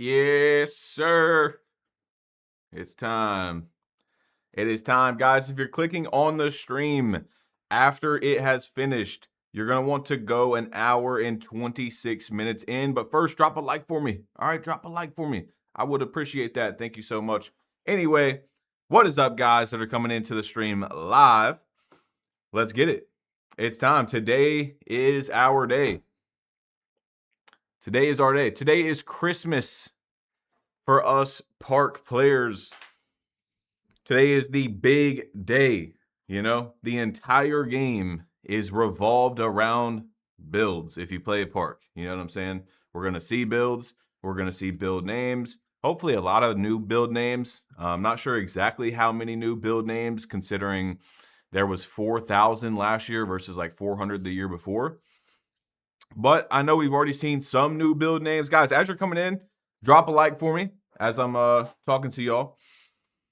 Yes, sir. It's time. It is time, guys. If you're clicking on the stream after it has finished, you're going to want to go an hour and 26 minutes in. But first, drop a like for me. All right, drop a like for me. I would appreciate that. Thank you so much. Anyway, what is up, guys that are coming into the stream live? Let's get it. It's time. Today is our day. Today is our day. Today is Christmas for us park players. Today is the big day. You know, the entire game is revolved around builds if you play a park. You know what I'm saying? We're going to see builds. We're going to see build names. Hopefully a lot of new build names. I'm not sure exactly how many new build names, considering there was 4,000 last year versus like 400 the year before. But I know we've already seen some new build names. Guys, as you're coming in, drop a like for me as I'm talking to y'all.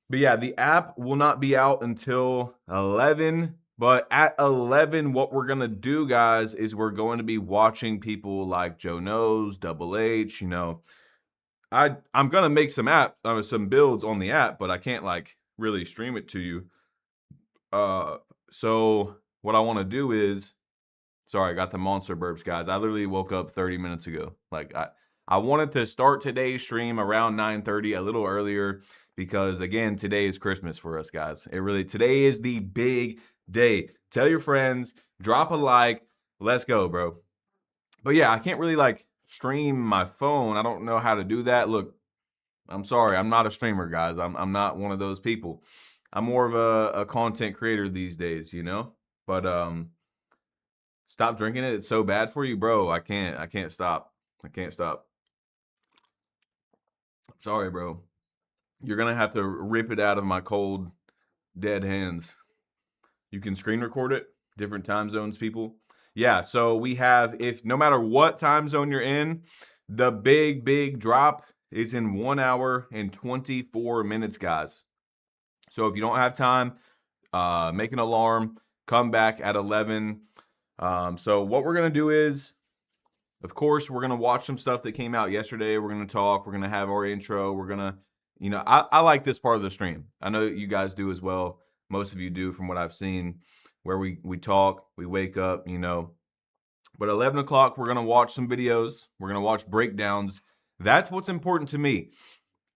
But yeah, the app will not be out until 11. But at 11, what we're going to do, guys, is we're going to be watching people like Joe Knows, Double H, you know. I'm going to make some builds on the app, but I can't like really stream it to you. So what I want to do is, sorry, I got the monster burps, guys. I literally woke up 30 minutes ago. Like I wanted to start today's stream around 9:30, a little earlier, because again, today is Christmas for us, guys. Today is the big day. Tell your friends, drop a like, let's go, bro. But yeah, I can't really like stream my phone. I don't know how to do that. Look, I'm sorry, I'm not a streamer, guys. I'm not one of those people. I'm more of a content creator these days, you know? But stop drinking it. It's so bad for you, bro. I can't stop. I can't stop. Sorry, bro. You're going to have to rip it out of my cold, dead hands. You can screen record it. Different time zones, people. Yeah, so we have, if no matter what time zone you're in, the big drop is in 1 hour and 24 minutes, guys. So if you don't have time, make an alarm. Come back at 11. So what we're going to do is, of course, we're going to watch some stuff that came out yesterday. We're going to talk. We're going to have our intro. We're going to, you know, I like this part of the stream. I know you guys do as well. Most of you do from what I've seen, where we talk, we wake up, you know. But 11 o'clock, we're going to watch some videos. We're going to watch breakdowns. That's what's important to me.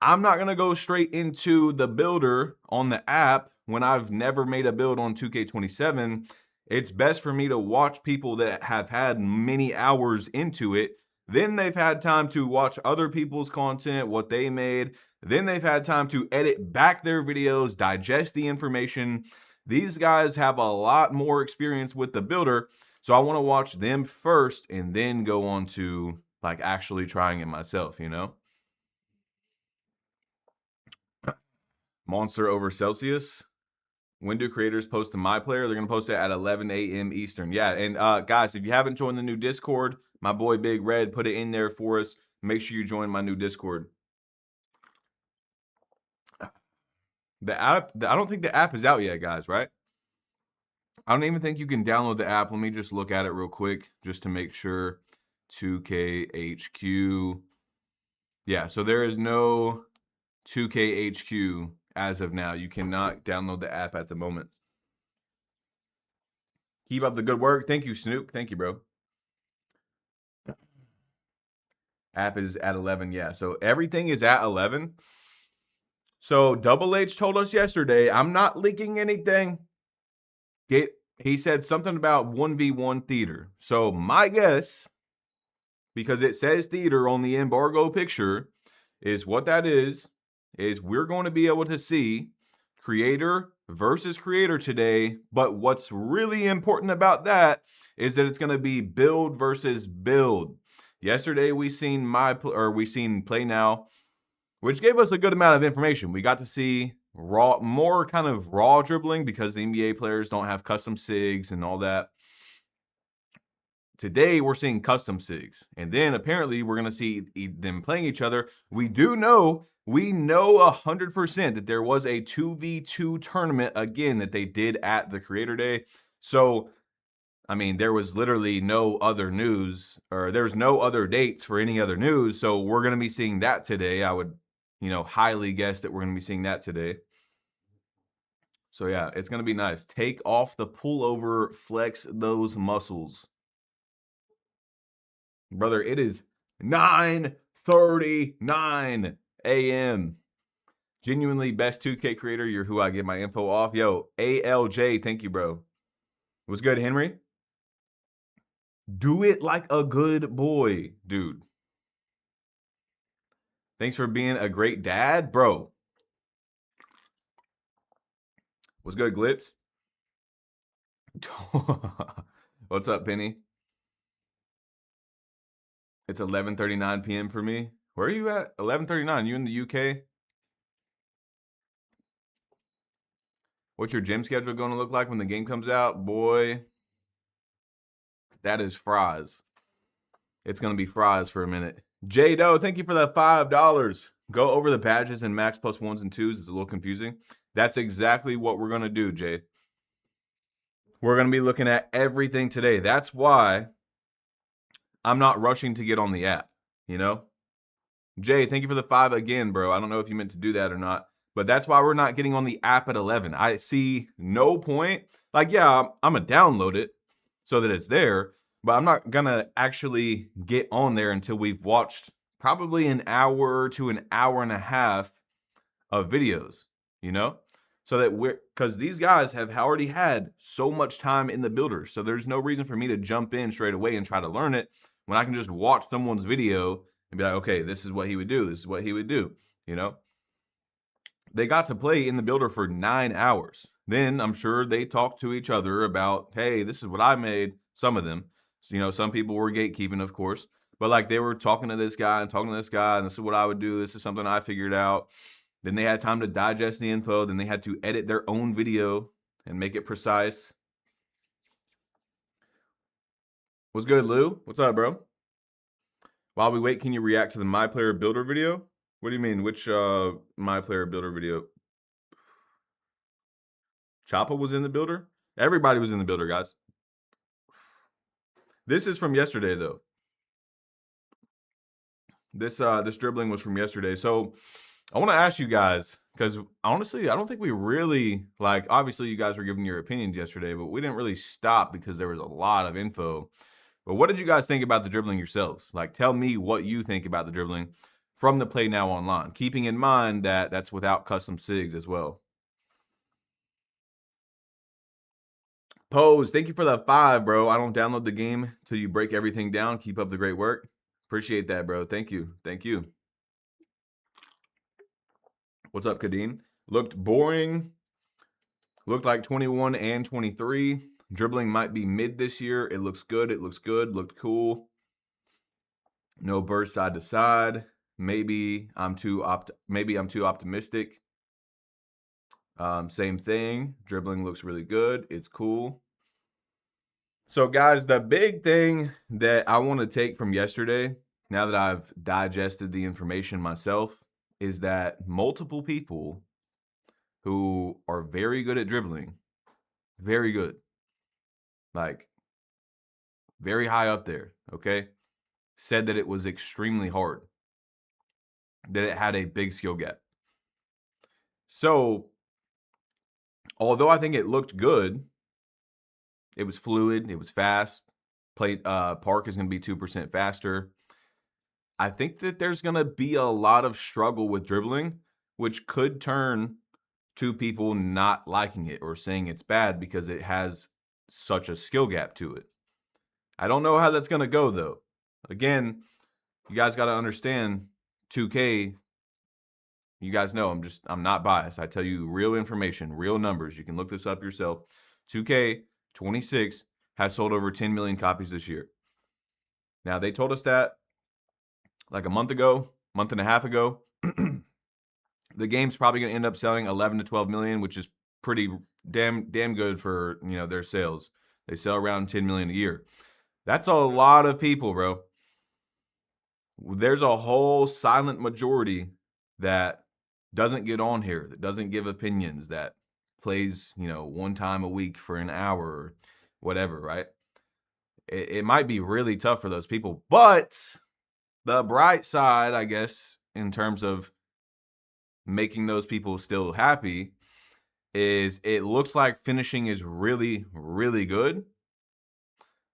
I'm not going to go straight into the builder on the app when I've never made a build on 2K27. It's best for me to watch people that have had many hours into it. Then they've had time to watch other people's content, what they made. Then they've had time to edit back their videos, digest the information. These guys have a lot more experience with the builder. So I want to watch them first and then go on to like actually trying it myself, you know? Monster over Celsius. When do creators post to my player? They're going to post it at 11 a.m. Eastern. Yeah, and guys, if you haven't joined the new Discord, my boy Big Red put it in there for us. Make sure you join my new Discord. The app, I don't think the app is out yet, guys, right? I don't even think you can download the app. Let me just look at it real quick just to make sure. 2KHQ. Yeah, so there is no 2KHQ as of now. You cannot download the app at the moment. Keep up the good work. Thank you, Snoop. Thank you, bro. App is at 11. Yeah, so everything is at 11. So Double H told us yesterday, I'm not leaking anything. He said something about 1v1 theater. So my guess, because it says theater on the embargo picture, is what that is we're going to be able to see creator versus creator today. But what's really important about that is that it's going to be build versus build. Yesterday we seen Play Now, which gave us a good amount of information. We got to see more kind of raw dribbling because the NBA players don't have custom SIGs and all that. Today, we're seeing custom SIGs. And then apparently we're going to see them playing each other. We know 100% that there was a 2v2 tournament again that they did at the Creator Day. So I mean, there was literally no other news, or there's no other dates for any other news. So we're going to be seeing that today. I would, highly guess that we're going to be seeing that today. So yeah, it's going to be nice. Take off the pullover, flex those muscles. Brother, it is 9:39 a.m. Genuinely best 2K creator. You're who I get my info off. Yo, ALJ, thank you, bro. What's good, Henry? Do it like a good boy, dude. Thanks for being a great dad, bro. What's good, Glitz? What's up, Penny? It's 11:39 p.m. for me. Where are you at? 11:39. You in the UK? What's your gym schedule going to look like when the game comes out? Boy, that is fries. It's going to be fries for a minute. J-Do, thank you for that $5. Go over the badges and max plus ones and twos. It's a little confusing. That's exactly what we're going to do, Jay. We're going to be looking at everything today. That's why I'm not rushing to get on the app, Jay, thank you for the 5 again, bro. I don't know if you meant to do that or not, but that's why we're not getting on the app at 11. I see no point. Like, yeah, I'm going to download it so that it's there, but I'm not going to actually get on there until we've watched probably an hour to an hour and a half of videos, So that because these guys have already had so much time in the builder. So there's no reason for me to jump in straight away and try to learn it when I can just watch someone's video and be like, okay, this is what he would do. This is what he would do, They got to play in the builder for 9 hours. Then I'm sure they talked to each other about, hey, this is what I made. Some of them, some people were gatekeeping, of course, but like they were talking to this guy and talking to this guy, and this is what I would do. This is something I figured out. Then they had time to digest the info. Then they had to edit their own video and make it precise. What's good, Lou? What's up, bro? While we wait, can you react to the My Player Builder video? What do you mean? Which My Player Builder video? Choppa was in the builder? Everybody was in the builder, guys. This is from yesterday, though. This dribbling was from yesterday. So I want to ask you guys, because honestly, I don't think we really, obviously you guys were giving your opinions yesterday, but we didn't really stop because there was a lot of info. But what did you guys think about the dribbling yourselves? Tell me what you think about the dribbling from the Play Now Online, keeping in mind that that's without custom SIGs as well. Pose, thank you for the 5, bro. I don't download the game till you break everything down. Keep up the great work. Appreciate that, bro. Thank you. Thank you. What's up, Kadeem? Looked boring. Looked like 21 and 23. Dribbling might be mid this year. It looks good. It looks good. Looked cool. No burst side to side. Maybe I'm too optimistic. Same thing. Dribbling looks really good. It's cool. So, guys, the big thing that I want to take from yesterday, now that I've digested the information myself, is that multiple people who are very good at dribbling, very good, very high up there, okay, said that it was extremely hard, that it had a big skill gap. So, although I think it looked good, it was fluid, it was fast, Park is going to be 2% faster. I think that there's going to be a lot of struggle with dribbling, which could turn to people not liking it or saying it's bad because it has such a skill gap to it. I don't know how that's going to go, though. Again, you guys got to understand 2K. You guys know I'm not biased. I tell you real information, real numbers. You can look this up yourself. 2K26 has sold over 10 million copies this year. Now, they told us that like a month and a half ago. The game's probably going to end up selling 11 to 12 million, which is pretty damn good for, their sales. They sell around 10 million a year. That's a lot of people, bro. There's a whole silent majority that doesn't get on here, that doesn't give opinions, that plays, one time a week for an hour or whatever, right? it might be really tough for those people. But the bright side, I guess, in terms of making those people still happy, is it looks like finishing is really, really good.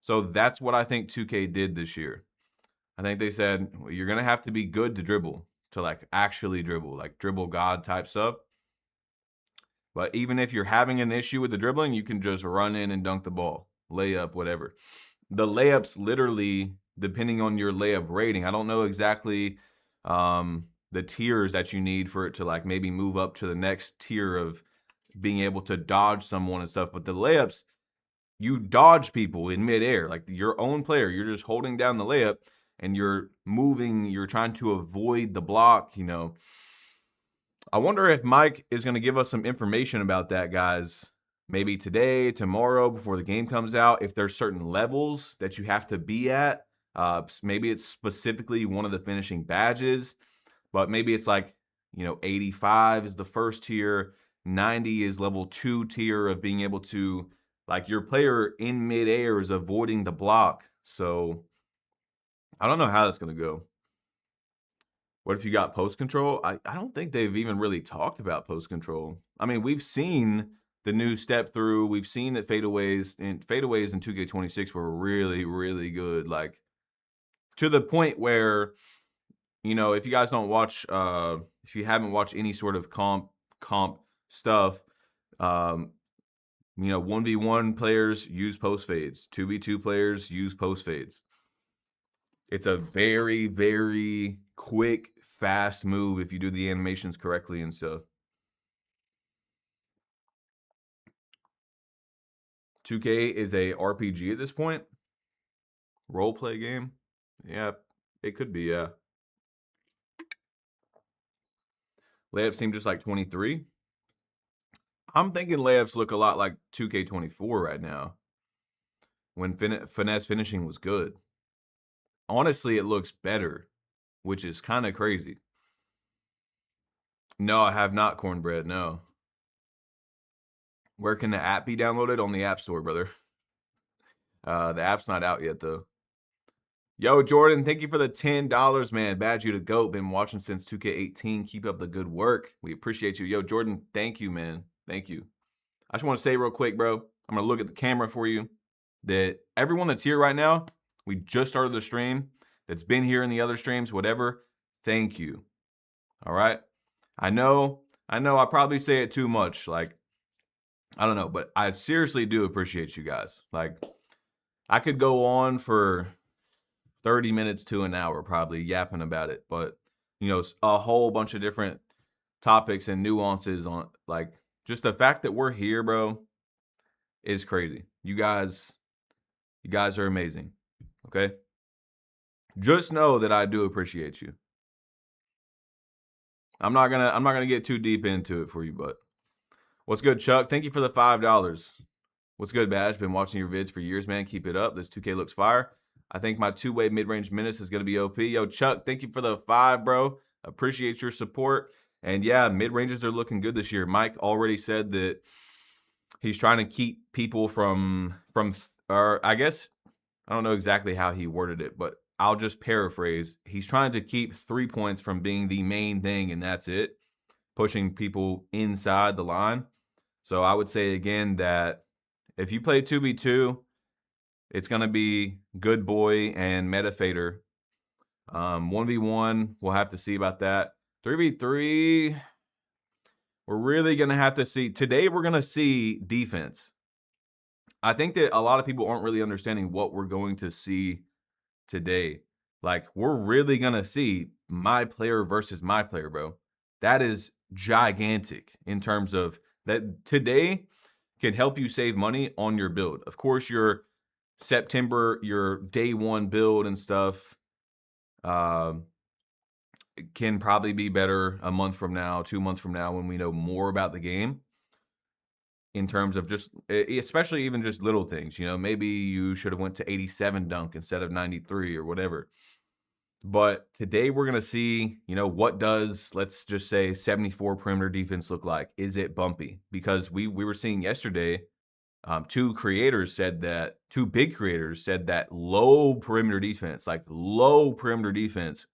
So that's what I think 2K did this year. I think they said, well, you're going to have to be good to dribble, to like actually dribble, like dribble God type stuff. But even if you're having an issue with the dribbling, you can just run in and dunk the ball, layup, whatever. The layups literally, depending on your layup rating, I don't know exactly the tiers that you need for it to like maybe move up to the next tier of being able to dodge someone and stuff. But the layups, you dodge people in midair, like your own player. You're just holding down the layup and you're moving. You're trying to avoid the block, you know. I wonder if Mike is going to give us some information about that, guys. Maybe today, tomorrow, before the game comes out, if there's certain levels that you have to be at. Maybe it's specifically one of the finishing badges, but maybe it's like, you know, 85 is the first tier, 90 is level 2 tier of being able to, like, your player in midair is avoiding the block. So I don't know how that's going to go. What if you got post control? I don't think they've even really talked about post control. I mean, we've seen the new step through. We've seen that fadeaways in 2K26 were really, really good. Like, to the point where, you know, if you guys don't watch, if you haven't watched any sort of comp stuff, you know, 1v1 players use post fades. 2v2 players use post fades. It's a very, very quick, fast move if you do the animations correctly and stuff. 2K is a RPG at this point. Role play game. Yeah, it could be, yeah. Layups seem just like 23. I'm thinking layups look a lot like 2K24 right now, when finesse finishing was good. Honestly, it looks better, which is kind of crazy. No, I have not, Cornbread, no. Where can the app be downloaded? On the App Store, brother. The app's not out yet, though. Yo, Jordan, thank you for the $10, man. Badge you to GOAT. Been watching since 2K18. Keep up the good work. We appreciate you. Yo, Jordan, thank you, man. Thank you. I just want to say real quick, bro, I'm going to look at the camera for you, that everyone that's here right now, we just started the stream, that's been here in the other streams, whatever, thank you. All right? I know I probably say it too much. Like, I don't know, but I seriously do appreciate you guys. Like, I could go on for 30 minutes to an hour probably yapping about it, but, you know, a whole bunch of different topics and nuances on, like, just the fact that we're here, bro, is crazy. You guys are amazing. Okay? Just know that I do appreciate you. I'm not gonna get too deep into it for you, but what's good, Chuck? Thank you for the $5. What's good, Badge? Been watching your vids for years, man. Keep it up. This 2K looks fire. I think my two-way mid-range menace is gonna be OP. Yo, Chuck, thank you for the 5, bro. Appreciate your support. And yeah, mid-ranges are looking good this year. Mike already said that he's trying to keep people from, or I guess, I don't know exactly how he worded it, but I'll just paraphrase. He's trying to keep 3 points from being the main thing, and that's it. Pushing people inside the line. So I would say again that if you play 2v2, it's going to be Good Boy and Meta Fader. 1v1, we'll have to see about that. 3v3, we're really going to have to see. Today, we're going to see defense. I think that a lot of people aren't really understanding what we're going to see today. Like, we're really going to see my player versus my player, bro. That is gigantic in terms of that. Today can help you save money on your build. Of course, your September, your day one build and stuff can probably be better a month from now, 2 months from now, when we know more about the game. In terms of just, especially even just little things, you know, maybe you should have went to 87 dunk instead of 93 or whatever. But today we're going to see, you know, what does, let's just say, 74 perimeter defense look like? Is it bumpy? Because we were seeing yesterday Two big creators said that low perimeter defense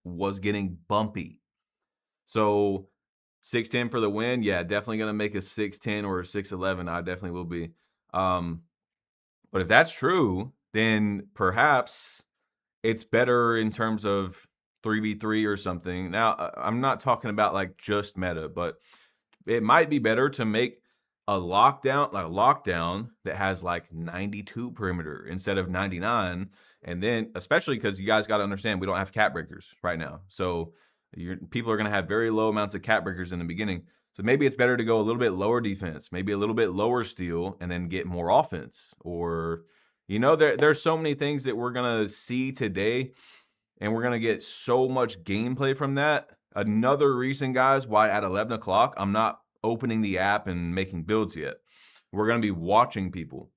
was getting bumpy. So 6'10" for the win. Yeah, definitely going to make a 6'10" or a 6'11". I definitely will be. But if that's true, then perhaps it's better in terms of 3v3 or something. Now, I'm not talking about like just meta, but it might be better to make a lockdown that has like 92 perimeter instead of 99. And then, especially because you guys got to understand, we don't have cap breakers right now. So people are going to have very low amounts of cap breakers in the beginning. So maybe it's better to go a little bit lower defense, maybe a little bit lower steal, and then get more offense. Or, there's so many things that we're going to see today, and we're going to get so much gameplay from that. Another reason, guys, why at 11 o'clock, I'm not opening the app and making builds yet. We're going to be watching people.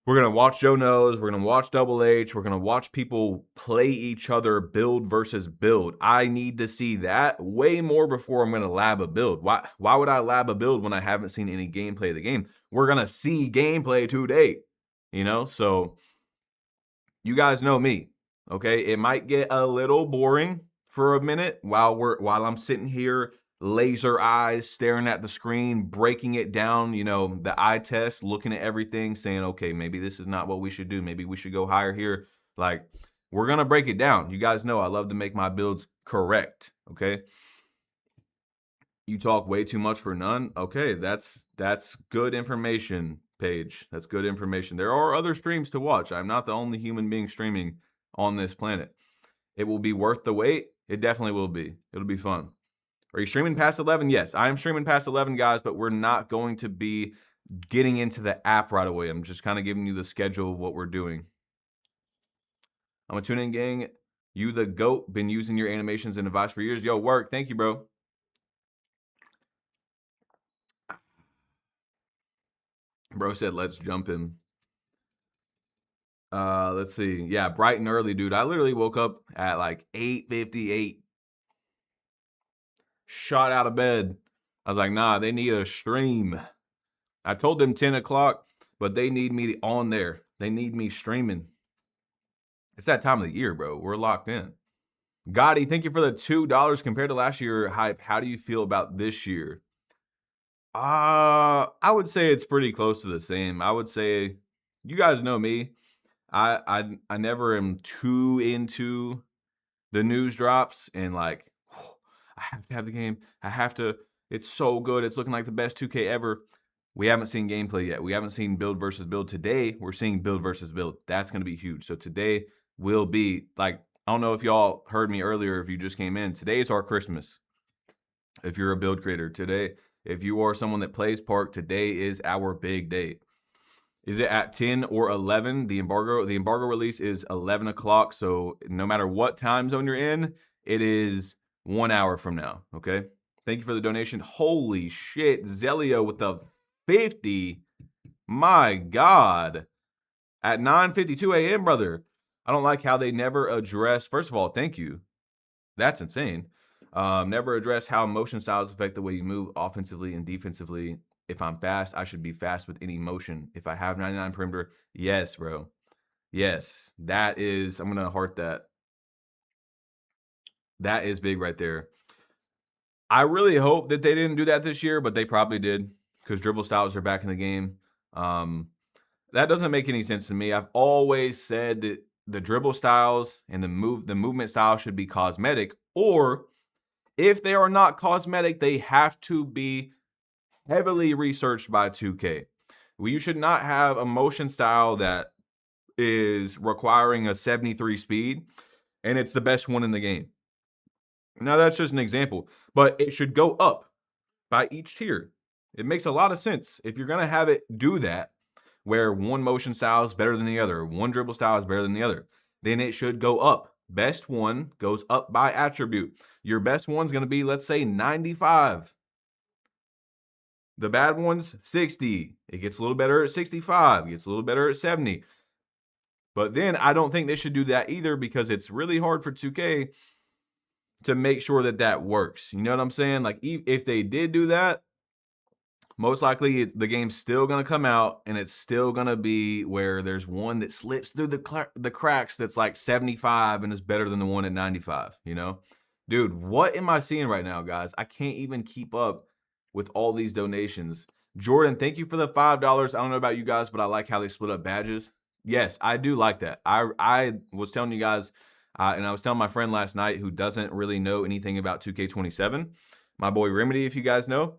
We're going to watch Joe Knows. We're going to watch Double H. We're going to watch people play each other build versus build. I need to see that way more before I'm going to lab a build. Why would I lab a build when I haven't seen any gameplay of the game? We're going to see gameplay today, So you guys know me, okay? It might get a little boring for a minute while I'm sitting here, laser eyes, staring at the screen, breaking it down, the eye test, looking at everything, saying, okay, maybe this is not what we should do. Maybe we should go higher here. Like, we're going to break it down. You guys know I love to make my builds correct, okay? You talk way too much for none. Okay, that's good information, Paige. That's good information. There are other streams to watch. I'm not the only human being streaming on this planet. It will be worth the wait. It definitely will be. It'll be fun. Are you streaming past 11? Yes, I am streaming past 11, guys, but we're not going to be getting into the app right away. I'm just kind of giving you the schedule of what we're doing. I'm a tune-in gang. You the GOAT. Been using your animations and advice for years. Yo, work. Thank you, bro. Bro said, let's jump in. Let's see. Yeah, bright and early, dude. I literally woke up at like 8:58. Shot out of bed. I was like, nah, they need a stream. I told them 10 o'clock, but they need me on there. They need me streaming. It's that time of the year, bro. We're locked in. Gotti, thank you for the $2 compared to last year. Hype, how do you feel about this year? I would say it's pretty close to the same. I would say, you guys know me. I never am too into the news drops and like, I have to have the game. I have to. It's so good. It's looking like the best 2K ever. We haven't seen gameplay yet. We haven't seen build versus build. Today, we're seeing build versus build. That's going to be huge. So today will be like, I don't know if y'all heard me earlier, if you just came in. Today is our Christmas. If you're a build creator today, if you are someone that plays Park, today is our big day. Is it at 10 or 11? The embargo release is 11 o'clock. So no matter what time zone you're in, it is 1 hour from now. Okay. Thank you for the donation. Holy shit. Zelio with the 50. My God. At 9:52 a.m., brother. I don't like how they never address. First of all, thank you. That's insane. Never address how motion styles affect the way you move offensively and defensively. If I'm fast, I should be fast with any motion. If I have 99 perimeter, yes, bro. Yes, that is, I'm going to heart that. That is big right there. I really hope that they didn't do that this year, but they probably did because dribble styles are back in the game. That doesn't make any sense to me. I've always said that the dribble styles and the movement style should be cosmetic, or if they are not cosmetic, they have to be heavily researched by 2K. You should not have a motion style that is requiring a 73 speed, and it's the best one in the game. Now, that's just an example, but it should go up by each tier. It makes a lot of sense. If you're going to have it do that, where one motion style is better than the other, one dribble style is better than the other, then it should go up. Best one goes up by attribute. Your best one's going to be, let's say, 95. The bad one's 60. It gets a little better at 65. It gets a little better at 70. But then I don't think they should do that either, because it's really hard for 2K to make sure that that works. You know what I'm saying? Like, if they did do that, Most likely, the game's still going to come out, and it's still going to be where there's one that slips through the cracks that's like 75 and is better than the one at 95, you know? Dude, what am I seeing right now, guys? I can't even keep up with all these donations. Jordan, thank you for the $5. I don't know about you guys, but I like how they split up badges. Yes, I do like that. I was telling you guys, and I was telling my friend last night who doesn't really know anything about 2K27, my boy Remedy, if you guys know.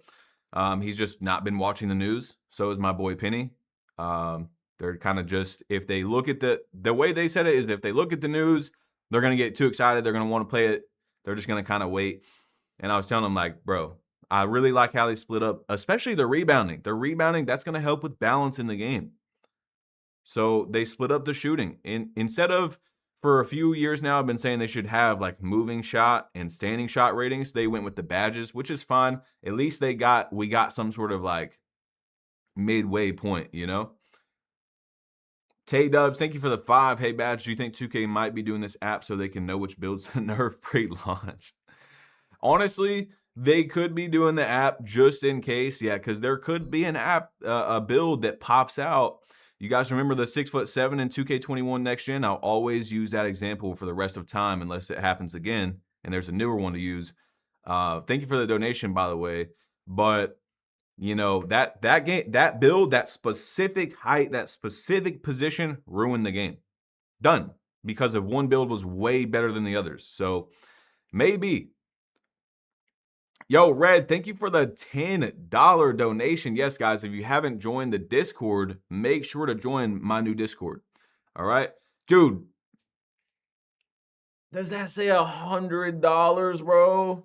He's just not been watching the news. So is my boy Penny. They're kind of just, if they look at the way they said it is, if they look at the news, they're going to get too excited. They're going to want to play it. They're just going to kind of wait. And I was telling them, like, bro, I really like how they split up, especially the rebounding. The rebounding, that's going to help with balance in the game. So they split up the shooting. Instead of, for a few years now, I've been saying they should have like moving shot and standing shot ratings. They went with the badges, which is fine. At least we got some sort of like midway point, you know? Tay Dubs, thank you for the 5. Hey, Badge, do you think 2K might be doing this app so they can know which builds to nerf pre-launch? Honestly, they could be doing the app just in case, yeah, because there could be an app, a build that pops out. You guys remember the 6'7" in 2K21 next gen? I'll always use that example for the rest of time unless it happens again, and there's a newer one to use. Thank you for the donation, by the way. But you know, that game, that build, that specific height, that specific position ruined the game. Done. Because of one build was way better than the others. So maybe. Yo, Red, thank you for the $10 donation. Yes, guys, if you haven't joined the Discord, make sure to join my new Discord. All right? Dude, does that say $100, bro?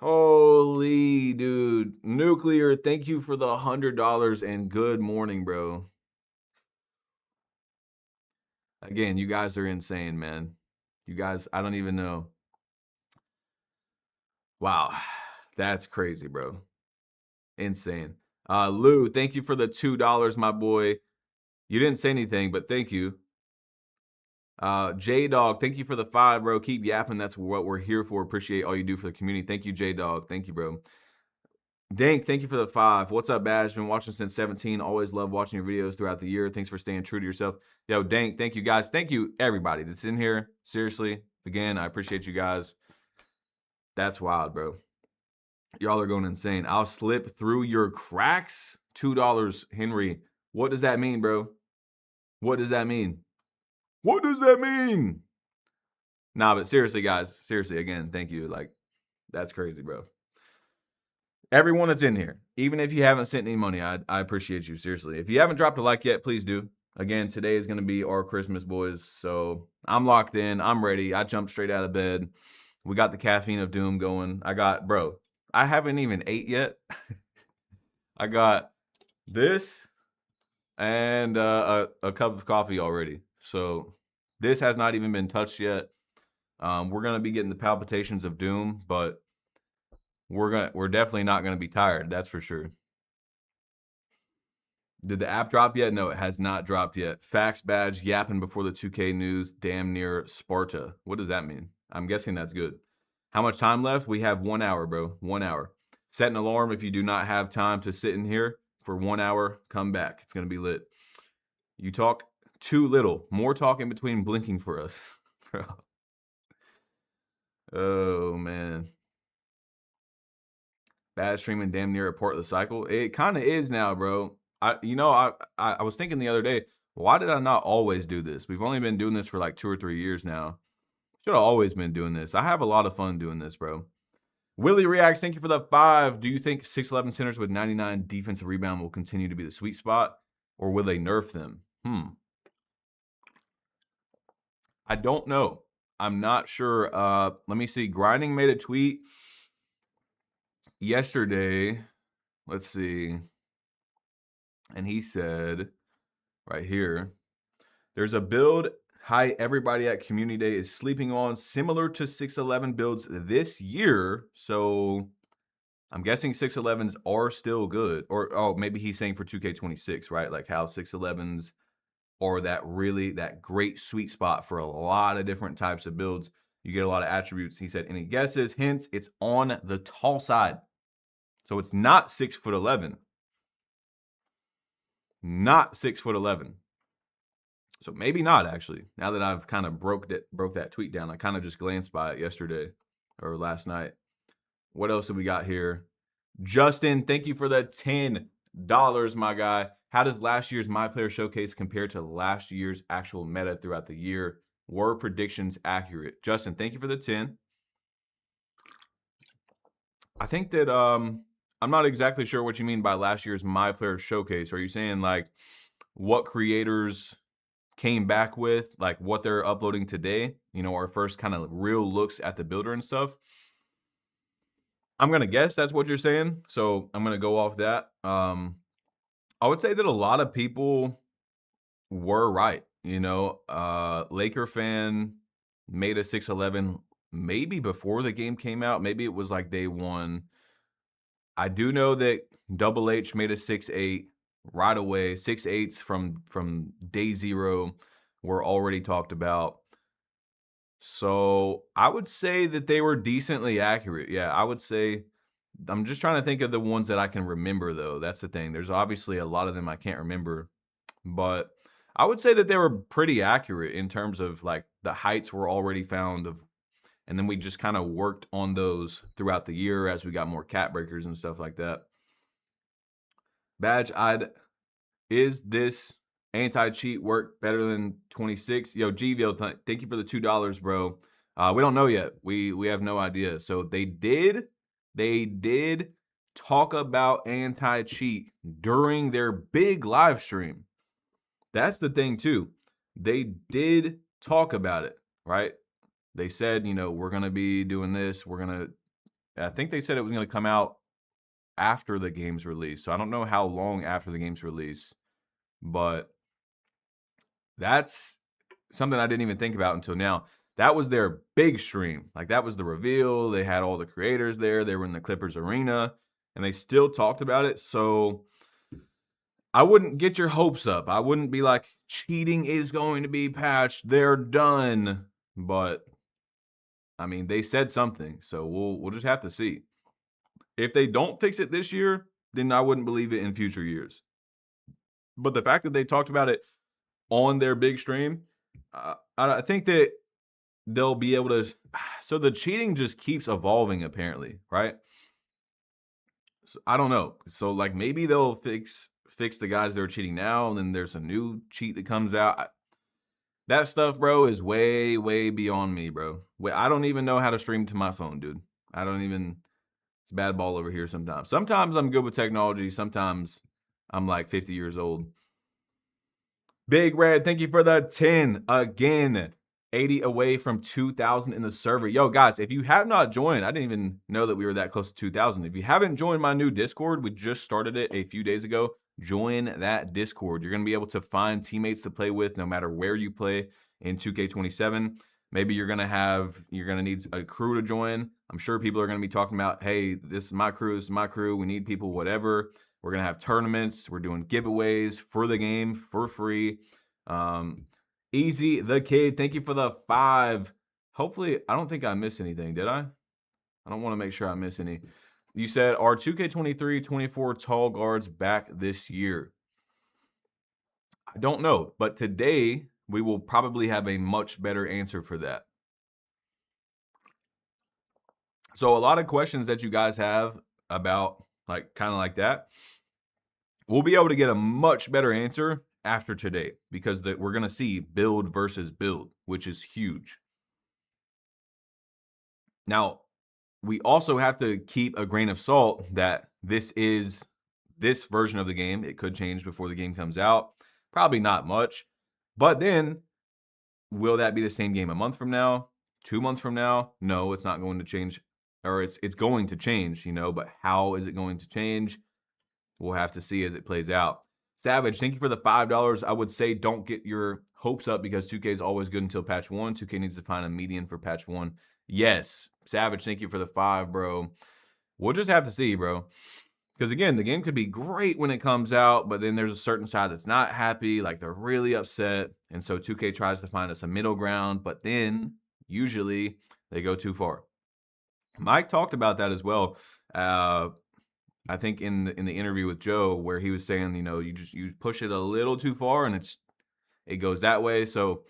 Holy dude. Nuclear, thank you for the $100 and good morning, bro. Again, you guys are insane, man. You guys, I don't even know. Wow. That's crazy, bro. Insane. Lou, thank you for the $2, my boy. You didn't say anything, but thank you. J-Dog, thank you for the 5, bro. Keep yapping. That's what we're here for. Appreciate all you do for the community. Thank you, J-Dog. Thank you, bro. Dank, thank you for the 5. What's up, Badge? Been watching since 17. Always love watching your videos throughout the year. Thanks for staying true to yourself. Yo, Dank, thank you, guys. Thank you, everybody that's in here. Seriously, again, I appreciate you guys. That's wild, bro. Y'all are going insane. I'll slip through your cracks. $2, Henry. What does that mean, bro? What does that mean? What does that mean? Nah, but seriously, guys. Seriously, again, thank you. Like, that's crazy, bro. Everyone that's in here, even if you haven't sent any money, I appreciate you, seriously. If you haven't dropped a like yet, please do. Again, today is going to be our Christmas, boys. So I'm locked in. I'm ready. I jumped straight out of bed. We got the caffeine of doom going. Bro, I haven't even ate yet. I got this and a cup of coffee already. So this has not even been touched yet. We're going to be getting the palpitations of doom, but we're definitely not going to be tired. That's for sure. Did the app drop yet? No, it has not dropped yet. Facts Badge, yapping before the 2K news, damn near Sparta. What does that mean? I'm guessing that's good. How much time left? We have 1 hour, bro. 1 hour. Set an alarm if you do not have time to sit in here for 1 hour. Come back. It's going to be lit. You talk too little. More talk in between blinking for us. Oh, man. Bad streaming damn near a part of the cycle. It kind of is now, bro. I was thinking the other day, why did I not always do this? We've only been doing this for like 2 or 3 years now. Should have always been doing this. I have a lot of fun doing this, bro. Willie Reacts, thank you for the 5. Do you think 6'11 centers with 99 defensive rebound will continue to be the sweet spot, or will they nerf them? I don't know. I'm not sure. Let me see. Grinding made a tweet yesterday. Let's see. And he said, right here, there's a build height everybody at Community Day is sleeping on, similar to 6'11 builds this year. So I'm guessing 6'11s are still good. Or, oh, maybe he's saying for 2K26, right? Like how 6'11s are that great sweet spot for a lot of different types of builds. You get a lot of attributes. He said, any guesses, hints? It's on the tall side. So it's not 6'11". Not 6'11". So maybe not, actually. Now that I've kind of broke that tweet down, I kind of just glanced by it yesterday or last night. What else do we got here? Justin, thank you for the $10, my guy. How does last year's My Player Showcase compare to last year's actual meta throughout the year? Were predictions accurate? Justin, thank you for the 10. I think that I'm not exactly sure what you mean by last year's My Player Showcase. Are you saying like what creators came back with, like what they're uploading today? You know, our first kind of real looks at the builder and stuff. I'm gonna guess that's what you're saying, so I'm gonna go off that. I would say that a lot of people were right. You know, Laker fan made a 6'11" maybe before the game came out. Maybe it was like day one. I do know that Double H made a 6'8" right away. 6'8s from day zero were already talked about. So I would say that they were decently accurate. Yeah, I would say. I'm just trying to think of the ones that I can remember, though. That's the thing. There's obviously a lot of them I can't remember, but I would say that they were pretty accurate in terms of like the heights were already found of, and then we just kind of worked on those throughout the year as we got more cat breakers and stuff like that. Badge, is this anti-cheat work better than 26? Yo, GVO, thank you for the $2, bro. We don't know yet. We have no idea. So they did talk about anti-cheat during their big live stream. That's the thing too. They did talk about it, right? They said, you know, we're going to be doing this. I think they said it was going to come out after the game's release. So I don't know how long after the game's release, but that's something I didn't even think about until now. That was their big stream. Like, that was the reveal. They had all the creators there. They were in the Clippers arena, and they still talked about it. So I wouldn't get your hopes up. I wouldn't be like, cheating is going to be patched. They're done. But, I mean, they said something. So we'll just have to see. If they don't fix it this year, then I wouldn't believe it in future years. But the fact that they talked about it on their big stream, I think that they'll be able to. So the cheating just keeps evolving, apparently, right? So I don't know. So like maybe they'll fix the guys that are cheating now, and then there's a new cheat that comes out. That stuff, bro, is way beyond me, bro. I don't even know how to stream to my phone, dude. I don't even. It's bad ball over here sometimes. Sometimes I'm good with technology. Sometimes I'm like 50 years old. Big Red, thank you for the 10 again. 80 away from 2,000 in the server. Yo, guys, if you have not joined, I didn't even know that we were that close to 2,000. If you haven't joined my new Discord, we just started it a few days ago. Join that Discord. You're going to be able to find teammates to play with no matter where you play in 2K27. Maybe you're going to need a crew to join. I'm sure people are going to be talking about, hey, this is my crew. We need people, whatever. We're going to have tournaments. We're doing giveaways for the game for free. Easy the Kid, thank you for the 5. Hopefully, I don't think I missed anything, did I? I don't want to make sure I miss any. You said, are 2K23-24 tall guards back this year? I don't know, but today we will probably have a much better answer for that. So a lot of questions that you guys have about like kind of like that, we'll be able to get a much better answer after today, because we're going to see build versus build, which is huge. Now, we also have to keep a grain of salt that this is this version of the game. It could change before the game comes out. Probably not much. But then, will that be the same game a month from now? 2 months from now? No, it's not going to change. Or it's going to change, you know, but how is it going to change? We'll have to see as it plays out. Savage, thank you for the $5. I would say don't get your hopes up, because 2K is always good until patch 1. 2K needs to find a median for patch 1. Yes, Savage, thank you for the 5, bro. We'll just have to see, bro. Because, again, the game could be great when it comes out, but then there's a certain side that's not happy, like they're really upset. And so 2K tries to find us a middle ground, but then usually they go too far. Mike talked about that as well. I think in the interview with Joe where he was saying, you know, you push it a little too far and it goes that way. So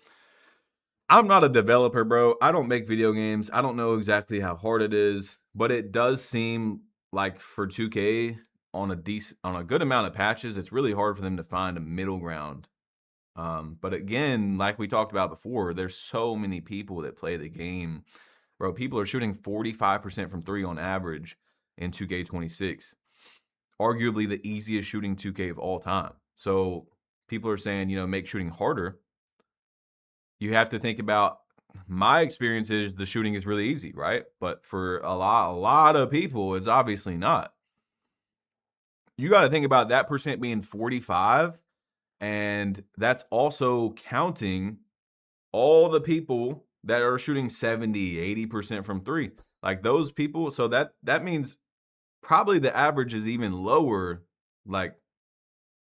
I'm not a developer, bro. I don't make video games. I don't know exactly how hard it is, but it does seem like for 2K on a good amount of patches, it's really hard for them to find a middle ground. But again, like we talked about before, there's so many people that play the game. Bro, people are shooting 45% from 3 on average in 2K26. Arguably the easiest shooting 2K of all time. So people are saying, you know, make shooting harder. You have to think about, my experience is the shooting is really easy, right? But for a lot of people, it's obviously not. You got to think about that percent being 45, and that's also counting all the people that are shooting 70, 80% from 3. Like those people, so that means probably the average is even lower, like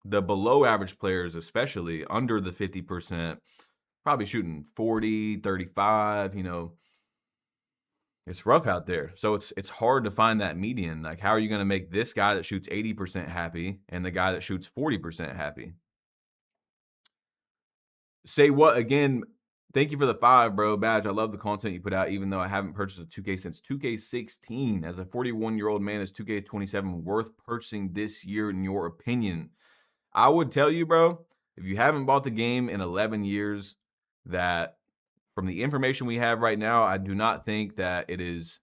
the below average players, especially under the 50%, probably shooting 40, 35, you know. It's rough out there. So it's hard to find that median. Like, how are you going to make this guy that shoots 80% happy and the guy that shoots 40% happy? Say what again? Thank you for the 5, bro. Badge, I love the content you put out, even though I haven't purchased a 2K since 2K16. As a 41-year-old man, is 2K27 worth purchasing this year, in your opinion? I would tell you, bro, if you haven't bought the game in 11 years, that from the information we have right now, I do not think that it is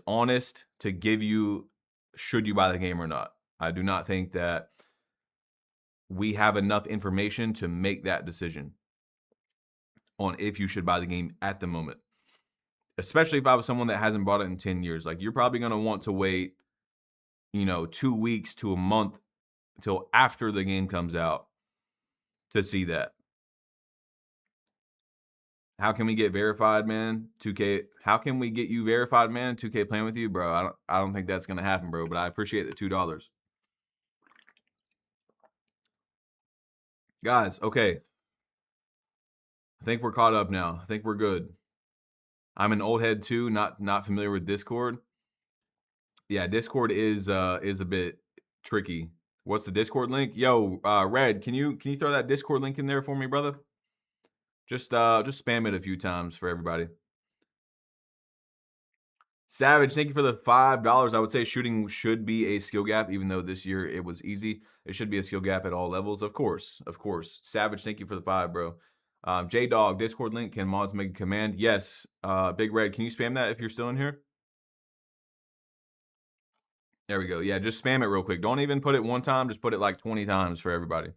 honest to give you, should you buy the game or not. I do not think that we have enough information to make that decision on if you should buy the game at the moment. Especially if I was someone that hasn't bought it in 10 years. Like, you're probably going to want to wait, you know, 2 weeks to a month till after the game comes out to see that. How can we get verified, man? 2K, how can we get you verified, man? 2K playing with you, bro? I don't think that's going to happen, bro, but I appreciate the $2. Guys, okay. I think we're caught up now. I think we're good. I'm an old head too, not familiar with Discord. Yeah, Discord is a bit tricky. What's the Discord link? Yo, Red, can you throw that Discord link in there for me, brother? Just spam it a few times for everybody. Savage, thank you for the $5. I would say shooting should be a skill gap, even though this year it was easy. It should be a skill gap at all levels, of course. Savage, thank you for the 5, bro. J-Dog, Discord link, can mods make a command? Yes. Big Red, can you spam that if you're still in here? There we go. Yeah, just spam it real quick. Don't even put it one time. Just put it like 20 times for everybody.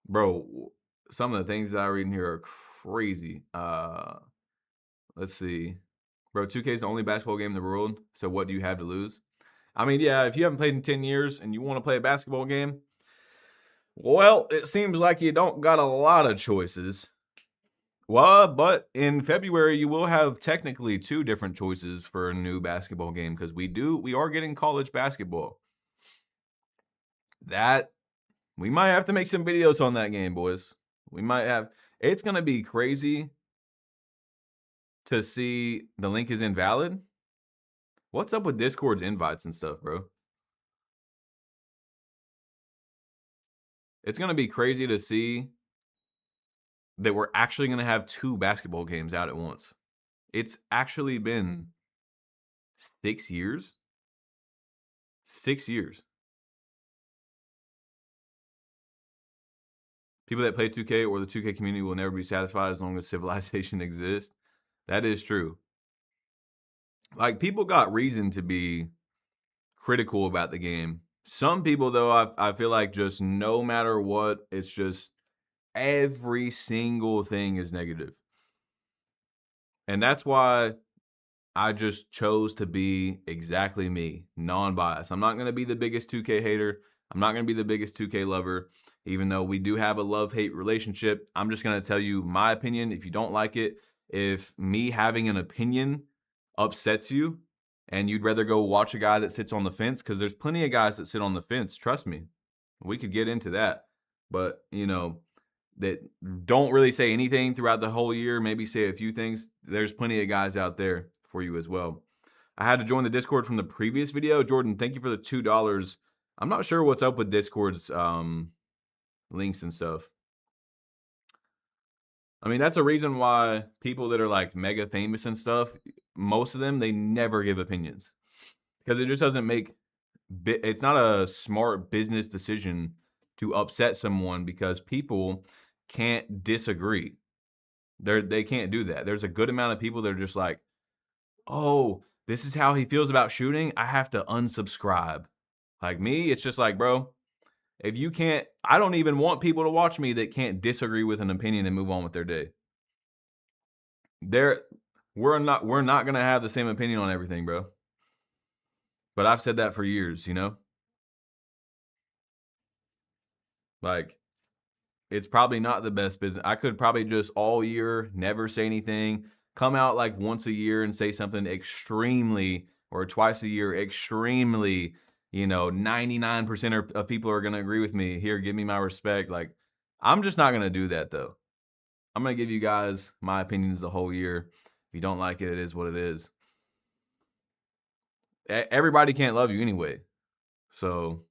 Bro, some of the things that I read in here are crazy. Let's see. Bro, 2K is the only basketball game in the world, so what do you have to lose? I mean, yeah, if you haven't played in 10 years and you want to play a basketball game, well, it seems like you don't got a lot of choices. Well, but in February, you will have technically 2 different choices for a new basketball game, because we are getting college basketball. That, we might have to make some videos on that game, boys. We might have. It's going to be crazy to see the link is invalid. What's up with Discord's invites and stuff, bro? It's going to be crazy to see that we're actually going to have 2 basketball games out at once. It's actually been 6 years. 6 years. People that play 2K or the 2K community will never be satisfied as long as civilization exists. That is true. Like, people got reason to be critical about the game. Some people, though, I feel like just no matter what, it's just every single thing is negative. And that's why I just chose to be exactly me, non-biased. I'm not going to be the biggest 2K hater. I'm not going to be the biggest 2K lover, even though we do have a love-hate relationship. I'm just going to tell you my opinion. If you don't like it, if me having an opinion upsets you and you'd rather go watch a guy that sits on the fence, because there's plenty of guys that sit on the fence, trust me. We could get into that. But, you know, that don't really say anything throughout the whole year, maybe say a few things. There's plenty of guys out there for you as well. I had to join the Discord from the previous video. Jordan, thank you for the $2. I'm not sure what's up with Discord's links and stuff. I mean, that's a reason why people that are like mega famous and stuff, most of them, they never give opinions because it just doesn't make, it's not a smart business decision to upset someone because people can't disagree. They can't do that. There's a good amount of people that are just like, oh, this is how he feels about shooting. I have to unsubscribe. Like me, it's just like, bro, if you can't, I don't even want people to watch me that can't disagree with an opinion and move on with their day. We're not gonna have the same opinion on everything, bro. But I've said that for years, you know? Like, it's probably not the best business. I could probably just all year never say anything, come out like once a year and say something extremely, or twice a year extremely, you know, 99% of people are gonna agree with me. Here, give me my respect. Like, I'm just not gonna do that though. I'm gonna give you guys my opinions the whole year. If you don't like it, it is what it is. Everybody can't love you anyway. So,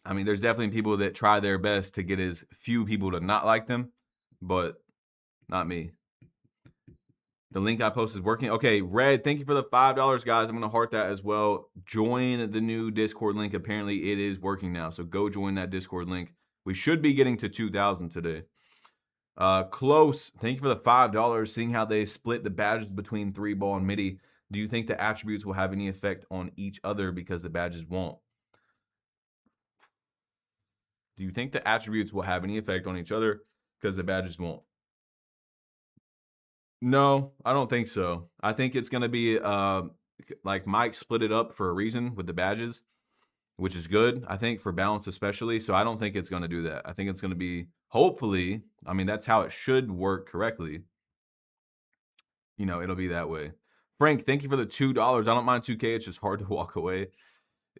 I mean, there's definitely people that try their best to get as few people to not like them, but not me. The link I posted is working. Okay, Red, thank you for the $5, guys. I'm going to heart that as well. Join the new Discord link. Apparently, it is working now. So go join that Discord link. We should be getting to 2,000 today. Close, thank you for the $5. Seeing how they split the badges between 3-ball and midi, do you think the attributes will have any effect on each other because the badges won't? Do you think the attributes will have any effect on each other because the badges won't? No, I don't think so. I think it's going to be like Mike split it up for a reason with the badges, which is good, I think, for balance especially. So I don't think it's going to do that. I think it's going to be, hopefully, I mean, that's how it should work correctly. You know, it'll be that way. Frank, thank you for the $2. I don't mind 2K. It's just hard to walk away.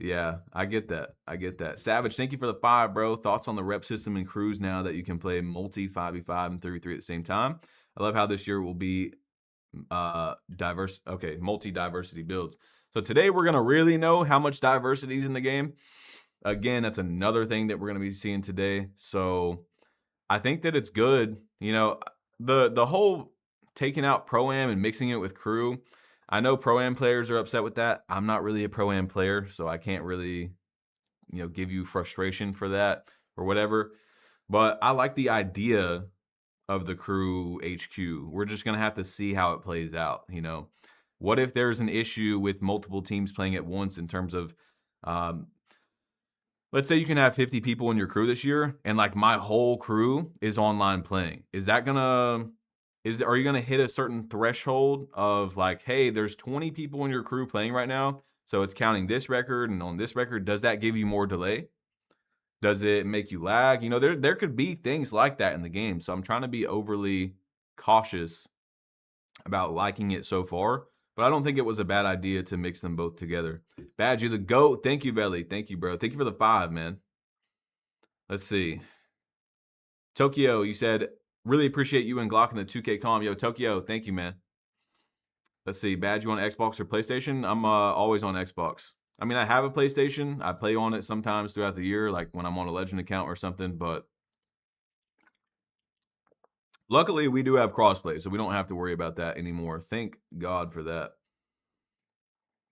Yeah, I get that. I get that. Savage, thank you for the 5, bro. Thoughts on the rep system and crews now that you can play multi 5v5 and 3v3 at the same time? I love how this year will be multi-diversity builds. So today we're going to really know how much diversity is in the game. Again, that's another thing that we're going to be seeing today. So I think that it's good. You know, the whole taking out Pro-Am and mixing it with crew, I know Pro-Am players are upset with that. I'm not really a Pro-Am player, so I can't really, you know, give you frustration for that or whatever. But I like the idea of the crew HQ. We're just going to have to see how it plays out, you know. What if there's an issue with multiple teams playing at once in terms of, let's say you can have 50 people in your crew this year and like my whole crew is online playing. Is that going to... are you going to hit a certain threshold of like, hey, there's 20 people in your crew playing right now, so it's counting this record, and on this record, does that give you more delay? Does it make you lag? You know, there could be things like that in the game, so I'm trying to be overly cautious about liking it so far, but I don't think it was a bad idea to mix them both together. Badge, you the GOAT. Thank you, Belly. Thank you, bro. Thank you for the 5, man. Let's see. Tokyo, you said... really appreciate you and Glock in the 2K calm. Yo, Tokyo, thank you, man. Let's see. Badge, you on Xbox or PlayStation? I'm always on Xbox. I mean, I have a PlayStation. I play on it sometimes throughout the year, like when I'm on a Legend account or something, but luckily we do have crossplay, so we don't have to worry about that anymore. Thank God for that.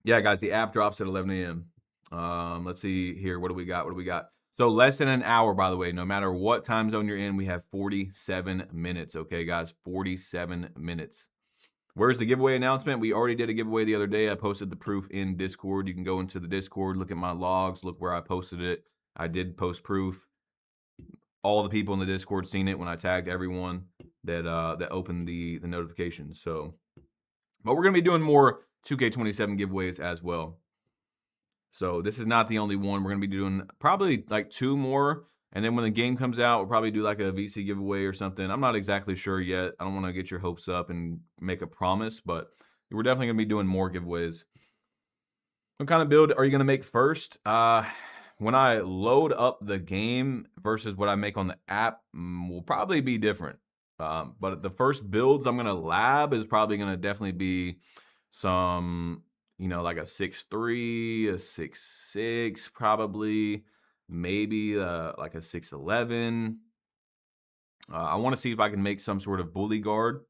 Yeah, guys, the app drops at 11 a.m. Let's see here. What do we got? What do we got? So less than an hour, by the way. No matter what time zone you're in, we have 47 minutes. Okay, guys, 47 minutes. Where's the giveaway announcement? We already did a giveaway the other day. I posted the proof in Discord. You can go into the Discord, look at my logs, look where I posted it. I did post proof. All the people in the Discord seen it when I tagged everyone that opened the notifications. So, but we're gonna be doing more 2K27 giveaways as well. So this is not the only one. We're going to be doing probably like 2 more. And then when the game comes out, we'll probably do like a VC giveaway or something. I'm not exactly sure yet. I don't want to get your hopes up and make a promise, but we're definitely going to be doing more giveaways. What kind of build are you going to make first? When I load up the game versus what I make on the app will probably be different. But the first builds I'm going to lab is probably going to definitely be some you know, like a 6'3", a 6'6", probably, maybe like a 6'11". I want to see if I can make some sort of bully guard.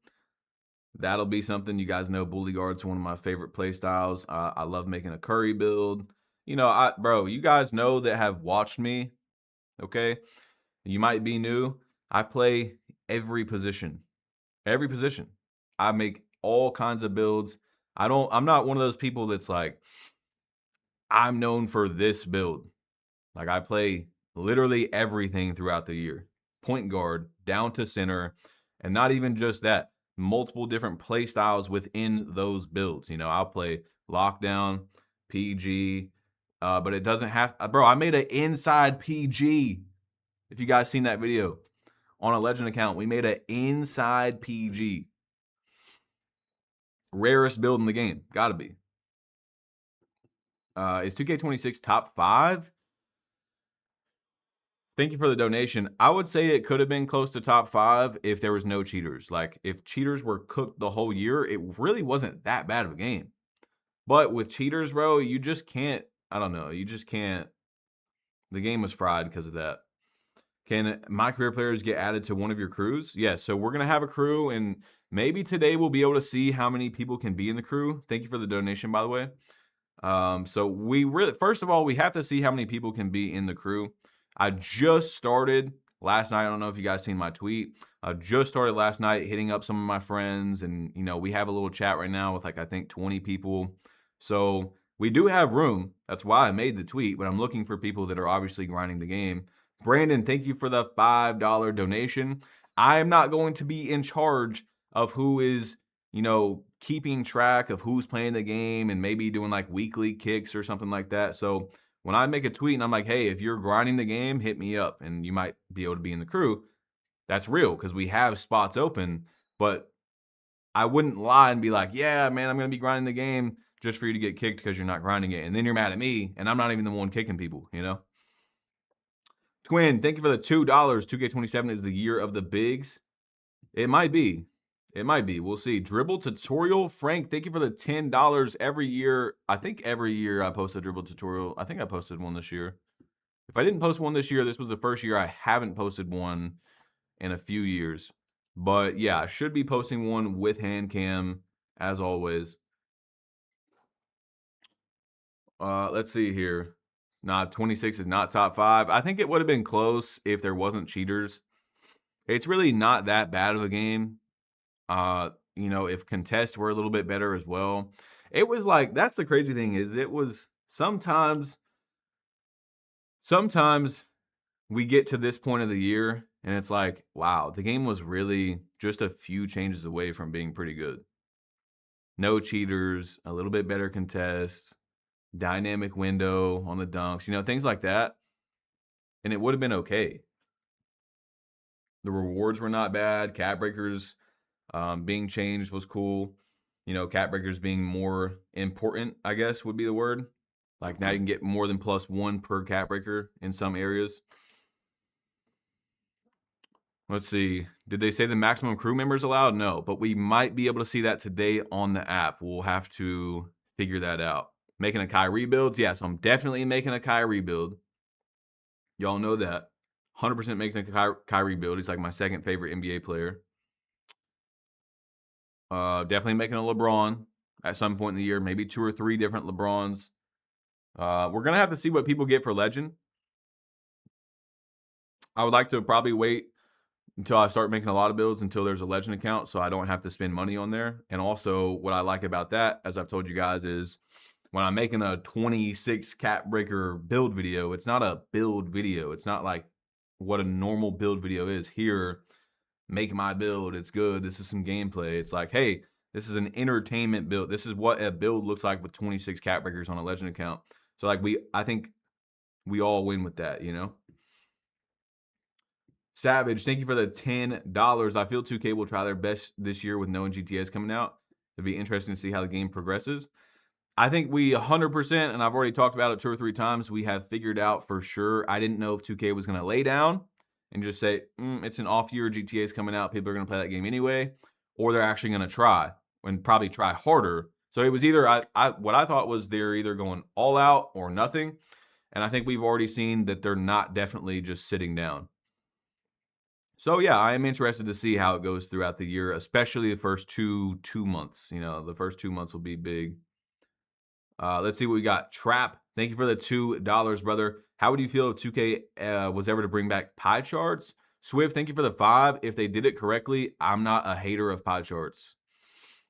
That'll be something. You guys know bully guard's one of my favorite play styles. I love making a Curry build. You know, bro, you guys know that have watched me, okay? You might be new. I play every position. Every position. I make all kinds of builds. I'm not one of those people that's like, I'm known for this build. Like, I play literally everything throughout the year. Point guard, down to center, and not even just that, multiple different play styles within those builds. You know, I'll play lockdown, PG, but it doesn't have, bro, I made an inside PG. If you guys seen that video on a Legend account, we made an inside PG. Rarest build in the game, gotta be. Is 2K26 top 5? Thank you for the donation. I would say it could have been close to top 5 if there was no cheaters. Like, if cheaters were cooked the whole year, it really wasn't that bad of a game. But with cheaters, bro, you just can't, I don't know, you just can't. The game was fried because of that. Can my career players get added to one of your crews? Yes, so we're going to have a crew, and maybe today we'll be able to see how many people can be in the crew. Thank you for the donation, by the way. So we really, first of all, we have to see how many people can be in the crew. I just started last night. I don't know if you guys seen my tweet. I just started last night hitting up some of my friends, and you know, we have a little chat right now with like, I think 20 people. So we do have room. That's why I made the tweet, but I'm looking for people that are obviously grinding the game. Brandon, thank you for the $5 donation. I am not going to be in charge of who is, you know, keeping track of who's playing the game and maybe doing like weekly kicks or something like that. So when I make a tweet and I'm like, hey, if you're grinding the game, hit me up and you might be able to be in the crew. That's real because we have spots open, but I wouldn't lie and be like, yeah, man, I'm going to be grinding the game just for you to get kicked because you're not grinding it. And then you're mad at me and I'm not even the one kicking people, you know? Twin, thank you for the $2. 2K27 is the year of the bigs. It might be. It might be. We'll see. Dribble tutorial. Frank, thank you for the $10 every year. I think every year I post a dribble tutorial. I think I posted one this year. If I didn't post one this year, this was the first year I haven't posted one in a few years. But yeah, I should be posting one with hand cam as always. Let's see here. Nah, 26 is not top 5. I think it would have been close if there wasn't cheaters. It's really not that bad of a game. You know, if contests were a little bit better as well. It was like, that's the crazy thing is it was sometimes we get to this point of the year and it's like, wow, the game was really just a few changes away from being pretty good. No cheaters, a little bit better contests, dynamic window on the dunks, you know, things like that. And it would have been okay. The rewards were not bad. Cap breakers being changed was cool. You know, cap breakers being more important, I guess would be the word. Like now you can get more than +1 per cap breaker in some areas. Let's see. Did they say the maximum crew members allowed? No, but we might be able to see that today on the app. We'll have to figure that out. Making a Kyrie builds? Yes, I'm definitely making a Kyrie build. Y'all know that. 100% making a Kyrie build. He's like my second favorite NBA player. Definitely making a LeBron at some point in the year. Maybe 2 or 3 different LeBrons. We're going to have to see what people get for Legend. I would like to probably wait until I start making a lot of builds until there's a Legend account so I don't have to spend money on there. And also what I like about that, as I've told you guys, is when I'm making a 26 cap breaker build video, it's not a build video. It's not like what a normal build video is. Here, make my build. It's good. This is some gameplay. It's like, hey, this is an entertainment build. This is what a build looks like with 26 cap breakers on a Legend account. So like I think we all win with that, you know? Savage, thank you for the $10. I feel 2K will try their best this year with knowing GTA's coming out. It'd be interesting to see how the game progresses. I think we 100%, and I've already talked about it 2 or 3 times, we have figured out for sure. I didn't know if 2K was going to lay down and just say, it's an off year, GTA's coming out, people are going to play that game anyway, or they're actually going to try and probably try harder So it was either what I thought was they're either going all out or nothing. And I think we've already seen that they're not definitely just sitting down. So yeah, I am interested to see how it goes throughout the year, especially the first two months. You know, the first 2 months will be big. Let's see what we got. Trap, thank you for the $2, brother. How would you feel if 2K was ever to bring back pie charts? Swift, thank you for the 5. If they did it correctly, I'm not a hater of pie charts.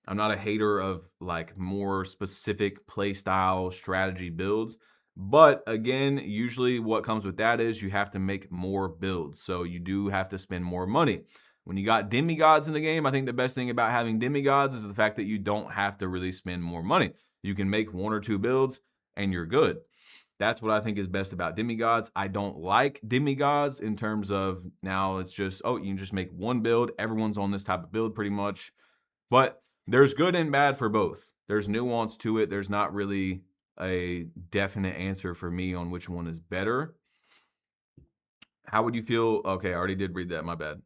I'm not a hater of like more specific play style strategy builds. But again, usually what comes with that is you have to make more builds. So you do have to spend more money. When you got demigods in the game, I think the best thing about having demigods is the fact that you don't have to really spend more money. You can make 1 or 2 builds and you're good. That's what I think is best about demigods. I don't like demigods in terms of now it's just, oh, you can just make 1 build. Everyone's on this type of build pretty much. But there's good and bad for both. There's nuance to it. There's not really a definite answer for me on which one is better. How would you feel? Okay, I already did read that. My bad.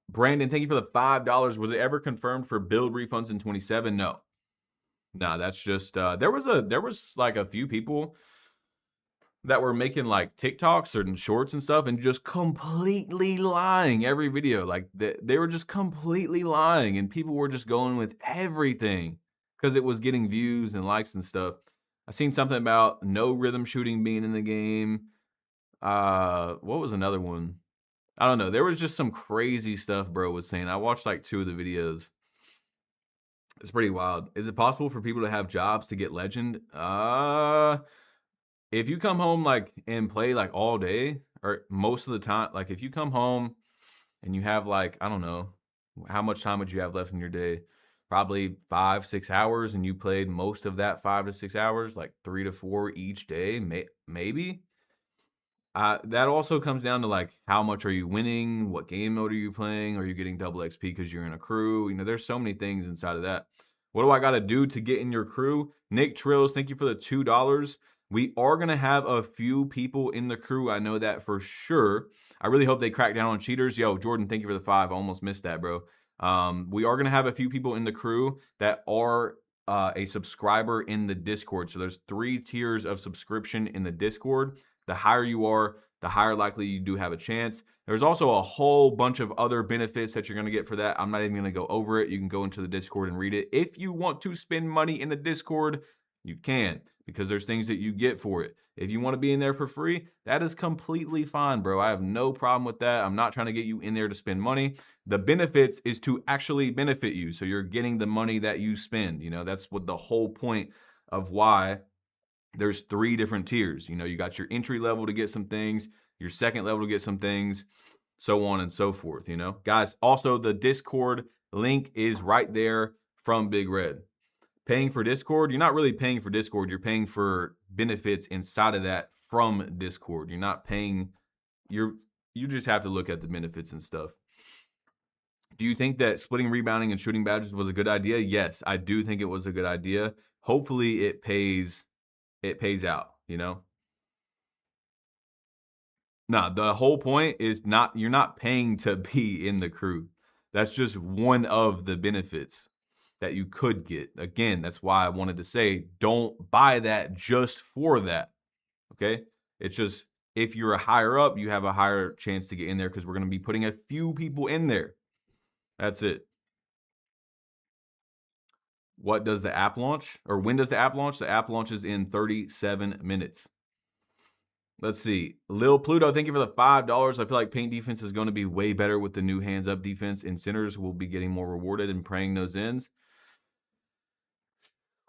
Brandon, thank you for the $5. Was it ever confirmed for build refunds in 27? No. Nah, that's just there was like a few people that were making like TikToks or shorts and stuff and just completely lying every video. Like they were just completely lying and people were just going with everything because it was getting views and likes and stuff. I seen something about no rhythm shooting being in the game. What was another one? I don't know. There was just some crazy stuff bro was saying. I watched like 2 of the videos. It's pretty wild. Is it possible for people to have jobs to get legend? If you come home like and play like all day or most of the time, like if you come home and you have like, I don't know, how much time would you have left in your day? Probably 5-6 hours, and you played most of that 5 to 6 hours, like 3 to 4 each day, maybe. That also comes down to like how much are you winning? What game mode are you playing? Are you getting double XP because you're in a crew? You know, there's so many things inside of that. What do I got to do to get in your crew? Nick Trills, thank you for the $2. We are going to have a few people in the crew. I know that for sure. I really hope they crack down on cheaters. Yo, Jordan, thank you for the 5. I almost missed that, bro. We are going to have a few people in the crew that are a subscriber in the Discord. So there's 3 tiers of subscription in the Discord. The higher you are, the higher likely you do have a chance. There's also a whole bunch of other benefits that you're going to get for that. I'm not even going to go over it. You can go into the Discord and read it. If you want to spend money in the Discord, you can, because there's things that you get for it. If you want to be in there for free, that is completely fine, bro. I have no problem with that. I'm not trying to get you in there to spend money. The benefits is to actually benefit you. So you're getting the money that you spend. You know, that's what the whole point of why there's 3 different tiers. You know, you got your entry level to get some things, your second level to get some things, so on and so forth, you know. Guys, also the Discord link is right there from Big Red. Paying for Discord, you're not really paying for Discord, you're paying for benefits inside of that from Discord. You're not paying, you just have to look at the benefits and stuff. Do you think that splitting rebounding and shooting badges was a good idea? Yes, I do think it was a good idea. Hopefully it pays out, you know? No, the whole point is you're not paying to be in the crew. That's just one of the benefits that you could get. Again, that's why I wanted to say, don't buy that just for that, okay? It's just, if you're a higher up, you have a higher chance to get in there because we're going to be putting a few people in there. That's it. What does the app launch? Or when does the app launch? The app launches in 37 minutes. Let's see. Lil Pluto, thank you for the $5. I feel like paint defense is going to be way better with the new hands-up defense, and centers will be getting more rewarded and praying those ends.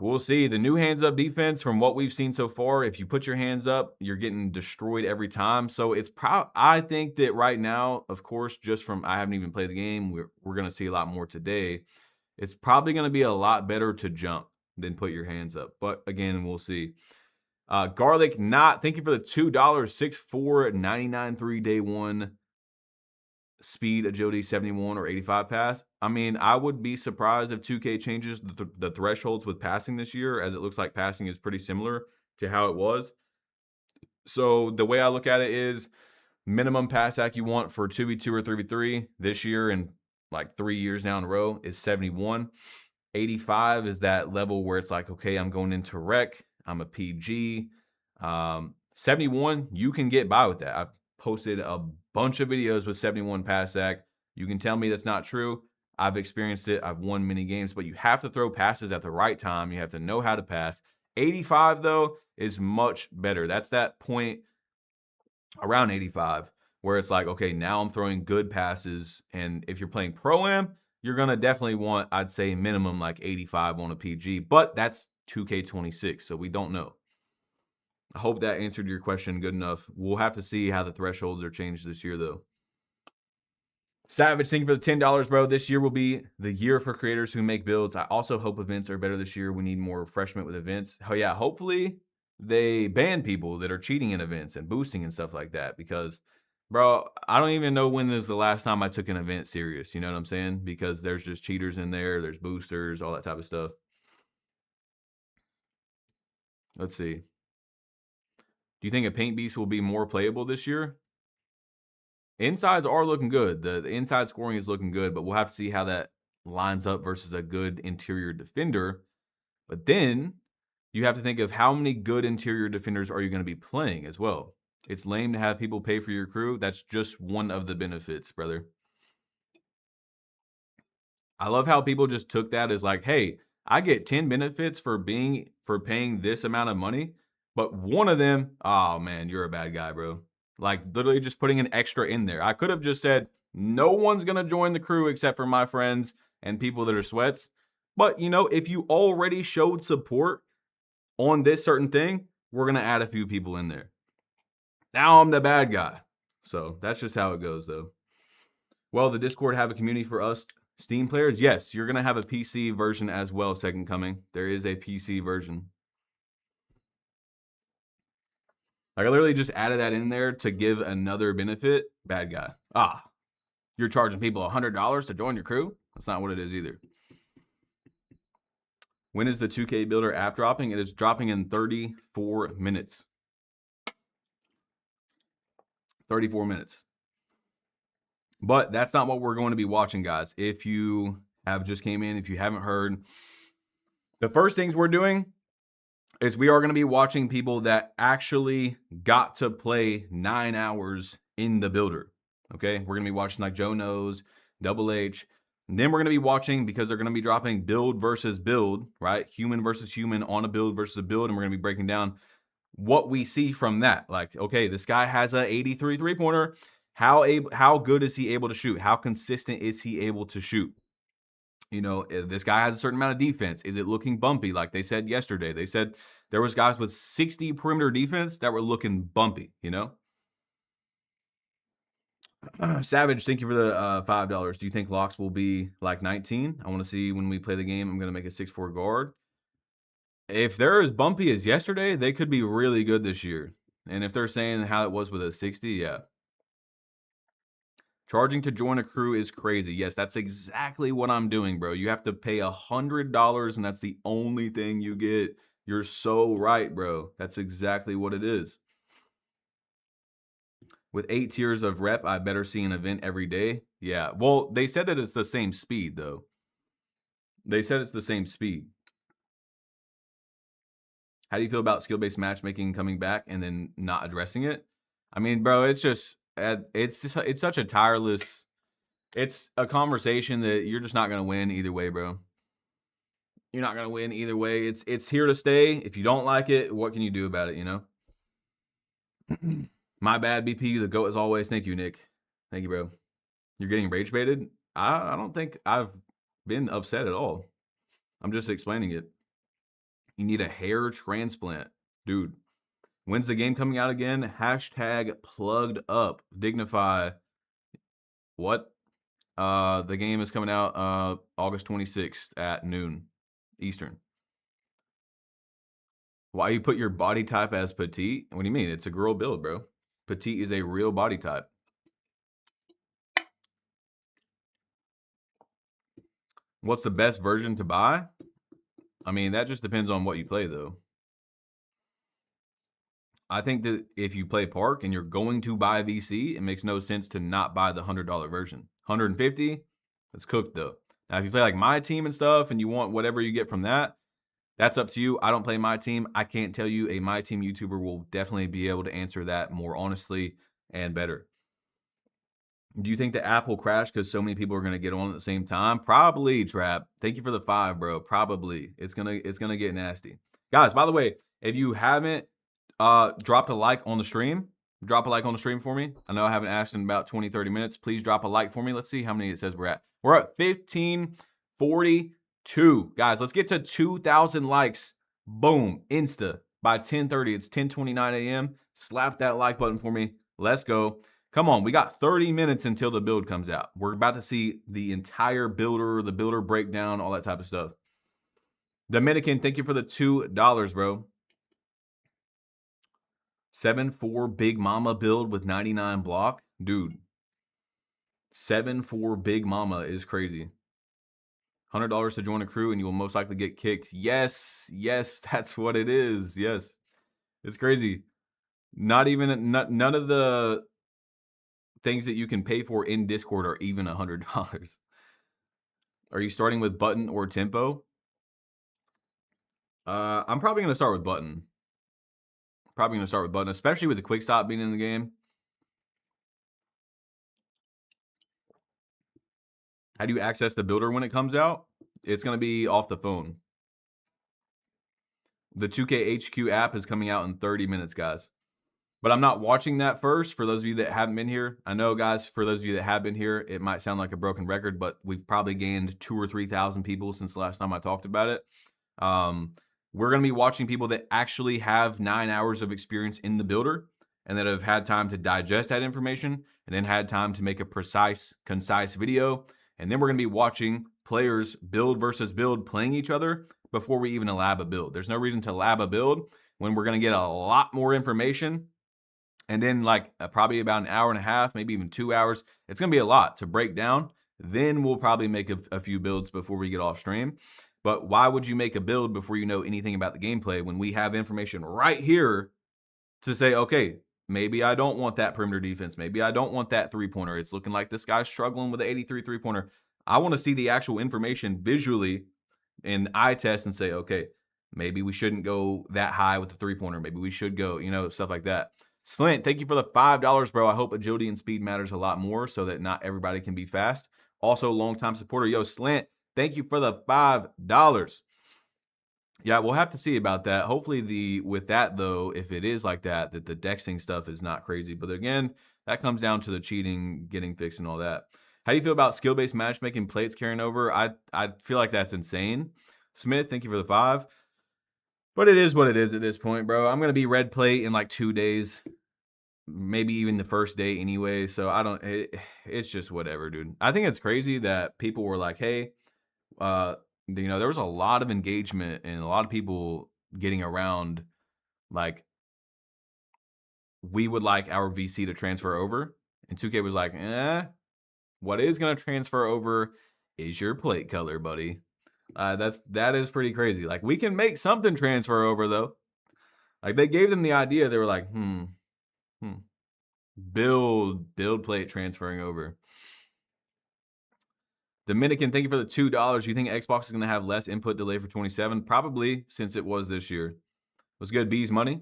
We'll see. The new hands-up defense, from what we've seen so far, if you put your hands up, you're getting destroyed every time. So it's I think that right now, of course, just from I haven't even played the game, we're going to see a lot more today. It's probably going to be a lot better to jump than put your hands up. But again, we'll see. Garlic Not, thank you for the $2. 6'4", 99.3 day 1. Speed, agility, 71 or 85 pass. I mean, I would be surprised if 2K changes the thresholds with passing this year, as it looks like passing is pretty similar to how it was. So the way I look at it is minimum pass act you want for 2v2 or 3v3 this year and like 3 years now in a row is 71. 85 is that level where it's like, okay, I'm going into rec. I'm a PG. 71, you can get by with that. I've posted a bunch of videos with 71 pass sack. You can tell me that's not true. I've experienced it. I've won many games, but you have to throw passes at the right time. You have to know how to pass. 85, though, is much better. That's that point around 85 where it's like, okay, now I'm throwing good passes. And if you're playing Pro-Am, you're going to definitely want, I'd say, minimum like 85 on a PG. But that's 2K26, so we don't know. I hope that answered your question good enough. We'll have to see how the thresholds are changed this year, though. Savage, thank you for the $10, bro. This year will be the year for creators who make builds. I also hope events are better this year. We need more refreshment with events. Oh, yeah, hopefully they ban people that are cheating in events and boosting and stuff like that because, bro, I don't even know when is the last time I took an event serious. You know what I'm saying? Because there's just cheaters in there. There's boosters, all that type of stuff. Let's see. Do you think a paint beast will be more playable this year? Insides are looking good. The inside scoring is looking good, but we'll have to see how that lines up versus a good interior defender. But then you have to think of how many good interior defenders are you going to be playing as well. It's lame to have people pay for your crew. That's just one of the benefits, brother. I love how people just took that as like, hey, I get 10 benefits for paying this amount of money, but one of them, oh man, you're a bad guy, bro. Like literally just putting an extra in there. I could have just said, no one's going to join the crew except for my friends and people that are sweats. But, you know, if you already showed support on this certain thing, we're going to add a few people in there. Now I'm the bad guy. So that's just how it goes, though. Well, the Discord have a community for us Steam players. Yes, you're going to have a PC version as well, Second Coming. There is a PC version. Like I literally just added that in there to give another benefit. Bad guy. Ah, you're charging people $100 to join your crew? That's not what it is either. When is the 2K Builder app dropping? It is dropping in 34 minutes. 34 minutes. But that's not what we're going to be watching, guys. If you have just came in, if you haven't heard, the first things we're doing is we are going to be watching people that actually got to play 9 hours in the builder. Okay, we're going to be watching like Joe Knows, Double H. And then we're going to be watching, because they're going to be dropping build versus build, right? Human versus human on a build versus a build. And we're going to be breaking down what we see from that. Like, okay, this guy has a 83 three-pointer. How good is he able to shoot? How consistent is he able to shoot? You know, this guy has a certain amount of defense. Is it looking bumpy? Like they said yesterday, they said there was guys with 60 perimeter defense that were looking bumpy, you know? Savage, thank you for the $5. Do you think locks will be like 19? I want to see when we play the game. I'm going to make a 6'4" guard. If they're as bumpy as yesterday, they could be really good this year. And if they're saying how it was with a 60, yeah. Charging to join a crew is crazy. Yes, that's exactly what I'm doing, bro. You have to pay $100, and that's the only thing you get. You're so right, bro. That's exactly what it is. With 8 tiers of rep, I better see an event every day. Yeah, well, they said that it's the same speed, though. They said it's the same speed. How do you feel about skill-based matchmaking coming back and then not addressing it? I mean, bro, it's such a tireless. It's a conversation that you're just not gonna win either way, bro. You're not gonna win either way. It's here to stay. If you don't like it, what can you do about it? You know. My bad, BP. The GOAT as always. Thank you, Nick. Thank you, bro. You're getting rage baited. I don't think I've been upset at all. I'm just explaining it. You need a hair transplant, dude. When's the game coming out again? Hashtag plugged up. Dignify. What? The game is coming out August 26th at noon Eastern. Why you put your body type as petite? What do you mean? It's a girl build, bro. Petite is a real body type. What's the best version to buy? I mean, that just depends on what you play, though. I think that if you play Park and you're going to buy VC, it makes no sense to not buy the $100 version. $150, it's cooked, though. Now, if you play like my team and stuff and you want whatever you get from that, that's up to you. I don't play my team. I can't tell you. A my team YouTuber will definitely be able to answer that more honestly and better. Do you think the app will crash because so many people are going to get on at the same time? Probably, Trap. Thank you for the 5, bro. Probably. It's gonna get nasty. Guys, by the way, if you haven't dropped a like on the stream, drop a like on the stream for me. I know I haven't asked in about 20, 30 minutes. Please drop a like for me. Let's see how many it says we're at. We're at 1542. Guys, let's get to 2,000 likes. Boom. Insta. By 10:30. It's 10:29 a.m. Slap that like button for me. Let's go. Come on, we got 30 minutes until the build comes out. We're about to see the entire builder, the builder breakdown, all that type of stuff. Dominican, thank you for the $2, bro. 7-4 Big Mama build with 99 block. Dude, 7-4 Big Mama is crazy. $100 to join a crew and you will most likely get kicked. Yes, that's what it is. Yes, it's crazy. None of the things that you can pay for in Discord are even $100. Are you starting with button or tempo? I'm probably going to start with button. Especially with the quick stop being in the game. How do you access the builder when it comes out? It's going to be off the phone. The 2K HQ app is coming out in 30 minutes, guys. But I'm not watching that first. For those of you that haven't been here, I know, guys, for those of you that have been here, it might sound like a broken record, but we've probably gained 2,000 or 3,000 people since the last time I talked about it. We're going to be watching people that actually have 9 hours of experience in the builder and that have had time to digest that information and then had time to make a precise, concise video. And then we're going to be watching players build versus build playing each other before we even lab a build. There's no reason to lab a build when we're going to get a lot more information. And then like probably about an hour and a half, maybe even 2 hours. It's going to be a lot to break down. Then we'll probably make a few builds before we get off stream. But why would you make a build before you know anything about the gameplay when we have information right here to say, okay, maybe I don't want that perimeter defense. Maybe I don't want that three-pointer. It's looking like this guy's struggling with the 83 three-pointer. I want to see the actual information visually in eye test and say, okay, maybe we shouldn't go that high with the three-pointer. Maybe we should go, stuff like that. Slint, thank you for the $5, bro. I hope agility and speed matters a lot more so that not everybody can be fast. Also, longtime supporter. Yo, Slint, thank you for the $5. Yeah, we'll have to see about that. Hopefully, with that, though, if it is like that the dexing stuff is not crazy. But again, that comes down to the cheating, getting fixed, and all that. How do you feel about skill-based matchmaking plates carrying over? I feel like that's insane. Smith, thank you for the 5. But it is what it is at this point, bro. I'm going to be red plate in like 2 days. Maybe even the first day anyway. So it's just whatever, dude. I think it's crazy that people were like, hey, there was a lot of engagement and a lot of people getting around. Like, we would like our VC to transfer over. And 2K was like, what is going to transfer over is your plate color, buddy. That is pretty crazy. Like, we can make something transfer over, though. Like, they gave them the idea. They were like, build plate transferring over. Dominican, thank you for the $2. You think Xbox is going to have less input delay for 27? Probably, since it was this year. What's good, B's Money?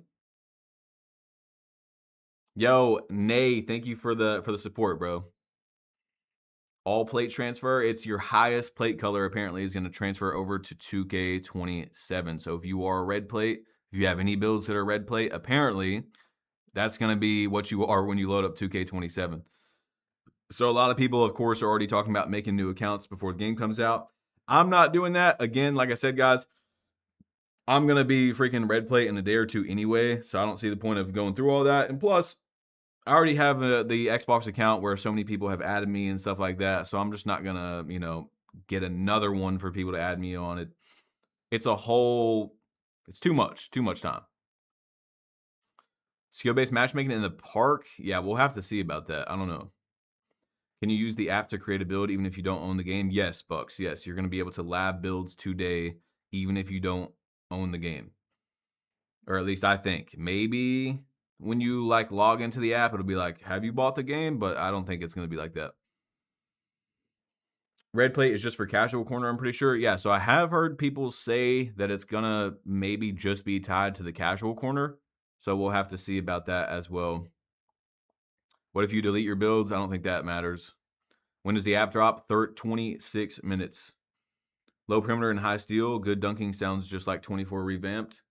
Yo, Nay, thank you for the support, bro. All plate transfer, it's your highest plate color apparently is going to transfer over to 2K27. So if you are a red plate, if you have any builds that are red plate, apparently that's going to be what you are when you load up 2K27. So a lot of people, of course, are already talking about making new accounts before the game comes out. I'm not doing that. Again, like I said, guys, I'm going to be freaking red plate in a day or two anyway. So I don't see the point of going through all that. And plus, I already have the Xbox account where so many people have added me and stuff like that. So I'm just not going to, get another one for people to add me on it. It's too much time. Skill-based matchmaking in the park? Yeah, we'll have to see about that. I don't know. Can you use the app to create a build even if you don't own the game? Yes, Bucks. Yes, you're going to be able to lab builds today even if you don't own the game. Or at least I think. Maybe when you log into the app, it'll be like, have you bought the game? But I don't think it's going to be like that. Red plate is just for casual corner, I'm pretty sure. Yeah, so I have heard people say that it's gonna maybe just be tied to the casual corner. So we'll have to see about that as well. What if you delete your builds? I don't think that matters. When does the app drop? 26 minutes. Low perimeter and high steal. Good dunking sounds just like 24 revamped.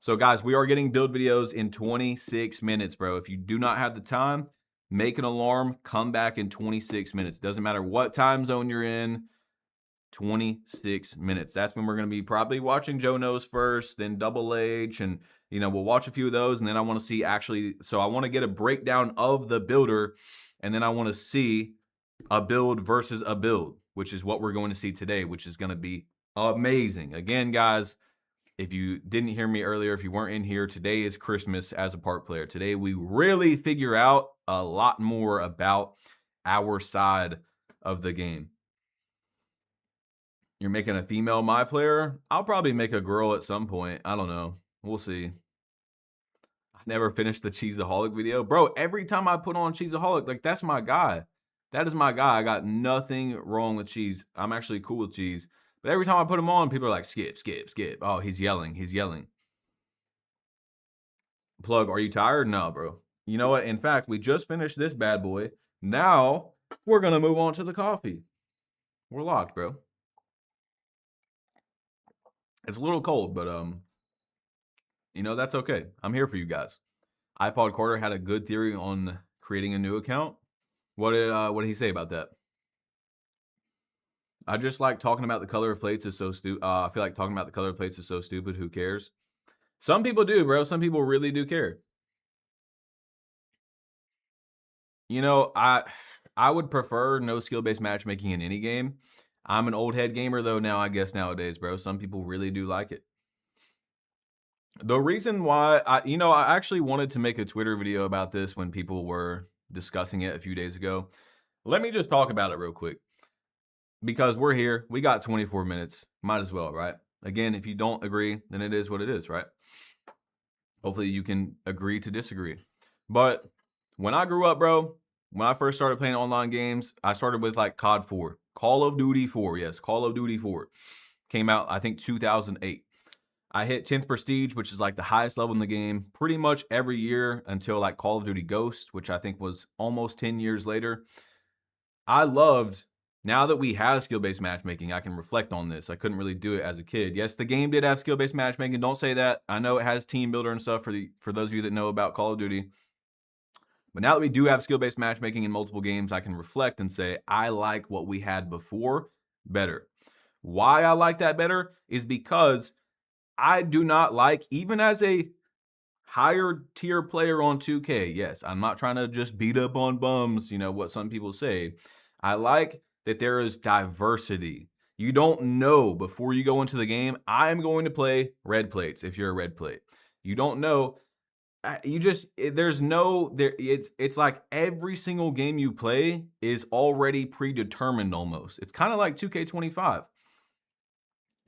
So guys, we are getting build videos in 26 minutes, bro. If you do not have the time, make an alarm, come back in 26 minutes. Doesn't matter what time zone you're in, 26 minutes. That's when we're going to be probably watching Joe Knows first, then Double H, and we'll watch a few of those, and then I want to see actually, so I want to get a breakdown of the builder, and then I want to see a build versus a build, which is what we're going to see today, which is going to be amazing. Again, guys, if you didn't hear me earlier, if you weren't in here, today is Christmas as a part player. Today we really figure out a lot more about our side of the game. You're making a female my player? I'll probably make a girl at some point. I don't know. We'll see. I never finished the Cheeseaholic video. Bro, every time I put on Cheeseaholic, like, that's my guy. That is my guy. I got nothing wrong with Cheese. I'm actually cool with Cheese. But every time I put him on, people are like, skip, skip, skip. Oh, he's yelling. He's yelling. Plug, are you tired? No, bro. You know what? In fact, we just finished this bad boy. Now, we're going to move on to the coffee. We're locked, bro. It's a little cold, but, that's okay. I'm here for you guys. iPod Carter had a good theory on creating a new account. What did he say about that? I just like talking about the color of plates is so stupid. I feel like talking about the color of plates is so stupid. Who cares? Some people do, bro. Some people really do care. I would prefer no skill-based matchmaking in any game. I'm an old head gamer, though, now, I guess, nowadays, bro. Some people really do like it. The reason why, I actually wanted to make a Twitter video about this when people were discussing it a few days ago. Let me just talk about it real quick. Because we're here, we got 24 minutes. Might as well, right? Again, if you don't agree, then it is what it is, right? Hopefully you can agree to disagree. But when I grew up, bro, when I first started playing online games, I started with like COD 4. Call of Duty 4, yes, Call of Duty 4. Came out, I think, 2008. I hit 10th Prestige, which is like the highest level in the game, pretty much every year until like Call of Duty Ghost, which I think was almost 10 years later. I loved, now that we have skill-based matchmaking, I can reflect on this. I couldn't really do it as a kid. Yes, the game did have skill-based matchmaking. Don't say that. I know it has team builder and stuff for those of you that know about Call of Duty. But now that we do have skill-based matchmaking in multiple games, I can reflect and say, I like what we had before better. Why I like that better is because I do not like, even as a higher tier player on 2K, yes, I'm not trying to just beat up on bums, what some people say. I like that there is diversity. You don't know before you go into the game, I'm going to play red plates if you're a red plate. You don't know. It's like every single game you play is already predetermined almost. It's kind of like 2K25.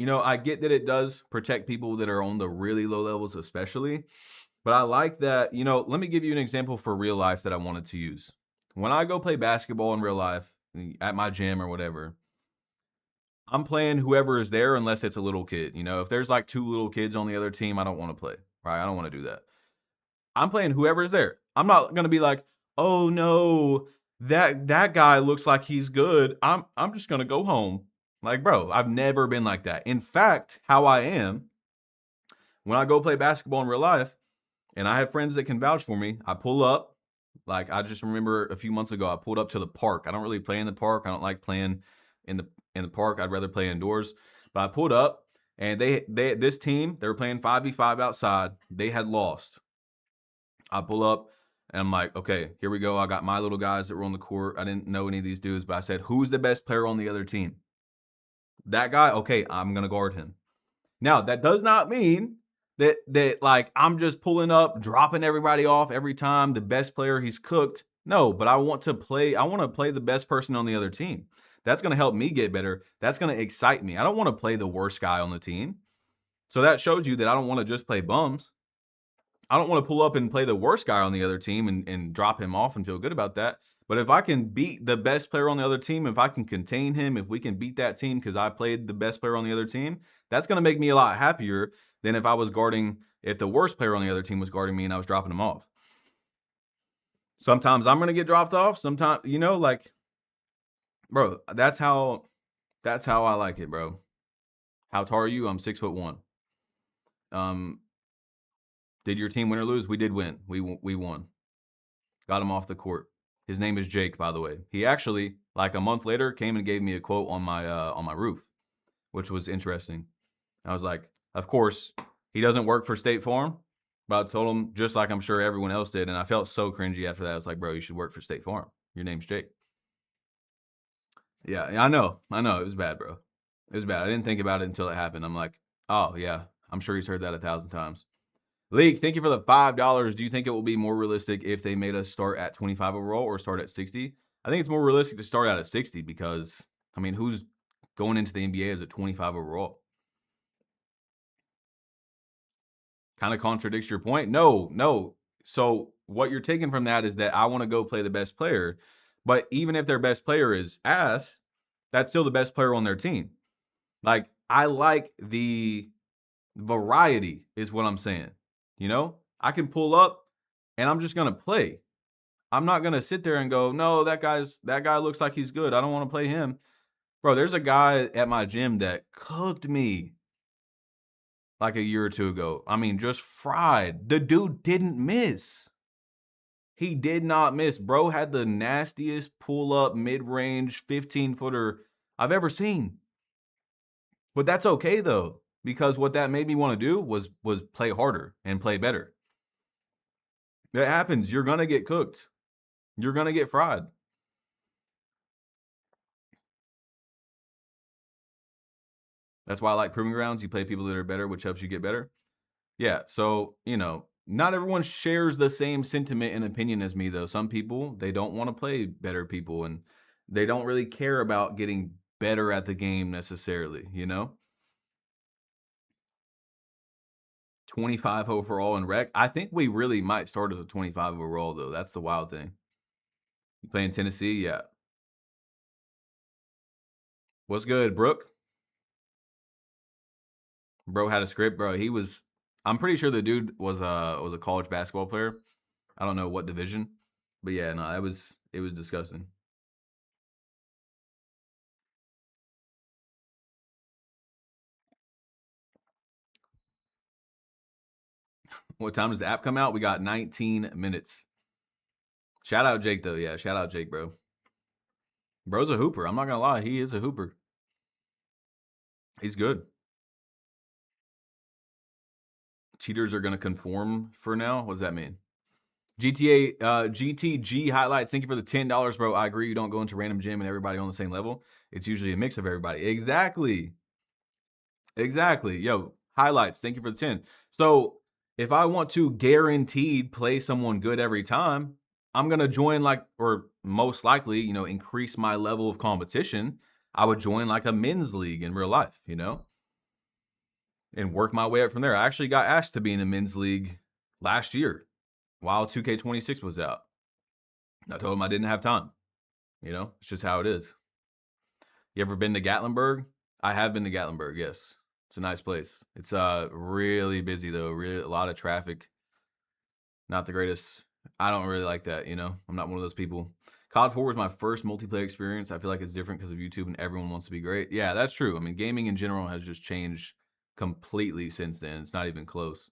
I get that it does protect people that are on the really low levels especially, but I like that, let me give you an example for real life that I wanted to use. When I go play basketball in real life, at my gym or whatever, I'm playing whoever is there unless it's a little kid. If there's like 2 little kids on the other team, I don't want to play, right? I don't want to do that. I'm playing whoever is there. I'm not going to be like, oh no, that guy looks like he's good. I'm just going to go home. Like, bro, I've never been like that. In fact, how I am, when I go play basketball in real life, and I have friends that can vouch for me, I pull up. Like, I just remember a few months ago, I pulled up to the park. I don't really play in the park. I don't like playing in the park. I'd rather play indoors. But I pulled up, and this team, they were playing 5v5 outside. They had lost. I pull up, and I'm like, okay, here we go. I got my little guys that were on the court. I didn't know any of these dudes, but I said, who's the best player on the other team? That guy, okay, I'm going to guard him. Now, that does not mean that like I'm just pulling up, dropping everybody off every time, the best player, he's cooked. No, but I want to play the best person on the other team. That's going to help me get better. That's going to excite me. I don't want to play the worst guy on the team. So that shows you that I don't want to just play bums. I don't want to pull up and play the worst guy on the other team and drop him off and feel good about that. But if I can beat the best player on the other team, if I can contain him, if we can beat that team because I played the best player on the other team, that's going to make me a lot happier than if I was guarding, if the worst player on the other team was guarding me and I was dropping him off. Sometimes I'm going to get dropped off. Sometimes, you know, like, bro, that's how I like it, bro. How tall are you? I'm 6'1". Did your team win or lose? We did win. We won. Got him off the court. His name is Jake, by the way. He actually, like a month later, came and gave me a quote on my roof, which was interesting. I was like, of course, he doesn't work for State Farm, but I told him, just like I'm sure everyone else did, and I felt so cringy after that. I was like, bro, you should work for State Farm. Your name's Jake. Yeah, I know. It was bad, bro. It was bad. I didn't think about it until it happened. I'm like, oh, yeah, I'm sure he's heard that 1,000 times. League, thank you for the $5. Do you think it will be more realistic if they made us start at 25 overall or start at 60? I think it's more realistic to start out at 60 because, I mean, who's going into the NBA as a 25 overall? Kind of contradicts your point. No. So what you're taking from that is that I want to go play the best player. But even if their best player is ass, that's still the best player on their team. Like, I like the variety is what I'm saying. You know, I can pull up and I'm just going to play. I'm not going to sit there and go, no, that guy looks like he's good. I don't want to play him. Bro, there's a guy at my gym that cooked me like a year or two ago. I mean, just fried. The dude didn't miss. He did not miss. Bro had the nastiest pull-up mid-range 15-footer I've ever seen. But that's okay, though, because what that made me want to do was play harder and play better. It happens. You're going to get cooked. You're going to get fried. That's why I like proving grounds. You play people that are better, which helps you get better. Yeah, so, you know, not everyone shares the same sentiment and opinion as me, though. Some people, they don't want to play better people, and they don't really care about getting better at the game necessarily, you know? 25 overall in rec. I think we really might start as a 25 overall, though. That's the wild thing. You playing Tennessee? Yeah. What's good, Brooke? Bro had a script, bro. I'm pretty sure the dude was a college basketball player. I don't know what division, but yeah, no, it was disgusting. What time does the app come out? We got 19 minutes. Shout out Jake, though. Yeah, shout out Jake, bro. Bro's a hooper. I'm not going to lie. He is a hooper. He's good. Cheaters are going to conform for now. What does that mean? GTG highlights. Thank you for the $10, bro. I agree. You don't go into random gym and everybody on the same level. It's usually a mix of everybody. Exactly. Yo, highlights. Thank you for the 10. So if I want to guaranteed play someone good every time, I'm going to join or most likely, you know, increase my level of competition. I would join like a men's league in real life, you know, and work my way up from there. I actually got asked to be in a men's league last year while 2K26 was out. I told him I didn't have time. You know, it's just how it is. You ever been to Gatlinburg? I have been to Gatlinburg, yes. It's a nice place. It's really busy, though. Really, a lot of traffic. Not the greatest. I don't really like that, you know? I'm not one of those people. COD 4 was my first multiplayer experience. I feel like it's different because of YouTube and everyone wants to be great. Yeah, that's true. I mean, gaming in general has just changed completely since then. It's not even close.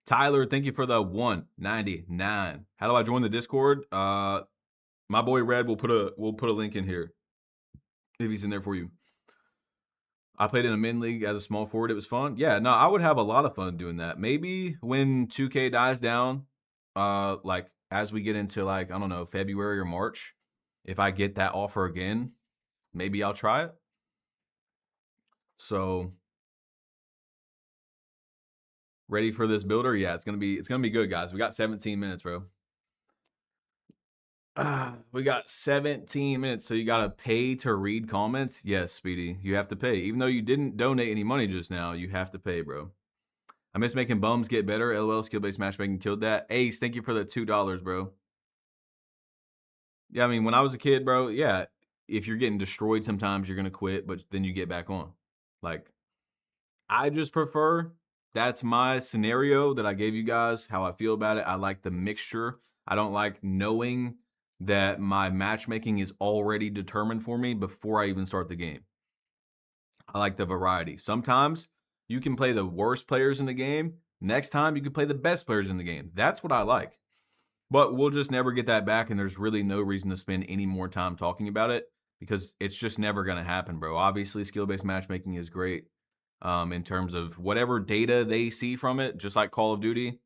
Tyler, thank you for the 199. How do I join the Discord? My boy Red will put a link in here if he's in there for you. I played in a men league as a small forward. It was fun. Yeah, no, I would have a lot of fun doing that. Maybe when 2K dies down, like as we get into like, I don't know, February or March, if I get that offer again, maybe I'll try it. So ready for this builder? Yeah, it's gonna be good, guys. We got 17 minutes, bro. We got 17 minutes, so you gotta pay to read comments? Yes, Speedy, you have to pay. Even though you didn't donate any money just now, you have to pay, bro. I miss making bums get better. LOL, skill-based matchmaking killed that. Ace, thank you for the $2, bro. Yeah, I mean, when I was a kid, bro, yeah, if you're getting destroyed sometimes, you're gonna quit, but then you get back on. Like, I just prefer that's my scenario that I gave you guys, how I feel about it. I like the mixture. I don't like knowing that my matchmaking is already determined for me before I even start the game. I like the variety. Sometimes you can play the worst players in the game. Next time you can play the best players in the game. That's what I like. But we'll just never get that back, and there's really no reason to spend any more time talking about it because it's just never going to happen, bro. Obviously, skill-based matchmaking is great in terms of whatever data they see from it, just like Call of Duty,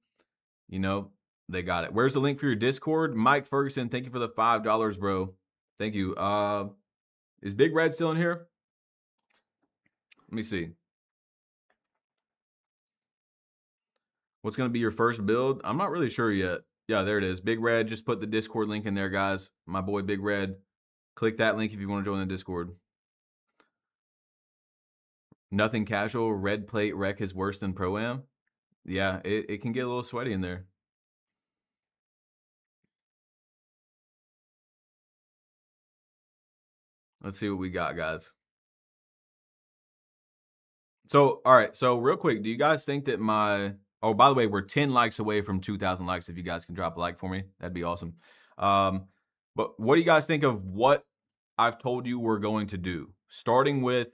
you know, they got it. Where's the link for your Discord? Mike Ferguson, thank you for the $5, bro. Thank you. Is Big Red still in here? Let me see. What's going to be your first build? I'm not really sure yet. Yeah, there it is. Big Red, just put the Discord link in there, guys. My boy Big Red. Click that link if you want to join the Discord. Nothing casual. Red plate rec is worse than Pro-Am. Yeah, it can get a little sweaty in there. Let's see what we got, guys. So, all right. So, real quick, do you guys think that my... Oh, by the way, we're 10 likes away from 2,000 likes. If you guys can drop a like for me, that'd be awesome. But what do you guys think of what I've told you we're going to do? Starting with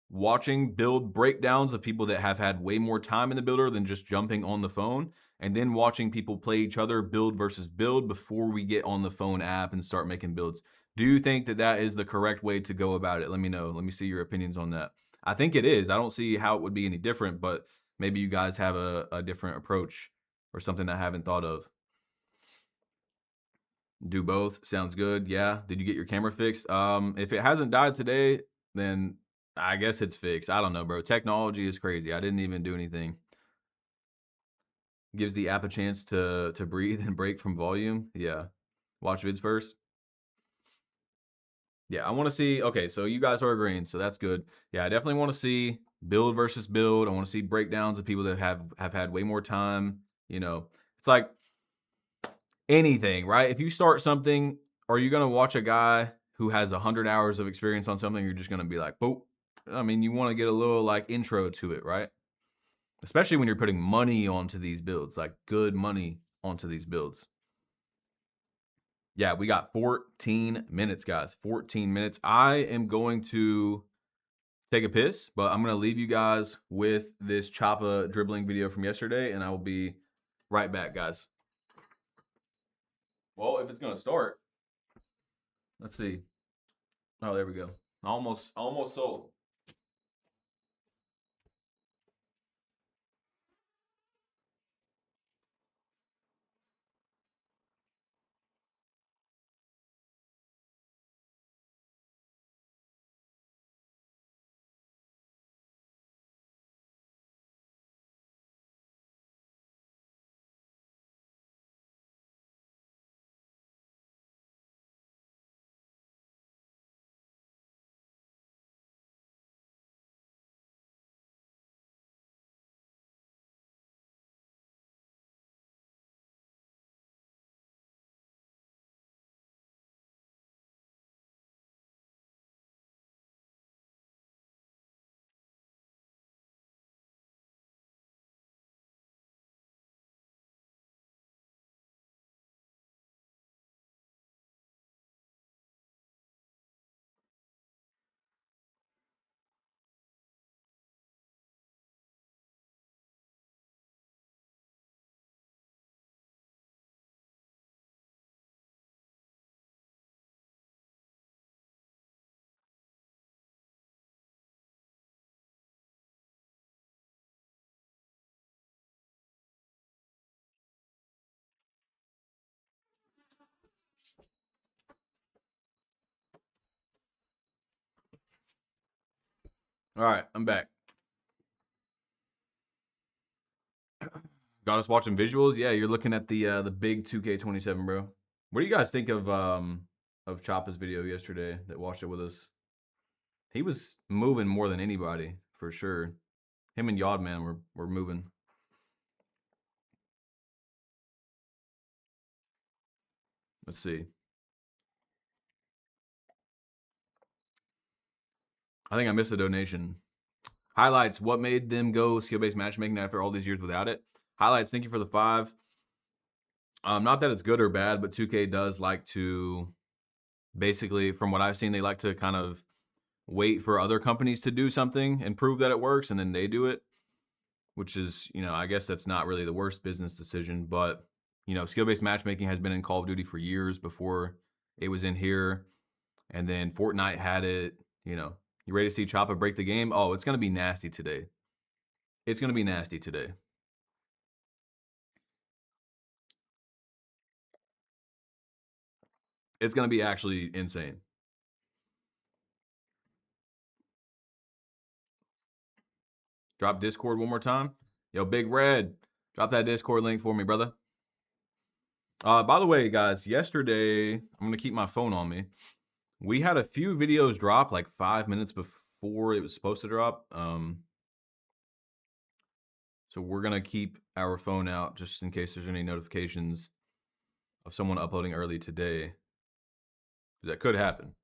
watching build breakdowns of people that have had way more time in the builder than just jumping on the phone, and then watching people play each other build versus build before we get on the phone app and start making builds. Do you think that that is the correct way to go about it? Let me know. Let me see your opinions on that. I think it is. I don't see how it would be any different, but maybe you guys have a different approach or something I haven't thought of. Do both. Sounds good. Yeah. Did you get your camera fixed? If it hasn't died today, then I guess it's fixed. I don't know, bro. Technology is crazy. I didn't even do anything. Gives the app a chance to breathe and break from volume. Yeah. Watch vids first. Yeah, I want to see. Okay, so you guys are agreeing, so that's good. Yeah, I definitely want to see build versus build. I want to see breakdowns of people that have had way more time. You know, it's like anything, right? If you start something, are you gonna watch a guy who has 100 hours of experience on something? You're just gonna be like, boop. I mean, you want to get a little like intro to it, right? Especially when you're putting money onto these builds, like good money onto these builds. Yeah, we got 14 minutes, guys. 14 minutes. I am going to take a piss, but I'm going to leave you guys with this Choppa dribbling video from yesterday, and I will be right back, guys. Well, if it's going to start, let's see. Oh, there we go. Almost sold. All right, I'm back. Got us watching visuals. Yeah, you're looking at the big 2K27, bro. What do you guys think of Choppa's video yesterday that watched it with us? He was moving more than anybody, for sure. Him and Yodman were moving. Let's see. I think I missed a donation. Highlights, what made them go skill-based matchmaking after all these years without it? Highlights, thank you for the 5. Not that it's good or bad, but 2K does like to, basically, from what I've seen, they like to kind of wait for other companies to do something and prove that it works, and then they do it, which is, I guess that's not really the worst business decision, but, skill-based matchmaking has been in Call of Duty for years before it was in here, and then Fortnite had it, You ready to see Choppa break the game? Oh, it's going to be nasty today. It's going to be nasty today. It's going to be actually insane. Drop Discord one more time. Yo, Big Red, drop that Discord link for me, brother. By the way, guys, yesterday, I'm going to keep my phone on me. We had a few videos drop like 5 minutes before it was supposed to drop. So we're going to keep our phone out just in case there's any notifications of someone uploading early today. That could happen.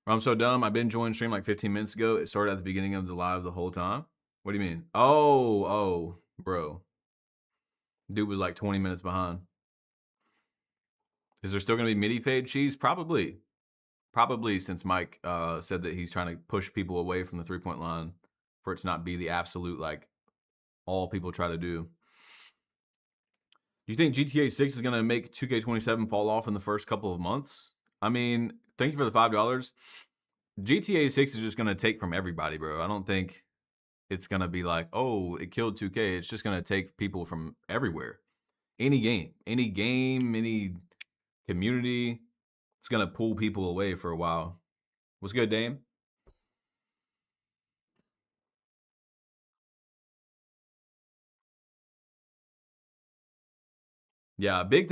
I'm so dumb. I've been joining stream like 15 minutes ago. It started at the beginning of the live the whole time. What do you mean? Oh, bro. Dude was like 20 minutes behind. Is there still going to be MIDI fade cheese? Probably. Probably, since Mike said that he's trying to push people away from the 3-point line for it to not be the absolute, like, all people try to do. Do you think GTA 6 is going to make 2K27 fall off in the first couple of months? I mean, thank you for the $5. GTA 6 is just going to take from everybody, bro. I don't think it's going to be like, oh, it killed 2K. It's just going to take people from everywhere. Any game, any community, it's going to pull people away for a while. What's good, Dame? Yeah, a big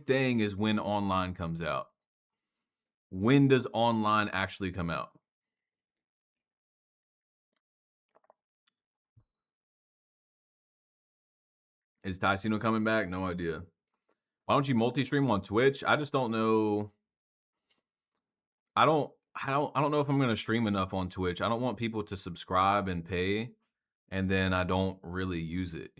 thing is when online comes out. When does online actually come out? Is Ticino coming back? No idea. Why don't you multi-stream on Twitch? I just don't know. I don't know if I'm going to stream enough on Twitch. I don't want people to subscribe and pay, and then I don't really use it,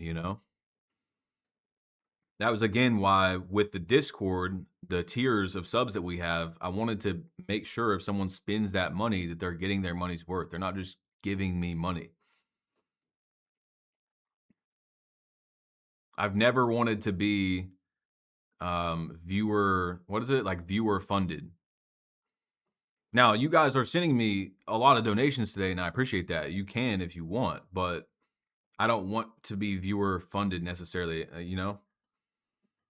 That was, again, why with the Discord, the tiers of subs that we have, I wanted to make sure if someone spends that money that they're getting their money's worth. They're not just giving me money. I've never wanted to be viewer funded. Now, you guys are sending me a lot of donations today, and I appreciate that. You can if you want, but I don't want to be viewer funded necessarily,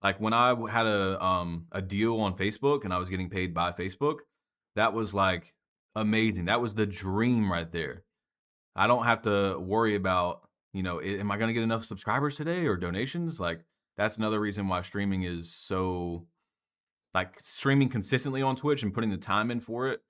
Like when I had a deal on Facebook and I was getting paid by Facebook, that was like amazing. That was the dream right there. I don't have to worry about, am I going to get enough subscribers today or donations? Like, that's another reason why streaming is so, like, streaming consistently on Twitch and putting the time in for it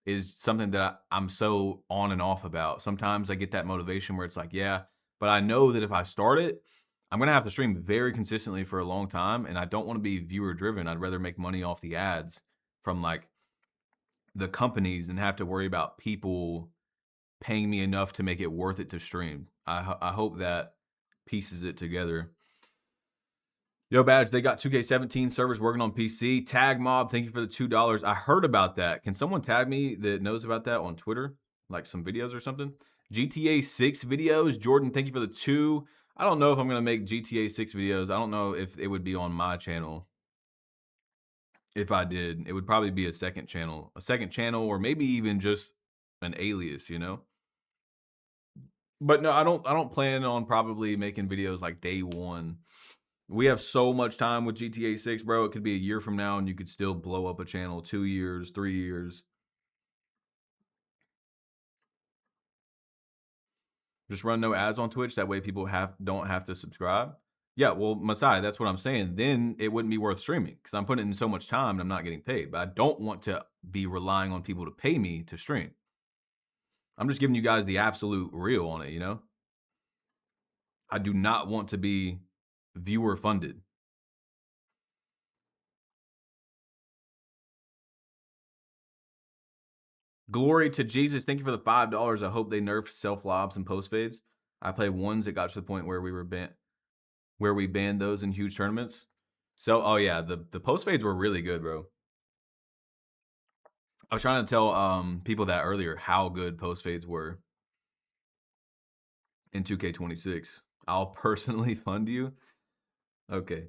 is something that I'm so on and off about. Sometimes I get that motivation where it's like, yeah, but I know that if I start it, I'm going to have to stream very consistently for a long time, and I don't want to be viewer driven. I'd rather make money off the ads from, like, the companies and have to worry about people paying me enough to make it worth it to stream. I hope that pieces it together. Yo, Badge, they got 2K17 servers working on PC. Tag Mob, thank you for the $2. I heard about that. Can someone tag me that knows about that on Twitter? Like some videos or something? GTA 6 videos. Jordan, thank you for the 2. I don't know if I'm going to make GTA 6 videos. I don't know if it would be on my channel. If I did, it would probably be a second channel. Or maybe even just an alias, But no, I don't plan on probably making videos like day one. We have so much time with GTA 6, bro. It could be a year from now and you could still blow up a channel. 2 years, 3 years. Just run no ads on Twitch. That way people don't have to subscribe. Yeah, well, Masai, that's what I'm saying. Then it wouldn't be worth streaming because I'm putting in so much time and I'm not getting paid. But I don't want to be relying on people to pay me to stream. I'm just giving you guys the absolute real on it, I do not want to be viewer funded. Glory to Jesus. Thank you for the $5. I hope they nerf self lobs and post fades. I played ones that got to the point where we banned those in huge tournaments. So, oh yeah, the post fades were really good, bro. I was trying to tell people that earlier how good post fades were in 2K26. I'll personally fund you. Okay.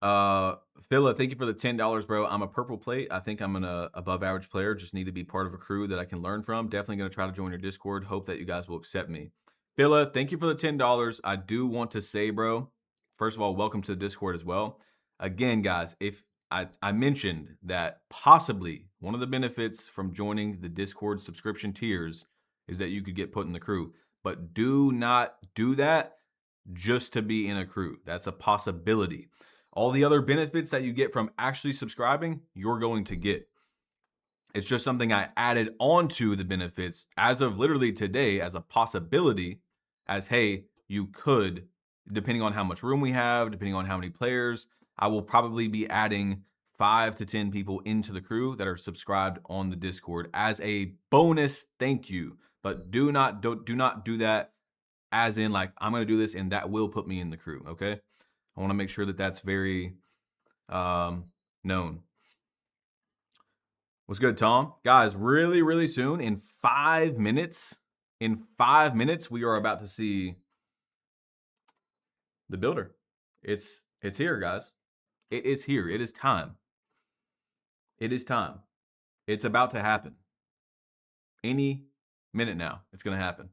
Phila, thank you for the $10, bro. I'm a purple plate. I think I'm an above average player. Just need to be part of a crew that I can learn from. Definitely going to try to join your Discord. Hope that you guys will accept me. Phila, thank you for the $10. I do want to say, bro, first of all, welcome to the Discord as well. Again, guys, if I mentioned that possibly one of the benefits from joining the Discord subscription tiers is that you could get put in the crew. But do not do that just to be in a crew. That's a possibility. All the other benefits that you get from actually subscribing, you're going to get. It's just something I added onto the benefits as of literally today as a possibility, as hey, you could, depending on how much room we have, depending on how many players, I will probably be adding 5 to 10 people into the crew that are subscribed on the Discord as a bonus thank you. But do not do that as in like I'm going to do this and that will put me in the crew, okay? I want to make sure that that's very known. What's good, Tom? Guys, really, really soon, in 5 minutes, we are about to see the builder. It's here, guys. It is here. It is time. It is time. It's about to happen. Any minute now, it's going to happen.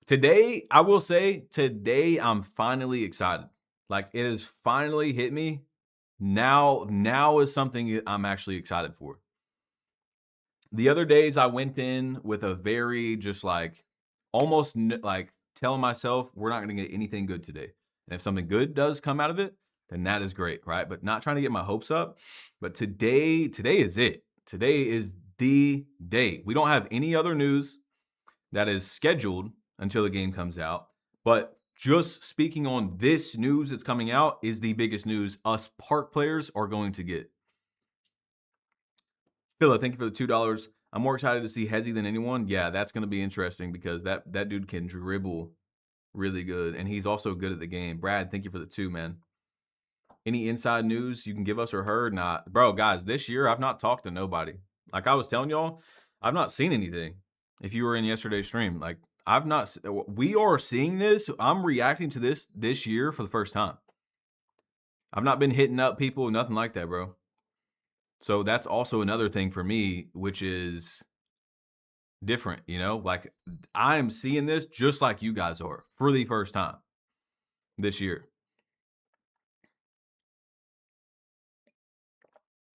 Today, I will say, today I'm finally excited. Like it has finally hit me. Now is something I'm actually excited for. The other days I went in with a very just like almost like telling myself we're not going to get anything good today. And if something good does come out of it, then that is great, right? But not trying to get my hopes up. But today is it. Today is the day. We don't have any other news that is scheduled until the game comes out. But just speaking on this news that's coming out is the biggest news us park players are going to get. Phila, thank you for the $2. I'm more excited to see Hezzy than anyone. Yeah, that's going to be interesting because that dude can dribble really good. And he's also good at the game. Brad, thank you for the 2, man. Any inside news you can give us or heard? Nah, bro, guys, this year I've not talked to nobody. Like I was telling y'all, I've not seen anything. If you were in yesterday's stream, like I've not, we are seeing this. I'm reacting to this year for the first time. I've not been hitting up people, nothing like that, bro. So that's also another thing for me, which is different, you know, like I'm seeing this just like you guys are for the first time this year.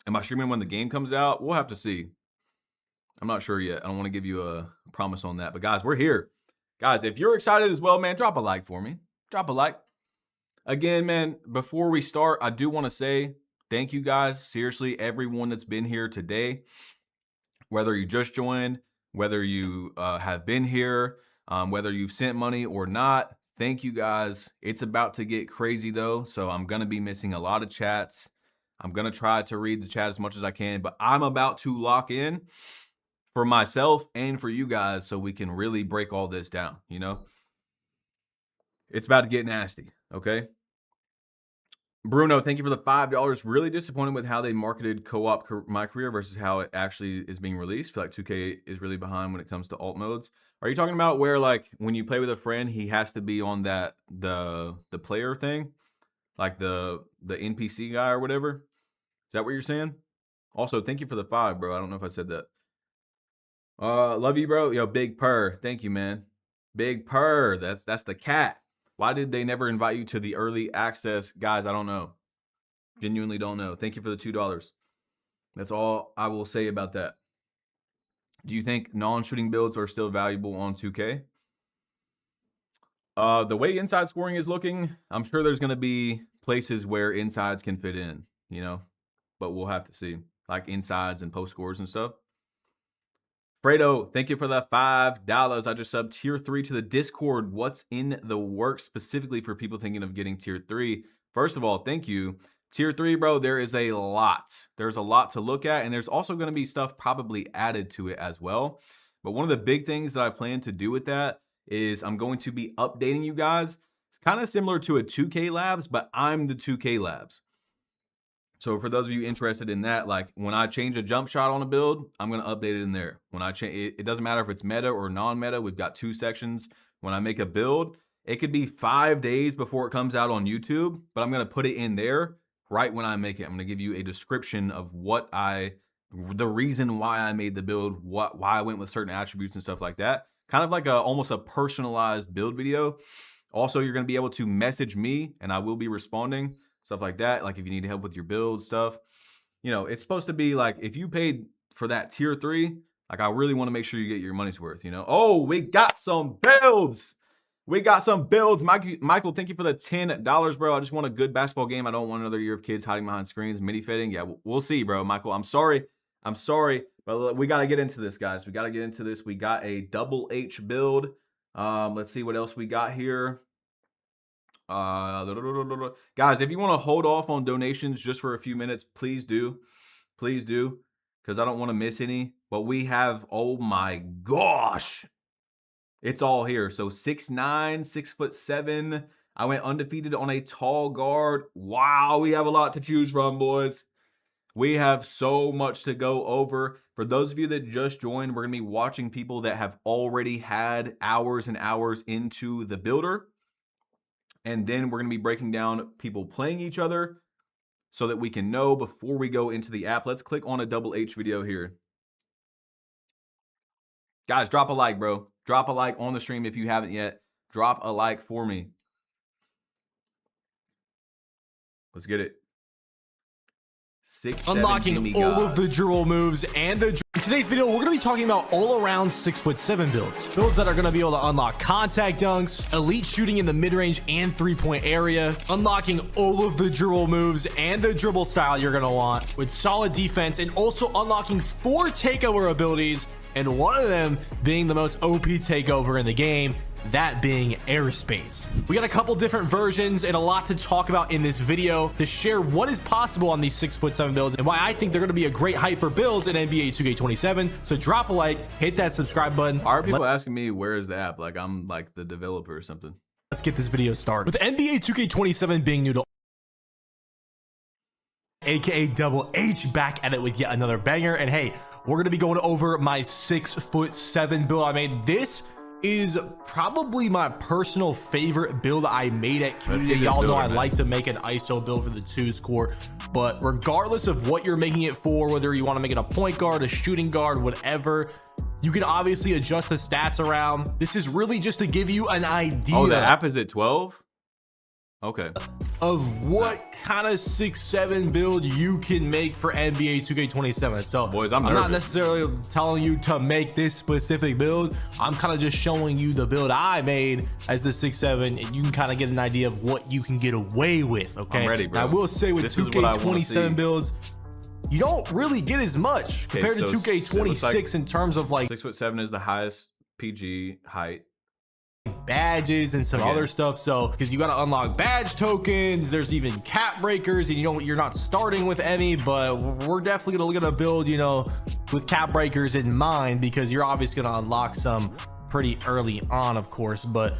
Am I streaming when the game comes out? We'll have to see. I'm not sure yet. I don't want to give you a promise on that. But guys, we're here. Guys, if you're excited as well, man, drop a like for me. Drop a like. Again, man, before we start, I do want to say thank you guys. Seriously, everyone that's been here today, whether you just joined, whether you have been here, whether you've sent money or not, thank you guys. It's about to get crazy though, so I'm going to be missing a lot of chats. I'm going to try to read the chat as much as I can, but I'm about to lock in for myself and for you guys so we can really break all this down, you know? It's about to get nasty, okay? Bruno, thank you for the $5. Really disappointed with how they marketed co-op My Career versus how it actually is being released. I feel like 2K is really behind when it comes to alt modes. Are you talking about where like when you play with a friend, he has to be on that the player thing? Like the NPC guy or whatever? Is that what you're saying? Also, thank you for the 5, bro. I don't know if I said that. Love you, bro. Yo, Big Purr. Thank you, man. Big Purr. That's the cat. Why did they never invite you to the early access? Guys, I don't know. Genuinely don't know. Thank you for the $2. That's all I will say about that. Do you think non-shooting builds are still valuable on 2K? The way inside scoring is looking, I'm sure there's going to be places where insides can fit in, you know, but we'll have to see, like insides and post scores and stuff. Fredo, thank you for the $5. I just subbed tier 3 to the Discord. What's in the works specifically for people thinking of getting tier 3? First of all, thank you. Tier 3, bro, there is a lot. There's a lot to look at, and there's also going to be stuff probably added to it as well. But one of the big things that I plan to do with that is I'm going to be updating you guys. It's kind of similar to a 2K Labs, but I'm the 2K Labs. So for those of you interested in that, like when I change a jump shot on a build, I'm going to update it in there. When I change, it doesn't matter if it's meta or non-meta. We've got 2 sections. When I make a build, it could be 5 days before it comes out on YouTube, but I'm going to put it in there right when I make it. I'm going to give you a description of the reason why I made the build, why I went with certain attributes and stuff like that. Kind of like almost a personalized build video. Also, you're going to be able to message me and I will be responding. Stuff like that, like if you need help with your build stuff. You know, it's supposed to be like, if you paid for that tier 3, like I really want to make sure you get your money's worth, you know? Oh, we got some builds. We got some builds. Michael, thank you for the $10, bro. I just want a good basketball game. I don't want another year of kids hiding behind screens, mini fitting. Yeah, we'll see, bro. Michael, I'm sorry, but we got to get into this, guys. We got to get into this. We got a double H build. Let's see what else we got here. Guys, if you want to hold off on donations just for a few minutes, please do, because I don't want to miss any. But we have, oh my gosh, it's all here. So 6'9", 6'7". I went undefeated on a tall guard. Wow, we have a lot to choose from, boys. We have so much to go over. For those of you that just joined, we're gonna be watching people that have already had hours and hours into the builder. And then we're going to be breaking down people playing each other so that we can know before we go into the app. Let's click on a double H video here. Guys, drop a like, bro. Drop a like on the stream if you haven't yet. Drop a like for me. Let's get it. 6'7" Unlocking all of the dribble moves and the... In today's video, we're going to be talking about all-around 6'7" builds. Builds that are going to be able to unlock contact dunks, elite shooting in the mid-range and three-point area, unlocking all of the dribble moves and the dribble style you're going to want, with solid defense, and also unlocking 4 takeover abilities, and one of them being the most OP takeover in the game, that being airspace. We got a couple different versions and a lot to talk about in this video to share what is possible on these 6'7" builds and why I think they're going to be a great hype for builds in NBA 2K27. So drop a like, hit that subscribe button. Why are people asking me where is the app? Like I'm like the developer or something. Let's get this video started. With NBA 2K27 being new to aka Double H, back at it with yet another banger. And hey, we're going to be going over my 6'7" build I made. This is probably my personal favorite build I made at community. Y'all know I like to make an ISO build for the 2s court, but regardless of what you're making it for, whether you want to make it a point guard, a shooting guard, whatever, you can obviously adjust the stats around. This is really just to give you an idea. Oh, the app is at 12? Okay. Of what kind of 6'7" build you can make for NBA 2K27. So boys, I'm not necessarily telling you to make this specific build. I'm kind of just showing you the build I made as the 6'7", and you can kind of get an idea of what you can get away with. Okay, I'm ready, bro. I will say with 2K27 builds, you don't really get as much compared to 2K26 like in terms of like 6'7" is the highest PG height. Badges and some other stuff. So because you got to unlock badge tokens, there's even cap breakers, and you're not starting with any, but we're definitely gonna build, you know, with cap breakers in mind, because you're obviously gonna unlock some pretty early on, of course. But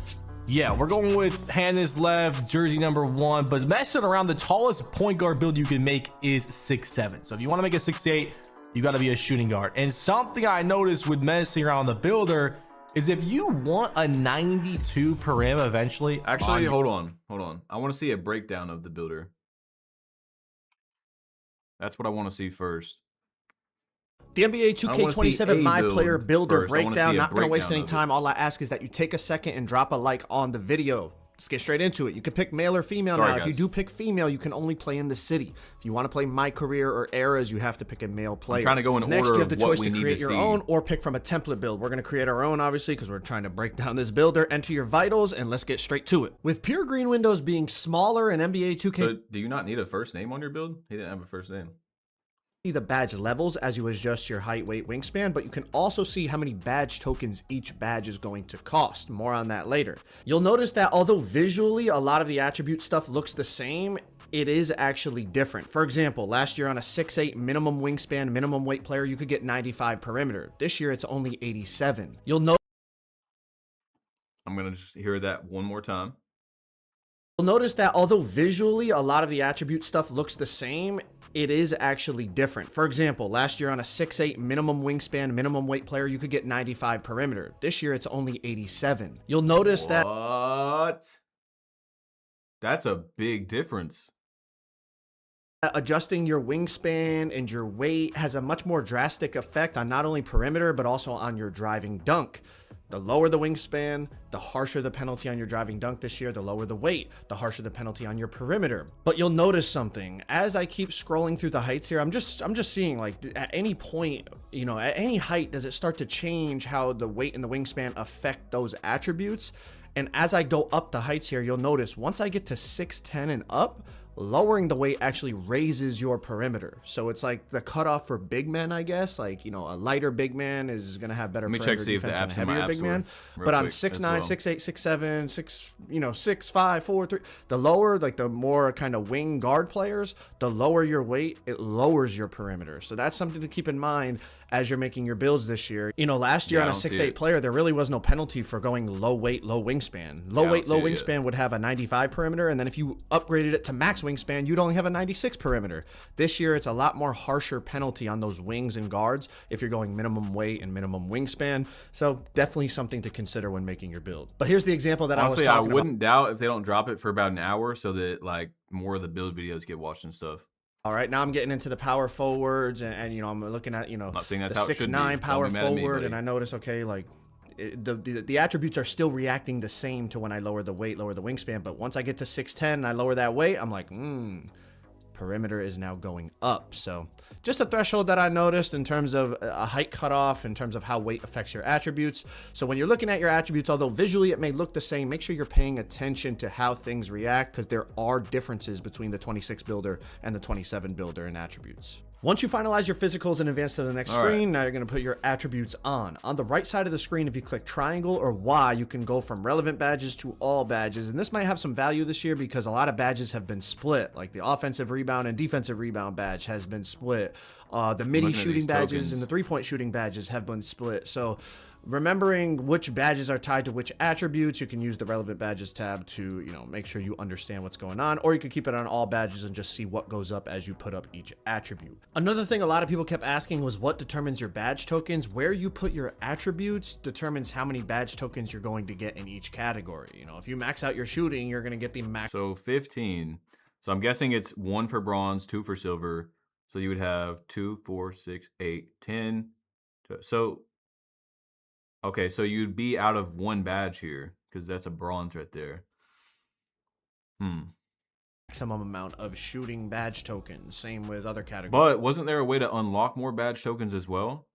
yeah, we're going with hand is left, jersey number 1, but messing around, the tallest point guard build you can make is 6'7". So if you want to make a 6'8", you got to be a shooting guard. And something I noticed with messing around the builder is if you want a 92 perim eventually. Actually, hold on. I want to see a breakdown of the builder. That's what I want to see first. The NBA 2K27 My Player Builder breakdown. Not going to waste any time. All I ask is that you take a second and drop a like on the video. Let's get straight into it. You can pick male or female. Now, if you do pick female, you can only play in the city. If you want to play My Career or Eras, you have to pick a male player. I'm trying to go in order. Next, you have the choice to create your own or pick from a template build. We're going to create our own, obviously, because we're trying to break down this builder. Enter your vitals, and let's get straight to it. With pure green windows being smaller in NBA 2K... So do you not need a first name on your build? He didn't have a first name. The badge levels as you adjust your height, weight, wingspan, but you can also see how many badge tokens each badge is going to cost. More on that later. You'll notice that although visually a lot of the attribute stuff looks the same, it is actually different. For example, last year on a 6'8" minimum wingspan, minimum weight player, you could get 95 perimeter. This year, it's only 87. You'll notice. I'm going to just hear that one more time. You'll notice that although visually a lot of the attribute stuff looks the same, it is actually different. For example, last year on a 6'8" minimum wingspan, minimum weight player, you could get 95 perimeter. This year, it's only 87. You'll notice that. What? That's a big difference. Adjusting your wingspan and your weight has a much more drastic effect on not only perimeter, but also on your driving dunk. The lower the wingspan, the harsher the penalty on your driving dunk this year. The lower the weight, the harsher the penalty on your perimeter. But you'll notice something as I keep scrolling through the heights here. I'm just seeing, like, at any point, you know, at any height, does it start to change how the weight and the wingspan affect those attributes? And as I go up the heights here, you'll notice once I get to 6'10" and up, lowering the weight actually raises your perimeter. So it's like the cutoff for big men, I guess. Like, you know, a lighter big man is going to have better perimeter defense than a heavier big man. But on 6'9", 6'8", 6'7", 6'5", 4'3", the lower, like the more kind of wing guard players, the lower your weight, it lowers your perimeter. So that's something to keep in mind as you're making your builds this year. You know, last year on a 6'8" player, there really was no penalty for going low weight, low wingspan. Low weight, low wingspan would have a 95 perimeter, and then if you upgraded it to max wingspan, you'd only have a 96 perimeter. This year, it's a lot more harsher penalty on those wings and guards if you're going minimum weight and minimum wingspan. So definitely something to consider when making your build. But here's the example that honestly, I was talking about. I wouldn't doubt if they don't drop it for about an hour so that, like, more of the build videos get watched and stuff. All right, now I'm getting into the power forwards, and you know, I'm looking at, you know, not saying that's the how it should 6'9" be. power forward, and I notice, okay, like the attributes are still reacting the same to when I lower the weight, lower the wingspan. But once I get to 6'10" and I lower that weight, I'm like, perimeter is now going up. So just a threshold that I noticed in terms of a height cutoff, in terms of how weight affects your attributes. So when you're looking at your attributes, although visually it may look the same, make sure you're paying attention to how things react, because there are differences between the 26 builder and the 27 builder in attributes. Once you finalize your physicals and advance to the next screen, now you're going to put your attributes on. On the right side of the screen, if you click triangle or Y, you can go from relevant badges to all badges. And this might have some value this year because a lot of badges have been split, like the offensive rebound and defensive rebound badge has been split. The midi shooting badges and the three-point shooting badges have been split. So remembering which badges are tied to which attributes, you can use the relevant badges tab to, you know, make sure you understand what's going on, or you can keep it on all badges and just see what goes up as you put up each attribute. Another thing a lot of people kept asking was what determines your badge tokens. Where you put your attributes determines how many badge tokens you're going to get in each category. You know, if you max out your shooting, you're going to get the max. So 15. So I'm guessing it's 1 for bronze, 2 for silver. So you would have 2, 4, 6, 8, 10. So okay, so you'd be out of 1 badge here because that's a bronze right there. Maximum amount of shooting badge tokens. Same with other categories. But wasn't there a way to unlock more badge tokens as well?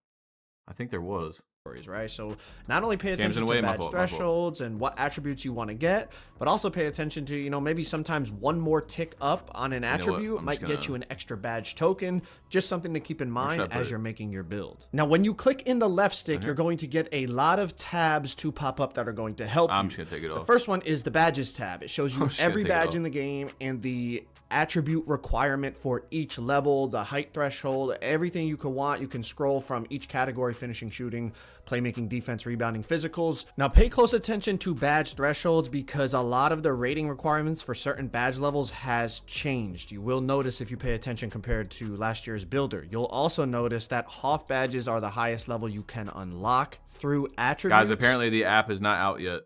I think there was. Right, so not only pay attention to badge thresholds and what attributes you want to get, but also pay attention to, you know, maybe sometimes one more tick up on an attribute might get you an extra badge token. Just something to keep in mind as you're making your build. Now, when you click in the left stick, you're going to get a lot of tabs to pop up that are going to help you. I'm just gonna take it off. The first one is the badges tab. It shows you every badge in the game and the attribute requirement for each level, the height threshold, everything you could want. You can scroll from each category: finishing, shooting, playmaking, defense, rebounding, physicals. Now pay close attention to badge thresholds because a lot of the rating requirements for certain badge levels has changed. You will notice if you pay attention compared to last year's builder. You'll also notice that Hoff badges are the highest level you can unlock through attributes. Guys, apparently the app is not out yet.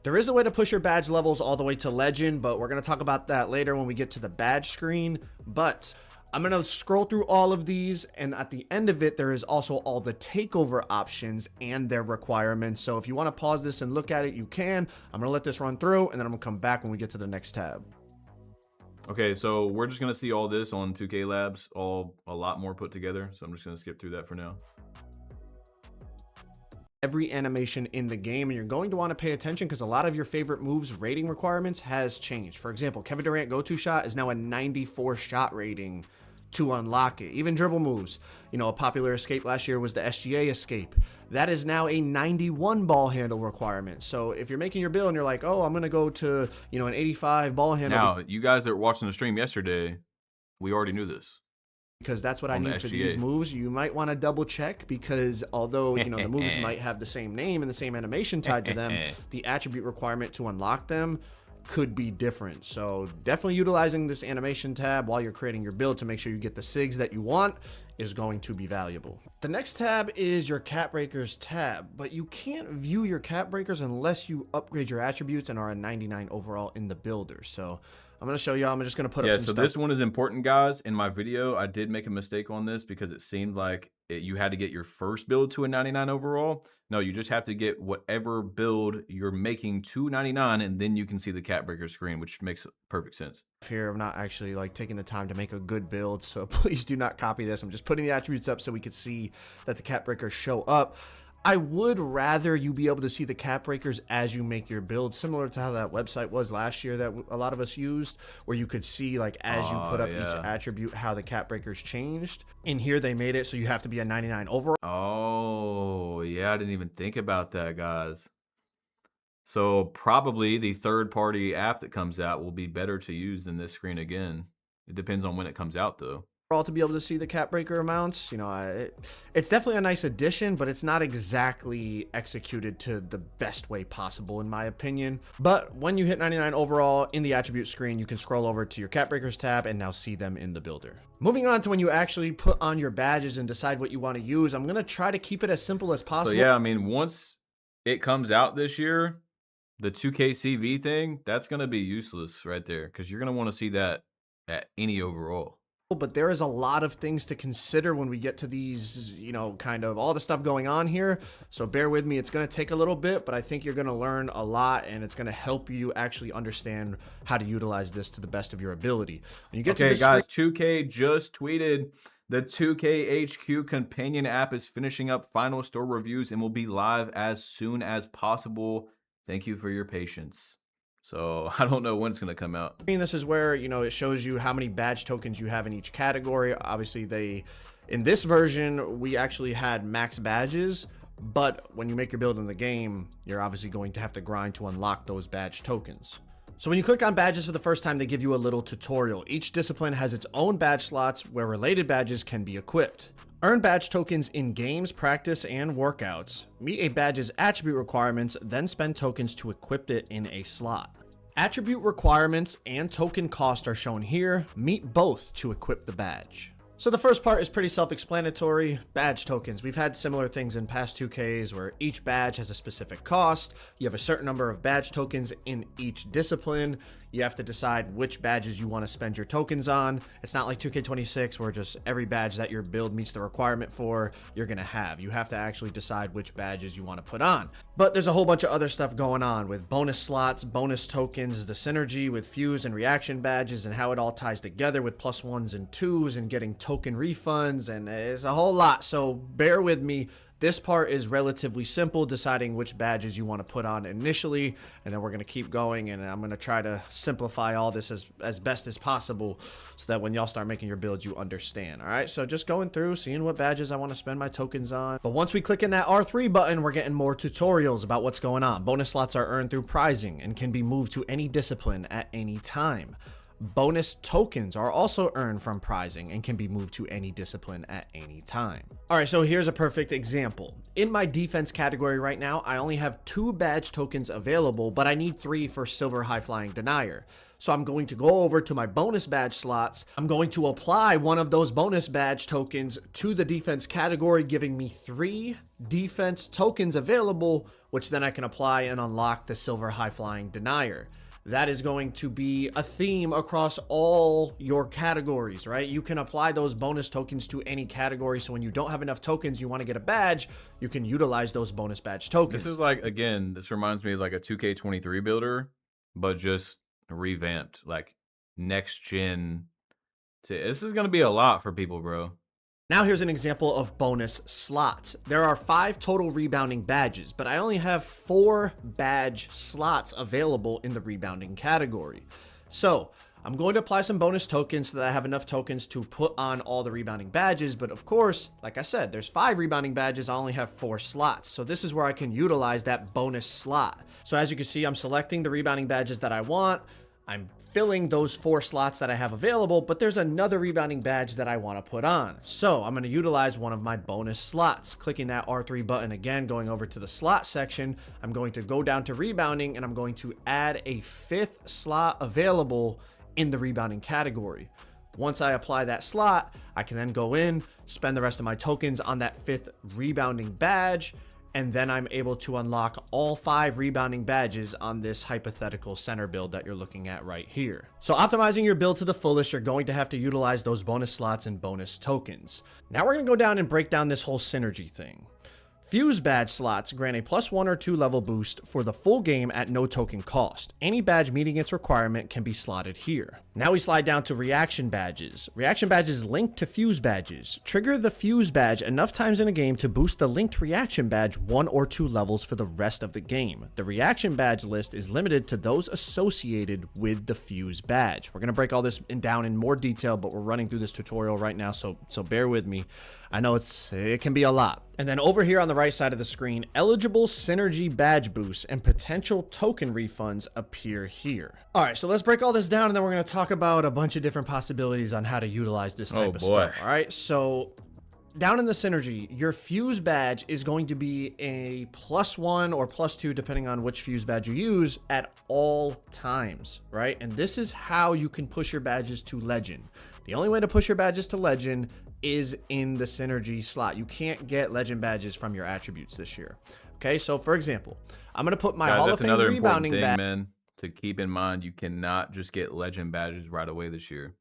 There is a way to push your badge levels all the way to legend, but we're going to talk about that later when we get to the badge screen. But I'm going to scroll through all of these, and at the end of it, there is also all the takeover options and their requirements. So if you want to pause this and look at it, you can. I'm going to let this run through, and then I'm going to come back when we get to the next tab. Okay, so we're just going to see all this on 2K Labs, a lot more put together. So I'm just going to skip through that for now. Every animation in the game, and you're going to want to pay attention because a lot of your favorite moves rating requirements has changed. For example, Kevin Durant go-to shot is now a 94 shot rating to unlock it. Even dribble moves. You know, a popular escape last year was the SGA escape. That is now a 91 ball handle requirement. So if you're making your build and you're like, oh, I'm going to go to, you know, an 85 ball handle. Now, you guys that were watching the stream yesterday, we already knew this. Because that's what I need for these moves. You might want to double check because although, you know, the moves might have the same name and the same animation tied to them, the attribute requirement to unlock them could be different. So definitely utilizing this animation tab while you're creating your build to make sure you get the SIGs that you want is going to be valuable. The next tab is your cap breakers tab, but you can't view your cap breakers unless you upgrade your attributes and are a 99 overall in the builder. So I'm going to show y'all. I'm just going to put up some stuff. This one is important, guys. In my video, I did make a mistake on this because it seemed like you had to get your first build to a 99 overall. No, you just have to get whatever build you're making to 99, and then you can see the cap breaker screen, which makes perfect sense. Here, I'm not actually like taking the time to make a good build, so please do not copy this. I'm just putting the attributes up so we could see that the cap breakers show up. I would rather you be able to see the cap breakers as you make your build, similar to how that website was last year that a lot of us used, where you could see like as you put up each attribute how the cap breakers changed. In here they made it so you have to be a 99 overall. Oh yeah, I didn't even think about that, guys. So probably the third-party app that comes out will be better to use than this screen again. It depends on when it comes out though. To be able to see the cap breaker amounts, you know, it's definitely a nice addition, but it's not exactly executed to the best way possible in my opinion. But when you hit 99 overall in the attribute screen, you can scroll over to your cap breakers tab and now see them in the builder. Moving on to when you actually put on your badges and decide what you want to use, I'm going to try to keep it as simple as possible. So yeah, I mean, once it comes out this year, the 2K CV thing, that's going to be useless right there because you're going to want to see that at any overall. But there is a lot of things to consider when we get to these, you know, kind of all the stuff going on here. So bear with me. It's going to take a little bit, but I think you're going to learn a lot and it's going to help you actually understand how to utilize this to the best of your ability. When you get to this guys, 2K just tweeted the 2K HQ companion app is finishing up final store reviews and will be live as soon as possible. Thank you for your patience. So I don't know when it's going to come out. I mean, this is where, you know, it shows you how many badge tokens you have in each category. Obviously, in this version, we actually had max badges, but when you make your build in the game, you're obviously going to have to grind to unlock those badge tokens. So when you click on badges for the first time, they give you a little tutorial. Each discipline has its own badge slots where related badges can be equipped. Earn badge tokens in games, practice, and workouts. Meet a badge's attribute requirements, then spend tokens to equip it in a slot. Attribute requirements and token cost are shown here. Meet both to equip the badge. So the first part is pretty self-explanatory. Badge tokens. We've had similar things in past 2Ks where each badge has a specific cost. You have a certain number of badge tokens in each discipline. You have to decide which badges you want to spend your tokens on. It's not like 2K26 where just every badge that your build meets the requirement for, you're going to have. You have to actually decide which badges you want to put on. But there's a whole bunch of other stuff going on with bonus slots, bonus tokens, the synergy with fuse and reaction badges, and how it all ties together with +1s and 2s and getting token refunds, and it's a whole lot. So bear with me. This part is relatively simple, deciding which badges you want to put on initially, and then we're going to keep going, and I'm going to try to simplify all this as best as possible so that when y'all start making your builds, you understand. All right, so just going through, seeing what badges I want to spend my tokens on. But once we click in that R3 button, we're getting more tutorials about what's going on. Bonus slots are earned through prizing and can be moved to any discipline at any time. Bonus tokens are also earned from prizing and can be moved to any discipline at any time. All right, so here's a perfect example. In my defense category right now, I only have 2 badge tokens available, but I need 3 for silver high flying denier. So I'm going to go over to my bonus badge slots. I'm going to apply one of those bonus badge tokens to the defense category, giving me 3 defense tokens available, which then I can apply and unlock the silver high flying denier. That is going to be a theme across all your categories, right? You can apply those bonus tokens to any category. So when you don't have enough tokens, you want to get a badge, you can utilize those bonus badge tokens. This is like, again, this reminds me of like a 2K23 builder, but just revamped, like next gen. This is going to be a lot for people, bro. Now here's an example of bonus slots. There are 5 total rebounding badges, but I only have 4 badge slots available in the rebounding category. So I'm going to apply some bonus tokens so that I have enough tokens to put on all the rebounding badges. But of course, like I said, there's 5 rebounding badges. I only have 4 slots. So this is where I can utilize that bonus slot. So as you can see, I'm selecting the rebounding badges that I want. I'm filling those 4 slots that I have available, but there's another rebounding badge that I want to put on. So I'm going to utilize one of my bonus slots. Clicking that R3 button again, going over to the slot section, I'm going to go down to rebounding and I'm going to add a 5th slot available in the rebounding category. Once I apply that slot, I can then go in, spend the rest of my tokens on that 5th rebounding badge, and then I'm able to unlock all 5 rebounding badges on this hypothetical center build that you're looking at right here. So optimizing your build to the fullest, you're going to have to utilize those bonus slots and bonus tokens. Now we're going to go down and break down this whole synergy thing. Fuse badge slots grant a +1 or 2 level boost for the full game at no token cost. Any badge meeting its requirement can be slotted here. Now we slide down to reaction badges. Reaction badges link to fuse badges. Trigger the fuse badge enough times in a game to boost the linked reaction badge 1 or 2 levels for the rest of the game. The reaction badge list is limited to those associated with the fuse badge. We're going to break all this down in more detail, but we're running through this tutorial right now, so bear with me. I know it can be a lot. And then over here on the right side of the screen, eligible synergy badge boosts and potential token refunds appear here. All right, so let's break all this down and then we're going to talk about a bunch of different possibilities on how to utilize this type of stuff. All right, so down in the synergy, your fuse badge is going to be a +1 or +2 depending on which fuse badge you use at all times, right? And this is how you can push your badges to legend. The only way to push your badges to legend is in the synergy slot. You can't get legend badges from your attributes this year. Okay, so for example, I'm going to put my Hall of Fame rebounding badge, man, to keep in mind. You cannot just get legend badges right away this year.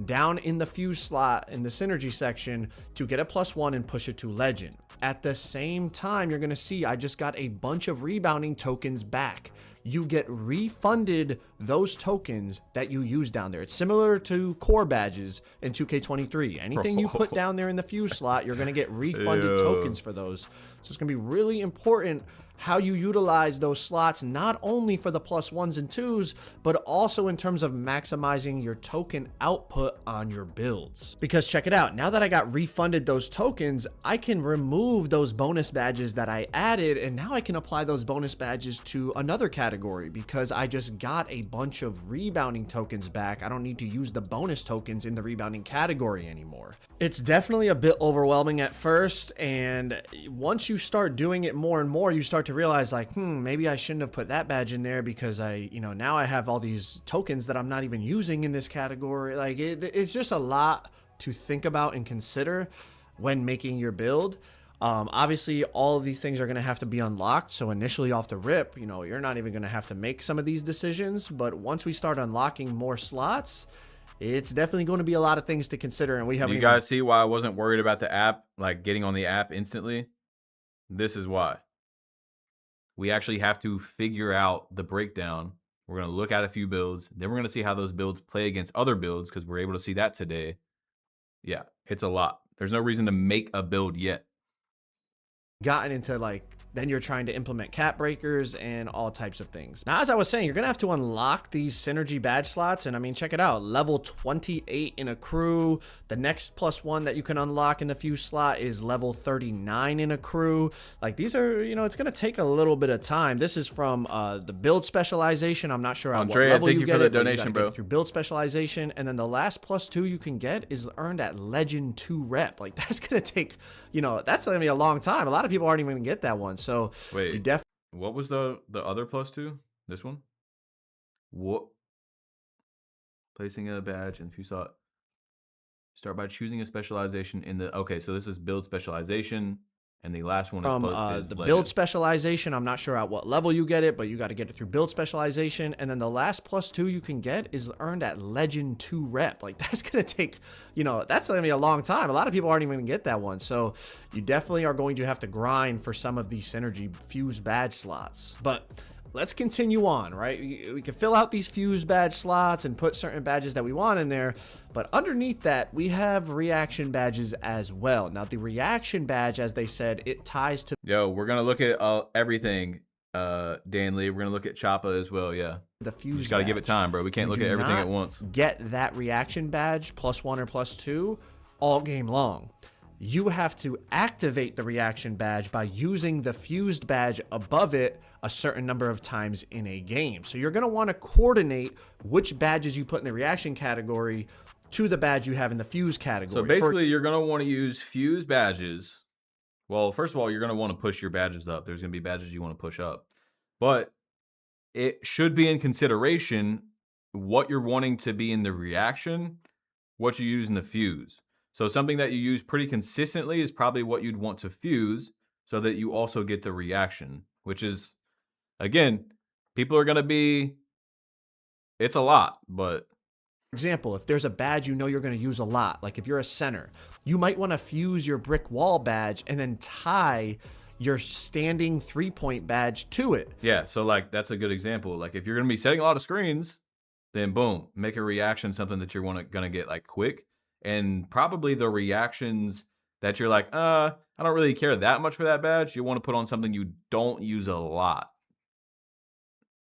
Down in the fuse slot in the synergy section to get a +1 and push it to legend. At the same time, you're going to see I just got a bunch of rebounding tokens back. You get refunded those tokens that you use down there. It's similar to core badges in 2K23. Anything you put down there in the fuse slot, you're going to get refunded tokens for those. So it's going to be really important how you utilize those slots, not only for the +1s and 2s, but also in terms of maximizing your token output on your builds. Because check it out, now that I got refunded those tokens, I can remove those bonus badges that I added, and now I can apply those bonus badges to another category because I just got a bunch of rebounding tokens back. I don't need to use the bonus tokens in the rebounding category anymore. It's definitely a bit overwhelming at first, and once you start doing it more and more, you start to realize like, maybe I shouldn't have put that badge in there because now I have all these tokens that I'm not even using in this category. Like it's just a lot to think about and consider when making your build. Obviously all of these things are going to have to be unlocked. So initially off the rip, you're not even going to have to make some of these decisions. But once we start unlocking more slots, it's definitely going to be a lot of things to consider. And we have. You guys see why I wasn't worried about the app, like getting on the app instantly? This is why. We actually have to figure out the breakdown. We're going to look at a few builds. Then we're going to see how those builds play against other builds because we're able to see that today. Yeah, it's a lot. There's no reason to make a build yet. Gotten into then you're trying to implement cap breakers and all types of things. Now, as I was saying, you're gonna have to unlock these synergy badge slots, and I mean, check it out, level 28 in a crew. The next +1 that you can unlock in the fuse slot is level 39 in a crew. Like these are, it's gonna take a little bit of time. This is from the build specialization. I'm not sure on what level you get it, but you gotta get it through build specialization, and then the last +2 you can get is earned at legend 2 rep. Like that's gonna take, that's gonna be a long time. A lot of people aren't even gonna get that one. So wait, you what was the other +2? This one? What? Placing a badge in fuse slot. Start by choosing a specialization in the. Okay, so this is build specialization, and the last one is the build specialization. I'm not sure at what level you get it, but you got to get it through build specialization, and then the last +2 you can get is earned at legend 2 rep. Like that's gonna take, that's gonna be a long time. A lot of people aren't even gonna get that one, so you definitely are going to have to grind for some of these synergy fuse badge slots. But let's continue on, right? We can fill out these fuse badge slots and put certain badges that we want in there, but underneath that, we have reaction badges as well. Now, the reaction badge, as they said, it ties to... Yo, we're going to look at everything. Danley. We're gonna look at Choppa as well. Yeah, the fuse. You just gotta give it time, bro. We can't look at everything at once. Get that reaction badge +1 or +2 all game long. You have to activate the reaction badge by using the fused badge above it a certain number of times in a game. So you're going to want to coordinate which badges you put in the reaction category to the badge you have in the fuse category. So basically, you're going to want to use fuse badges. Well, first of all, you're going to want to push your badges up. There's going to be badges you want to push up. But it should be in consideration what you're wanting to be in the reaction, what you use in the fuse. So something that you use pretty consistently is probably what you'd want to fuse so that you also get the reaction, which is, again, people are going to be, it's a lot, but. For example, if there's a badge you know you're going to use a lot, like if you're a center, you might want to fuse your brick wall badge and then tie your standing 3-point badge to it. Yeah, so like that's a good example. Like if you're going to be setting a lot of screens, then boom, make a reaction something that you're going to get like quick. And probably the reactions that you're like, I don't really care that much for that badge. You want to put on something you don't use a lot.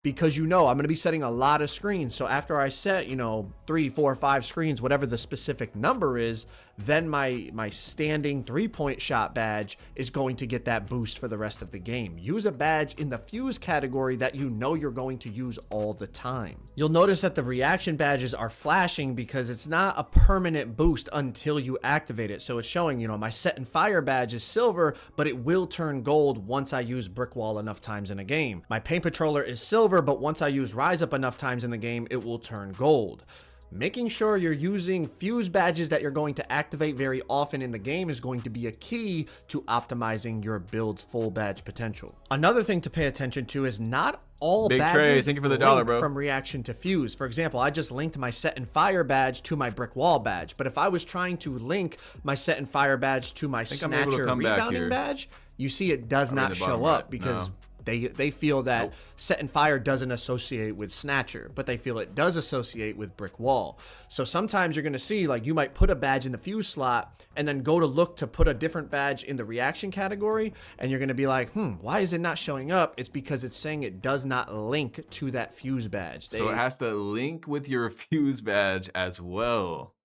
Because you know I'm going to be setting a lot of screens. So after I set, 3, 4, 5 screens, whatever the specific number is, then my standing 3-point shot badge is going to get that boost for the rest of the game. Use a badge in the fuse category that you know you're going to use all the time. You'll notice that the reaction badges are flashing because it's not a permanent boost until you activate it. So it's showing, my set and fire badge is silver, but it will turn gold once I use brick wall enough times in a game. My paint patroller is silver, but once I use rise up enough times in the game, it will turn gold. Making sure you're using fuse badges that you're going to activate very often in the game is going to be a key to optimizing your build's full badge potential. Another thing to pay attention to is not all Big badges Trey, thank you for the $1, bro. From reaction to fuse. For example, I just linked my set and fire badge to my brick wall badge, but if I was trying to link my set and fire badge to my snatcher rebounding badge, you see it does not show up because they feel that set and fire doesn't associate with snatcher, but they feel it does associate with brick wall. So sometimes you're going to see, like, you might put a badge in the fuse slot and then go to look to put a different badge in the reaction category, and you're going to be like, why is it not showing up? It's because it's saying it does not link to that fuse badge. So it has to link with your fuse badge as well.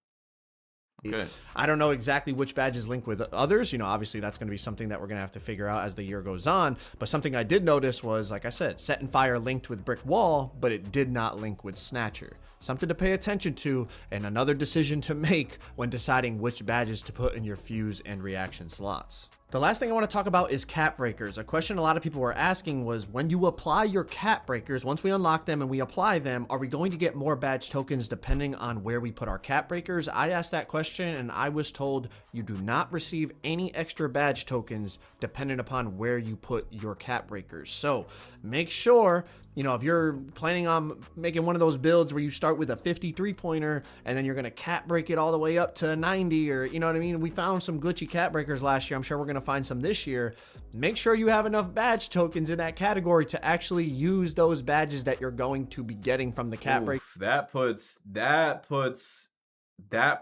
Okay. I don't know exactly which badges link with others. Obviously that's going to be something that we're going to have to figure out as the year goes on. But something I did notice was, like I said, set and fire linked with brick wall, but it did not link with snatcher. Something to pay attention to, and another decision to make when deciding which badges to put in your fuse and reaction slots. The last thing I want to talk about is cap breakers. A question a lot of people were asking was, when you apply your cap breakers, once we unlock them and we apply them, are we going to get more badge tokens depending on where we put our cap breakers? I asked that question and I was told you do not receive any extra badge tokens depending upon where you put your cap breakers. So make sure, if you're planning on making one of those builds where you start with a 53-pointer and then you're going to cap break it all the way up to 90, or you know what I mean? We found some glitchy cap breakers last year. I'm sure we're going to find some this year. Make sure you have enough badge tokens in that category to actually use those badges that you're going to be getting from the cap break. That puts that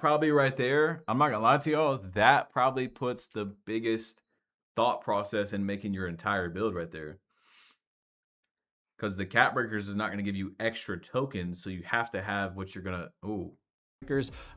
probably right there. I'm not going to lie to y'all. That probably puts the biggest thought process in making your entire build right there. Because the cap breakers is not going to give you extra tokens, so you have to have what you're going to.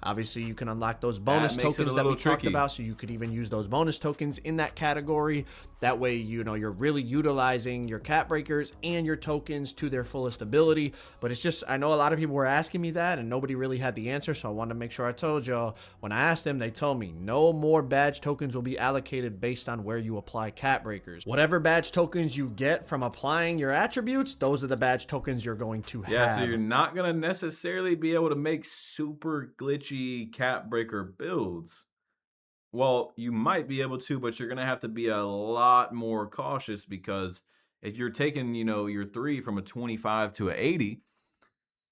Obviously, you can unlock those bonus tokens that we talked about, so you could even use those bonus tokens in that category. That way, you're really utilizing your cap breakers and your tokens to their fullest ability. But it's just, I know a lot of people were asking me that, and nobody really had the answer, so I wanted to make sure I told y'all. When I asked them, they told me no more badge tokens will be allocated based on where you apply cap breakers. Whatever badge tokens you get from applying your attributes, those are the badge tokens you're going to have. Yeah, so you're not going to necessarily be able to make super glitchy cap breaker builds. Well, you might be able to, but you're going to have to be a lot more cautious, because if you're taking, your 3 from a 25 to an 80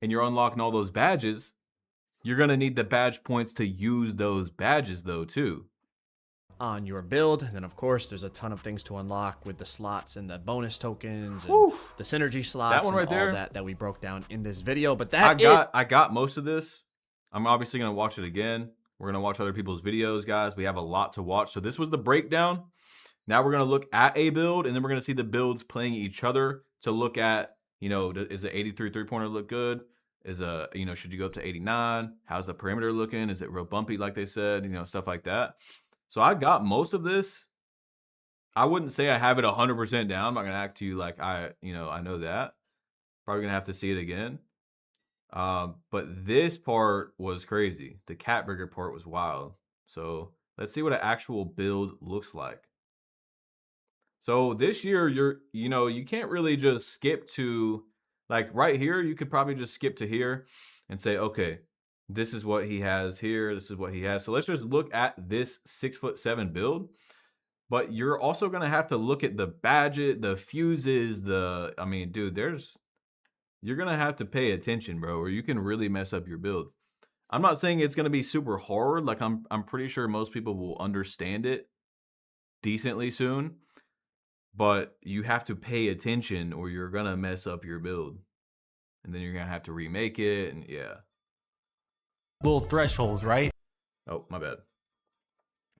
and you're unlocking all those badges, you're going to need the badge points to use those badges though too. On your build. And then of course there's a ton of things to unlock with the slots and the bonus tokens and the synergy slots, that one right there, all that we broke down in this video. But I got most of this. I'm obviously going to watch it again. We're going to watch other people's videos, guys. We have a lot to watch. So this was the breakdown. Now we're going to look at a build, and then we're going to see the builds playing each other to look at, you know, is the 83 3-pointer look good? Is you know, should you go up to 89? How's the perimeter looking? Is it real bumpy like they said? You know, stuff like that. So I got most of this. I wouldn't say I have it 100% down. I'm not going to act to you like I know that. Probably going to have to see it again. But this part was crazy. The cat burger part was wild. So let's see what an actual build looks like. So this year, you can't really just skip to, like right here, you could probably just skip to here and say, okay, this is what he has here. This is what he has. So let's just look at this 6'7" build. But you're also going to have to look at the budget, the fuses, I mean, dude, you're going to have to pay attention, bro, or you can really mess up your build. I'm not saying it's going to be super hard. Like I'm pretty sure most people will understand it decently soon. But you have to pay attention or you're going to mess up your build. And then you're going to have to remake it. And yeah. Little thresholds, right? Oh, my bad.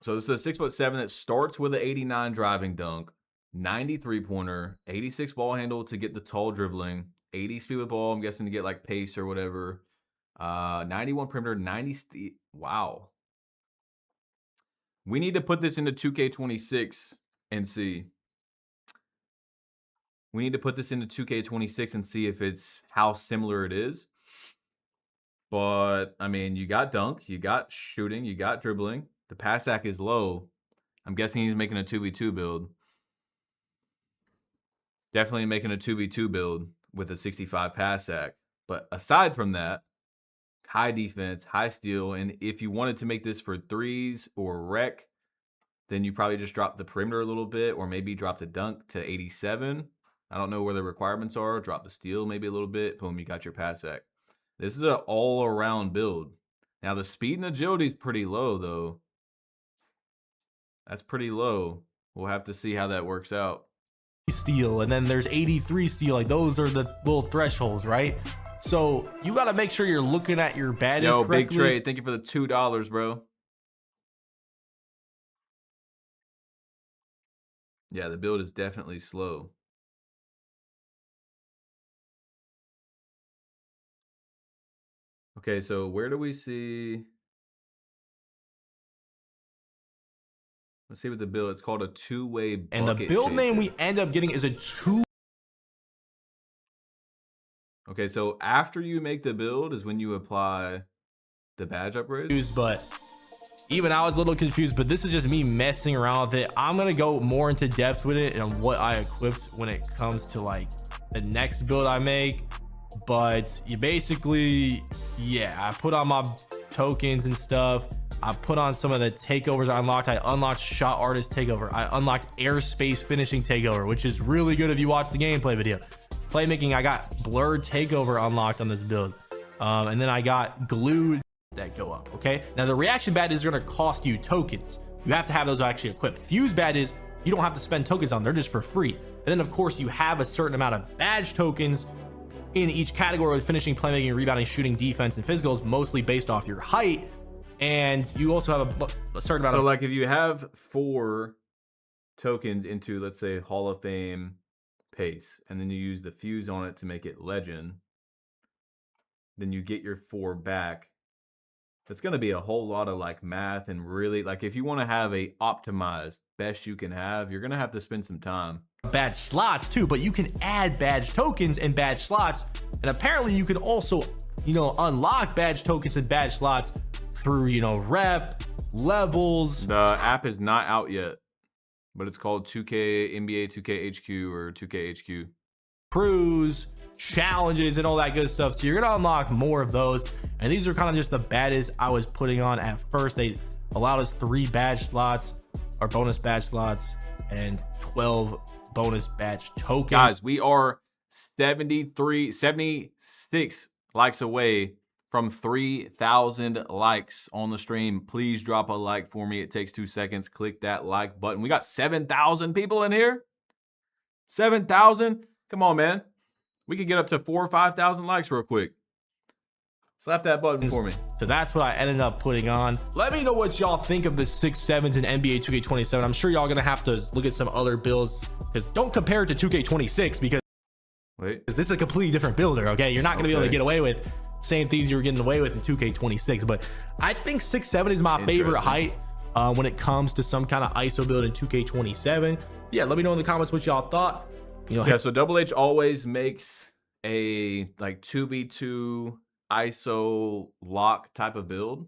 So this is a 6'7" that starts with an 89 driving dunk, 90 3-pointer, 86 ball handle to get the tall dribbling, 80 speed with ball, I'm guessing to get like pace or whatever. 91 perimeter, 90 wow. We need to put this into 2K26 and see. We need to put this into 2K26 and see if it's how similar it is. But, I mean, you got dunk, you got shooting, you got dribbling. The pass act is low. I'm guessing he's making a 2v2 build. Definitely making a 2v2 build with a 65 pass act. But aside from that, high defense, high steal. And if you wanted to make this for threes or rec, then you probably just drop the perimeter a little bit or maybe drop the dunk to 87. I don't know where the requirements are. Drop the steal maybe a little bit. Boom, you got your pass act. This is an all-around build. Now, the speed and agility is pretty low, though. That's pretty low. We'll have to see how that works out. Steal, and then there's 83 steal. Like, those are the little thresholds, right? So you got to make sure you're looking at your badges correctly. Big trade. Thank you for the $2, bro. Yeah, the build is definitely slow. Okay, so where do we see? Let's see what the build. It's called a two-way bucket. And the build name we end up getting is a two. Okay, so after you make the build is when you apply the badge upgrades. But even I was a little confused, but this is just me messing around with it. I'm gonna go more into depth with it and what I equipped when it comes to like the next build I make. But you basically, yeah, I put on my tokens and stuff. I put on some of the takeovers I unlocked. I unlocked shot artist takeover. I unlocked airspace finishing takeover, which is really good if you watch the gameplay video. Playmaking, I got blurred takeover unlocked on this build. And then I got glue that go up, okay? Now the reaction badges are gonna cost you tokens. You have to have those actually equipped. Fuse badges, you don't have to spend tokens on, they're just for free. And then of course you have a certain amount of badge tokens in each category with finishing, playmaking, rebounding, shooting, defense, and physicals, mostly based off your height. And you also have a certain amount of... So like if you have 4 tokens into, let's say, Hall of Fame pace, and then you use the fuse on it to make it legend, then you get your 4 back. It's going to be a whole lot of like math and really like if you want to have a optimized best you can have, you're going to have to spend some time. Badge slots too, but you can add badge tokens and badge slots. And apparently you can also, unlock badge tokens and badge slots through, rep, levels. The app is not out yet, but it's called 2K NBA 2K HQ or 2K HQ. Crews, challenges, and all that good stuff. So you're gonna unlock more of those. And these are kind of just the badges I was putting on at first. They allowed us 3 badge slots or bonus badge slots and 12 bonus badge tokens. Guys, we are 76 likes away from 3,000 likes on the stream. Please drop a like for me. It takes 2 seconds. Click that like button. We got 7,000 people in here. 7,000. Come on, man. We could get up to 4,000 or 5,000 likes real quick. Slap that button for me. So that's what I ended up putting on. Let me know what y'all think of the 6.7s in NBA 2K27. I'm sure y'all gonna have to look at some other builds, because don't compare it to 2K26 because this is a completely different builder. Okay, you're not gonna be able to get away with same things you were getting away with in 2K26. But I think 6.7 is my favorite height when it comes to some kind of ISO build in 2K27. Yeah, let me know in the comments what y'all thought. You know, yeah. So Double H always makes a like 2v2 ISO lock type of build.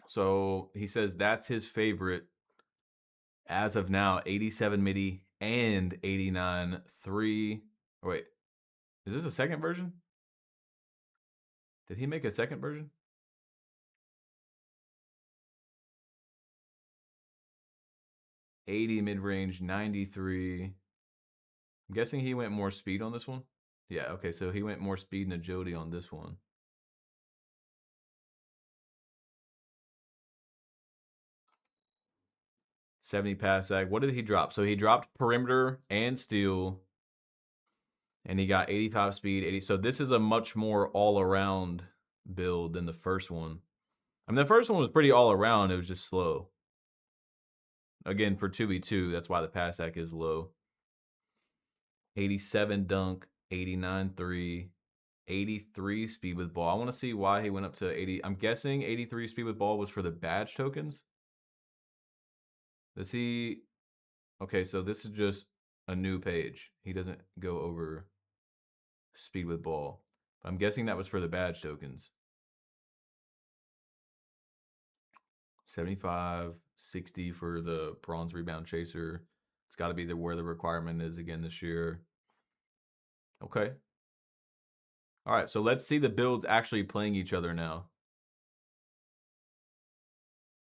So he says that's his favorite as of now. 87 MIDI and 89 3. Wait, is this a second version? Did he make a second version? $80 mid-range, 93. I'm guessing he went more speed on this one. Yeah, okay, so he went more speed and agility on this one. $70 pass sag. What did he drop? So he dropped perimeter and steal, and he got 85 speed, 80. So this is a much more all-around build than the first one. I mean, the first one was pretty all-around. It was just slow. Again, for 2v2, that's why the pass sag is low. 87 dunk, 89 3, 83 speed with ball. I want to see why he went up to 80. I'm guessing 83 speed with ball was for the badge tokens. Does he? Okay, so this is just a new page. He doesn't go over speed with ball. I'm guessing that was for the badge tokens. 75, 60 for the bronze rebound chaser. It's got to be where the requirement is again this year. Okay. All right, so let's see the builds actually playing each other now.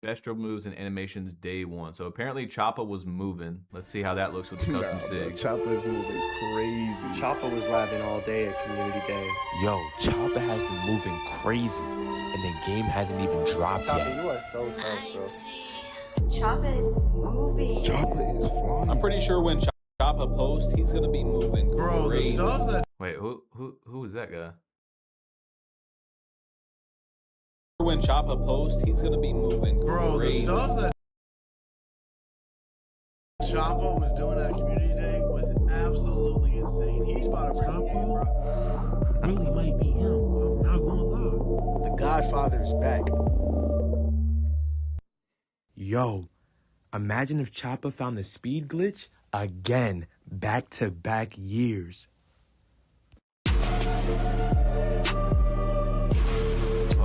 Best dribble moves and animations day one. So apparently Choppa was moving. Let's see how that looks with the custom sig. Choppa is moving crazy. Choppa was labbing all day at community day. Yo, Choppa has been moving crazy, and the game hasn't even dropped Choppa, yet. you are so tough, bro. Choppa is moving. Choppa is flying. I'm pretty sure when Choppa posts, he's gonna be moving crazy. Bro, the stuff that... Wait, who is that guy? When Choppa posts, he's gonna be moving Bro, crazy. the stuff that Choppa was doing at Community Day was absolutely insane. He's about to bring Choppa really might be him. I'm not gonna lie. The Godfather's back. Yo, imagine if Choppa found the speed glitch again, back-to-back years. Oh,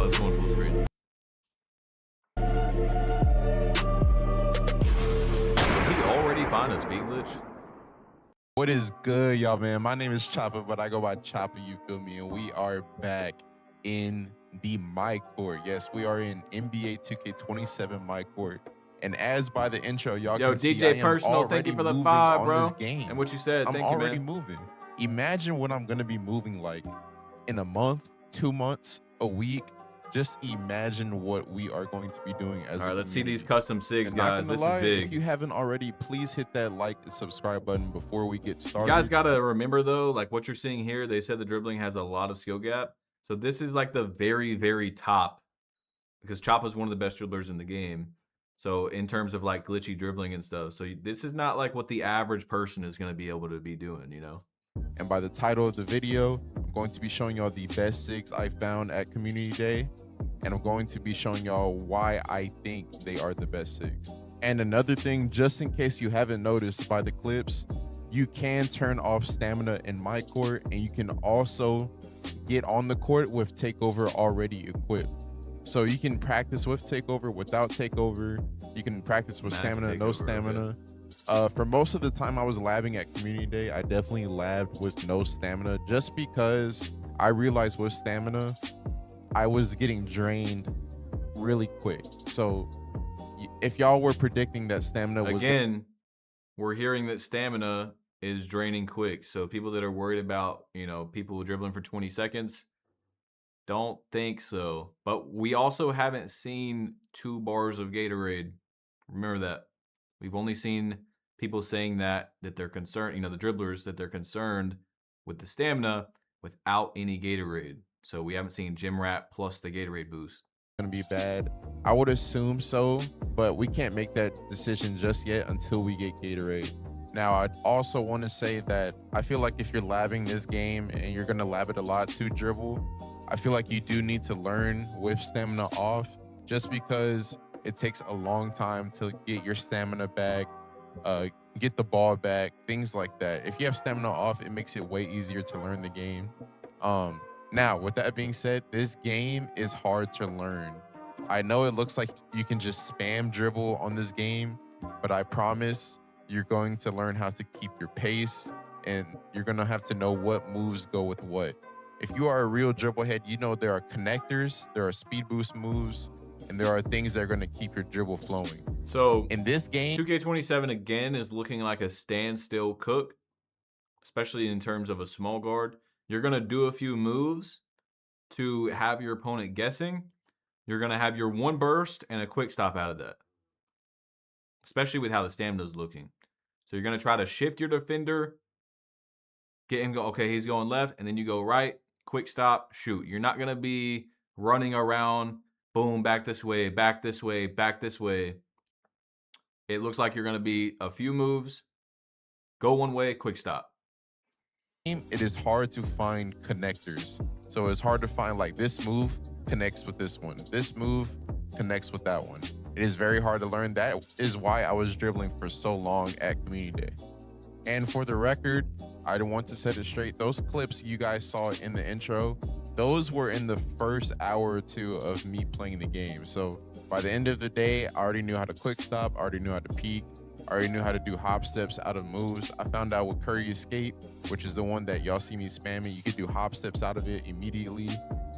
that's going full screen. Did he already find a speed glitch? What is good, y'all, man? My name is Choppa, but I go by Choppa, you feel me? And we are back in the my court. Yes, we are in NBA 2K27 my court. And as by the intro, y'all can see, DJ I am Personal, thank you for the moving 5, on bro. this game. And what you said, I'm thank you, already man. moving. Imagine what I'm gonna be moving like in a month, 2 months, a week. Just imagine what we are going to be doing as All right, a let's see community. these custom sigs, And not guys. gonna This lie, is big. if you haven't already, please hit that like and subscribe button before we get You started. guys got to remember, though, like what you're seeing here, they said the dribbling has a lot of skill gap. So this is like the very, very top, because Choppa's one of the best dribblers in the game. So in terms of like glitchy dribbling and stuff. So this is not like what the average person is going to be able to be doing, you know? And by the title of the video, I'm going to be showing y'all the best sigs I found at Community Day. And I'm going to be showing y'all why I think they are the best sigs. And another thing, just in case you haven't noticed by the clips, you can turn off stamina in my court, and you can also get on the court with takeover already equipped. So you can practice with takeover, without takeover. You can practice with Max stamina, no takeover, stamina. For most of the time I was labbing at Community Day, I definitely labbed with no stamina, just because I realized with stamina, I was getting drained really quick. So if y'all were predicting that stamina was... Again, we're hearing that stamina is draining quick. So people that are worried about, you know, people dribbling for 20 seconds, don't think so. But we also haven't seen 2 bars of Gatorade. Remember that. We've only seen people saying that they're concerned, you know, the dribblers, that they're concerned with the stamina without any Gatorade. So we haven't seen Gym Rat plus the Gatorade boost. Gonna be bad. I would assume so, but we can't make that decision just yet until we get Gatorade. Now, I'd also want to say that I feel like if you're labbing this game and you're gonna lab it a lot too, Dribble, I feel like you do need to learn with stamina off, just because it takes a long time to get your stamina back, get the ball back, things like that. If you have stamina off, it makes it way easier to learn the game. Now, with that being said, this game is hard to learn. I know it looks like you can just spam dribble on this game, but I promise you're going to learn how to keep your pace, and you're going to have to know what moves go with what. If you are a real dribble head, you know there are connectors, there are speed boost moves, and there are things that are going to keep your dribble flowing. So in this game, 2K27 again is looking like a standstill cook, especially in terms of a small guard. You're going to do a few moves to have your opponent guessing. You're going to have your one burst and a quick stop out of that, especially with how the stamina is looking. So you're going to try to shift your defender, get him go, okay, he's going left, and then you go right, quick stop, shoot. You're not going to be running around, boom, back this way, back this way, back this way. It looks like you're going to be a few moves, go one way, quick stop. It is hard to find connectors. So it's hard to find like this move connects with this one. This move connects with that one. It is very hard to learn. That is why I was dribbling for so long at Community Day. And for the record, I want to set it straight. Those clips you guys saw in the intro, those were in the first hour or two of me playing the game. So by the end of the day, I already knew how to quick stop. I already knew how to peek. I already knew how to do hop steps out of moves. I found out with Curry Escape, which is the one that y'all see me spamming, you could do hop steps out of it immediately.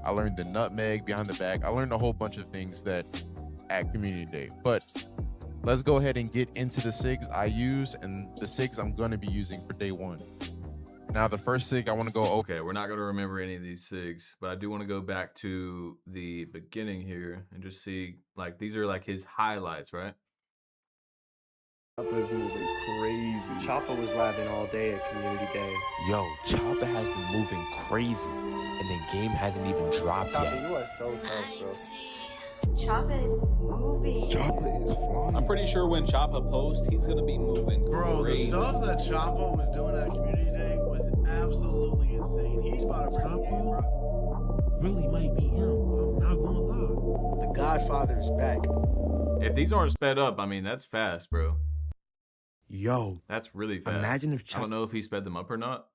I learned the nutmeg behind the back. I learned a whole bunch of things that at Community Day. But let's go ahead and get into the SIGs I use and the SIGs I'm going to be using for day one. Now, the first SIG I want to go over. Okay, we're not going to remember any of these SIGs, but I do want to go back to the beginning here and just see, like, these are like his highlights, right? Choppa's moving crazy. Choppa was labbing all day at Community Day. Yo, Choppa has been moving crazy, and the game hasn't even dropped Choppa, yet. you are so tough, bro. Choppa is moving. Choppa is flying. I'm pretty sure when Choppa posts, he's gonna be moving Bro, crazy. the stuff that Choppa was doing at Community Day was absolutely insane. He's about to bring the game, bro. Really might be him. I'm not gonna lie. The Godfather's back. If these aren't sped up, I mean, that's fast, bro. Yo, That's really fast. imagine if I don't know if he sped them up or not.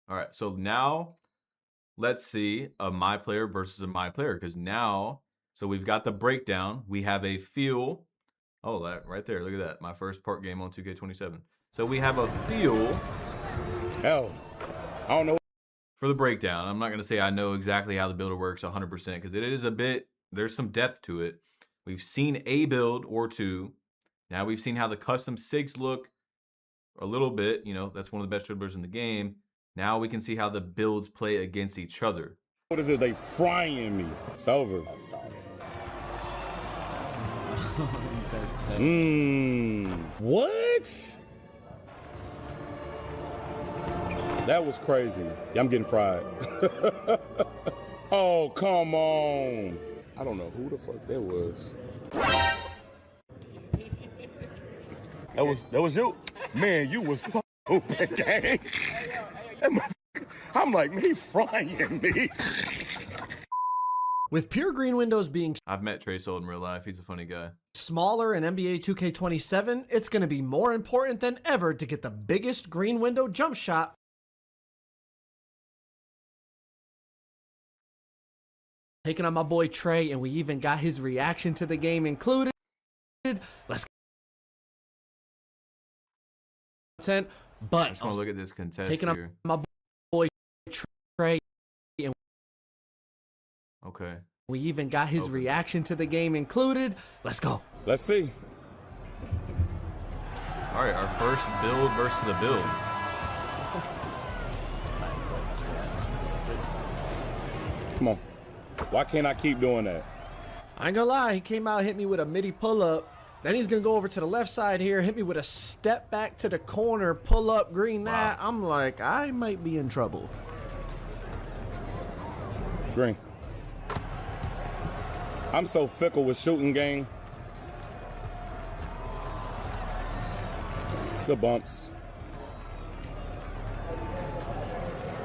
All right, so now let's see a my player versus a my player, because now, so we've got the breakdown. We have a feel. Oh, that right there. Look at that. My first part game on 2K27. So we have a feel. Hell, I don't know. For the breakdown, I'm not going to say I know exactly how the builder works 100% because it is a bit, there's some depth to it. We've seen a build or two. Now we've seen how the custom SIGs look a little bit. You know, that's one of the best dribblers in the game. Now we can see how the builds play against each other. What is it? They frying me. It's over. What? That was crazy. Yeah, I'm getting fried. Oh, come on. I don't know who the fuck that was. That was you? Man, you was open, gang. I'm like, he frying me. With pure green windows being I've met Trey Sold in real life. He's a funny guy. smaller in NBA 2K27, it's going to be more important than ever to get the biggest green window jump shot. Taking on my boy Trey, and we even got his reaction to the game included. Let's content, I but just want to look at this contest taking on here. my boy Trey, and Okay. we even got his reaction to the game included. Let's go. Let's see. All right, our first build versus a build. Come on. Why can't I keep doing that? I ain't gonna lie, he came out, hit me with a midi pull-up, Then he's going to go over to the left side here, hit me with a step back to the corner, pull up, green that. I'm like, I might be in trouble. Green. I'm so fickle with shooting game. Good bumps.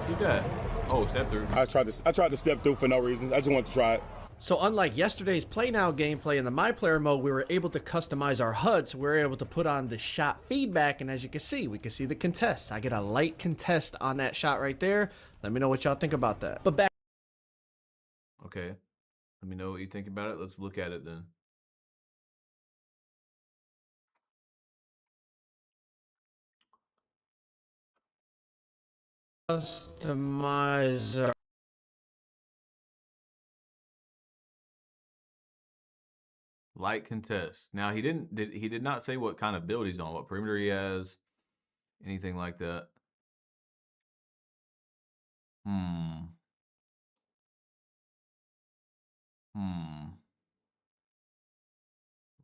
Who's that? Oh, step through. I tried to step through for no reason. I just wanted to try it. So unlike yesterday's Play Now gameplay in the My Player mode, we were able to customize our HUD, so we were able to put on the shot feedback, and as you can see, we can see the contest. I get a light contest on that shot right there. Let me know what y'all think about that. But back. Okay. Let me know what you think about it. Let's look at it then. Customizer. Light contest. Now he did not say what kind of build he's on, what perimeter he has, anything like that.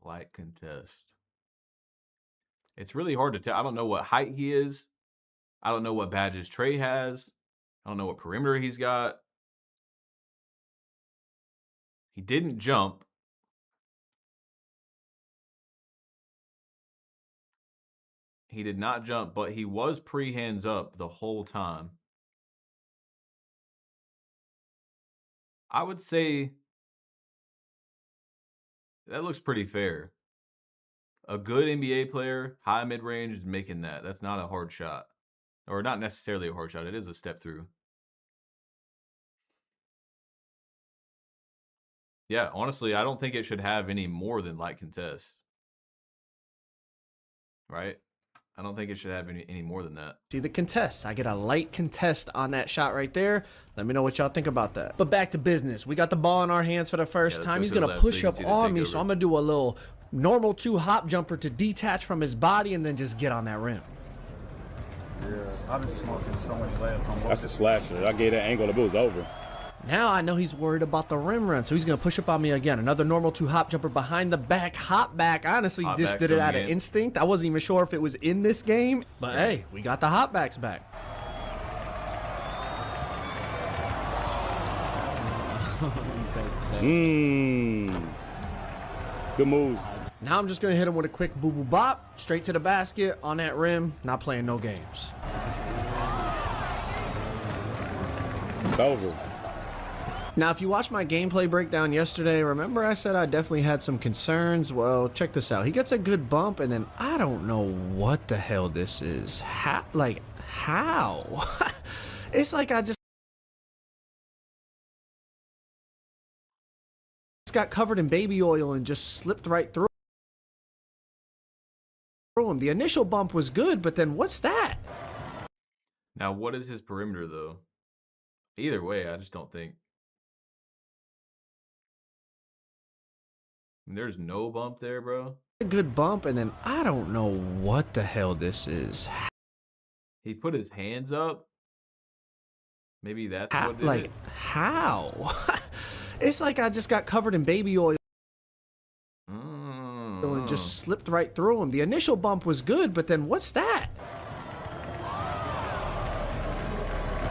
Light contest. It's really hard to tell. I don't know what height he is. I don't know what badges Trey has. I don't know what perimeter he's got. He didn't jump. He did not jump, but he was pre-hands up the whole time. I would say that looks pretty fair. A good NBA player, high mid-range, is making that. That's not a hard shot. Or not necessarily a hard shot. It is a step through. Yeah, honestly, I don't think it should have any more than light contest. Right? I don't think it should have any more than that. See the contest. I get a light contest on that shot right there. Let me know what y'all think about that. But back to business. We got the ball in our hands for the first time. He's going to push up on me, so I'm going to do a little normal 2 hop jumper to detach from his body and then just get on that rim. Yeah, I've been smoking so much layups on both. That's a slasher. I gave that angle, the was over. Now I know he's worried about the rim run, so he's going to push up on me again. Another normal 2 hop jumper behind the back, hop back. I honestly just did it out of instinct. I wasn't even sure if it was in this game, but hey, we got the hop backs back. Good moves. Now I'm just going to hit him with a quick boo-boo bop, straight to the basket, on that rim, not playing no games. It's over. Now, if you watched my gameplay breakdown yesterday, remember I said I definitely had some concerns? Well, check this out. He gets a good bump, and then I don't know what the hell this is. How? It's like I just got covered in baby oil and just slipped right through him. The initial bump was good, but then what's that? Now, what is his perimeter, though? Either way, I just don't think. There's no bump there, bro. A good bump, and then I don't know what the hell this is. He put his hands up. Maybe that's what did it. How? It's like I just got covered in baby oil and just slipped right through him. The initial bump was good, but then what's that?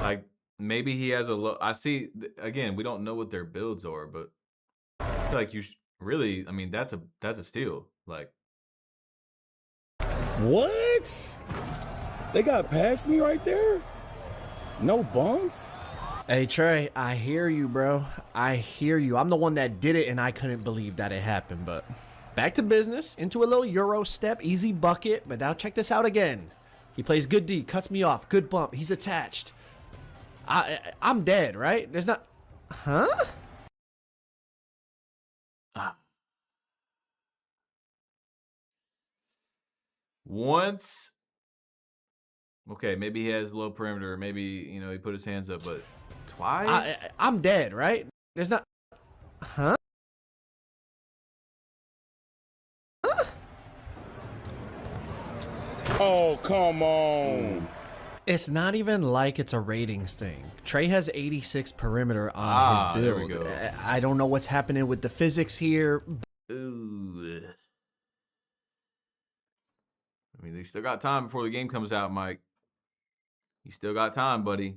Like, maybe he has a low. I see, again, we don't know what their builds are, but I feel like you really, I mean, that's a steal. Like, what? They got past me right there? No bumps? Hey, Trey, I hear you, bro. I hear you. I'm the one that did it, and I couldn't believe that it happened. But back to business. Into a little Euro step. Easy bucket. But now check this out again. He plays good D. Cuts me off. Good bump. He's attached. I'm dead, right? There's not... Huh? Once... Okay, maybe he has low perimeter. Maybe, you know, he put his hands up, but twice? I'm dead, right? There's not... Huh? Oh, come on. It's not even like it's a ratings thing. Trey has 86 perimeter on his build. There we go. I don't know what's happening with the physics here. Ooh. I mean, they still got time before the game comes out, Mike. You still got time, buddy.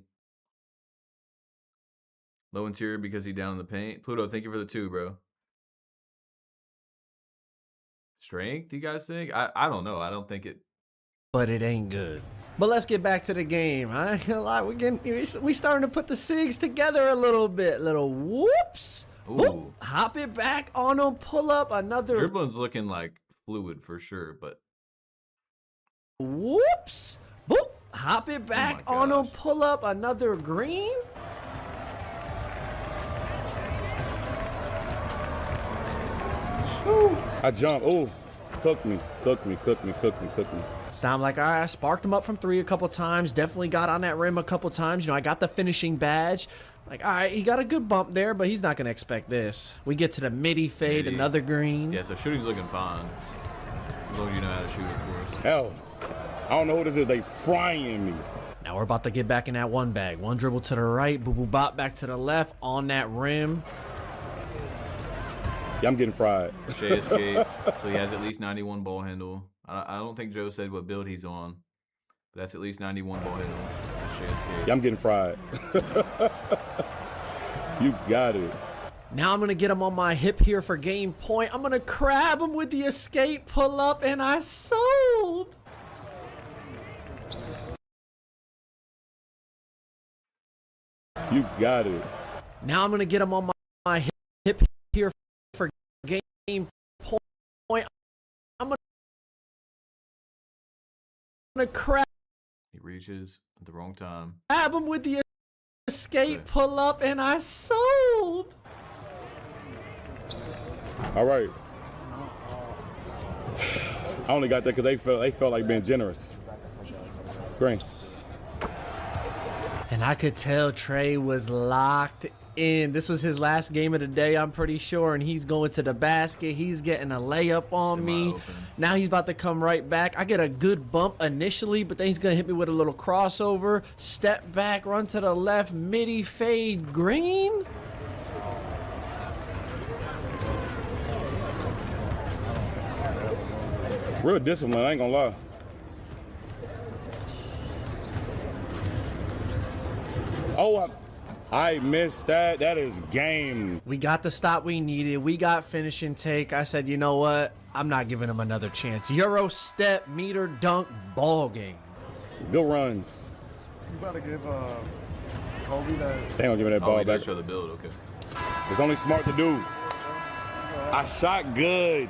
Low interior because he down in the paint. Pluto, thank you for the 2, bro. Strength, you guys think? I don't know. I don't think it. But it ain't good. But let's get back to the game. I ain't gonna lie, we starting to put the SIGs together a little bit. Little whoops. Whoop, hop it back on him. Pull up another. Dribbling's looking like fluid for sure, but. Whoops. Boop. Hop it back on him. Pull up another green. I jump. Oh, cook me. So I'm like, all right, I sparked him up from 3 a couple times. Definitely got on that rim a couple times. You know, I got the finishing badge. Like, all right, he got a good bump there, but he's not going to expect this. We get to the midi fade, another green. Yeah, so shooting's looking fine. As long as you know how to shoot, of course. Hell, I don't know what this is. They frying me. Now we're about to get back in that one bag. One dribble to the right, boo-boo-bop back to the left on that rim. Yeah, I'm getting fried. Shea escape. So he has at least 91 ball handle. I don't think Joe said what build he's on. But that's at least 91 ball handle. Shea escape. Yeah, I'm getting fried. You got it. Now I'm going to get him on my hip here for game point. I'm going to crab him with the escape pull up, and I sold. You got it. Now I'm going to get him on my hip here for game point. I'm going to crab. He reaches at the wrong time. Grab him with the escape pull up, and I sold. All right. I only got that because they felt like being generous. Green. And I could tell Trey was locked in. This was his last game of the day, I'm pretty sure, and he's going to the basket. He's getting a layup on me. Now he's about to come right back. I get a good bump initially, but then he's going to hit me with a little crossover. Step back, run to the left, midi fade, green. Real discipline, I ain't gonna lie. Oh, I missed that. That is game. We got the stop we needed. We got finish and take. I said, you know what? I'm not giving him another chance. Euro step, meter, dunk, ball game. Good runs. You better give Kobe that. They don't give me that ball back. Show the build, okay. It's only smart to do. I shot good.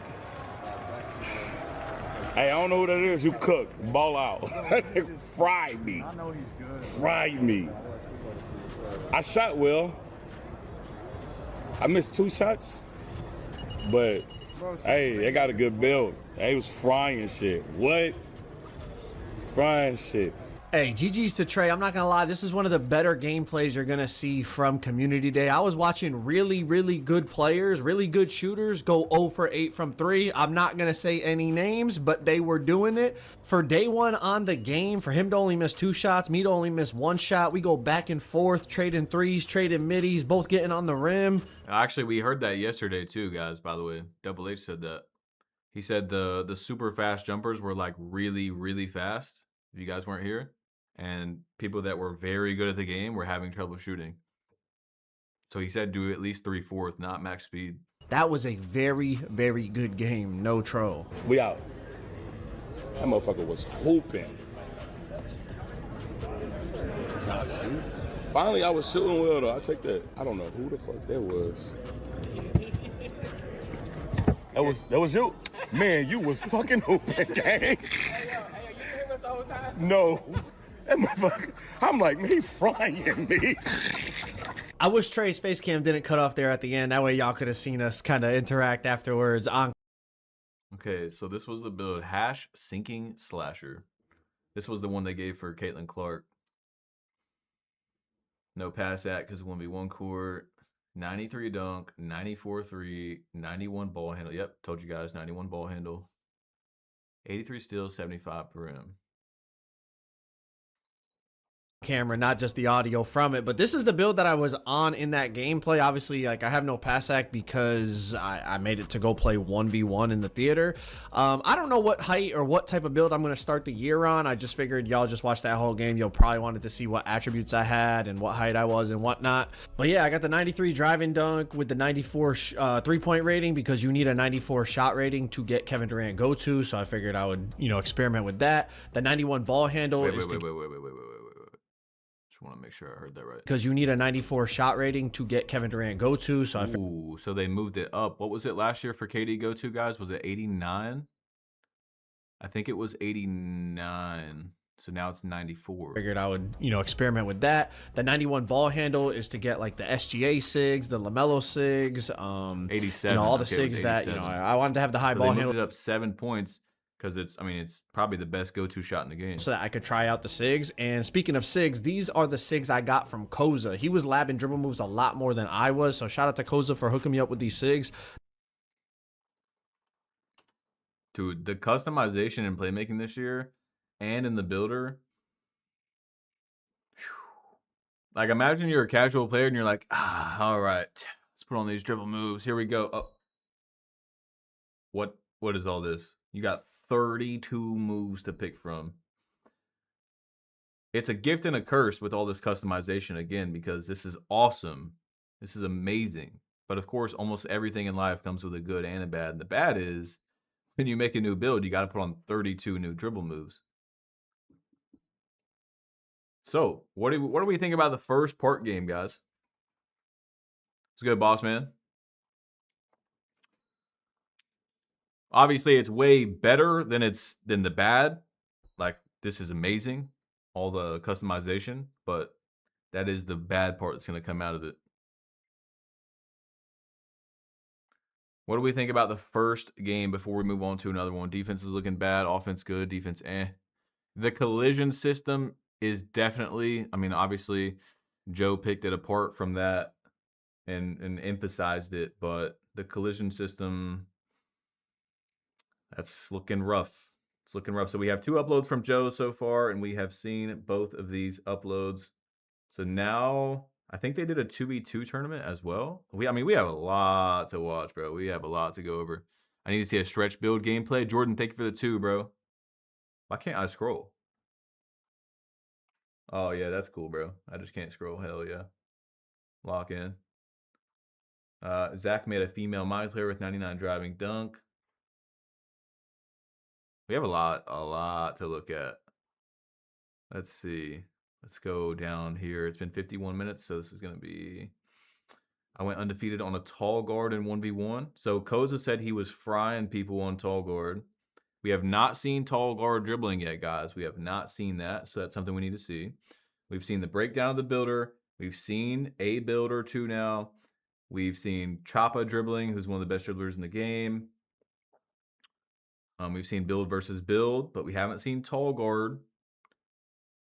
Hey, I don't know who that is who cooked. Ball out. Fried me. I know he's good. Fried me. I shot well. I missed 2 shots. But, hey, they got a good build. They was frying shit. What? Frying shit. Hey, GG's to Trey. I'm not going to lie. This is one of the better gameplays you're going to see from Community Day. I was watching really, really good players, really good shooters go 0 for 8 from 3. I'm not going to say any names, but they were doing it. For day 1 on the game, for him to only miss 2 shots, me to only miss 1 shot, we go back and forth, trading threes, trading middies, both getting on the rim. Actually, we heard that yesterday too, guys, by the way. Double H said that. He said the super fast jumpers were like really, really fast. If you guys weren't here. And people that were very good at the game were having trouble shooting. So he said do at least 3/4, not max speed. That was a very, very good game. No troll. We out. That motherfucker was hooping. Finally, I was shooting well, though. I take that. I don't know who the fuck that was. That was you. Man, you was fucking hooping, gang. No. That motherfucker, I'm like, man, he frying me. I wish Trey's face cam didn't cut off there at the end. That way y'all could have seen us kind of interact afterwards. Okay, so this was the build. Hash Sinking Slasher. This was the one they gave for Caitlin Clark. No pass at because 1v1 court. 93 dunk, 94 3, 91 ball handle. Yep, told you guys, 91 ball handle. 83 steals, 75 per rim. camera, not just the audio from it. But this is the build that I was on in that gameplay. Obviously, like, I have no pass act because I made it to go play 1v1 in the theater. I don't know what height or what type of build I'm going to start the year on. I just figured y'all just watched that whole game. You'll probably wanted to see what attributes I had and what height I was and whatnot. But yeah, I got the 93 driving dunk with the 94 3-point rating, because you need a 94 shot rating to get Kevin Durant go-to. So I figured I would, you know, experiment with that. The 91 ball handle wait. Just want to make sure I heard that right. Because you need a 94 shot rating to get Kevin Durant go-to. So Ooh, so they moved it up. What was it last year for KD go-to, guys? Was it 89? I think it was 89. So now it's 94. Figured I would, you know, experiment with that. The 91 ball handle is to get like the SGA SIGs, the LaMelo SIGs, 87. You know, all the SIGs that, you know, I wanted to have the high ball handle. They moved it up 7 points because it's, I mean, it's probably the best go-to shot in the game. So that I could try out the SIGs. And speaking of SIGs, these are the SIGs I got from Koza. He was labbing dribble moves a lot more than I was. So shout out to Koza for hooking me up with these SIGs. Dude, the customization and playmaking this year and in the builder. Like, imagine you're a casual player and you're like, all right, let's put on these dribble moves. Here we go. Oh. What is all this? You got 32 moves to pick from. It's a gift and a curse with all this customization again, because this is awesome. This is amazing. But of course, almost everything in life comes with a good and a bad. And the bad is when you make a new build, you got to put on 32 new dribble moves. So, what do we think about the first part game, guys? Let's go, boss man. Obviously, it's way better than the bad. Like, this is amazing, all the customization, but that is the bad part that's going to come out of it. What do we think about the first game before we move on to another one? Defense is looking bad, offense good, defense eh. The collision system is definitely, I mean, obviously, Joe picked it apart from that and emphasized it, but the collision system, that's looking rough. It's looking rough. So we have 2 uploads from Joe so far, and we have seen both of these uploads. So now, I think they did a 2v2 tournament as well. I mean, we have a lot to watch, bro. We have a lot to go over. I need to see a stretch build gameplay. Jordan, thank you for the 2, bro. Why can't I scroll? Oh, yeah, that's cool, bro. I just can't scroll. Hell yeah. Lock in. Zach made a female my player with 99 driving dunk. We have a lot to look at. Let's see. Let's go down here. It's been 51 minutes, so this is going to be... I went undefeated on a tall guard in 1v1. So Koza said he was frying people on tall guard. We have not seen tall guard dribbling yet, guys. We have not seen that, so that's something we need to see. We've seen the breakdown of the builder. We've seen a builder 2 now. We've seen Choppa dribbling, who's one of the best dribblers in the game. We've seen build versus build, but we haven't seen tall guard.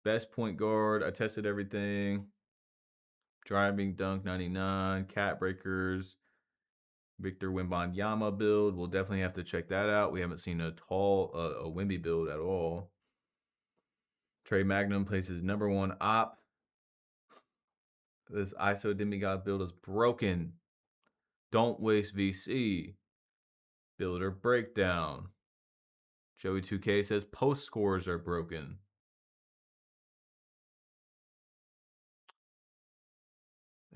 Best point guard. I tested everything. Driving dunk 99. Cat breakers. Victor Wembanyama build. We'll definitely have to check that out. We haven't seen a Wemby build at all. Trey Magnum places #1 op. This ISO demigod build is broken. Don't waste VC. Builder breakdown. Joey 2K says post scores are broken.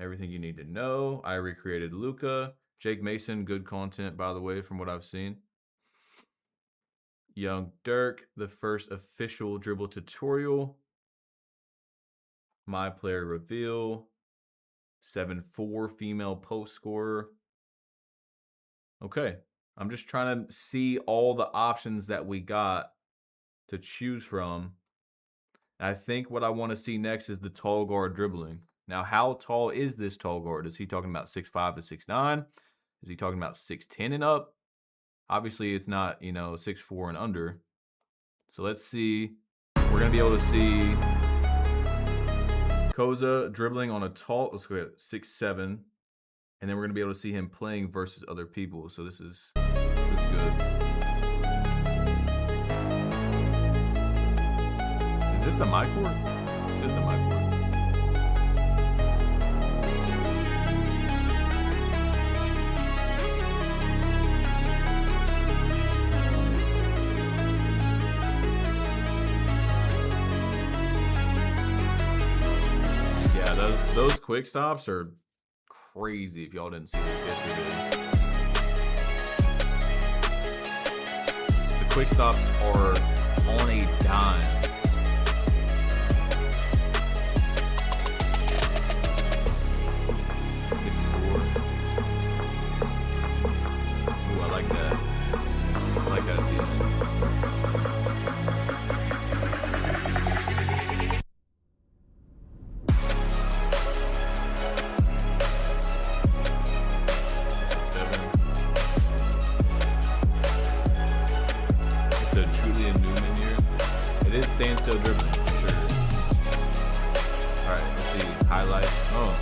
Everything you need to know. I recreated Luca. Jake Mason, good content, by the way, from what I've seen. Young Dirk, the first official dribble tutorial. My player reveal. 7-4 female post scorer. Okay. I'm just trying to see all the options that we got to choose from. And I think what I want to see next is the tall guard dribbling. Now, how tall is this tall guard? Is he talking about 6'5" to 6'9"? Is he talking about 6'10" and up? Obviously, it's not, 6'4" and under. So let's see. We're going to be able to see Koza dribbling on a tall, let's go at 6'7". And then we're going to be able to see him playing versus other people. So this is good. Is this the my court? This is the my court. Those quick stops are crazy if y'all didn't see this yesterday. The quick stops are on a dime. Standstill dribbling for sure. Alright, let's see. Highlights. Oh.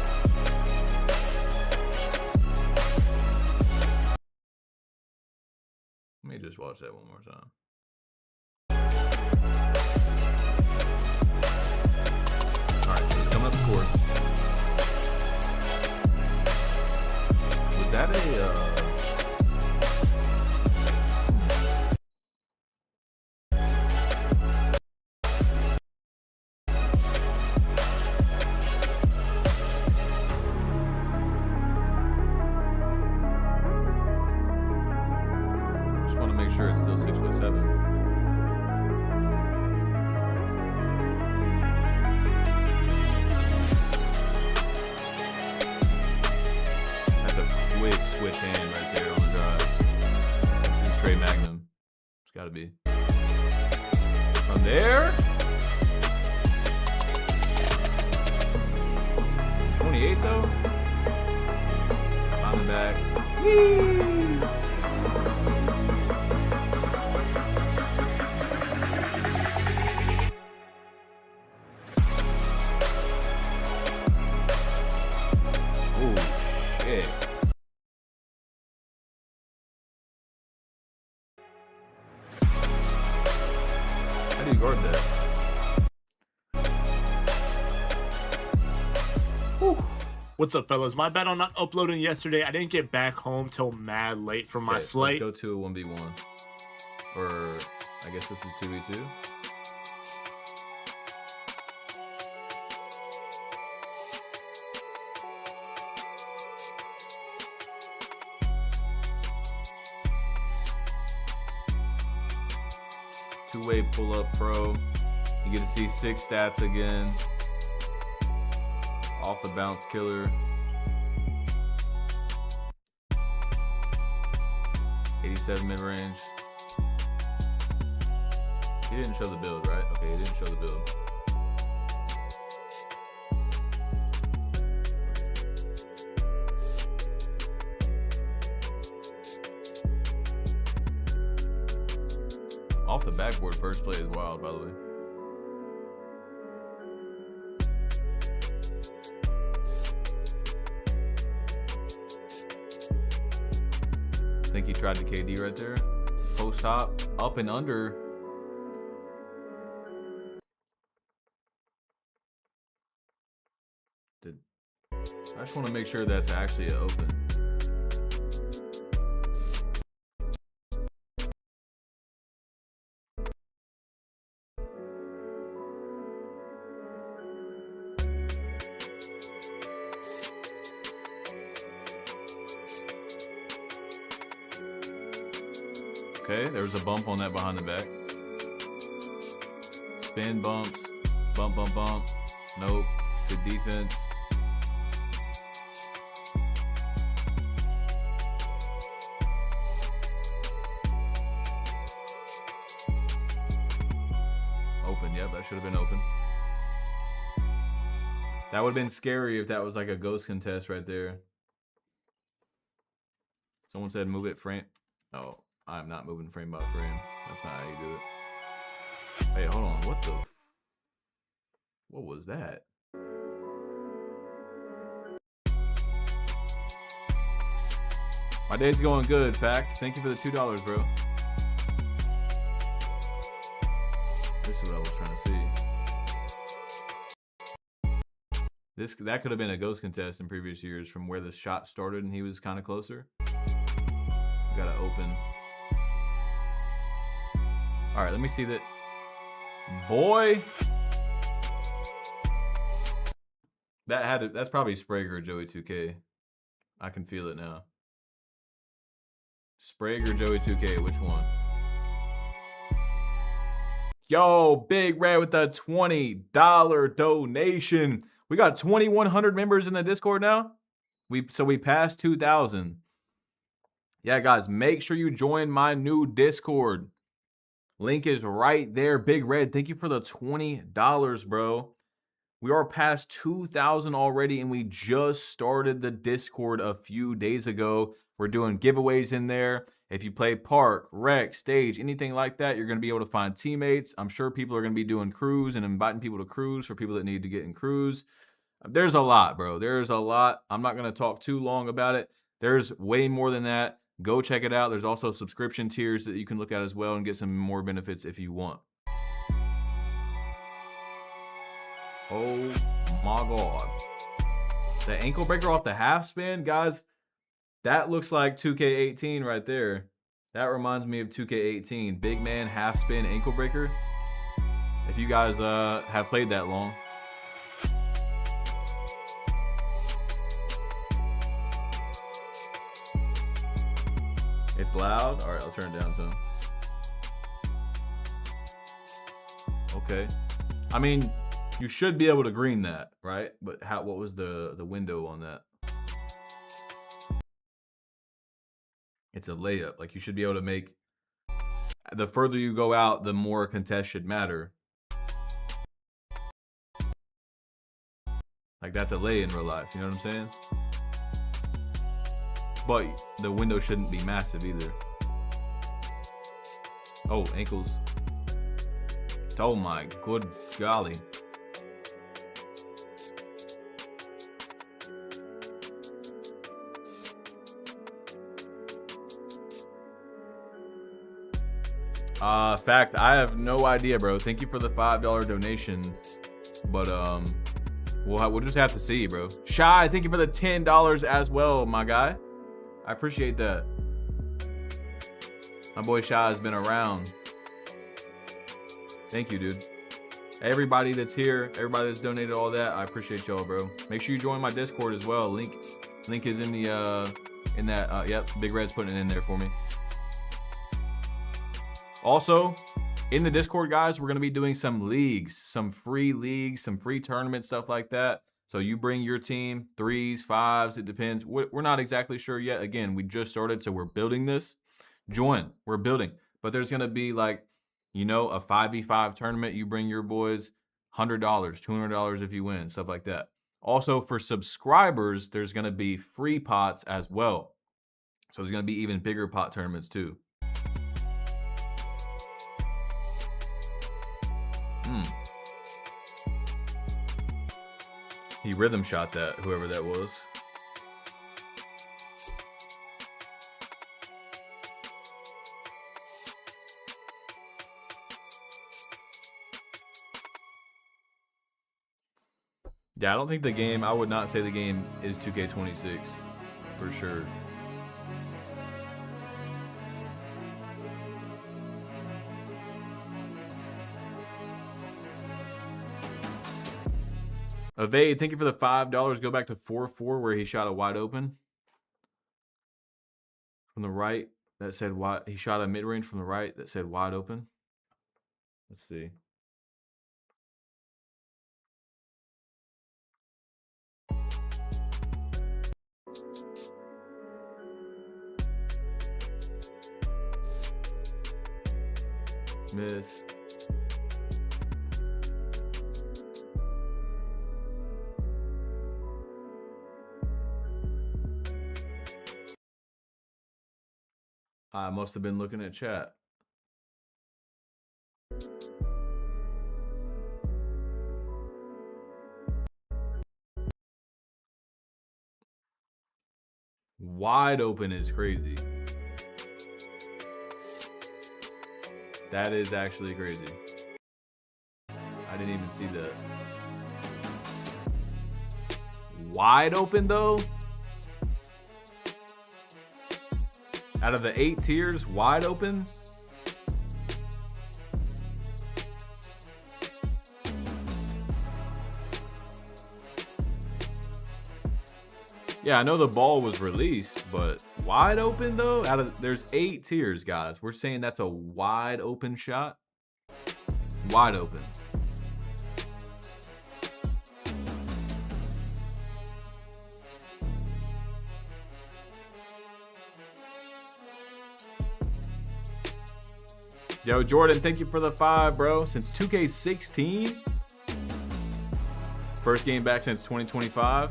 Let me just watch that one more time. Alright, so he's coming up the court. Was that a sure it's still 6'7". That's a quick switch hand right there on the drive. This is Trey Magnum. It's got to be. From there. 28 though. On the back. Whee! How do you guard that? Whew. What's up, fellas? My bad on not uploading yesterday. I didn't get back home till mad late from my flight. Let's go to a 1v1. Or, I guess this is 2v2. Two-way pull-up pro. You get to see 6 stats again. Off the bounce killer. 87 mid-range. He didn't show the build, right? Okay, he didn't show the build. Off the backboard, first play is wild, by the way. I think he tried the KD right there. Post hop, up and under. I just want to make sure that's actually an open. Okay, there was a bump on that behind the back. Spin bumps. Bump, bump, bump. Nope. Good defense. Open, yep, that should have been open. That would have been scary if that was like a ghost contest right there. Someone said move it frame. Oh, I'm not moving frame by frame. That's not how you do it. Hey, hold on. What was that? My day's going good, Fact. Thank you for the $2, bro. This is what I was trying to see. That could have been a ghost contest in previous years from where the shot started and he was kind of closer. We gotta open. All right, let me see that. Boy. That's probably Sprague or Joey 2K. I can feel it now. Sprague or Joey 2K, which one? Yo, Big Red with a $20 donation. We got 2,100 members in the Discord now. So we passed 2,000. Yeah, guys, make sure you join my new Discord. Link is right there. Big Red, thank you for the $20, bro. We are past 2,000 already, and we just started the Discord a few days ago. We're doing giveaways in there. If you play park, rec, stage, anything like that, you're going to be able to find teammates. I'm sure people are going to be doing crews and inviting people to crews for people that need to get in crews. There's a lot, bro. There's a lot. I'm not going to talk too long about it. There's way more than that. Go check it out. There's also subscription tiers that you can look at as well and get some more benefits if you want. Oh my God. The ankle breaker off the half spin, guys, that looks like 2K18 right there. That reminds me of 2K18. Big man, half spin, ankle breaker. If you guys have played that long. It's loud. All right, I'll turn it down some. Okay. I mean, you should be able to green that, right? But what was the window on that? It's a layup. Like, you should be able to make, the further you go out, the more contest should matter. Like, that's a lay in real life, you know what I'm saying? But the window shouldn't be massive either. Oh, ankles. Oh my good golly. Fact, I have no idea, bro. Thank you for the $5 donation. But we'll just have to see, bro. Shy, thank you for the $10 as well, my guy. I appreciate that. My boy Shy has been around. Thank you, dude. Everybody that's here, everybody that's donated all that, I appreciate y'all, bro. Make sure you join my Discord as well. Link is in the yep, Big Red's putting it in there for me. Also, in the Discord, guys, we're going to be doing some leagues, some free tournaments, stuff like that. So you bring your team, 3s, 5s, it depends. We're not exactly sure yet. Again, we just started, so we're building this. Join, we're building. But there's going to be like, you know, a 5v5 tournament. You bring your boys, $100, $200 if you win, stuff like that. Also, for subscribers, there's going to be free pots as well. So there's going to be even bigger pot tournaments too. He rhythm shot that, whoever that was. Yeah, I don't think the game, I would not say the game is 2K26 for sure. Evade, thank you for the $5. Go back to 4-4 where he shot a wide open. From the right, that said wide. He shot a mid-range from the right that said wide open. Let's see. Miss. I must have been looking at chat. Wide open is crazy. That is actually crazy. I didn't even see that. Wide open though? Out of the 8 tiers, wide open? Yeah, I know the ball was released, but wide open though? There's 8 tiers, guys. We're saying that's a wide open shot. Wide open. Yo, Jordan, thank you for the 5, bro. Since 2K16. First game back since 2025.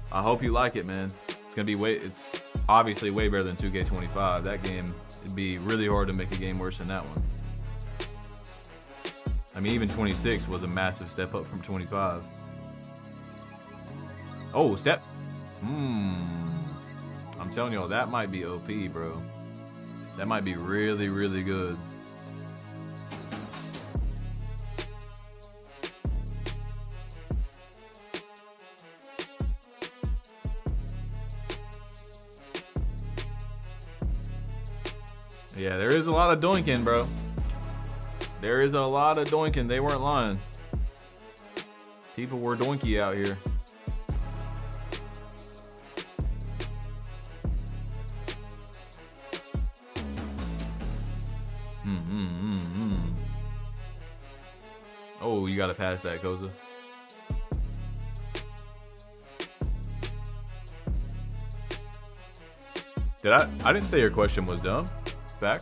I hope you like it, man. It's obviously way better than 2K25. That game, it'd be really hard to make a game worse than that one. I mean, even 26 was a massive step up from 25. Oh, step. I'm telling y'all, that might be OP, bro. That might be really, really good. Yeah, there is a lot of doinking, bro. There is a lot of doinking. They weren't lying. People were doinky out here. Oh, you gotta pass that, Koza. I didn't say your question was dumb. Back.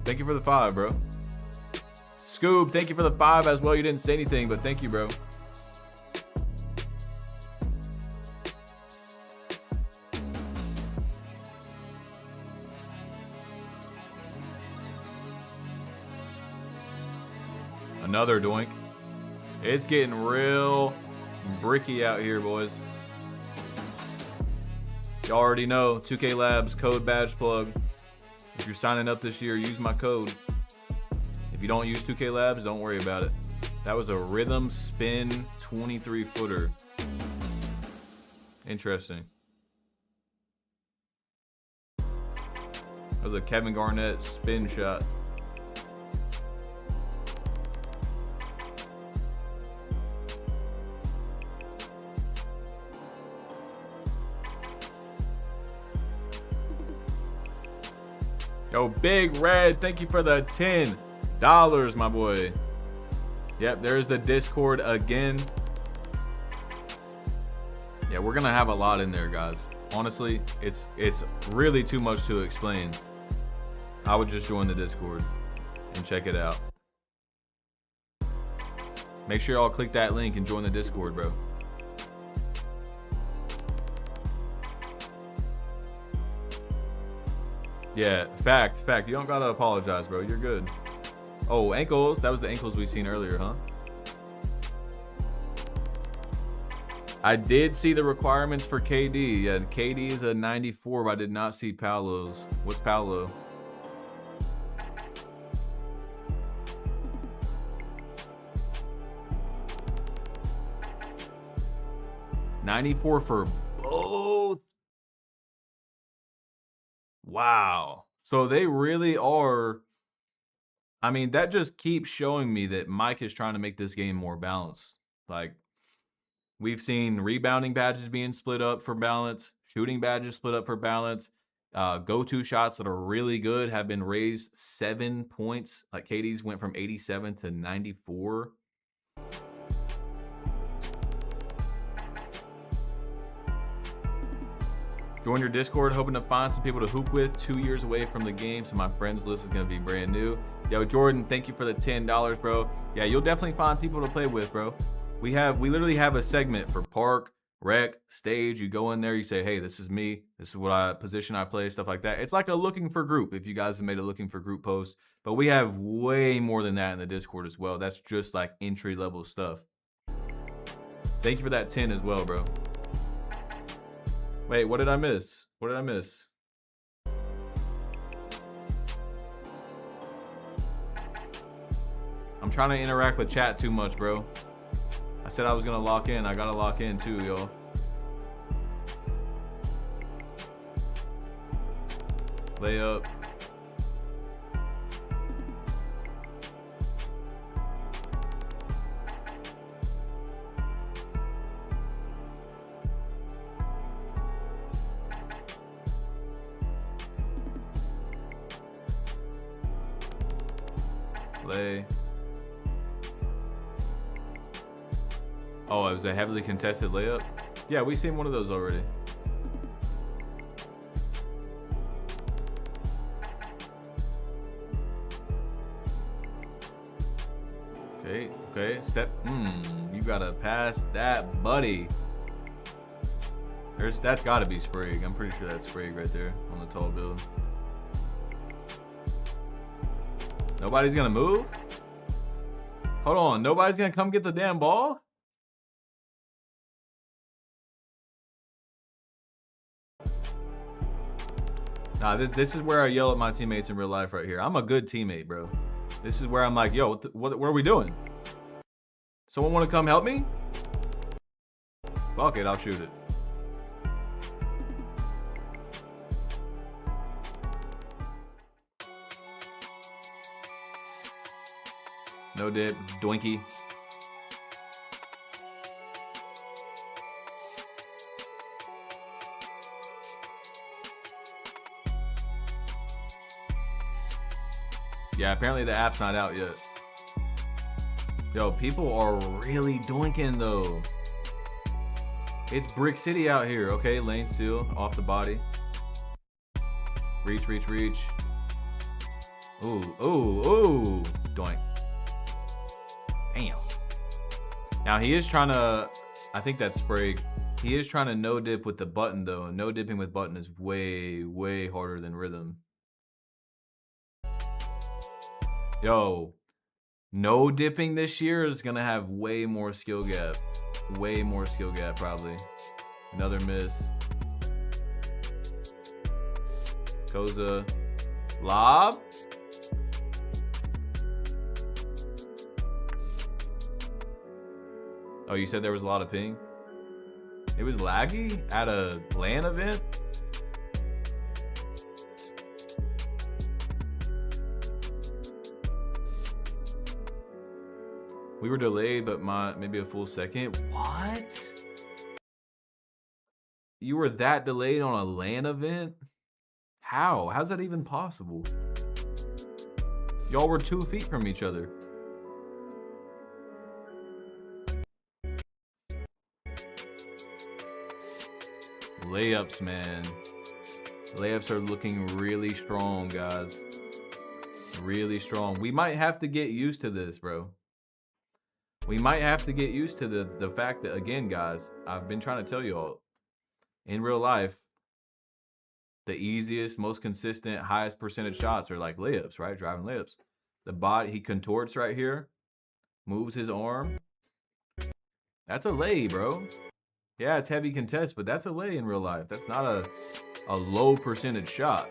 Thank you for the 5, bro. Scoob, thank you for the 5 as well. You didn't say anything, but thank you, bro. Another doink. It's getting real bricky out here, boys. Y'all already know 2K Labs code BADGEPLUG. If you're signing up this year, use my code. If you don't use 2K Labs, don't worry about it. That was a rhythm spin 23-footer. Interesting. That was a Kevin Garnett spin shot. Yo, Big Red, thank you for the $10, my boy. Yep, there's the Discord again. Yeah, we're gonna have a lot in there, guys. Honestly, it's really too much to explain. I would just join the Discord and check it out. Make sure y'all click that link and join the Discord, bro. Yeah, fact. You don't gotta apologize, bro. You're good. Oh, ankles. That was the ankles we seen earlier, huh? I did see the requirements for KD. Yeah, KD is a 94, but I did not see Paolo's. What's Paolo? $94 for both. Wow. So they really are. I mean, that just keeps showing me that Mike is trying to make this game more balanced. Like, we've seen rebounding badges being split up for balance, shooting badges split up for balance. Go-to shots that are really good have been raised 7 points. Like KD's went from 87 to 94. Join your Discord, hoping to find some people to hoop with. 2 years away from the game, so my friends list is going to be brand new. Yo, Jordan, thank you for the $10, bro. Yeah, you'll definitely find people to play with, bro. We literally have a segment for park, rec, stage. You go in there, you say, hey, this is me. This is what position I play, stuff like that. It's like a looking for group, if you guys have made a looking for group post. But we have way more than that in the Discord as well. That's just like entry-level stuff. Thank you for that 10 as well, bro. Wait, what did I miss? What did I miss? I'm trying to interact with chat too much, bro. I said I was gonna lock in. I gotta lock in too, y'all. Layup. Lay. Oh, it was a heavily contested layup? Yeah, we've seen one of those already. Okay, okay. Step. You gotta pass that, buddy. That's gotta be Sprague. I'm pretty sure that's Sprague right there on the tall build. Nobody's gonna move? Hold on, nobody's gonna come get the damn ball? Nah, this is where I yell at my teammates in real life right here. I'm a good teammate, bro. This is where I'm like, yo, what are we doing? Someone want to come help me? Fuck it, I'll shoot it. No dip, doinky. Yeah, apparently the app's not out yet. Yo, people are really doinking though. It's Brick City out here. Okay, lane steal off the body. Reach, reach, reach. Ooh, ooh, ooh. Doink. Damn. Now he is trying to, I think that's Sprague. He is trying to no dip with the button though. And no dipping with button is way, way harder than rhythm. Yo, no dipping this year is gonna have way more skill gap. Way more skill gap, probably. Another miss. Koza. Lob. Oh, you said there was a lot of ping? It was laggy at a LAN event? We were delayed, but maybe a full second. What? You were that delayed on a LAN event? How? How's that even possible? Y'all were 2 feet from each other. Layups, man. Layups are looking really strong, guys. Really strong. We might have to get used to this, bro. We might have to get used to the fact that, again, guys, I've been trying to tell you all, in real life, the easiest, most consistent, highest percentage shots are like layups, right? Driving layups. The body, he contorts right here, moves his arm. That's a lay, bro. Yeah, it's heavy contest, but that's a lay in real life. That's not a low percentage shot.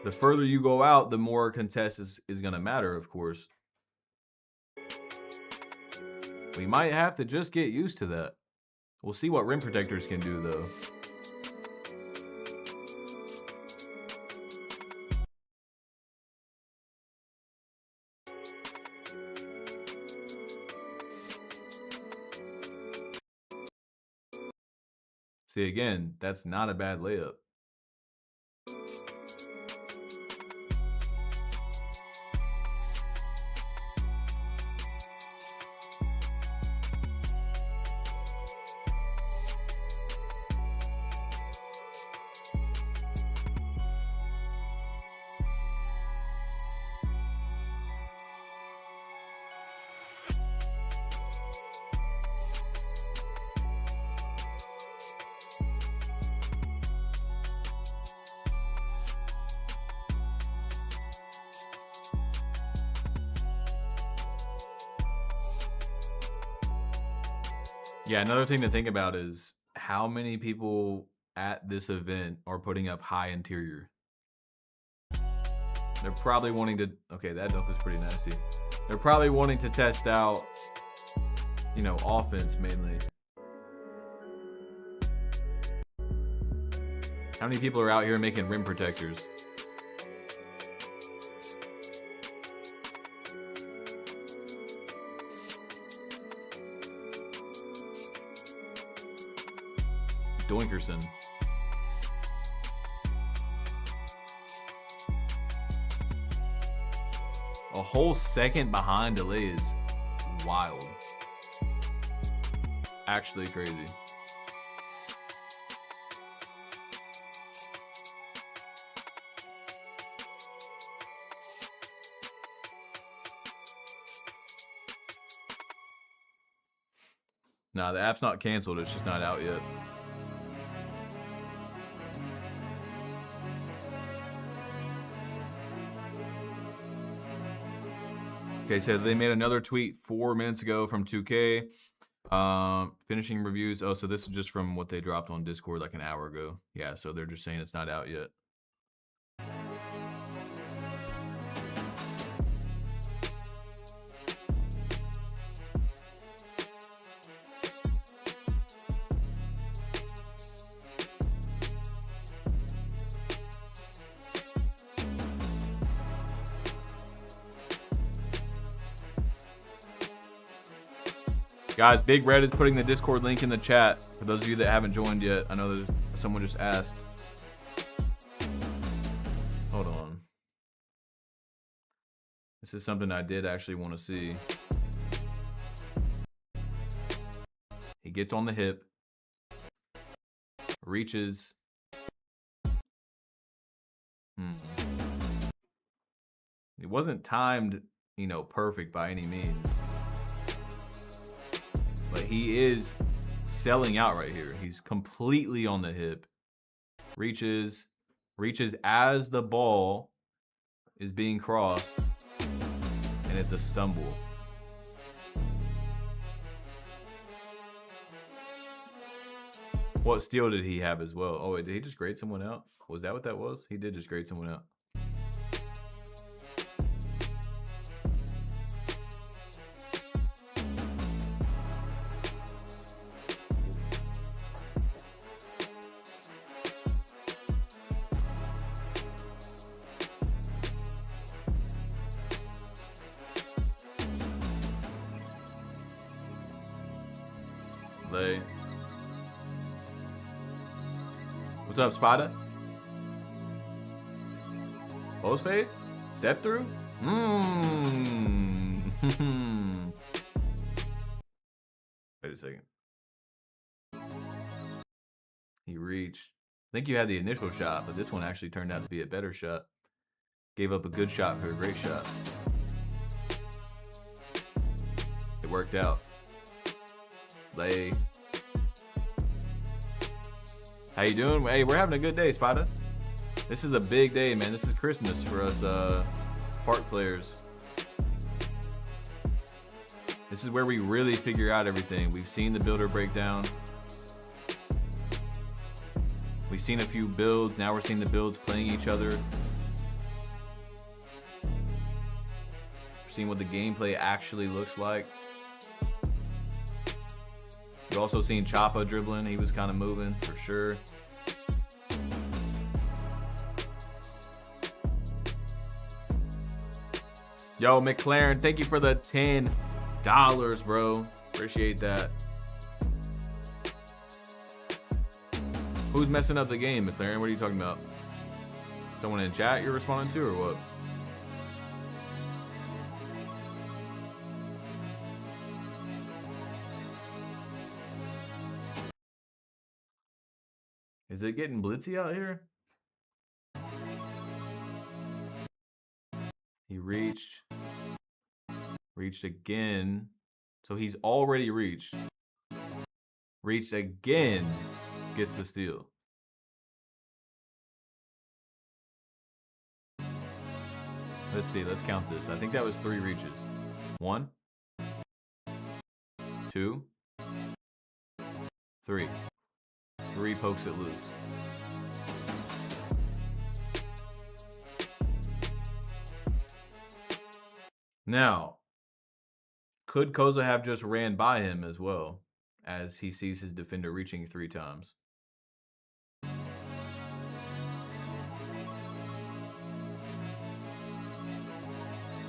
The further you go out, the more contest is going to matter, of course. We might have to just get used to that. We'll see what rim protectors can do, though. See, again, that's not a bad layup. Yeah, another thing to think about is how many people at this event are putting up high interior. They're probably wanting to, okay, that dunk was pretty nasty. They're probably wanting to test out, you know, offense mainly. How many people are out here making rim protectors? Doinkerson. Oh. whole second behind delay is wild. Actually crazy. Nah, the app's not canceled. It's just not out yet. Okay, so they made another tweet 4 minutes ago from 2K. Finishing reviews. Oh, so this is just from what they dropped on Discord like an hour ago. Yeah, so they're just saying it's not out yet. Guys, Big Red is putting the Discord link in the chat for those of you that haven't joined yet. I know that someone just asked. Hold on. This is something I did actually want to see. He gets on the hip, reaches. It wasn't timed, you know, perfect by any means. But he is selling out right here. He's completely on the hip. Reaches as the ball is being crossed. And it's a stumble. What steal did he have as well? Oh, wait, did he just grade someone out? Was that what that was? He did just grade someone out. Lay. What's up, Spada? Post fade? Step through? Wait a second. He reached. I think you had the initial shot, but this one actually turned out to be a better shot. Gave up a good shot for a great shot. It worked out. Lay. How you doing? Hey, we're having a good day, Spada. This is a big day, man. This is Christmas for us park players. This is where we really figure out everything. We've seen the builder breakdown. We've seen a few builds. Now we're seeing the builds playing each other. We're seeing what the gameplay actually looks like. We've also seen Choppa dribbling. He was kind of moving for sure. Yo, McLaren, thank you for the $10, bro. Appreciate that. Who's messing up the game, McLaren? What are you talking about? Someone in chat you're responding to or what? Is it getting blitzy out here? He reached again. So he's already reached. Reached again, gets the steal. Let's see, let's count this. I think that was 3 reaches. 1, 2, 3. 3 pokes it loose. Now, could Koza have just ran by him as well as he sees his defender reaching 3 times?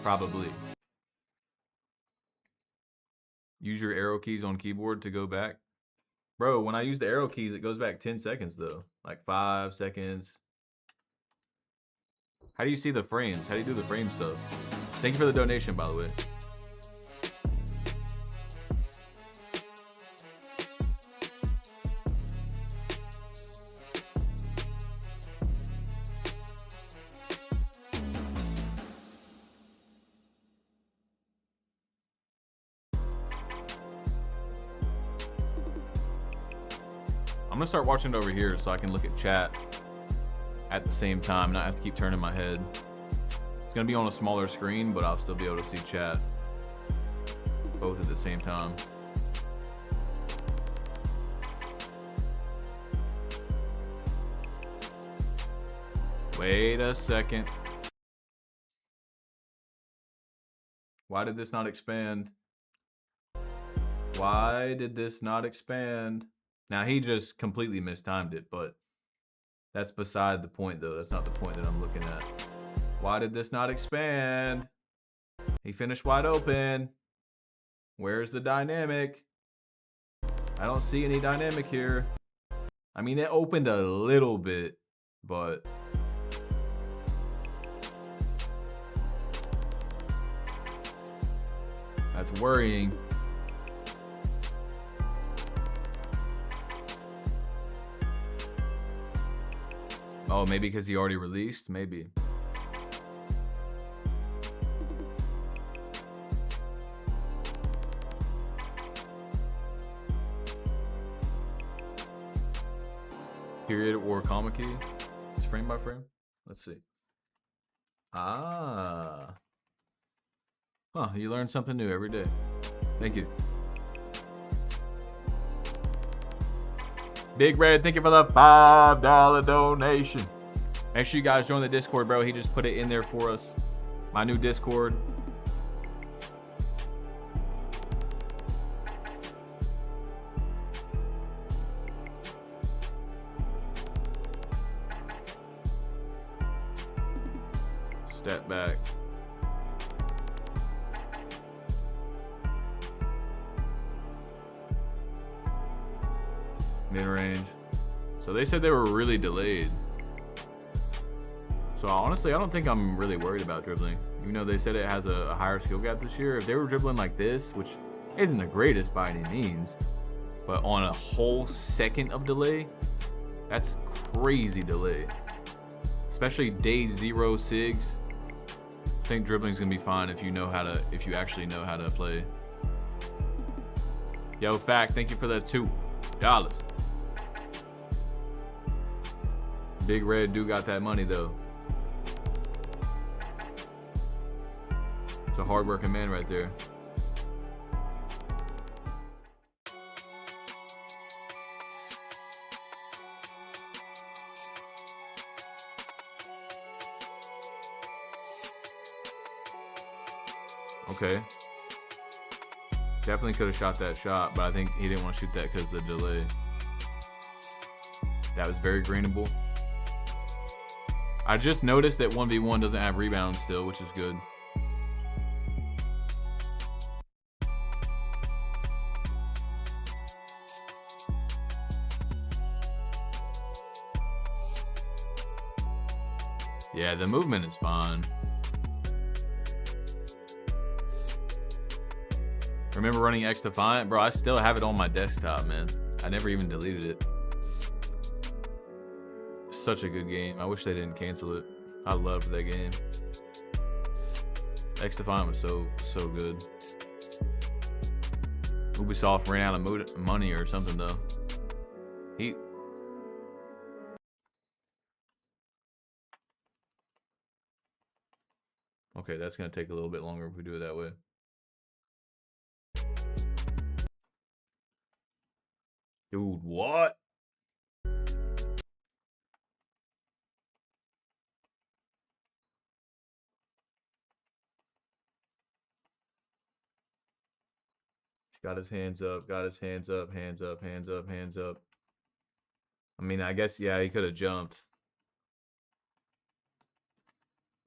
Probably. Use your arrow keys on keyboard to go back. Bro, when I use the arrow keys, it goes back 10 seconds though. Like 5 seconds. How do you see the frames? How do you do the frame stuff? Thank you for the donation, by the way. I'm gonna start watching it over here so I can look at chat at the same time, not have to keep turning my head. It's gonna be on a smaller screen, but I'll still be able to see chat both at the same time. Wait a second. Why did this not expand? Why did this not expand? Now, he just completely mistimed it, but that's beside the point, though. That's not the point that I'm looking at. Why did this not expand? He finished wide open. Where's the dynamic? I don't see any dynamic here. I mean, it opened a little bit, but... that's worrying. Oh, maybe because he already released? Maybe. Period or comma key? It's frame by frame? Let's see. Ah. Huh, you learn something new every day. Thank you. Big Red, thank you for the $5 donation. Make sure you guys join the Discord, bro. He just put it in there for us. My new Discord. Step back. Mid-range. So they said they were really delayed. So honestly, I don't think I'm really worried about dribbling. Even though they said it has a higher skill gap this year. If they were dribbling like this, which isn't the greatest by any means, but on a whole second of delay, that's crazy delay. Especially day 0 SIGs. I think dribbling's gonna be fine if you actually know how to play. Yo, Fact, thank you for that $2. Big Red do got that money though. It's a hard-working man right there. Okay. Definitely could have shot that shot, but I think he didn't want to shoot that because of the delay. That was very greenable. I just noticed that 1v1 doesn't have rebounds still, which is good. Yeah, the movement is fine. Remember running X Defiant? Bro, I still have it on my desktop, man. I never even deleted it. Such a good game. I wish they didn't cancel it. I loved that game. X Defiant was so good. Ubisoft ran out of money or something though. Okay, that's gonna take a little bit longer if we do it that way. Dude, what? Got his hands up, got his hands up, hands up, hands up, hands up. I mean, I guess, yeah, he could have jumped.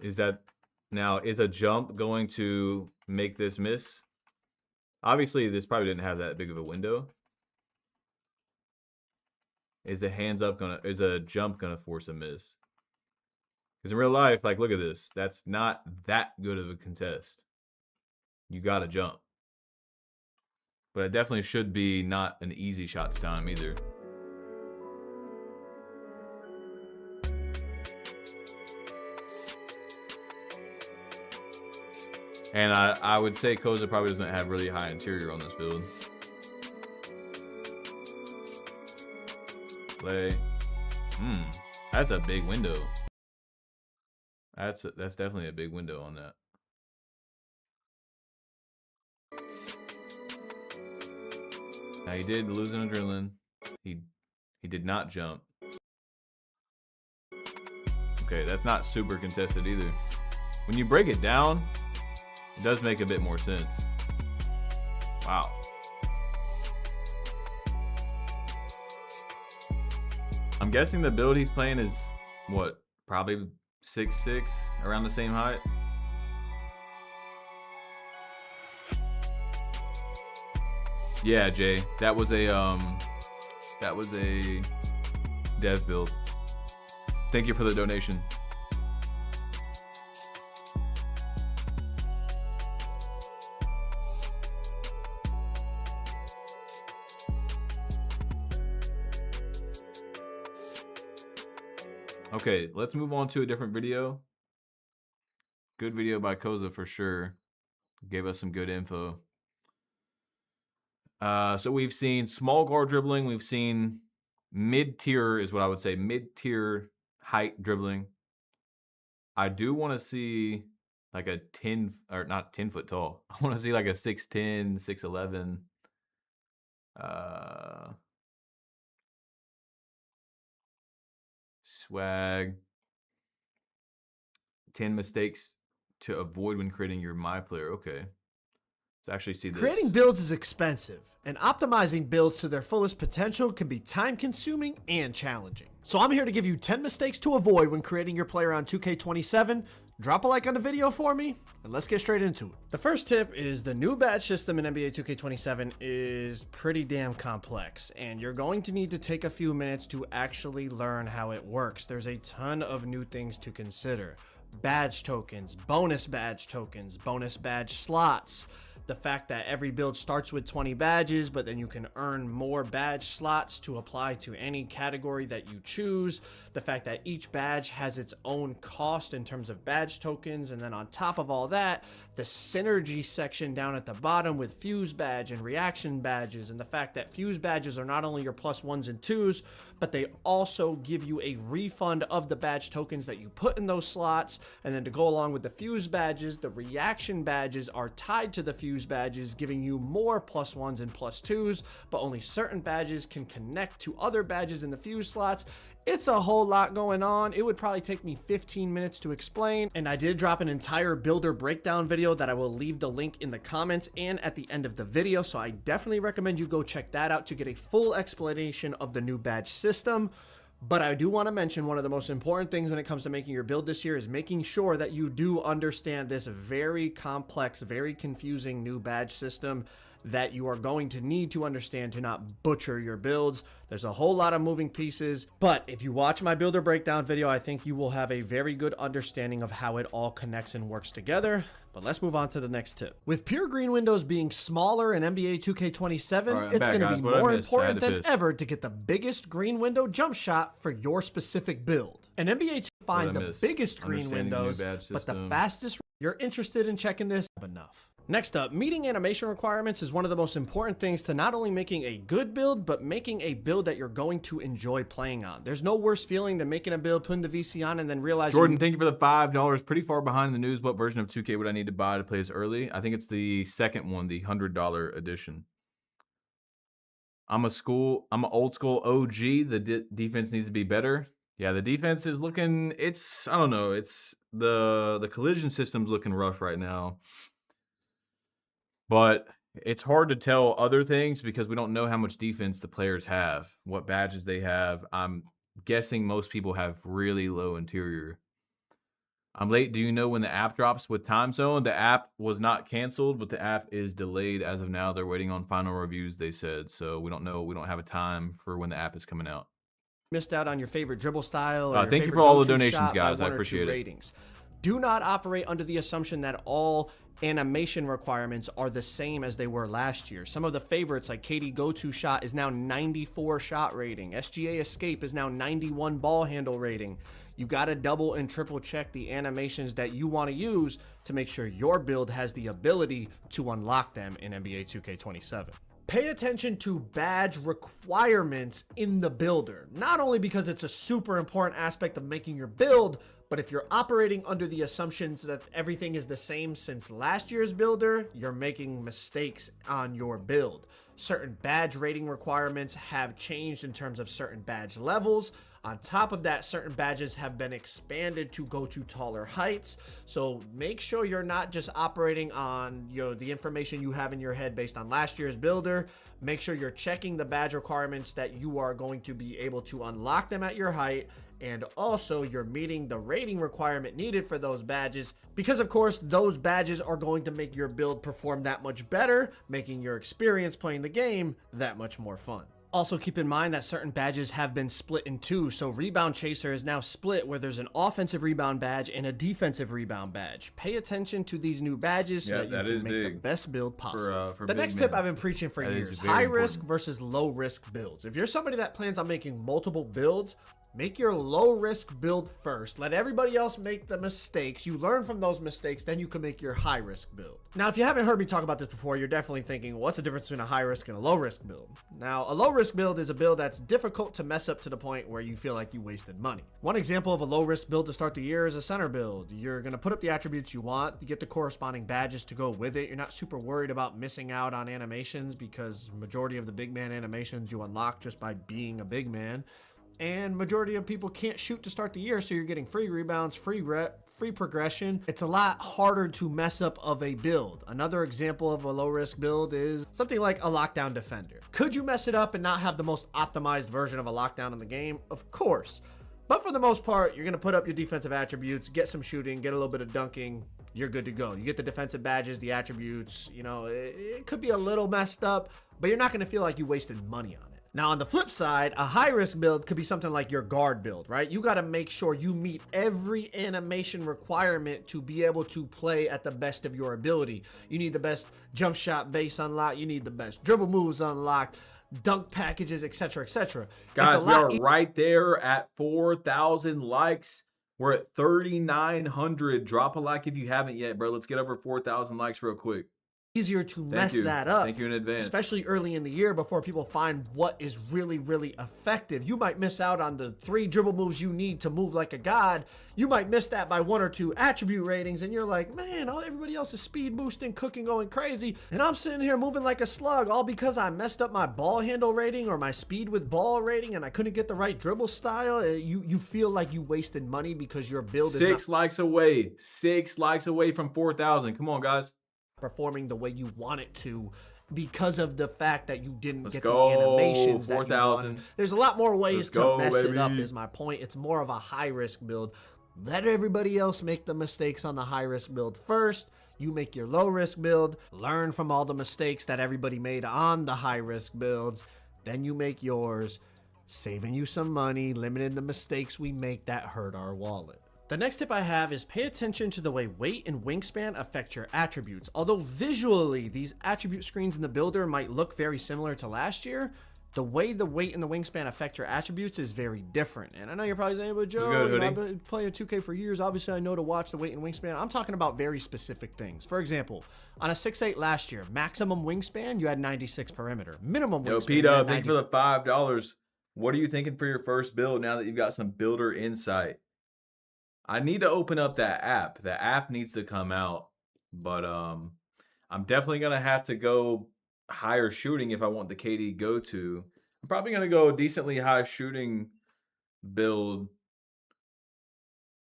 Is a jump going to make this miss? Obviously, this probably didn't have that big of a window. Is a jump gonna force a miss? Because in real life, like, look at this. That's not that good of a contest. You got to jump. But it definitely should be not an easy shot to time either. And I would say Koza probably doesn't have really high interior on this build. Play. That's a big window. That's definitely a big window on that. Now he did lose an adrenaline. He did not jump. Okay, that's not super contested either. When you break it down, it does make a bit more sense. Wow. I'm guessing the build he's playing is what? Probably 6'6", around the same height. Yeah, Jay, that was a dev build. Thank you for the donation. Okay, let's move on to a different video. Good video by Koza for sure. Gave us some good info. So we've seen small guard dribbling. We've seen mid-tier is what I would say. Mid-tier height dribbling. I do want to see like a 10, or not 10 foot tall. I want to see like a 6'10", 6'11". Swag. 10 mistakes to avoid when creating your my player. Okay. Let's actually see this. Creating builds is expensive, and optimizing builds to their fullest potential can be time-consuming and challenging. So I'm here to give you 10 mistakes to avoid when creating your player on 2K27. Drop a like on the video for me, and let's get straight into it. The first tip is the new badge system in NBA 2K27 is pretty damn complex, and you're going to need to take a few minutes to actually learn how it works. There's a ton of new things to consider. Badge tokens, bonus badge slots, the fact that every build starts with 20 badges, but then you can earn more badge slots to apply to any category that you choose, the fact that each badge has its own cost in terms of badge tokens, and then on top of all that, the synergy section down at the bottom with fuse badge and reaction badges, and the fact that fuse badges are not only your +1s and 2s, but they also give you a refund of the badge tokens that you put in those slots. And then to go along with the fuse badges, the reaction badges are tied to the fuse badges, giving you more +1s and +2s, but only certain badges can connect to other badges in the fuse slots. It's a whole lot going on. It would probably take me 15 minutes to explain, and I did drop an entire builder breakdown video that I will leave the link in the comments and at the end of the video, so I definitely recommend you go check that out to get a full explanation of the new badge system. But I do want to mention one of the most important things when it comes to making your build this year is making sure that you do understand this very complex, very confusing new badge system that you are going to need to understand to not butcher your builds. There's a whole lot of moving pieces, but if you watch my builder breakdown video, I think you will have a very good understanding of how it all connects and works together. But let's move on to the next tip. With pure green windows being smaller in NBA 2K27, it's going to be more important than ever to get the biggest green window jump shot for your specific build. In NBA 2, find the biggest green windows, but the fastest. You're interested in checking this? Enough. Next up, meeting animation requirements is one of the most important things to not only making a good build, but making a build that you're going to enjoy playing on. There's no worse feeling than making a build, putting the VC on, and then realizing— Jordan, thank you for the $5. Pretty far behind the news. What version of 2K would I need to buy to play this early? I think it's the second one, the $100 edition. I'm an old school OG. The defense needs to be better. Yeah, the defense is looking, I don't know. It's the collision system's looking rough right now. But it's hard to tell other things because we don't know how much defense the players have, what badges they have. I'm guessing most people have really low interior. I'm late. Do you know when the app drops with time zone? The app was not canceled, but the app is delayed as of now. They're waiting on final reviews, they said. So we don't know. We don't have a time for when the app is coming out. missed out on your favorite dribble style. Or thank you for all the donations, guys. I appreciate it. Ratings. Do not operate under the assumption that all animation requirements are the same as they were last year. Some of the favorites like KD go-to shot is now 94 shot rating. SGA escape is now 91 ball handle rating. You got to double and triple check the animations that you want to use to make sure your build has the ability to unlock them in NBA 2K27. Pay attention to badge requirements in the builder, not only because it's a super important aspect of making your build, but if you're operating under the assumptions that everything is the same since last year's builder, you're making mistakes on your build. Certain badge rating requirements have changed in terms of certain badge levels. On top of that, certain badges have been expanded to go to taller heights. So make sure you're not just operating on, the information you have in your head based on last year's builder. Make sure you're checking the badge requirements that you are going to be able to unlock them at your height. And also you're meeting the rating requirement needed for those badges, because of course those badges are going to make your build perform that much better, making your experience playing the game that much more fun. Also keep in mind that certain badges have been split in two. So Rebound Chaser is now split where there's an offensive rebound badge and a defensive rebound badge. Pay attention to these new badges so that you can make the best build possible. For the next tip I've been preaching for years, high risk versus low risk builds. If you're somebody that plans on making multiple builds, make your low risk build first. Let everybody else make the mistakes. You learn from those mistakes, then you can make your high risk build. Now, if you haven't heard me talk about this before, you're definitely thinking, what's the difference between a high risk and a low risk build? Now, a low risk build is a build that's difficult to mess up to the point where you feel like you wasted money. One example of a low risk build to start the year is a center build. You're going to put up the attributes you want, you get the corresponding badges to go with it. You're not super worried about missing out on animations because majority of the big man animations you unlock just by being a big man. And majority of people can't shoot to start the year, so you're getting free rebounds, free rep, free progression. It's a lot harder to mess up of a build. Another example of a low risk build is something like a lockdown defender. Could you mess it up and not have the most optimized version of a lockdown in the game? Of course. But for the most part, you're going to put up your defensive attributes, get some shooting, get a little bit of dunking, you're good to go. You get the defensive badges, the attributes, it could be a little messed up, but you're not going to feel like you wasted money on it. Now, on the flip side, a high-risk build could be something like your guard build, right? You got to make sure you meet every animation requirement to be able to play at the best of your ability. You need the best jump shot base unlocked. You need the best dribble moves unlocked, dunk packages, etc., etc. Guys, we are right there at 4,000 likes. We're at 3,900. Drop a like if you haven't yet, bro. Let's get over 4,000 likes real quick. Easier to mess that up. Thank you in advance. Especially early in the year before people find what is really, really effective. You might miss out on the 3 dribble moves you need to move like a god. You might miss that by 1 or 2 attribute ratings, and you're like, man, everybody else is speed boosting, cooking, going crazy, and I'm sitting here moving like a slug, all because I messed up my ball handle rating or my speed with ball rating, and I couldn't get the right dribble style. You feel like you wasted money because your build is 6 likes away. 6 likes away from 4,000. Come on, guys. Performing the way you want it to because of the fact that you didn't get the animations 4,000. There's a lot more ways to mess it up is my point. It's more of a high risk build. Let everybody else make the mistakes on the high risk build first. You make your low risk build, learn from all the mistakes that everybody made on the high risk builds. Then you make yours, saving you some money, limiting the mistakes we make that hurt our wallet. The next tip I have is pay attention to the way weight and wingspan affect your attributes. Although visually these attribute screens in the builder might look very similar to last year, the way the weight and the wingspan affect your attributes is very different. And I know you're probably saying, but Joe, I've been playing 2K for years. Obviously, I know to watch the weight and wingspan. I'm talking about very specific things. For example, on a 6'8" last year, maximum wingspan, you had 96 perimeter. Minimum wingspan, P-Dub, thank you for the $5. What are you thinking for your first build now that you've got some builder insight? I need to open up that app. The app needs to come out, but I'm definitely going to have to go higher shooting if I want the KD go-to. I'm probably going to go decently high shooting build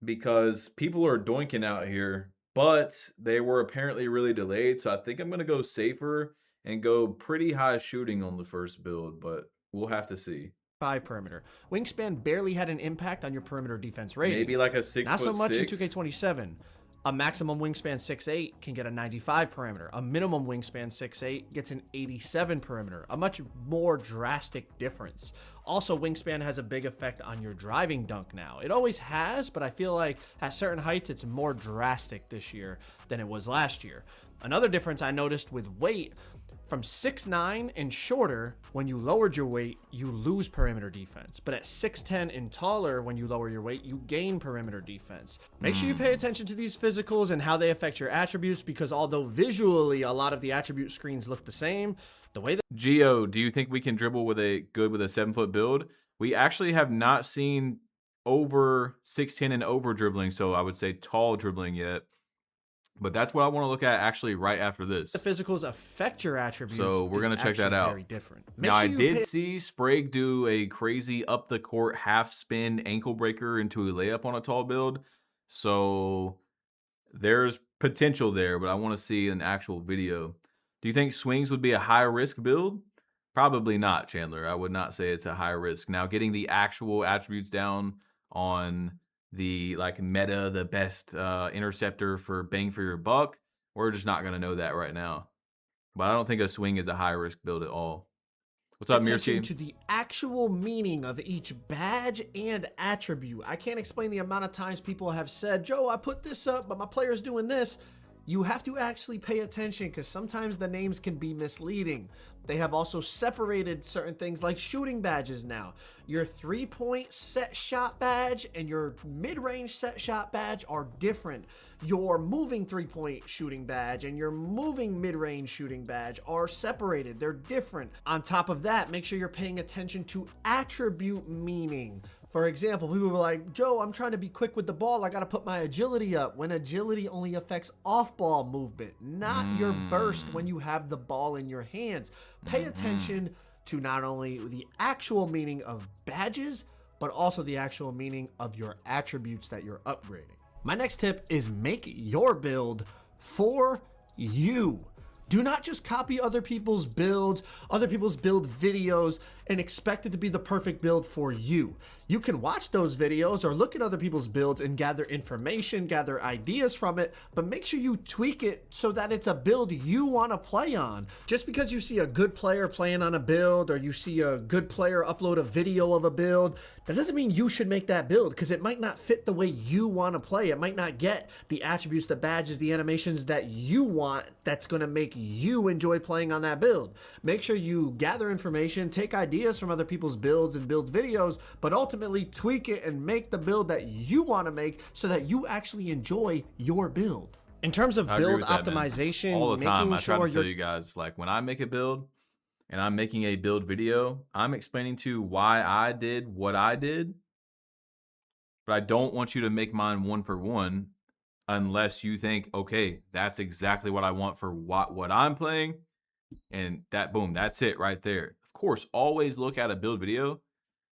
because people are doinking out here, but they were apparently really delayed. So I think I'm going to go safer and go pretty high shooting on the first build, but we'll have to see. 5 perimeter. Wingspan barely had an impact on your perimeter defense rating. Maybe like a 6'6". Not so much in 2K27. A maximum wingspan 6'8" can get a 95 perimeter. A minimum wingspan 6'8" gets an 87 perimeter. A much more drastic difference. Also, wingspan has a big effect on your driving dunk now. It always has, but I feel like at certain heights, it's more drastic this year than it was last year. Another difference I noticed with weight, from 6'9" and shorter, when you lowered your weight, you lose perimeter defense. But at 6'10" and taller, when you lower your weight, you gain perimeter defense. Make sure you pay attention to these physicals and how they affect your attributes, because although visually a lot of the attribute screens look the same, the way that Gio, do you think we can dribble with a 7-foot build? We actually have not seen over 6'10" and over dribbling, so I would say tall dribbling yet. But that's what I want to look at actually right after this. The physicals affect your attributes. So we're going to check that out. Very different. Now, I did see Sprague do a crazy up the court half spin ankle breaker into a layup on a tall build. So there's potential there, but I want to see an actual video. Do you think swings would be a high risk build? Probably not, Chandler. I would not say it's a high risk. Now, getting the actual attributes down on the meta, the best interceptor for bang for your buck, we're just not going to know that right now. But I don't think a swing is a high risk build at all. What's up, Mirski? To the actual meaning of each badge and attribute. I can't explain the amount of times people have said, Joe, I put this up, but my player's doing this. You have to actually pay attention, because sometimes the names can be misleading. They have also separated certain things like shooting badges now. Your 3-point set shot badge and your mid-range set shot badge are different. Your moving 3-point shooting badge and your moving mid-range shooting badge are separated. They're different. On top of that, make sure you're paying attention to attribute meaning. For example, people were like, Joe, I'm trying to be quick with the ball. I got to put my agility up. When agility only affects off-ball movement, not your burst when you have the ball in your hands. Pay attention to not only the actual meaning of badges, but also the actual meaning of your attributes that you're upgrading. My next tip is make your build for you. Do not just copy other people's builds, other people's build videos, and expect it to be the perfect build for you. You can watch those videos or look at other people's builds and gather information, gather ideas from it, but make sure you tweak it so that it's a build you want to play on. Just because you see a good player playing on a build, or you see a good player upload a video of a build, that doesn't mean you should make that build, because it might not fit the way you want to play. It might not get the attributes, the badges, the animations that you want that's going to make you enjoy playing on that build. Make sure you gather information, take ideas from other people's builds and build videos, but ultimately tweak it and make the build that you want to make so that you actually enjoy your build. In terms of build optimization, all the time I try to tell you guys, like when I make a build and I'm making a build video, I'm explaining to you why I did what I did, but I don't want you to make mine one for one unless you think, okay, that's exactly what I want for what I'm playing, and that, boom, that's it right there. Of course, always look at a build video,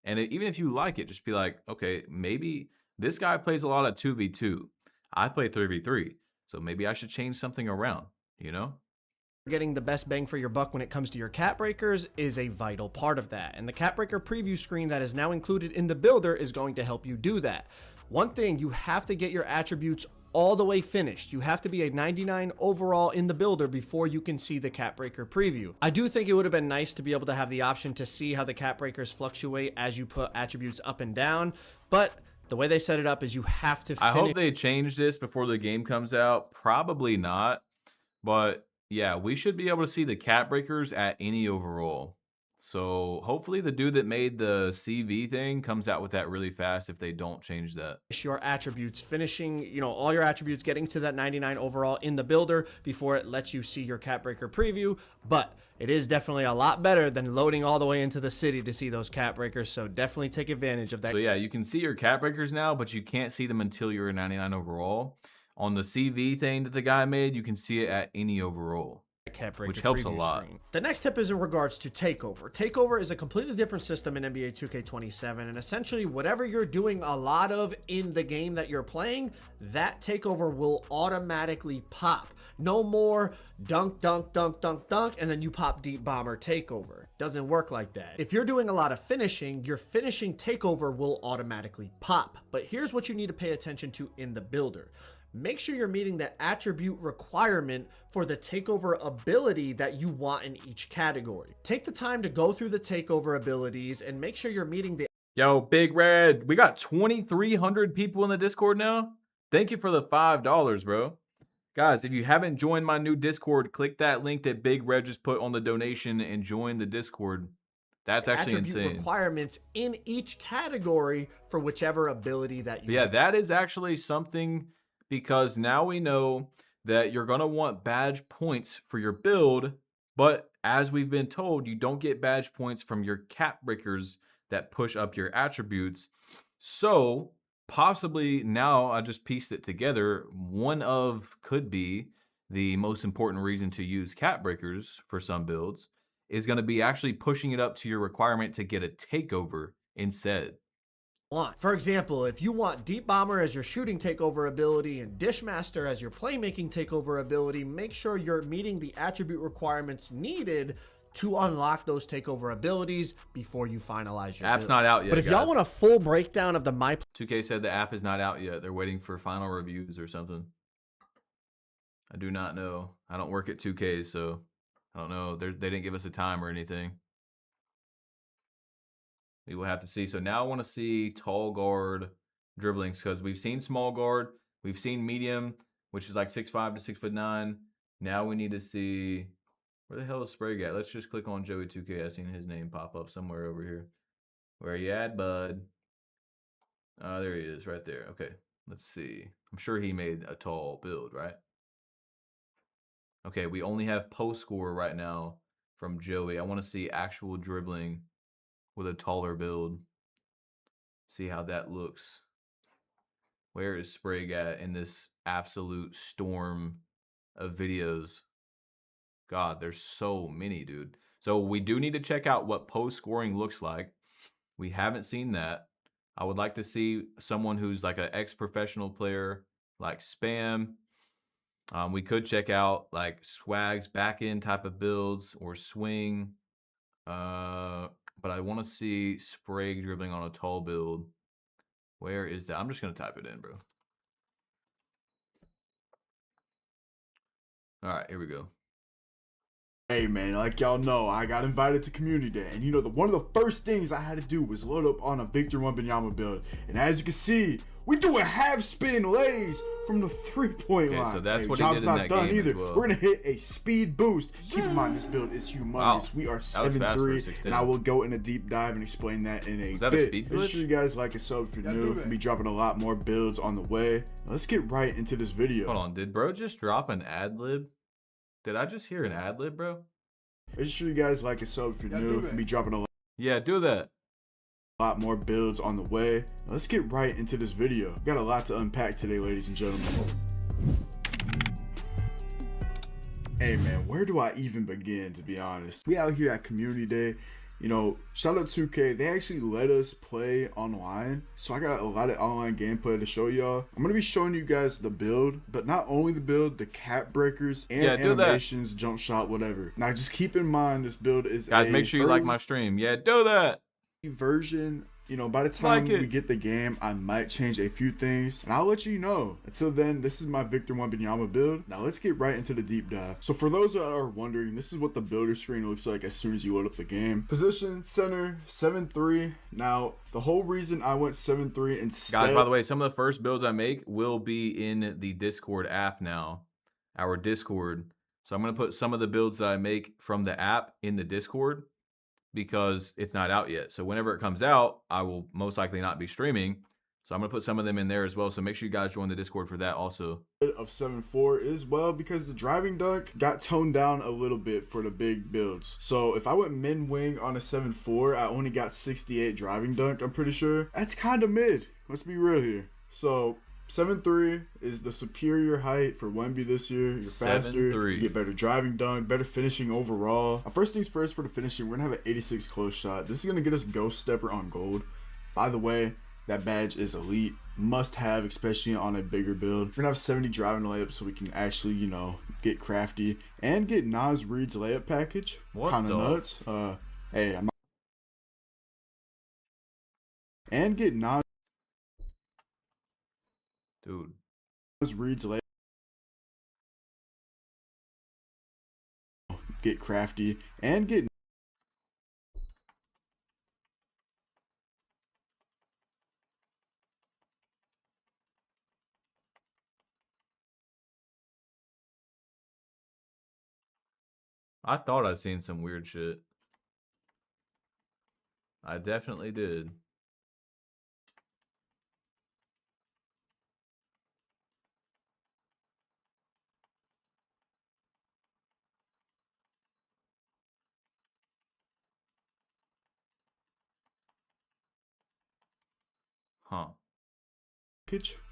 and even if you like it, just be like, okay, maybe this guy plays a lot of 2v2. I play 3v3, so maybe I should change something around, you know? Getting the best bang for your buck when it comes to your cap breakers is a vital part of that, and the cap breaker preview screen that is now included in the builder is going to help you do that. One thing, you have to get your attributes all the way finished. You have to be a 99 overall in the builder before you can see the cap breaker preview. I do think it would have been nice to be able to have the option to see how the cap breakers fluctuate as you put attributes up and down, but the way they set it up is you have to finish. I hope they change this before the game comes out. Probably not, but yeah, we should be able to see the cap breakers at any overall. So hopefully the dude that made the CV thing comes out with that really fast if they don't change that. Your attributes, finishing, all your attributes, getting to that 99 overall in the builder before it lets you see your cap breaker preview. But it is definitely a lot better than loading all the way into the city to see those cap breakers. So definitely take advantage of that. So yeah, you can see your cap breakers now, but you can't see them until you're a 99 overall. On the CV thing that the guy made, you can see it at any overall, which helps a lot. The next tip is in regards to Takeover. Takeover is a completely different system in NBA 2K27, and essentially whatever you're doing a lot of in the game that you're playing, that Takeover will automatically pop. No more dunk, dunk, dunk, dunk, dunk, and then you pop deep bomber Takeover. Doesn't work like that. If you're doing a lot of finishing, your finishing Takeover will automatically pop. But here's what you need to pay attention to in the builder. make sure you're meeting the attribute requirement for the takeover ability that you want in each category. Take the time to go through the takeover abilities and make sure you're meeting the... Yo, Big Red, we got 2,300 people in the Discord now. Thank you for the $5, bro. Guys, if you haven't joined my new Discord, click that link that Big Red just put on the donation and join the Discord. That's actually insane. Requirements in each category for whichever ability that you want. That is actually something, because now we know that you're going to want badge points for your build, but as we've been told, you don't get badge points from your cap breakers that push up your attributes. So possibly now I just pieced it together. Could be the most important reason to use cap breakers for some builds is going to be actually pushing it up to your requirement to get a takeover instead. For example, if you want Deep Bomber as your shooting takeover ability and Dishmaster as your playmaking takeover ability, make sure you're meeting the attribute requirements needed to unlock those takeover abilities before you finalize your app's build. not out yet. But if y'all want a full breakdown of the 2K said the app is not out yet. They're waiting for final reviews or something. I do not know. I don't work at 2K, so I don't know. They didn't give us a time or anything. We will have to see. So now I want to see tall guard dribblings, because we've seen small guard, we've seen medium, which is like 6'5" to 6'9". Now we need to see, where the hell is Sprague at? Let's just click on Joey 2K. I've seen his name pop up somewhere over here. Where you at, bud? There he is, right there. Okay, let's see. I'm sure he made a tall build, right? Okay, we only have post score right now from Joey. I want to see actual dribbling with a taller build. See how that looks. Where is Sprague at in this absolute storm of videos? God, there's so many, dude. So we do need to check out what post scoring looks like. We haven't seen that. I would like to see someone who's like an ex-professional player, like Spam. We could check out like Swag's back end type of builds or Swing. But I want to see Sprague dribbling on a tall build. Where is that? I'm just going to type it in, bro. All right, here we go. Hey man, like y'all know, I got invited to community day, and you know, one of the first things I had to do was load up on a Victor Wembanyama build, and as you can see, we do a half spin lays from the 3-point line. So that's what he job's did in not that done game either. as well. We're gonna hit a speed boost. Keep in mind, this build is humongous. Wow. We are That was fast for a 7-3, and I will go in a deep dive and explain that in a Was that bit. a speed Make glitch? sure you guys like and sub if you're new. We'll be dropping a lot more builds on the way. Let's get right into this video. Hold on, did bro just drop an ad lib? Did I just hear an ad lib, bro? Make sure you guys like and sub if you're new. We'll be dropping a lot. Yeah, do that. Lot more builds on the way. Let's get right into this video. Got a lot to unpack today, ladies and gentlemen. Hey man, where do I even begin, to be honest? We out here at community day. You know, shout out 2K, they actually let us play online, so I got a lot of online gameplay to show y'all. I'm gonna be showing you guys the build, but not only the build, the cap breakers and animations, jump shot, whatever. Now just keep in mind, this build is guys, make sure you like my stream. Yeah, do that. Version. You know, by the time we get the game, I might change a few things, and I'll let you know. Until then, this is my Victor Wembanyama build. Now let's get right into the deep dive. So for those that are wondering, this is what the builder screen looks like as soon as you load up the game. Position, center, 7-3. Now, the whole reason I went 7-3 instead... Guys, by the way, some of the first builds I make will be in the Discord app now. Our Discord. So I'm going to put some of the builds that I make from the app in the Discord, because it's not out yet. So whenever it comes out, I will most likely not be streaming. So I'm going to put some of them in there as well. So make sure you guys join the Discord for that also. Of 7-4 as well, because the driving dunk got toned down a little bit for the big builds. So if I went min wing on a 7-4, I only got 68 driving dunk, I'm pretty sure. That's kind of mid. Let's be real here. So 7-3 is the superior height for Wemby this year. You're faster, you get better driving dunk, better finishing overall. First things first, for the finishing, we're gonna have an 86 close shot. This is gonna get us Ghost Stepper on gold. By the way, that badge is elite, must have, especially on a bigger build. We're gonna have 70 driving layups, so we can actually, you know, get crafty and get Nas Reed's layup package. Kind of nuts. Hey, I'm not... And get Nas... Dude. reads later. Get crafty and get. I thought I'd seen some weird shit. I definitely did. Huh.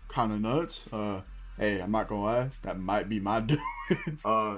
Kind of nuts. Hey, I'm not gonna lie, that might be my doing.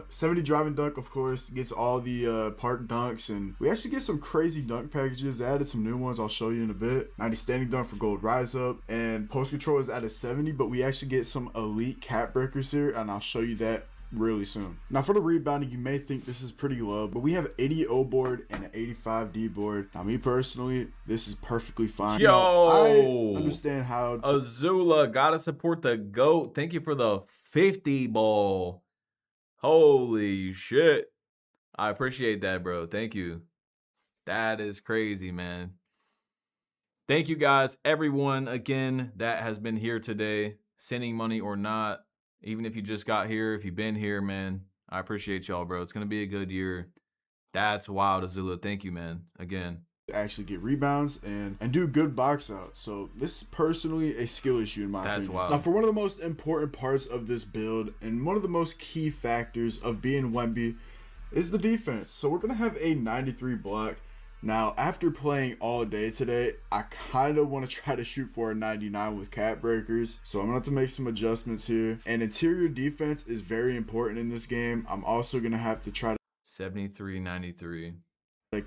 70 driving dunk, of course, gets all the park dunks, and we actually get some crazy dunk packages. They added some new ones I'll show you in a bit. 90 standing dunk for gold rise up, and post control is at a 70, but we actually get some elite cap breakers here, and I'll show you that really soon. Now for the rebounding, you may think this is pretty low, but we have 80 O board and an 85 D board. Now me personally, this is perfectly fine. Yo, I understand how Azula, gotta support the GOAT. Thank you for the 50 ball. Holy shit. I appreciate that, bro. Thank you. That is crazy, man. Thank you guys, everyone, again, that has been here today, sending money or not. Even if you just got here, if you've been here, man, I appreciate y'all, bro. It's going to be a good year. That's wild, Azula. Thank you, man. Again. Actually get rebounds and do good box outs. So this is personally a skill issue in my opinion. Wild. Now for one of the most important parts of this build and one of the most key factors of being Wemby is the defense. So we're going to have a 93 block. Now, after playing all day today, I kind of want to try to shoot for a 99 with cap breakers. So I'm going to have to make some adjustments here. And interior defense is very important in this game. I'm also going to have to try to 73-93.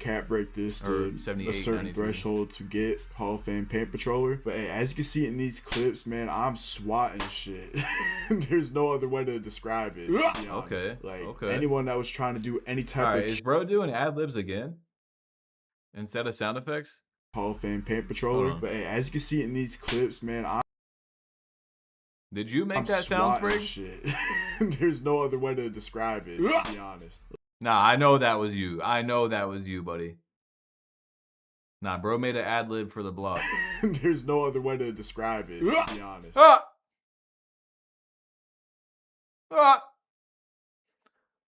Cap break this to a certain threshold to get Hall of Fame paint patroller. But hey, as you can see in these clips, man, I'm swatting shit. There's no other way to describe it. Okay. Like anyone that was trying to do any type All right, of is bro doing ad libs again? Instead of sound effects? Hall of Fame paint patroller. But hey, as you can see in these clips, man, did you make that sound spray? Shit. There's no other way to describe it, to be honest. Nah, I know that was you. I know that was you, buddy. Nah, bro made an ad lib for the block. There's no other way to describe it, to be honest.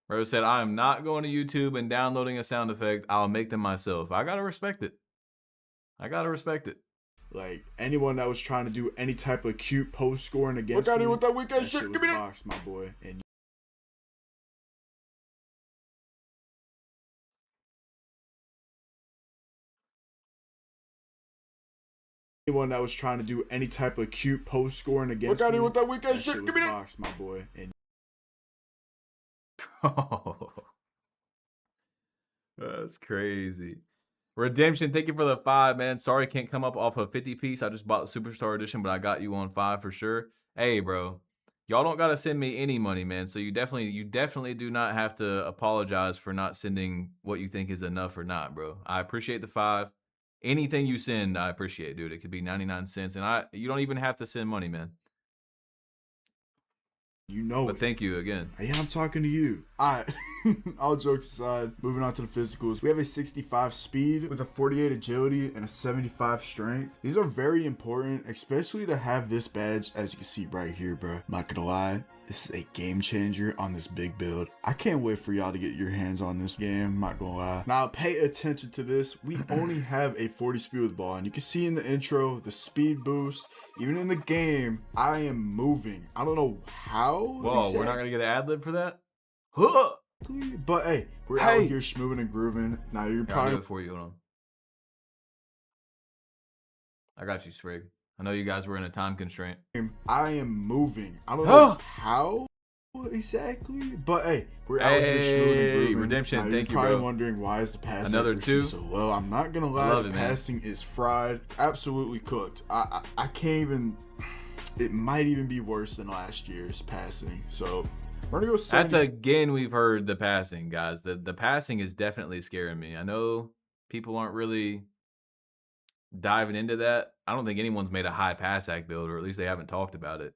Bro said, I am not going to YouTube and downloading a sound effect. I'll make them myself. I gotta respect it. I gotta respect it. Like anyone that was trying to do any type of cute post scoring against me, with that weekend shit. Give me that box, my boy. And anyone that was trying to do any type of cute post scoring against me, with that weekend shit. Give me that box, my boy. And that's crazy. Redemption, thank you for the 5, man. Sorry I can't come up off a 50 piece. I just bought the Superstar Edition, but I got you on 5 for sure. Hey, bro. Y'all don't gotta send me any money, man. So you definitely do not have to apologize for not sending what you think is enough or not, bro. I appreciate the 5. Anything you send, I appreciate, dude. It could be 99 cents. And you don't even have to send money, man. You know but thank you again. Yeah, I'm talking to you. Alright. All jokes aside, moving on to the physicals. We have a 65 speed with a 48 agility and a 75 strength. These are very important, especially to have this badge, as you can see right here, bro. I'm not gonna lie. This is a game changer on this big build. I can't wait for y'all to get your hands on this game. I'm not gonna lie. Now, pay attention to this. We only have a 40 speed with ball. And you can see in the intro, the speed boost. Even in the game, I am moving. I don't know how. Whoa, we're not gonna get an ad lib for that? Huh! But hey, we're out here schmoving and grooving. Now you're probably... I'll do it for you. Hold on. I got you, Sprig. I know you guys were in a time constraint. I am moving. I don't know how exactly, but hey, we're out here schmoving and grooving. Redemption, now, thank you, bro. You're probably wondering why is the passing another 2 so low. I'm not gonna lie, the passing is fried, absolutely cooked. I can't even. It might even be worse than last year's passing. So we're gonna go. That's again, we've heard the passing, guys. The passing is definitely scaring me. I know people aren't really diving into that. I don't think anyone's made a high pass act build, or at least they haven't talked about it.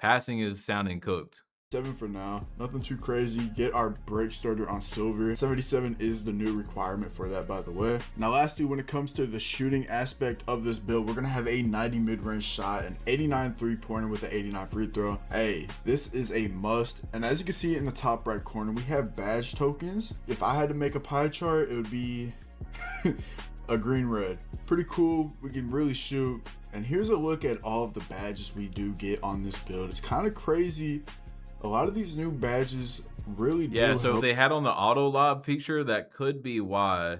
Passing is sounding cooked. 7 for now, nothing too crazy. Get our brake starter on silver. 77 is the new requirement for that, by the way. Now lastly, when it comes to the shooting aspect of this build, we're gonna have a 90 mid-range shot, an 89 3-pointer with an 89 free throw. Hey, this is a must. And as you can see in the top right corner, we have badge tokens. If I had to make a pie chart, it would be a green red. Pretty cool. We can really shoot. And here's a look at all of the badges we do get on this build. It's kind of crazy. A lot of these new badges really do. Yeah, so if they had on the auto lob feature, that could be why.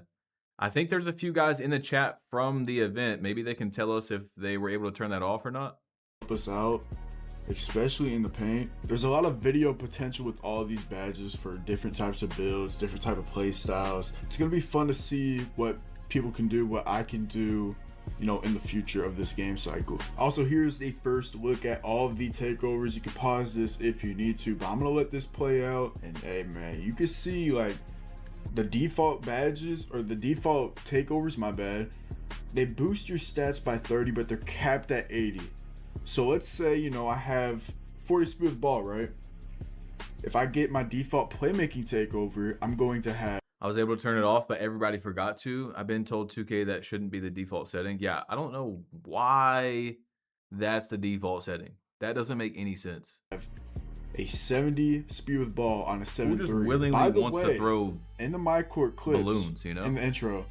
I think there's a few guys in the chat from the event. Maybe they can tell us if they were able to turn that off or not. Help us out, especially in the paint. There's a lot of video potential with all of these badges for different types of builds, different type of play styles. It's gonna be fun to see what people can do, what I can do, you know, in the future of this game cycle. Also, here's the first look at all of the takeovers. You can pause this if you need to, but I'm gonna let this play out. And hey man, you can see like the default badges, or the default takeovers, my bad, they boost your stats by 30, but they're capped at 80. So let's say, you know, I have 40 speed with ball, right? If I get my default playmaking takeover, I'm going to have, I was able to turn it off, but everybody forgot to. I've been told 2K that shouldn't be the default setting. Yeah, I don't know why that's the default setting. That doesn't make any sense. A 70 speed with ball on a 7-3. By the way, to throw in the my court clips, balloons, you know, in the intro,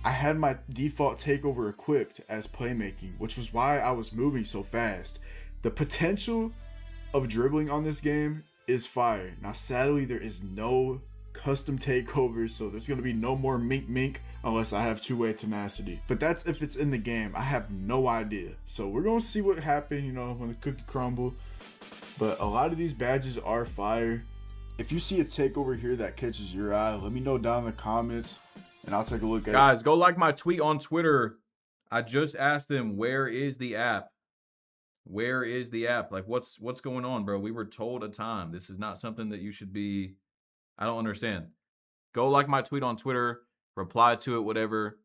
I had my default takeover equipped as playmaking, which was why I was moving so fast. The potential of dribbling on this game is fire. Now, sadly, there is no custom takeovers, so there's going to be no more mink unless I have two-way tenacity, but that's if it's in the game. I have no idea, so we're going to see what happens, you know, when the cookie crumble. But a lot of these badges are fire. If you see a takeover here that catches your eye, let me know down in the comments and I'll take a look at it. Guys, go like my tweet on Twitter. I just asked them, where is the app? Where is the app? Like, what's going on, bro? We were told a time. This is not something that you should be. I don't understand. Go like my tweet on Twitter, reply to it, whatever.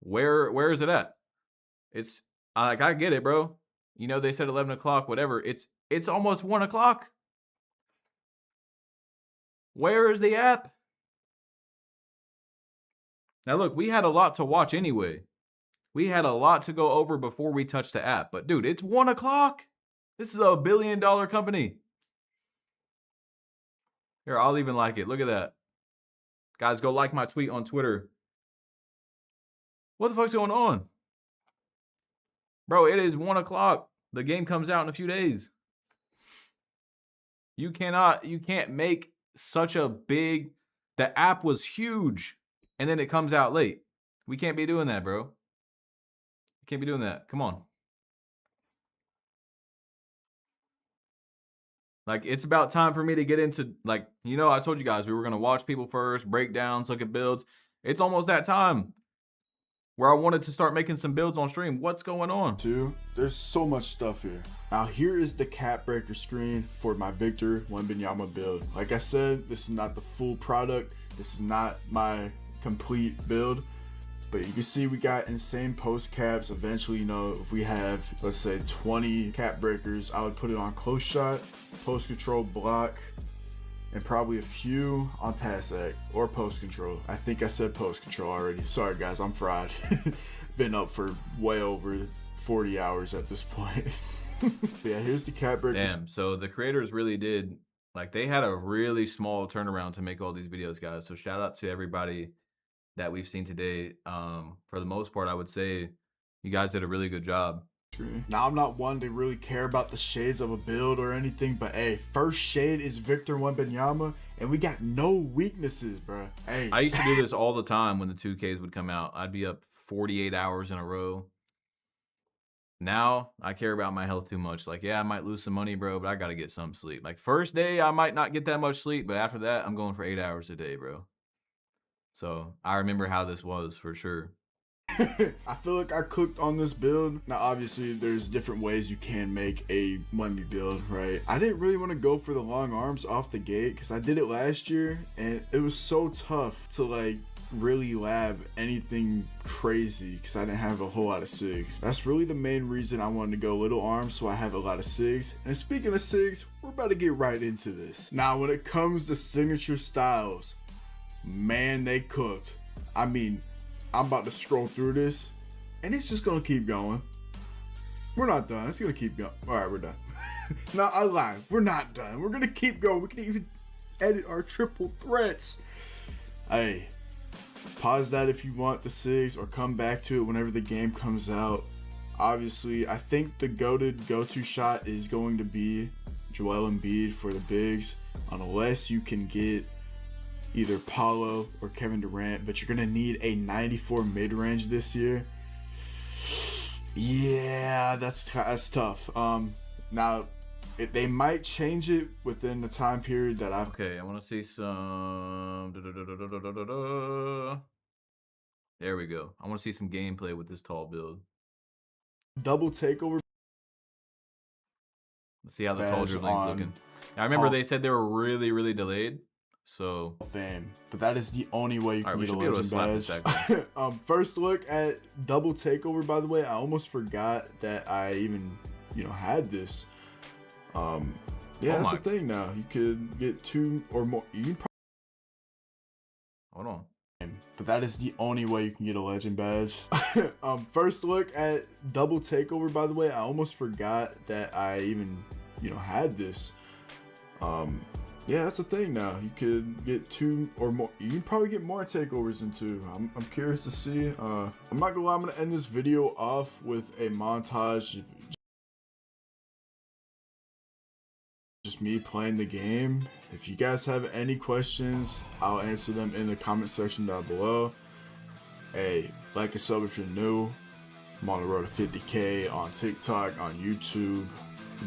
Where is it at? It's like, I get it, bro. You know, they said 11 o'clock, whatever. It's almost 1 o'clock. Where is the app? Now look, we had a lot to watch anyway. We had a lot to go over before we touched the app. But dude, it's 1 o'clock. This is a $1 billion company. Here, I'll even like it. Look at that. Guys, go like my tweet on Twitter. What the fuck's going on? Bro, it is 1 o'clock. The game comes out in a few days. You can't make such a big, the app was huge, and then it comes out late. We can't be doing that, bro. You can't be doing that. Come on. Like, it's about time for me to get into, like, you know, I told you guys we were going to watch people first, breakdowns, look at builds. It's almost that time where I wanted to start making some builds on stream. What's going on? There's so much stuff here. Now, here is the cap breaker screen for my Victor Wembanyama build. Like I said, this is not the full product. This is not my complete build. But you can see we got insane post caps. Eventually, you know, if we have, let's say, 20 cap breakers, I would put it on close shot, post control, block, and probably a few on pass act or post control. I think I said post control already. Sorry guys, I'm fried. Been up for way over 40 hours at this point. Yeah, here's the cap breakers. Damn, so the creators really did, like, they had a really small turnaround to make all these videos, guys. So shout out to everybody that we've seen today. For the most part, I would say you guys did a really good job. Now, I'm not one to really care about the shades of a build or anything, but hey, first shade is Victor Wembanyama, and we got no weaknesses, bro. Hey, I used to do this all the time when the 2Ks would come out. I'd be up 48 hours in a row. Now, I care about my health too much. Like, yeah, I might lose some money, bro, but I got to get some sleep. Like, first day, I might not get that much sleep, but after that, I'm going for 8 hours a day, bro. So I remember how this was for sure. I feel like I cooked on this build. Now, obviously, there's different ways you can make a Wemby build, right? I didn't really want to go for the long arms off the gate because I did it last year, and it was so tough to, like, really lab anything crazy because I didn't have a whole lot of SIGs. That's really the main reason I wanted to go little arms, so I have a lot of SIGs. And speaking of SIGs, we're about to get right into this. Now, when it comes to signature styles, man, they cooked. I mean, I'm about to scroll through this, and it's just gonna keep going. We're not done. It's gonna keep going. All right, we're done. No, I lied. We're not done. We're gonna keep going. We can even edit our triple threats. Hey, pause that if you want the SIGs, or come back to it whenever the game comes out. Obviously, I think the go-to shot is going to be Joel Embiid for the bigs, unless you can get either Paulo or Kevin Durant, but you're gonna need a 94 mid-range this year. Yeah, that's tough. Now, they might change it within the time period that I've... Okay, I want to see some... There we go. I want to see some gameplay with this tall build. Double takeover. Let's see how the tall dribbling's looking. I remember they said they were really, really delayed. So... Fame. But that is the only way you can get a legend badge. First look at double takeover, by the way. I almost forgot that I even, had this. Yeah, that's the thing now. You could get 2 or more. You can Hold on. But that is the only way you can get a legend badge. First look at double takeover, by the way. I almost forgot that I even, had this. Yeah, that's the thing now. You could get 2 or more. You can probably get more takeovers in 2. I'm curious to see. I'm not gonna lie. I'm gonna end this video off with a montage. Just me playing the game. If you guys have any questions, I'll answer them in the comment section down below. Hey, like and sub if you're new. I'm on the road to 50K on TikTok, on YouTube.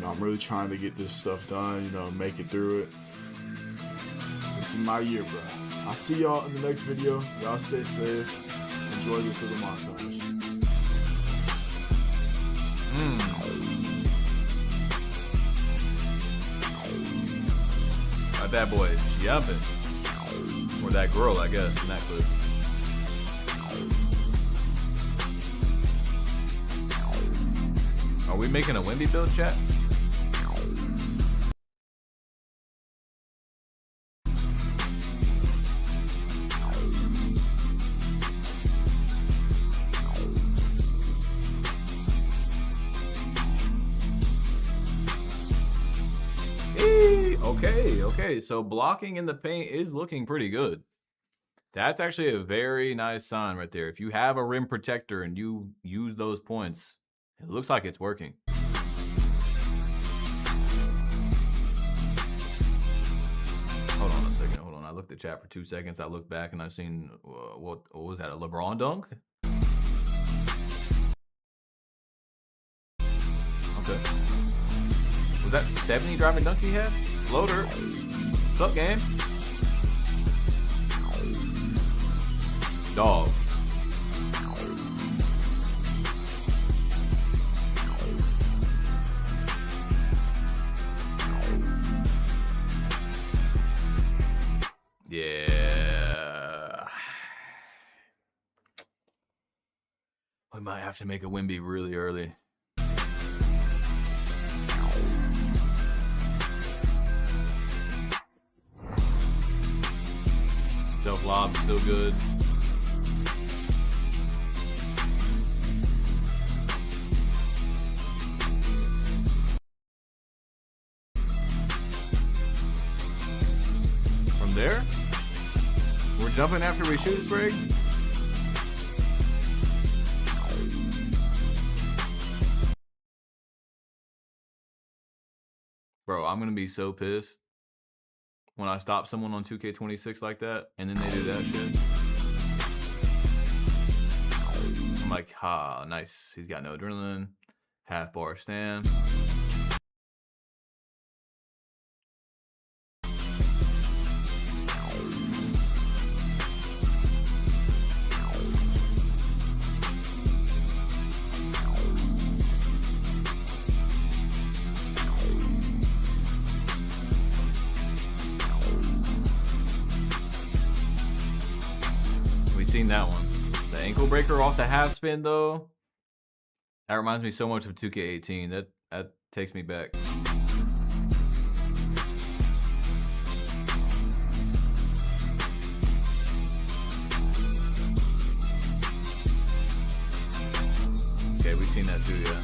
I'm really trying to get this stuff done, make it through it. This is my year, bro. I'll see y'all in the next video. Y'all stay safe. Enjoy this little montage. That boy is jumping. Or that girl, I guess, in that clip. Are we making a Wemby build, chat? Okay, so blocking in the paint is looking pretty good. That's actually a very nice sign right there. If you have a rim protector and you use those points, it looks like it's working. Hold on a second. Hold on. I looked at chat for 2 seconds. I looked back and I seen, what was that, a LeBron dunk? Okay. Was that 70 driving dunk he had? Floater. What's up, game? Dog. Yeah. We might have to make a Wemby really early. Self-lob still good. From there, we're jumping after we shoot Sprague. Bro, I'm gonna be so pissed when I stop someone on 2K26 like that, and then they do that shit. I'm like, ha, nice. He's got no adrenaline. Half bar stand. that one. The ankle breaker off the half spin though. That reminds me so much of 2K18. That takes me back. Okay, we've seen that too, yeah.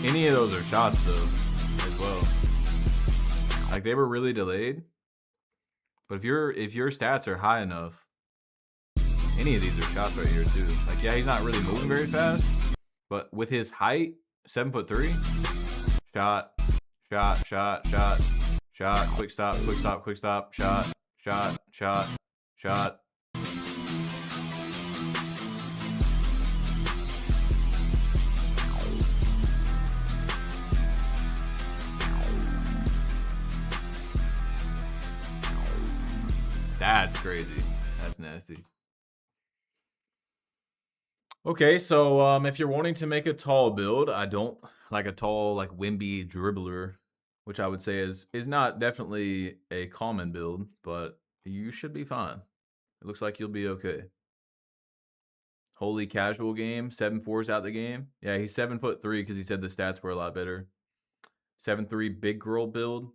Any of those are shots though, as well. Like they were really delayed. But if your stats are high enough, any of these are shots right here too. Like yeah, he's not really moving very fast, but with his height, 7'3", shot, shot, shot, shot, shot, quick stop, quick stop, quick stop, shot, shot, shot, shot. That's crazy. That's nasty. Okay, so if you're wanting to make a tall build, I don't like a tall like Wimby dribbler, which I would say is not definitely a common build, but you should be fine. It looks like you'll be okay. Holy casual game, 7'4's out the game. Yeah, he's 7'3" because he said the stats were a lot better. 7'3" big girl build.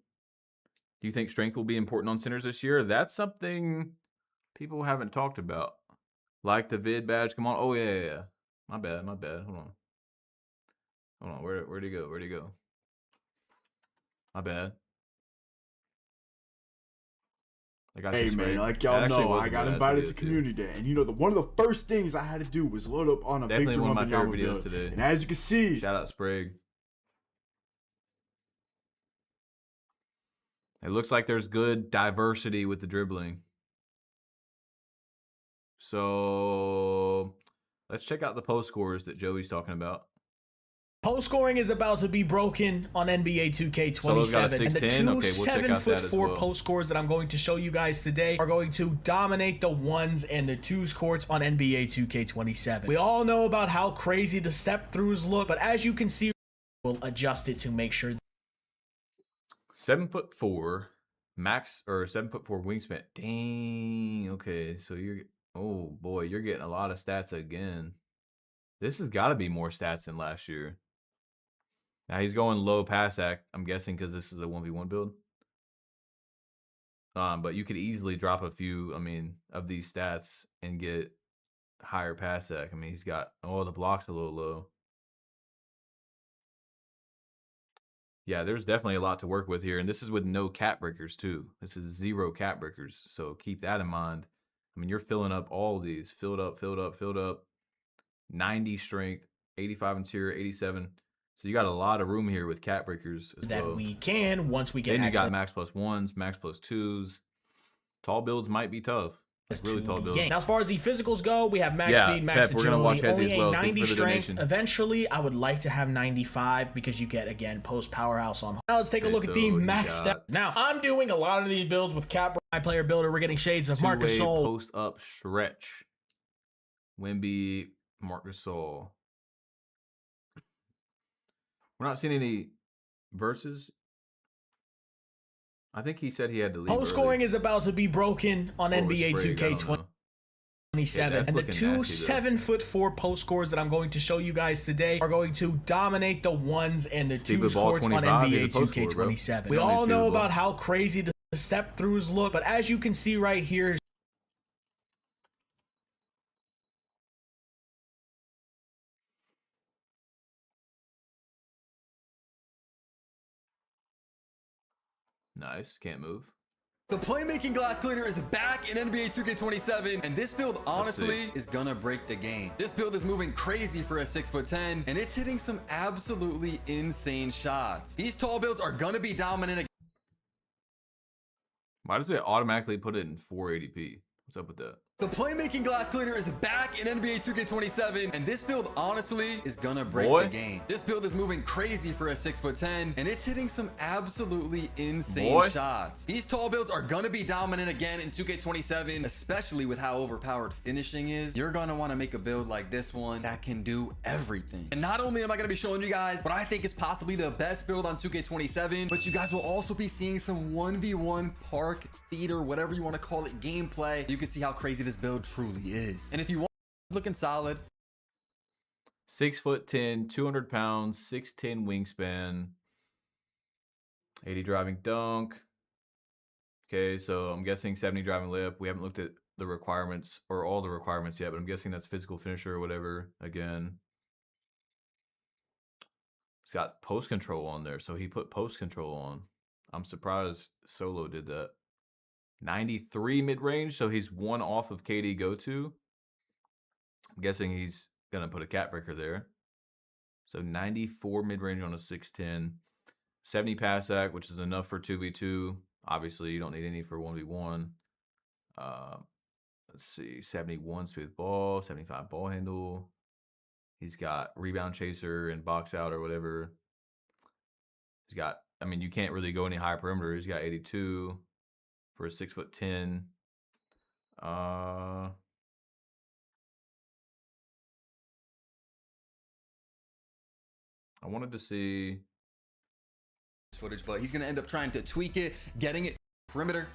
Do you think strength will be important on centers this year? That's something people haven't talked about. Like the vid badge. Come on. Oh, yeah. My bad. Hold on. Where'd he go? My bad. Hey, man, like y'all know, I got invited to Community Day. And you know, one of the first things I had to do was load up on a Definitely Victor one of my favorite Wembanyama videos build. today. And as you can see, shout out Sprague. It looks like there's good diversity with the dribbling. So let's check out the post scores that Joey's talking about. Post scoring is about to be broken on NBA 2K27, and the two 7'4" post scores that I'm going to show you guys today are going to dominate the ones and the twos courts on NBA 2K27. We all know about how crazy the step throughs look, but as you can see, we'll adjust it to make sure. 7'4" max or 7'4" wingspan. Dang. Okay, so oh boy, you're getting a lot of stats again. This has got to be more stats than last year. Now he's going low pass act, I'm guessing because this is a 1v1 build. But you could easily drop a few, of these stats and get higher pass act. He's got, the block's a little low. Yeah, there's definitely a lot to work with here. And this is with no cap breakers too. This is 0 cap breakers. So keep that in mind. You're filling up all of these. Filled up. 90 strength, 85 interior, 87. So you got a lot of room here with cap breakers as well. We can once we get then you got max plus ones, max plus twos. Tall builds might be tough. Really tall builds. Now, as far as the physicals go, we have max speed, max agility, only a 90 strength. Eventually, I would like to have 95 because you get, again, post powerhouse on. Now, let's take a look at the max step. Now, I'm doing a lot of these builds with cap player builder. We're getting shades of Marc Gasol. Post up stretch. Wemby, Marc Gasol. We're not seeing any verses. I think he said he had to leave. Post scoring is about to be broken on NBA 2K27, and the two 7'4" post scores that I'm going to show you guys today are going to dominate the ones and the twos courts on NBA 2K27. We all know about how crazy the step throughs look, but as you can see right here. Nice, can't move. The playmaking glass cleaner is back in NBA 2K27, and this build honestly is gonna break the game. This build is moving crazy for a 6'10", and it's hitting some absolutely insane shots. These tall builds are gonna be dominant. Why does it automatically put it in 480p? What's up with that? The playmaking glass cleaner is back in NBA 2K27, and this build honestly is gonna break the game. This build is moving crazy for a 6'10", and it's hitting some absolutely insane shots. These tall builds are gonna be dominant again in 2K27, especially with how overpowered finishing is. You're gonna wanna make a build like this one that can do everything. And not only am I gonna be showing you guys what I think is possibly the best build on 2K27, but you guys will also be seeing some 1v1 park theater, whatever you wanna call it, gameplay. You can see how crazy this build truly is. And if you want, looking solid, 6'10", 200 pounds, 6'10" wingspan, 80 driving dunk. Okay, so I'm guessing 70 driving layup. We haven't looked at the requirements or all the requirements yet, but I'm guessing that's physical finisher or whatever. Again, it's got post control on there, so he put post control on. I'm surprised Solo did that. 93 mid-range, so he's one off of KD go-to. I'm guessing he's going to put a cat breaker there. So 94 mid-range on a 6'10". 70 pass act, which is enough for 2v2. Obviously, you don't need any for 1v1. Let's see, 71 smooth ball, 75 ball handle. He's got rebound chaser and box out or whatever. He's got, I mean, you can't really go any higher perimeter. He's got 82. For a 6'10". I wanted to see footage, but he's going to end up trying to tweak it, getting it perimeter.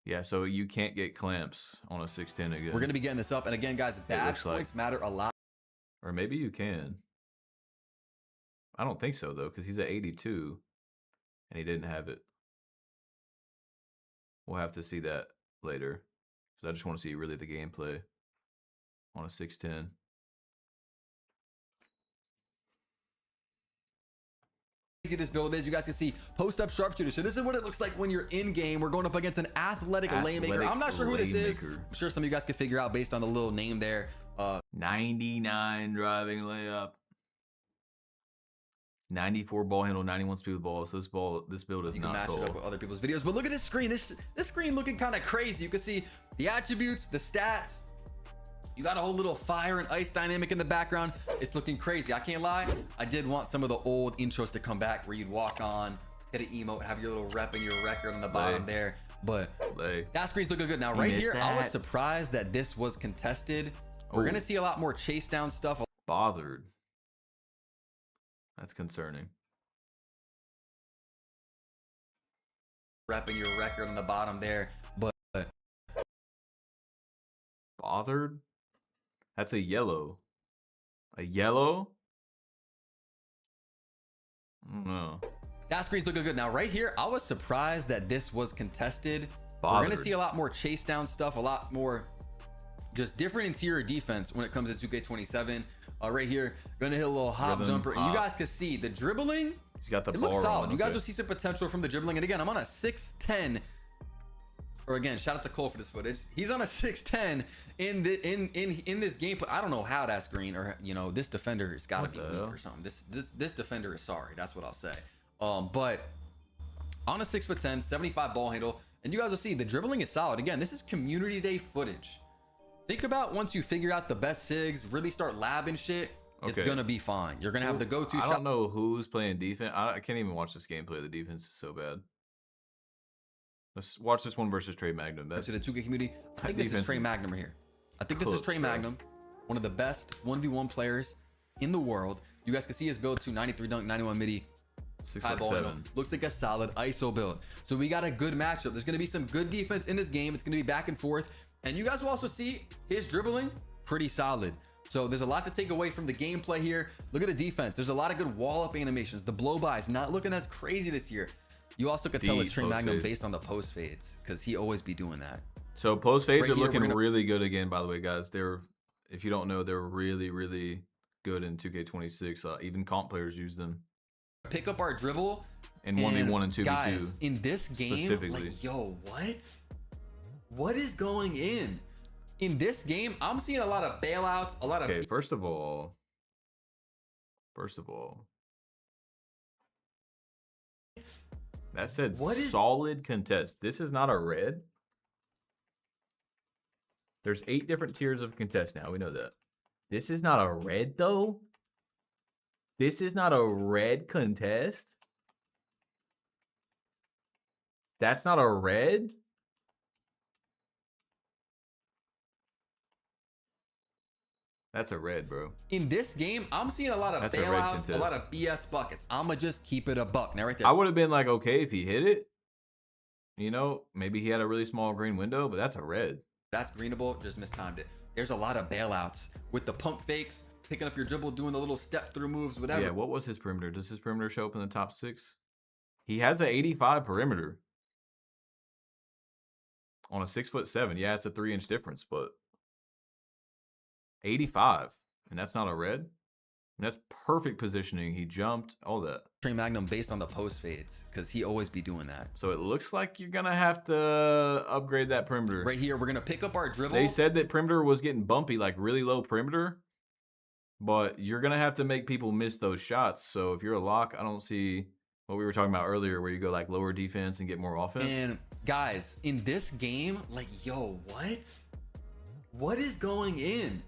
Yeah, so you can't get clamps on a 6'10" again. We're going to be getting this up, and again, guys, badge points matter a lot. Or maybe you can. I don't think so, though, because he's at 82, and he didn't have it. We'll have to see that later, because I just want to see really the gameplay on a 6'10". This build is, you guys can see post-up sharpshooter. So this is what it looks like when you're in game. We're going up against an athletic laymaker. I'm not sure who this is. I'm sure some of you guys can figure out based on the little name there. 99 driving layup. 94 ball handle, 91 speed with ball. So this build is you not can match cool. it up with other people's videos. But look at this screen. This screen looking kind of crazy. You can see the attributes, the stats. You got a whole little fire and ice dynamic in the background. It's looking crazy. I can't lie. I did want some of the old intros to come back where you'd walk on, hit an emote, have your little rep and your record on the bottom there. But that screen's looking good. Now, right here, I was surprised that this was contested. We're going to see a lot more chase down stuff. Bothered. That's concerning. Repping your record on the bottom there, but bothered. That's a yellow. A yellow? I don't know. That screen's looking good. Now, right here, I was surprised that this was contested. Bothered. We're going to see a lot more chase down stuff, a lot more just different interior defense when it comes to 2K27. Right here, gonna hit a little hop jumper, and you guys can see the dribbling. He's got the it looks solid. You guys will see some potential from the dribbling. And again, I'm on a 6'10", or again, shout out to Cole for this footage. He's on a 6'10" in this gameplay. I don't know how that's green, or you know, this defender has got to be weak or something. This defender is sorry. That's what I'll say. But on a 6'10", 75 ball handle, and you guys will see the dribbling is solid. Again, this is community day footage. Think about once you figure out the best SIGs, really start labbing shit, it's gonna be fine. You're gonna have the go-to shot. I don't know who's playing defense. I can't even watch this gameplay. The defense is so bad. Let's watch this one versus Trey Magnum. That's the 2K community. I think this is Trey Magnum right here. I think this is Trey Magnum, one of the best 1v1 players in the world. You guys can see his build to 93 dunk, 91 midi. 6'7". Looks like a solid ISO build. So we got a good matchup. There's gonna be some good defense in this game. It's gonna be back and forth. And you guys will also see his dribbling pretty solid. So there's a lot to take away from the gameplay here. Look at the defense. There's a lot of good wall up animations. The blow bys not looking as crazy this year. You also could tell it's Trey Magnum based on the post fades, because he always be doing that. So post fades are looking really good again, by the way, guys. They're, if you don't know, they're really, really good in 2K26. Even comp players use them. Pick up our dribble. And 1v1 and 2v2. Guys, in this game, like, yo, what? What is going in this game? I'm seeing a lot of bailouts, a lot of first of all, That said What is- solid contest. This is not a red. There's 8 different tiers of contest now. We know that. This is not a red, though. This is not a red contest. That's not a red. That's a red, bro. In this game, I'm seeing a lot of bailouts, a lot of BS buckets. I'ma just keep it a buck. Now right there. I would have been like, okay, if he hit it, you know, maybe he had a really small green window, but that's a red. That's greenable, just mistimed it. There's a lot of bailouts with the pump fakes, picking up your dribble, doing the little step through moves, whatever. Yeah, what was his perimeter? Does his perimeter show up in the top 6? He has an 85 perimeter. On a 6'7". Yeah, it's a 3-inch difference, but 85. And that's not a red. And that's perfect positioning. He jumped, all that. Trey Magnum based on the post fades, because he always be doing that. So it looks like you're gonna have to upgrade that perimeter. Right here, we're gonna pick up our dribble. They said that perimeter was getting bumpy, like really low perimeter. But you're gonna have to make people miss those shots. So if you're a lock, I don't see what we were talking about earlier, where you go like lower defense and get more offense. And guys, in this game, like, yo, what is going in?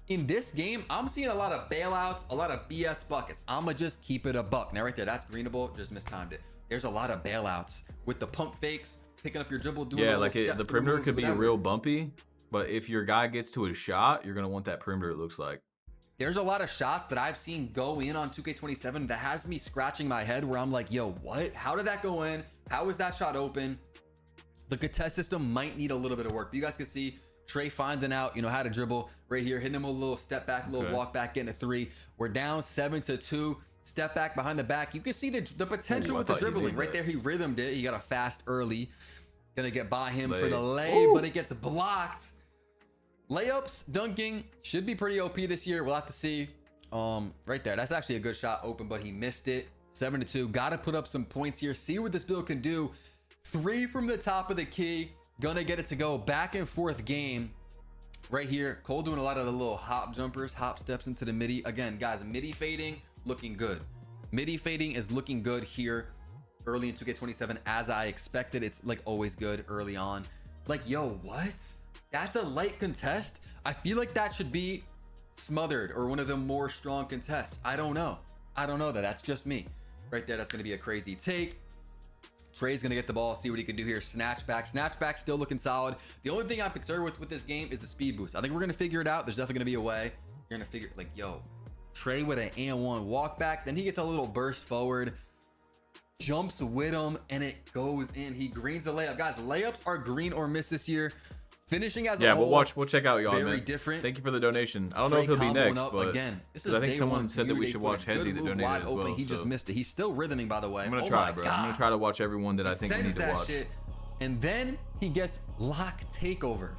In this game, I'm seeing a lot of bailouts, a lot of BS buckets. I'ma just keep it a buck. Now right there, that's greenable, just mistimed it. There's a lot of bailouts with the pump fakes, picking up your dribble, doing yeah, like the perimeter could be real bumpy, but if your guy gets to a shot, you're gonna want that perimeter, it looks like. There's a lot of shots that I've seen go in on 2K27 that has me scratching my head where I'm like, yo, what? How did that go in? How is that shot open? The contest system might need a little bit of work. But you guys can see Trey finding out, you know, how to dribble right here, hitting him a little step back, a little walk back, getting a 3. We're down 7-2. Step back behind the back. You can see the potential with the dribbling right there. He rhythmed it. He got a fast early. Gonna get by him for the lay, but it gets blocked. Layups, dunking should be pretty OP this year. We'll have to see. Right there, that's actually a good shot open, but he missed it. 7-2. Got to put up some points here. See what this build can do. 3 from the top of the key. Gonna get it to go back and forth game. Right here, Cole doing a lot of the little hop jumpers, hop steps into the midi. Again, guys, midi fading looking good. Midi fading is looking good here early in 2K27 as I expected. It's like always good early on. Like, yo, what? That's a light contest. I feel like that should be smothered or one of the more strong contests. I don't know. I don't know that. That's just me. Right there, that's going to be a crazy take. Trey's going to get the ball, see what he can do here. Snatch back. Snatch back still looking solid. The only thing I'm concerned with this game is the speed boost. I think we're going to figure it out. There's definitely going to be a way. You're going to figure, like, yo, Trey with an and-1 walk back. Then he gets a little burst forward. Jumps with him, and it goes in. He greens the layup. Guys, layups are green or miss this year. Finishing as a whole, we'll check out y'all. Very different. Thank you for the donation. I don't know if he'll be next, but again, this is I think someone said that we should watch Hezzy that donated as well. He just missed it. He's still rhythming, by the way. I'm gonna try, bro. I'm gonna try to watch everyone that I think we need to watch. And then he gets lock takeover.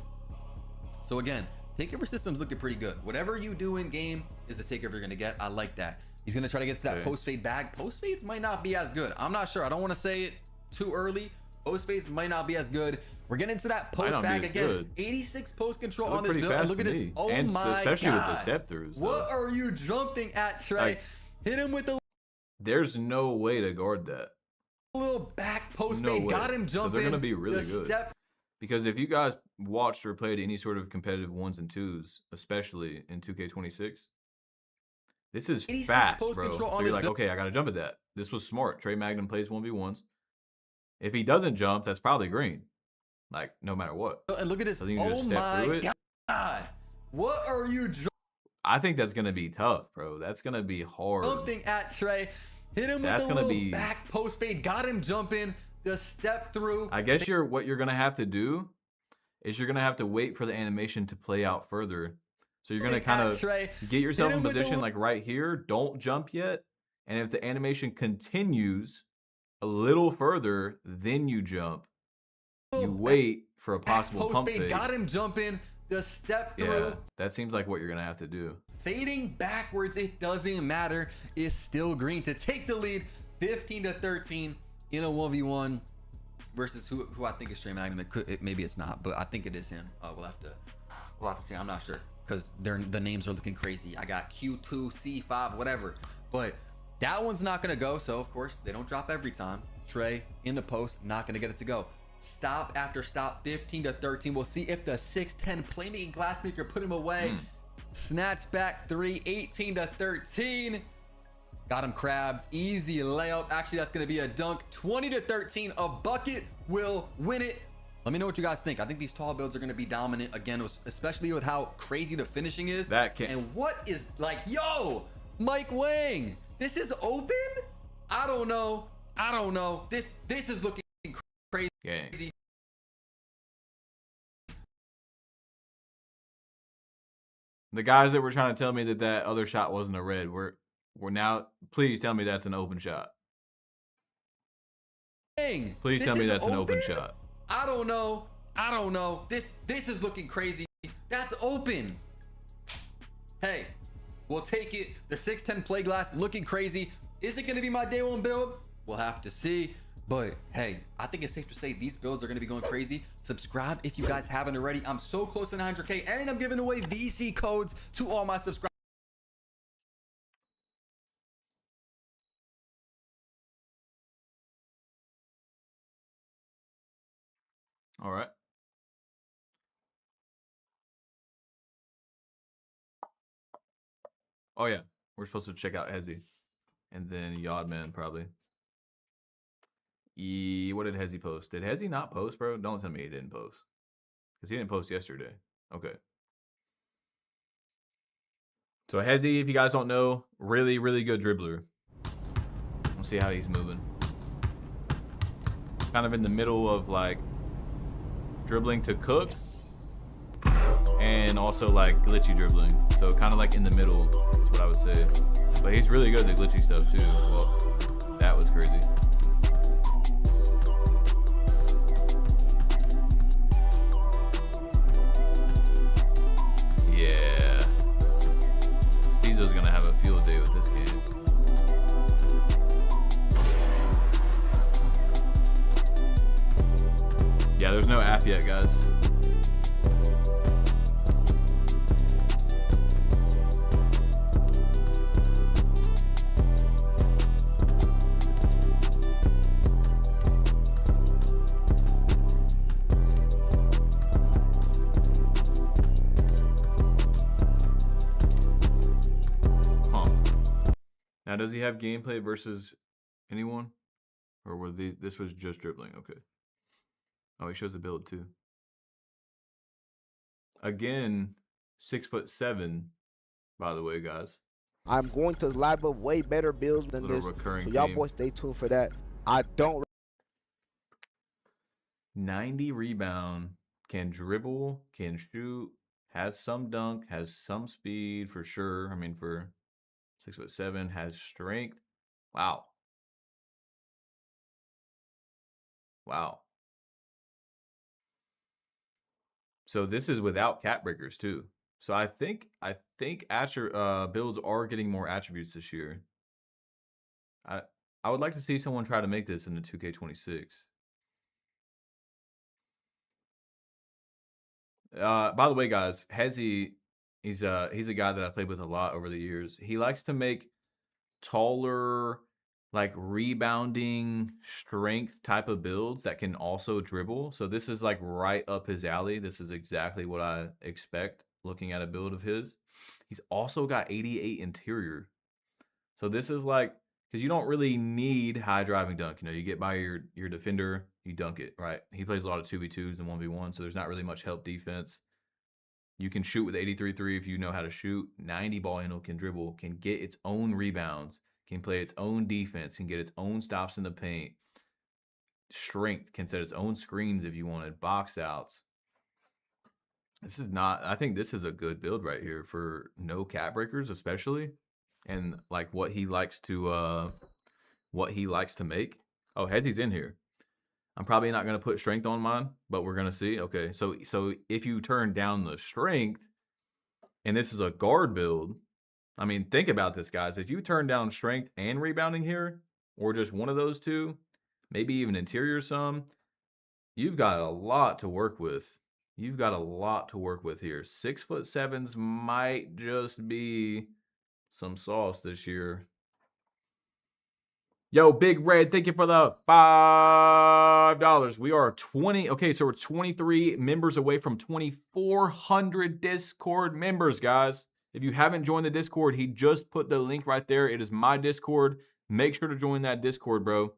So again, takeover system's looking pretty good. Whatever you do in game is the takeover you're gonna get. I like that. He's gonna try to get to that post fade bag. Post fades might not be as good. I'm not sure. I don't want to say it too early. Post fades might not be as good. We're getting into that post bag again. Good. 86 post control on this build. And look at this. Oh and my especially God. With the step throughs. What are you jumping at, Trey? Hit him with the. There's no way to guard that. Little back post fade. Got him jumping. So they're gonna be really good. Because if you guys watched or played any sort of competitive 1s and 2s, especially in 2K26, this is fast, bro. So you're like, okay, I gotta jump at that. This was smart. Trey Magnum plays 1v1s. If he doesn't jump, that's probably green. Like, no matter what. And look at this. So you can just step through it. God. What are you I think that's gonna be tough, bro. That's gonna be hard. Something at Trey. Hit him with a little back post fade. Got him jumping. The step through. I guess what you're gonna have to do is you're gonna have to wait for the animation to play out further. So you're gonna kind of get yourself in position like right here. Don't jump yet. And if the animation continues a little further, then you jump. You wait for a possible pump fade. Got him jumping. The step through. Yeah, that seems like what you're gonna have to do. Fading backwards, it doesn't matter. It's still green to take the lead, 15-13 in a 1v1 versus who I think is Trey Magnum. Maybe it's not, but I think it is him. We'll have to see. I'm not sure because the names are looking crazy. I got Q2, C5, whatever. But that one's not gonna go. So of course they don't drop every time. Trey in the post, not gonna get it to go. Stop after stop, 15 to 13. We'll see if the 6'10 playmaking glass sneaker put him away. Snatch back three, 18 to 13. Got him crabbed. Easy layup. Actually, that's going to be a dunk. 20 to 13. A bucket will win it. Let me know what you guys think. I think these tall builds are going to be dominant again, especially with how crazy the finishing is. And what is like, yo, Mike Wang, this is open? I don't know. I don't know. This is looking crazy. Yeah. The guys that were trying to tell me that that other shot wasn't a red, we're now, please tell me that's an open shot. Please tell me that's an open shot. I don't know. I don't know. This is looking crazy. That's open. Hey, we'll take it. The 6'10 play glass looking crazy. Is it going to be my day one build? We'll have to see. But hey, I think it's safe to say these builds are going to be going crazy. Subscribe if you guys haven't already. I'm so close to 900K, and I'm giving away VC codes to all my subscribers. All right. Oh yeah, we're supposed to check out Hezi, and then Yodman probably. What did Hezi post? Did Hezi not post, bro? Don't tell me he didn't post, because he didn't post yesterday. Okay. So Hezi, if you guys don't know, really, really good dribbler. We'll see how he's moving. Kind of in the middle of like dribbling to cook, and also like glitchy dribbling. So kind of like in the middle is what I would say. But he's really good at the glitchy stuff too. Well, that was crazy. Yeah. Steezo's gonna have a field day with this game. Yeah, there's no app yet, guys. Now, does he have gameplay versus anyone? Or were this was just dribbling? Okay. Oh, he shows the build too. Again, 6'7", by the way, guys. I'm going to live up way better builds than this. So y'all boys stay tuned for that. I don't 90 rebound, can dribble, can shoot, has some dunk, has some speed for sure. I mean, for 6'7", has strength. Wow. Wow. So this is without cap breakers too. So I think builds are getting more attributes this year. I would like to see someone try to make this in the 2K26. By the way, guys, Hezi, he's a guy that I've played with a lot over the years. He likes to make taller, like rebounding strength type of builds that can also dribble. So this is like right up his alley. This is exactly what I expect looking at a build of his. He's also got 88 interior. So this is like, because you don't really need high driving dunk. You know, you get by your defender, you dunk it, right? He plays a lot of 2v2s and 1v1, so there's not really much help defense. You can shoot with 83-3 if you know how to shoot. 90 ball handle, can dribble, can get its own rebounds, can play its own defense, can get its own stops in the paint. Strength, can set its own screens if you wanted, box outs. This is not, I think this is a good build right here for no cap breakers, especially, and like what he likes to make. Oh, Hezi's in here. I'm probably not going to put strength on mine, but we're going to see. Okay, so if you turn down the strength, and this is a guard build, I mean, think about this, guys. If you turn down strength and rebounding here, or just one of those two, maybe even interior some, you've got a lot to work with. You've got a lot to work with here. 6'7" might just be some sauce this year. Yo, Big Red, thank you for the $5. We are 20. Okay, so we're 23 members away from 2,400 Discord members, guys. If you haven't joined the Discord, he just put the link right there. It is my Discord. Make sure to join that Discord, bro.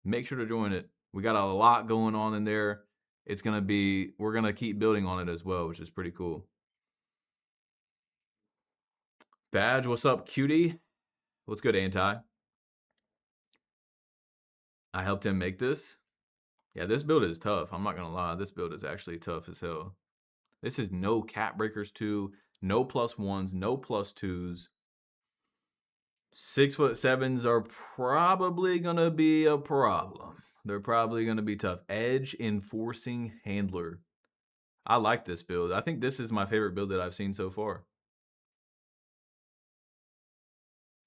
Make sure to join it. We got a lot going on in there. It's going to be, we're going to keep building on it as well, which is pretty cool. Badge, what's up, cutie? What's good, Anti? I helped him make this. Yeah, this build is tough. I'm not going to lie. This build is actually tough as hell. This is no cap breakers 2, no +1s, no +2s. 6'7" are probably going to be a problem. They're probably going to be tough. Edge enforcing handler. I like this build. I think this is my favorite build that I've seen so far.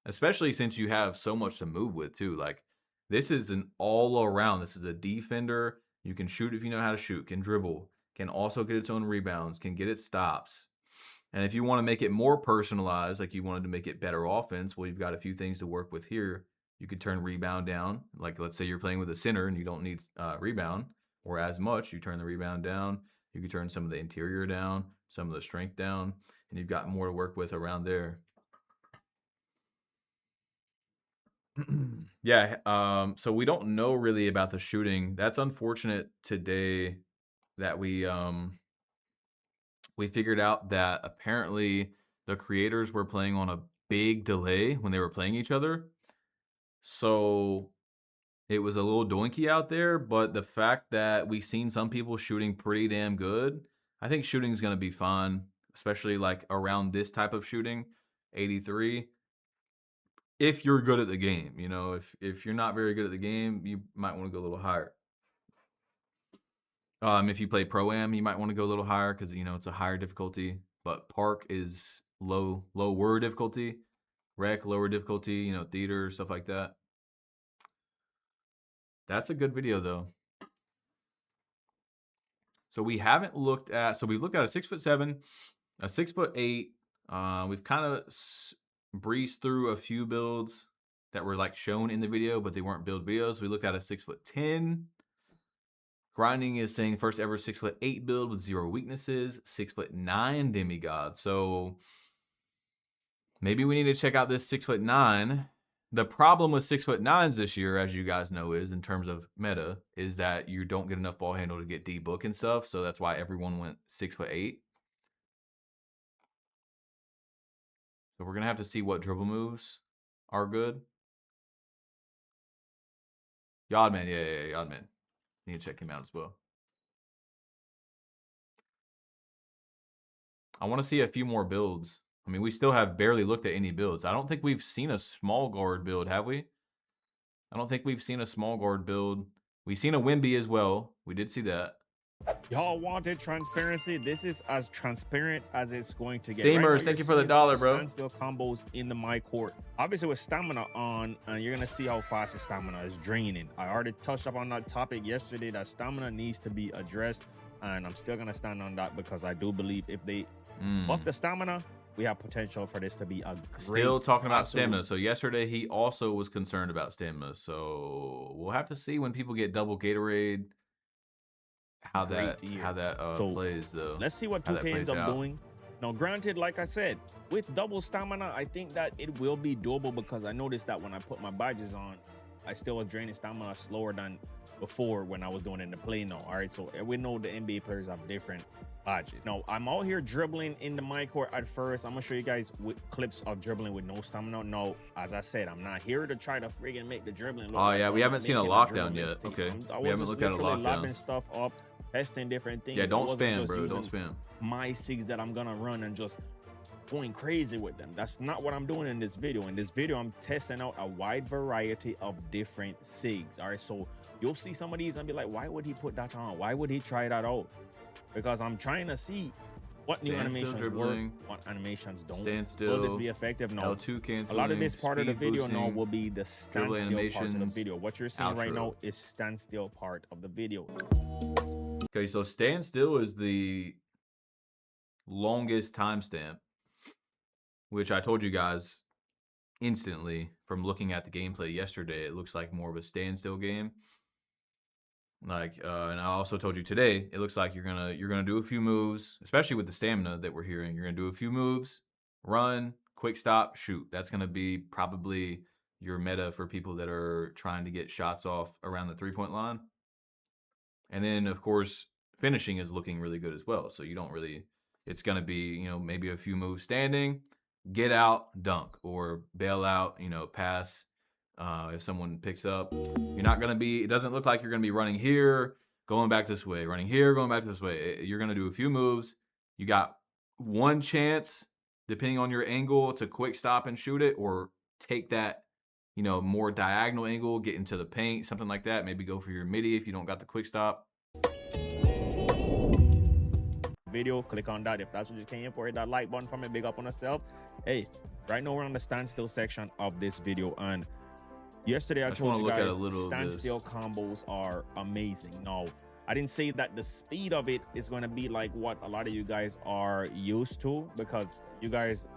Especially since you have so much to move with too. Like, this is an all around. This is a defender. You can shoot if you know how to shoot, can dribble, can also get its own rebounds, can get its stops. And if you want to make it more personalized, like you wanted to make it better offense, well, you've got a few things to work with here. You could turn rebound down. Like, let's say you're playing with a center and you don't need rebound or as much. You turn the rebound down. You can turn some of the interior down, some of the strength down, and you've got more to work with around there. Yeah, so we don't know really about the shooting. That's unfortunate today that we figured out that apparently the creators were playing on a big delay when they were playing each other. So it was a little doinky out there, but the fact that we've seen some people shooting pretty damn good, I think shooting is going to be fun, especially like around this type of shooting, 83. If you're good at the game, you know, if you're not very good at the game, you might want to go a little higher. If you play Pro-Am, you might want to go a little higher because, you know, it's a higher difficulty. But Park is lower difficulty. Rec, lower difficulty, you know, theater, stuff like that. That's a good video, though. So we haven't looked at, so we've looked at a 6'7", a 6'8". We've kind of breezed through a few builds that were like shown in the video, but they weren't build videos. We looked at a 6'10". Grinding is saying first ever 6'8" build with 0 weaknesses, 6'9" demigod. So maybe we need to check out this 6'9". The problem with 6'9s this year, as you guys know, is in terms of meta, is that you don't get enough ball handle to get D book and stuff. So that's why everyone went 6'8". So we're gonna have to see what dribble moves are good. Yodman, yeah, Yodman. Need to check him out as well. I want to see a few more builds. I mean, we still have barely looked at any builds. I don't think we've seen a small guard build, have we? I don't think we've seen a small guard build. We've seen a Wimby as well. We did see that. Y'all wanted transparency. This is as transparent as it's going to get. Steamers, right, thank you for the $1, bro. Standstill combos in the my court. Obviously, with stamina on, you're gonna see how fast the stamina is draining. I already touched up on that topic yesterday. That stamina needs to be addressed, and I'm still gonna stand on that because I do believe if they buff the stamina, we have potential for this to be a great. Still talking about stamina. So yesterday he also was concerned about stamina. So we'll have to see when people get double Gatorade. How that plays though. Let's see what 2K ends up doing. Now, granted, like I said, with double stamina, I think that it will be doable because I noticed that when I put my badges on, I still was draining stamina slower than before when I was doing it in the play now. All right, so we know the NBA players have different badges. Now, I'm out here dribbling in the my court at first. I'm gonna show you guys with clips of dribbling with no stamina. No, as I said, I'm not here to try to friggin' make the dribbling look yeah, we haven't seen a lockdown yet. Okay, we haven't looked at a lockdown. Lobbing stuff up, testing different things. Yeah, don't spam, bro. Don't spam. My SIGs that I'm gonna run and just going crazy with them. That's not what I'm doing in this video. In this video, I'm testing out a wide variety of different SIGs. All right, so you'll see some of these and be like, why would he put that on? Why would he try that out? Because I'm trying to see what new animations work, what animations don't. Will this be effective? No. L2 canceling, a lot of this part of the video now will be the standstill part of the video. What you're seeing right now is standstill part of the video. Okay, so standstill is the longest timestamp, which I told you guys instantly from looking at the gameplay yesterday, it looks like more of a standstill game. Like, and I also told you today, it looks like you're gonna do a few moves, especially with the stamina that we're hearing. You're gonna do a few moves, run, quick stop, shoot. That's gonna be probably your meta for people that are trying to get shots off around the 3-point line. And then, of course, finishing is looking really good as well. So you don't really, it's gonna be, you know, maybe a few moves standing, get out, dunk, or bail out, you know, pass. If someone picks up, you're not going to be, it doesn't look like you're going to be running here, going back this way, running here, going back this way. You're going to do a few moves. You got one chance, depending on your angle, to quick stop and shoot it, or take that, you know, more diagonal angle, get into the paint, something like that. Maybe go for your midi if you don't got the quick stop. Video, click on that if that's what you came for. Hit that like button for me, big up on yourself. Hey, right now we're on the standstill section of this video, and yesterday I told you guys standstill combos are amazing. No, I didn't say that the speed of it is going to be like what a lot of you guys are used to, because you guys,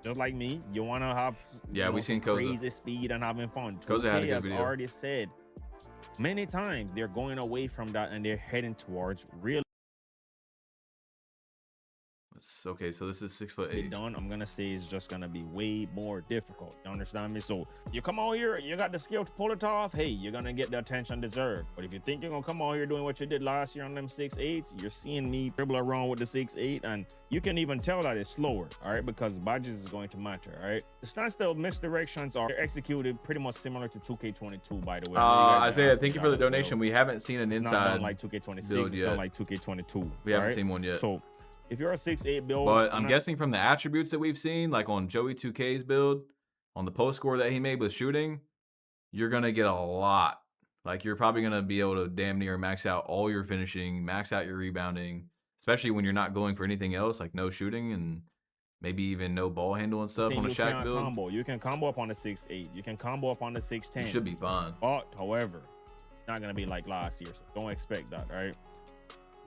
just like me, you want to have we seen crazy speed and having fun. Koza had a good video. Already said many times they're going away from that and they're heading towards real. Okay, so this is 6'8". Done. I'm gonna say it's just gonna be way more difficult. You understand me? So you come out here, you got the skill to pull it off. Hey, you're gonna get the attention deserved. But if you think you're gonna come out here doing what you did last year on them 6'8s, you're seeing me dribble around with the 6'8, and you can even tell that it's slower. All right, because badges is going to matter. All right, the standstill misdirections are executed pretty much similar to 2K22. By the way, Isaiah, thank you for the donation. We haven't seen an inside not done like 2K26. It's done like 2K22. We haven't seen one yet. So if you're a 6'8 build, but I'm guessing from the attributes that we've seen, like on Joey 2K's build, on the post score that he made with shooting, you're gonna get a lot. Like, you're probably gonna be able to damn near max out all your finishing, max out your rebounding, especially when you're not going for anything else, like no shooting and maybe even no ball handle and stuff on a Shaq build. Combo. You can combo up on the 6'8. You can combo up on the 6'10. You should be fine. But however, not gonna be like last year, so don't expect that. All right.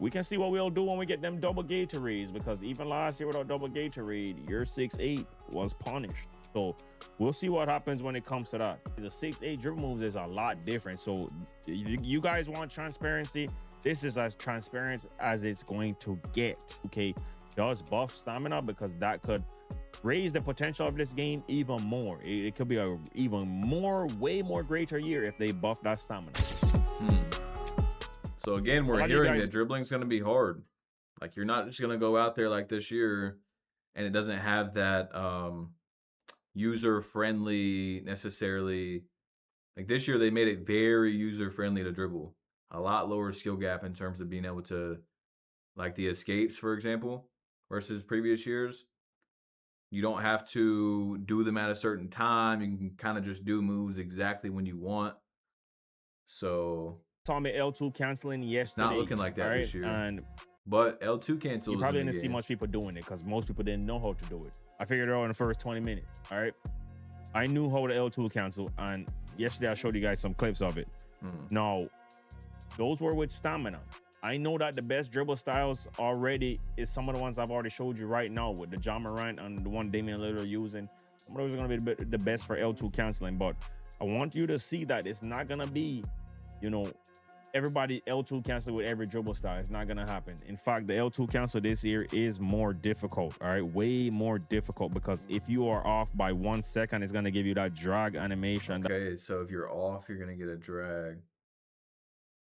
We can see what we'll do when we get them double Gatorades, because even last year without double Gatorade, your 6'8 was punished. So we'll see what happens when it comes to that. The 6'8 dribble moves is a lot different. So you guys want transparency? This is as transparent as it's going to get. Okay, does buff stamina, because that could raise the potential of this game even more. It could be a even more, way more greater year if they buff that stamina. So again, we're hearing that dribbling's going to be hard. Like, you're not just going to go out there like this year and it doesn't have that user-friendly necessarily. Like, this year they made it very user-friendly to dribble. A lot lower skill gap in terms of being able to, like the escapes, for example, versus previous years. You don't have to do them at a certain time. You can kind of just do moves exactly when you want. So saw me L2 canceling yesterday. It's not looking like that this year. But L2 cancels. You probably didn't see much people doing it because most people didn't know how to do it. I figured it out in the first 20 minutes. All right. I knew how to L2 cancel, and yesterday I showed you guys some clips of it. Now, those were with stamina. I know that the best dribble styles already is some of the ones I've already showed you right now with the Ja Morant and the one Damian Lillard using. Some of those are going to be the best for L2 canceling, but I want you to see that it's not going to be, you know, everybody L2 cancel with every dribble style. It's not going to happen. In fact, the L2 cancel this year is more difficult. All right, way more difficult, because if you are off by 1 second, it's going to give you that drag animation. Okay, so if you're off, you're going to get a drag.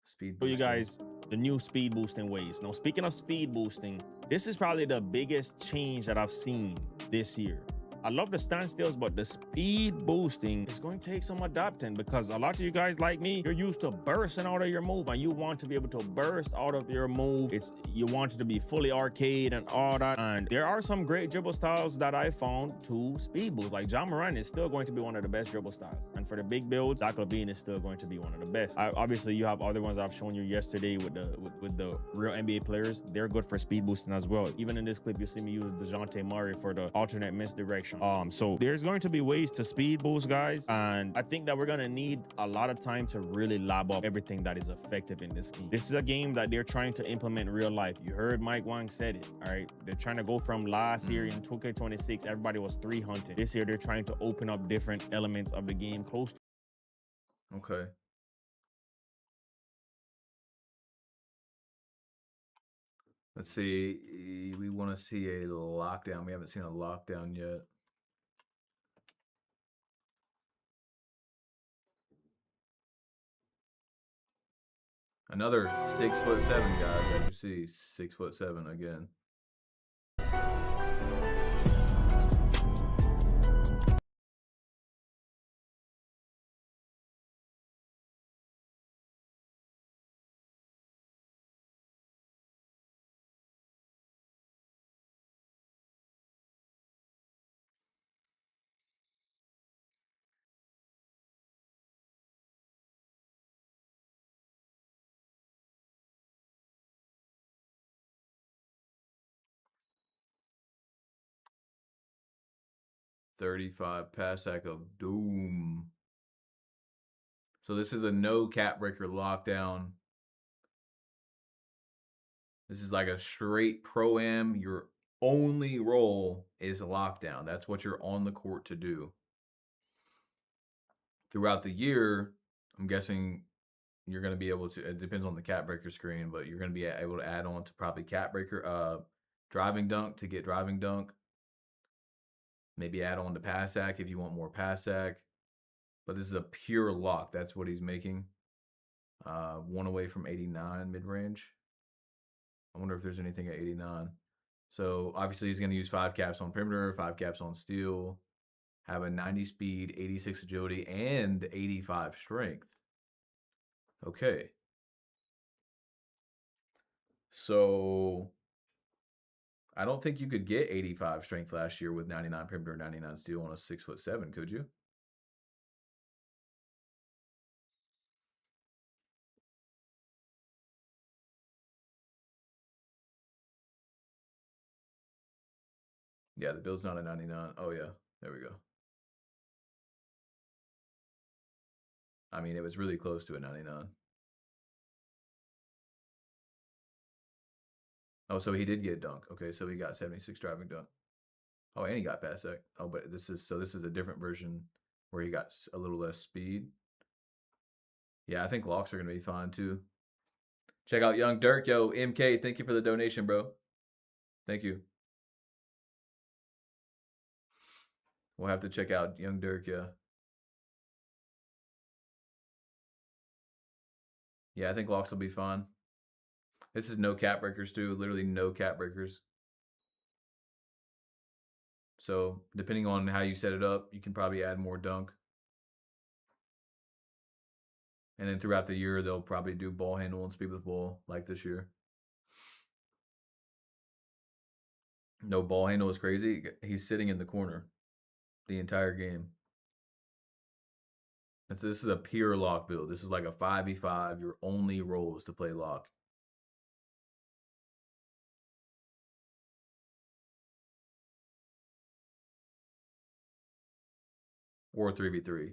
Speed boosting. So you guys, the new speed boosting ways. Now, speaking of speed boosting, this is probably the biggest change that I've seen this year. I love the standstills, but the speed boosting is going to take some adapting, because a lot of you guys like me, you're used to bursting out of your move, and you want to be able to burst out of your move. You want it to be fully arcade and all that. And there are some great dribble styles that I found to speed boost. Like Ja Morant is still going to be one of the best dribble styles. And And for the big builds, Zach LaVine is still going to be one of the best. Obviously, you have other ones I've shown you yesterday with the real NBA players. They're good for speed boosting as well. Even in this clip, you see me use DeJounte Murray for the alternate misdirection. So there's going to be ways to speed boost, guys. And I think that we're going to need a lot of time to really lab up everything that is effective in this game. This is a game that they're trying to implement in real life. You heard Mike Wang said it, all right? They're trying to go from last year in 2K26, everybody was 3 hunting. This year, they're trying to open up different elements of the game close to. Okay. Let's see. We want to see a lockdown. We haven't seen a lockdown yet. Another 6'7" guys. As you see, 6'7" again. .35 pass sack of doom. So this is a no cap breaker lockdown. This is like a straight pro-am. Your only role is a lockdown. That's what you're on the court to do. Throughout the year, I'm guessing you're going to be able to, it depends on the cap breaker screen, but you're going to be able to add on to probably cap breaker, driving dunk to get driving dunk. Maybe add on to pass sack if you want more pass sack. But this is a pure lock. That's what he's making. 1 away from 89 mid-range. I wonder if there's anything at 89. So obviously he's going to use 5 caps on perimeter, 5 caps on steal, have a 90 speed, 86 agility, and 85 strength. Okay. So I don't think you could get 85 strength last year with 99 perimeter, 99 steal on a 6'7", could you? Yeah, the build's not a 99. Oh yeah, there we go. I mean, it was really close to a 99. Oh, so he did get dunk. Okay, so he got 76 driving dunk. Oh, and he got pass sack. Oh, but this is a different version where he got a little less speed. Yeah, I think locks are gonna be fine too. Check out Young Dirk. Yo, MK, thank you for the donation, bro. Thank you. We'll have to check out Young Dirk, yeah. Yeah, I think locks will be fine. This is no cap breakers too, literally no cap breakers. So depending on how you set it up, you can probably add more dunk. And then throughout the year, they'll probably do ball handle and speed with ball like this year. No ball handle is crazy. He's sitting in the corner the entire game. This is a pure lock build. This is like a 5v5. Your only role is to play lock. Or 3v3.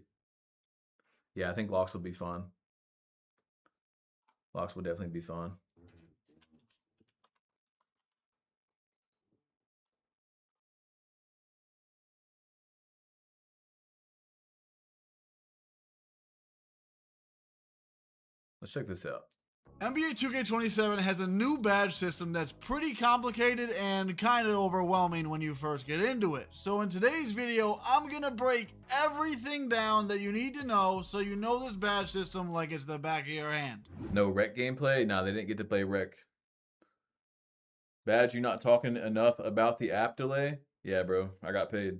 Yeah, I think locks will be fun. Locks will definitely be fun. Let's check this out. NBA 2K27 has a new badge system that's pretty complicated and kind of overwhelming when you first get into it. So in today's video, I'm going to break everything down that you need to know so you know this badge system like it's the back of your hand. No rec gameplay? Nah, they didn't get to play rec. Badge, you not talking enough about the app delay? Yeah, bro, I got paid.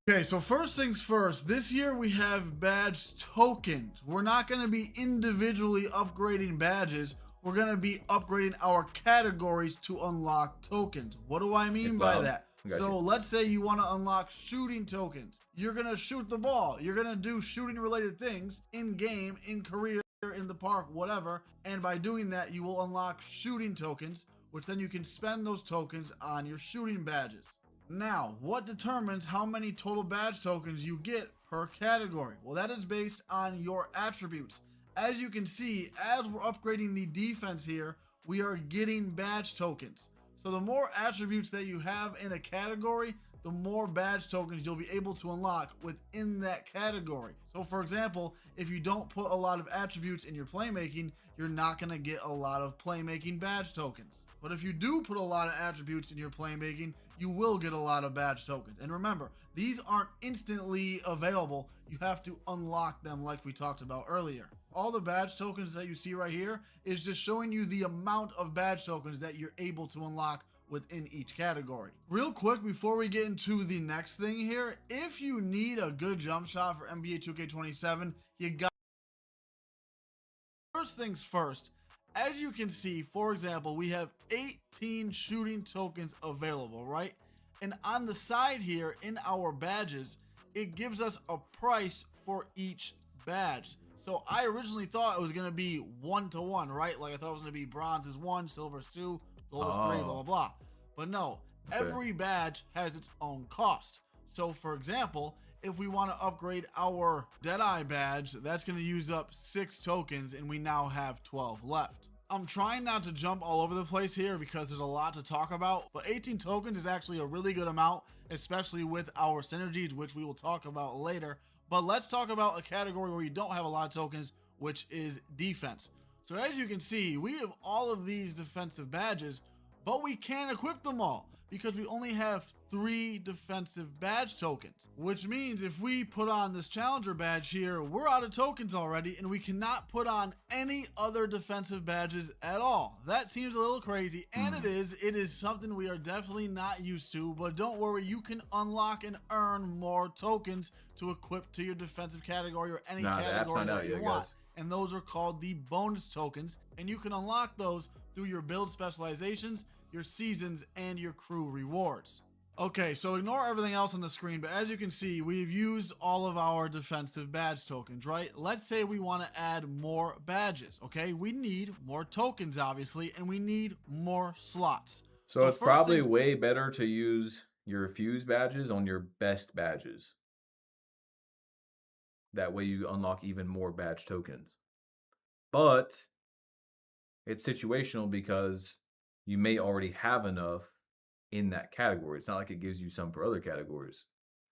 Okay, so first things first, this year we have badge tokens. We're not going to be individually upgrading badges. We're going to be upgrading our categories to unlock tokens. What do I mean by that? So let's say you want to unlock shooting tokens. You're going to shoot the ball. You're going to do shooting related things in game, in career, in the park, whatever. And by doing that, you will unlock shooting tokens, which then you can spend those tokens on your shooting badges. Now, what determines how many total badge tokens you get per category? Well, that is based on your attributes. As you can see, as we're upgrading the defense here, we are getting badge tokens. So the more attributes that you have in a category, the more badge tokens you'll be able to unlock within that category. So for example, if you don't put a lot of attributes in your playmaking, you're not going to get a lot of playmaking badge tokens. But if you do put a lot of attributes in your playmaking, you will get a lot of badge tokens. And remember, these aren't instantly available. You have to unlock them like we talked about earlier. All the badge tokens that you see right here is just showing you the amount of badge tokens that you're able to unlock within each category. Real quick, before we get into the next thing here, if you need a good jump shot for NBA 2K27, you got... First things first, as you can see, for example, we have 18 shooting tokens available, right? And on the side here in our badges, it gives us a price for each badge. So I originally thought it was going to be 1-to-1, right? Like I thought it was going to be bronze is 1, silver is 2, gold is 3, blah, blah, blah. But no, every badge has its own cost. So for example, if we want to upgrade our Deadeye badge, that's going to use up 6 tokens and we now have 12 left. I'm trying not to jump all over the place here because there's a lot to talk about, but 18 tokens is actually a really good amount, especially with our synergies, which we will talk about later. But let's talk about a category where you don't have a lot of tokens, which is defense. So as you can see, we have all of these defensive badges, but we can't equip them all because we only have 3 defensive badge tokens, which means if we put on this challenger badge here, we're out of tokens already and we cannot put on any other defensive badges at all. That seems a little crazy, and it is something we are definitely not used to, but don't worry, you can unlock and earn more tokens to equip to your defensive category or any category that you want. And those are called the bonus tokens, and you can unlock those through your build specializations, your seasons, and your crew rewards. Okay, so ignore everything else on the screen, but as you can see, we've used all of our defensive badge tokens, right? Let's say we want to add more badges, okay? We need more tokens, obviously, and we need more slots. So it's probably way better to use your fuse badges on your best badges. That way you unlock even more badge tokens. But it's situational because you may already have enough in that category. It's not like it gives you some for other categories.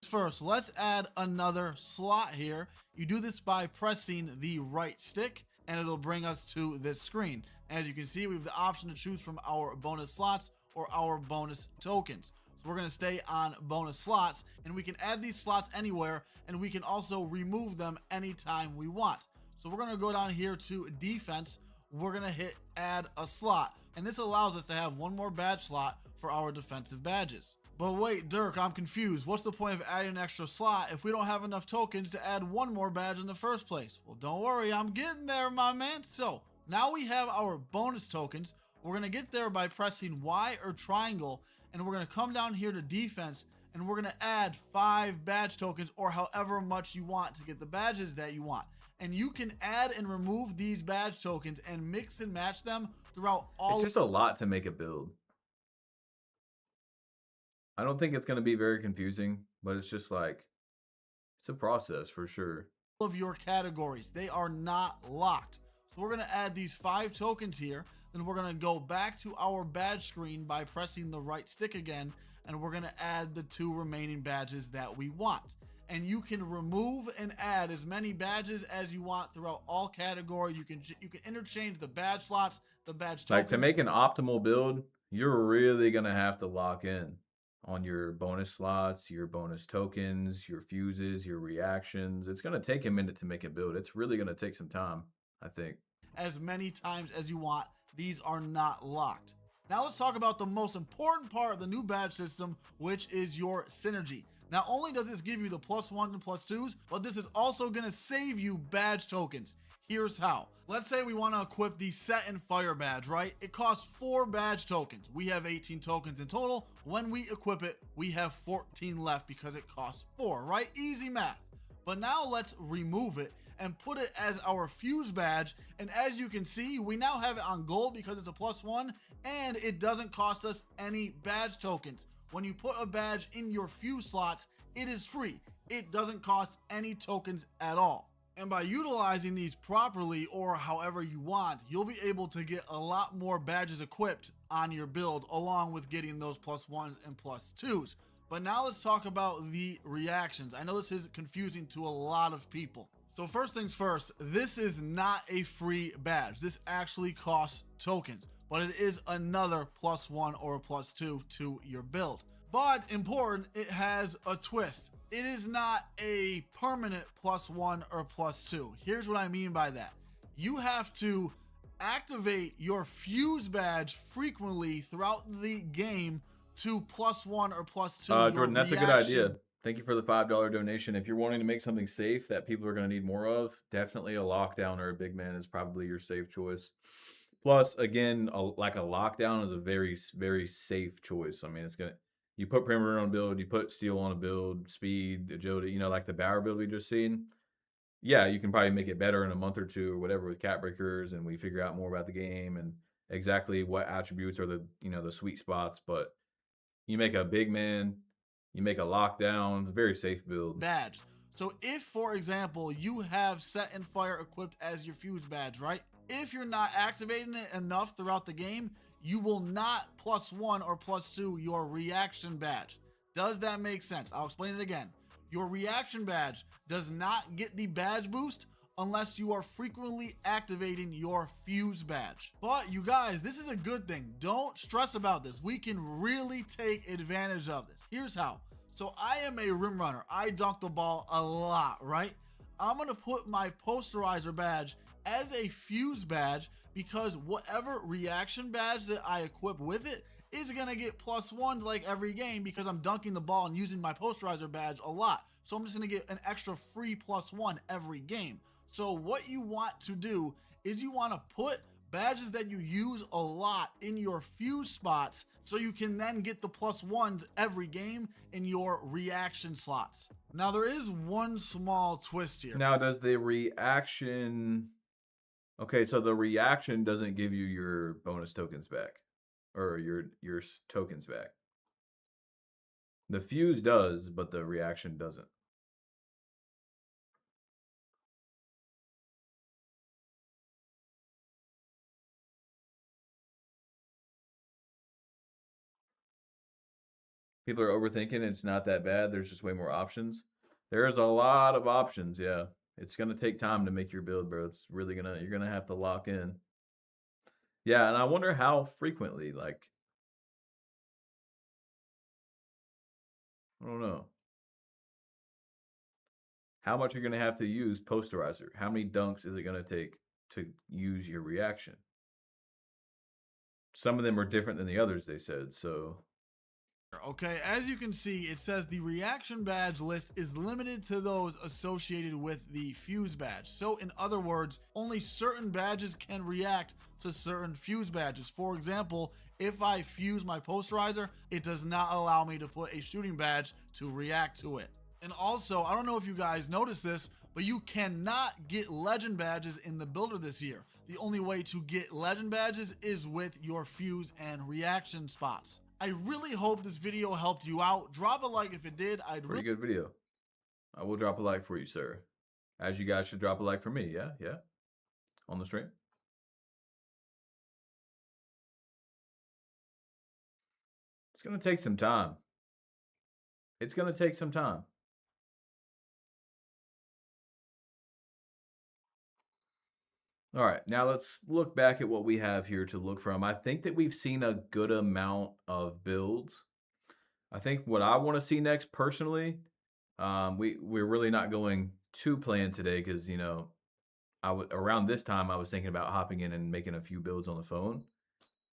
First, let's add another slot here. You do this by pressing the right stick and it'll bring us to this screen. As you can see, we have the option to choose from our bonus slots or our bonus tokens. So we're going to stay on bonus slots, and we can add these slots anywhere, and we can also remove them anytime we want. So we're going to go down here to defense. We're going to hit add a slot, and this allows us to have one more badge slot for our defensive badges. But wait, Dirk, I'm confused. What's the point of adding an extra slot if we don't have enough tokens to add one more badge in the first place? Well, don't worry, I'm getting there, my man. So now we have our bonus tokens. We're going to get there by pressing Y or triangle, and we're going to come down here to defense, and we're going to add 5 badge tokens or however much you want to get the badges that you want. And you can add and remove these badge tokens and mix and match them throughout all. It's just a lot to make a build. I don't think it's going to be very confusing, but it's just like, it's a process for sure. Of your categories, they are not locked. So we're going to add these 5 tokens here. Then we're going to go back to our badge screen by pressing the right stick again, and we're going to add the 2 remaining badges that we want. And you can remove and add as many badges as you want throughout all categories. You can interchange the badge slots, the badge tokens. Like, to make an optimal build, you're really going to have to lock in on your bonus slots, your bonus tokens, your fuses, your reactions. It's going to take a minute to make a build. It's really going to take some time, I think. As many times as you want. These are not locked. Now let's talk about the most important part of the new badge system, which is your synergy. Not only does this give you the +1s and +2s, but this is also going to save you badge tokens. Here's how. Let's say we want to equip the Set and Fire badge, right? It costs 4 badge tokens. We have 18 tokens in total. When we equip it, we have 14 left because it costs 4, right? Easy math. But now let's remove it and put it as our Fuse badge. And as you can see, we now have it on gold because it's a +1 and it doesn't cost us any badge tokens. When you put a badge in your Fuse slots, it is free. It doesn't cost any tokens at all. And by utilizing these properly or however you want, you'll be able to get a lot more badges equipped on your build along with getting those +1s and +2s. But now let's talk about the reactions. I know this is confusing to a lot of people. So first things first, this is not a free badge. This actually costs tokens, but it is another +1 or a +2 to your build. But important, it has a twist. It is not a permanent +1 or +2. Here's what I mean by that. You have to activate your Fuse badge frequently throughout the game to +1 or +2. Jordan, that's a good idea. Thank you for the $5 donation. If you're wanting to make something safe that people are going to need more of, definitely a lockdown or a big man is probably your safe choice. Plus, again, like a lockdown is a very, very safe choice. I mean, it's going to, you put perimeter on a build, you put steel on a build, speed, agility, you know, like the Bauer build we just seen. Yeah, you can probably make it better in a month or two or whatever with cap breakers, and we figure out more about the game and exactly what attributes are the, you know, the sweet spots. But you make a big man, you make a lockdown, it's a very safe build. Badge. So if, for example, you have Set and Fire equipped as your Fuse badge, right? If you're not activating it enough throughout the game, you will not +1 or +2 your reaction badge. Does that make sense? I'll explain it again. Your reaction badge does not get the badge boost unless you are frequently activating your Fuse badge. But you guys, this is a good thing. Don't stress about this. We can really take advantage of this. Here's how. So I am a rim runner. I dunk the ball a lot, right? I'm gonna put my posterizer badge as a Fuse badge because whatever reaction badge that I equip with it is gonna get +1 like every game because I'm dunking the ball and using my posterizer badge a lot. So I'm just gonna get an extra free +1 every game. So what you want to do is you want to put badges that you use a lot in your Fuse spots so you can then get the +1s every game in your reaction slots. Now there is one small twist here. Now does the reaction... Okay, so the reaction doesn't give you your bonus tokens back or your tokens back. The Fuse does, but the reaction doesn't. People are overthinking. It's not that bad. There's just way more options. There's a lot of options. Yeah. It's going to take time to make your build, bro. It's really going to, you're going to have to lock in. Yeah. And I wonder how frequently, like, I don't know. How much you're going to have to use posterizer? How many dunks is it going to take to use your reaction? Some of them are different than the others, they said. So... Okay, as you can see, it says the reaction badge list is limited to those associated with the Fuse badge. So in other words, only certain badges can react to certain Fuse badges. For example, if I fuse my posterizer, it does not allow me to put a shooting badge to react to it. And also, I don't know if you guys noticed this, but you cannot get legend badges in the builder this year. The only way to get legend badges is with your Fuse and reaction spots. I really hope this video helped you out. Drop a like if it did. Pretty good video. I will drop a like for you, sir. As you guys should drop a like for me. Yeah, yeah. On the stream. It's going to take some time. It's going to take some time. All right, now let's look back at what we have here to look from. I think that we've seen a good amount of builds. I think what I want to see next, personally, we're really not going to plan today because, you know, around this time I was thinking about hopping in and making a few builds on the phone.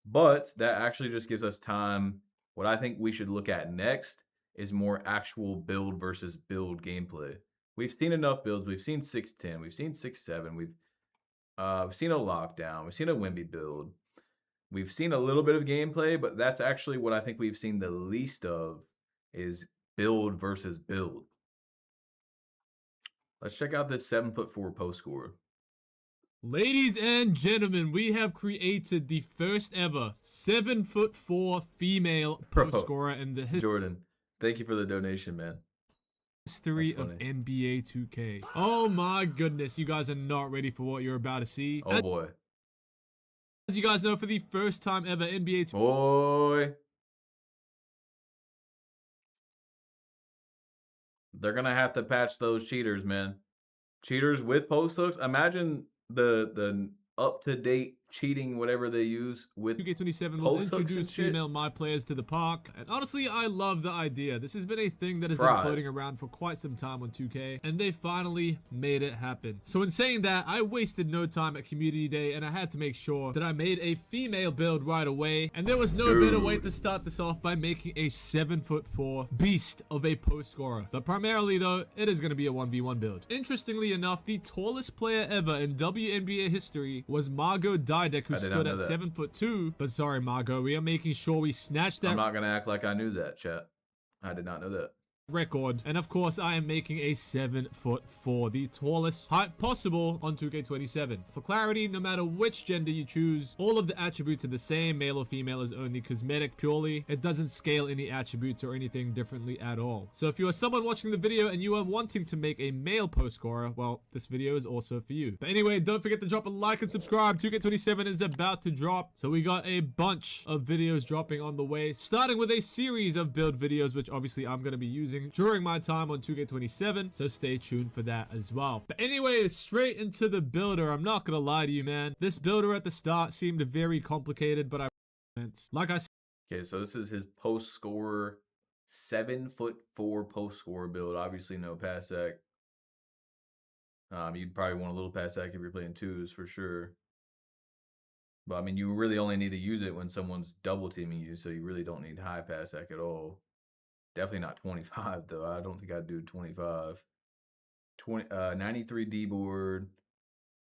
But that actually just gives us time. What I think we should look at next is more actual build versus build gameplay. We've seen enough builds. We've seen 6'10", we've seen 6'7", We've seen a lockdown. We've seen a Wimby build. We've seen a little bit of gameplay, but that's actually what I think we've seen the least of is build versus build. Let's check out this 7'4" post scorer. Ladies and gentlemen, we have created the first ever 7'4" female post scorer in the history. Jordan, thank you for the donation, man. History of NBA 2K. Oh my goodness, you guys are not ready for what you're about to see. Oh boy. As you guys know, for the first time ever, NBA 2K. Boy. They're going to have to patch those cheaters, man. Cheaters with post hooks. Imagine the up-to-date cheating, whatever they use with 2K27 will introduce female my players to the park, and honestly I love the idea. This has been a thing that has been floating around for quite some time on 2K, and they finally made it happen. So in saying that, I wasted no time at community day, and I had to make sure that I made a female build right away, and there was no better way to start this off by making a 7'4" beast of a post scorer. But primarily though, it is going to be a 1v1 build. Interestingly enough, the tallest player ever in WNBA history was Margot Didek, who stood at 7'2". But sorry, Margot, we are making sure we snatch that. I'm not gonna act like I knew that, chat. I did not know that. Record. And of course, I am making a 7'4", the tallest height possible on 2K27. For clarity, no matter which gender you choose, all of the attributes are the same. Male or female is only cosmetic purely. It doesn't scale any attributes or anything differently at all. So if you are someone watching the video and you are wanting to make a male post scorer, well, this video is also for you. But anyway, don't forget to drop a like and subscribe. 2K27 is about to drop. So we got a bunch of videos dropping on the way, starting with a series of build videos, which obviously I'm going to be using during my time on 2K27, so stay tuned for that as well. But anyway, straight into the builder. I'm not gonna lie to you, man. This builder at the start seemed very complicated, but like I said. Okay, so this is his post scorer, 7'4" post scorer build. Obviously no pass sec. You'd probably want a little pass sec if you're playing twos for sure. But I mean, you really only need to use it when someone's double teaming you, so you really don't need high pass sec at all. Definitely not 25 though. I don't think I'd do 25. 93 D board,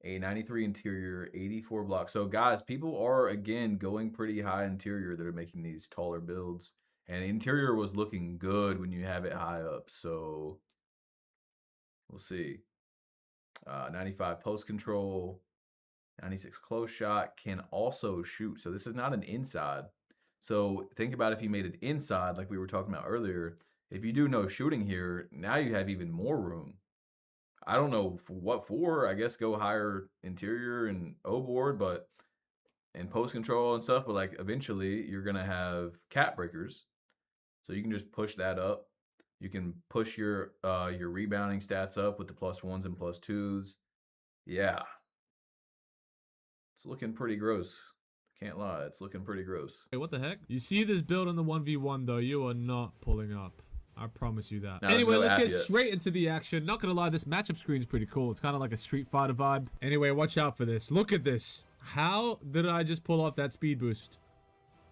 a 93 interior, 84 block. So guys, people are again going pretty high interior that are making these taller builds. And interior was looking good when you have it high up. So we'll see. 95 post control, 96 close shot, can also shoot. So this is not an inside. So think about if you made it inside, like we were talking about earlier. If you do no shooting here, now you have even more room. I don't know what for. I guess go higher interior and O board, but and post control and stuff. But like eventually you're gonna have cap breakers, so you can just push that up. You can push your rebounding stats up with the +1s and +2s. Yeah, it's looking pretty gross. Can't lie, it's looking pretty gross. Hey, what the heck? You see this build on the 1v1 though, you are not pulling up. I promise you that. No, anyway, no let's get yet. straight into the action. Not gonna lie, this matchup screen is pretty cool. It's kind of like a Street Fighter vibe. Anyway, watch out for this. Look at this. How did I just pull off that speed boost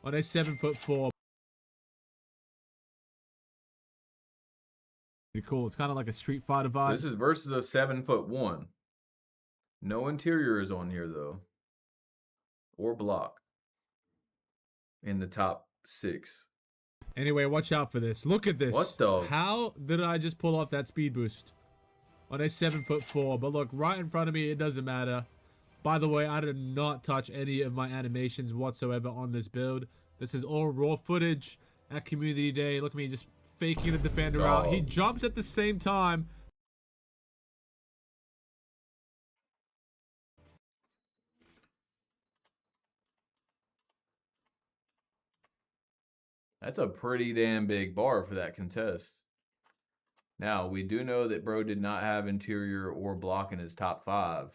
on a 7'4"? Pretty cool. It's kind of like a Street Fighter vibe. This is versus a 7'1". No interior is on here though, or block in the top 6. Anyway, watch out for this. Look at this. What the? How did I just pull off that speed boost on a 7'4"? But look, right in front of me, it doesn't matter. By the way, I did not touch any of my animations whatsoever on this build. This is all raw footage at community day. Look at me just faking the defender out. He jumps at the same time. That's a pretty damn big bar for that contest. Now, we do know that bro did not have interior or block in his top 5.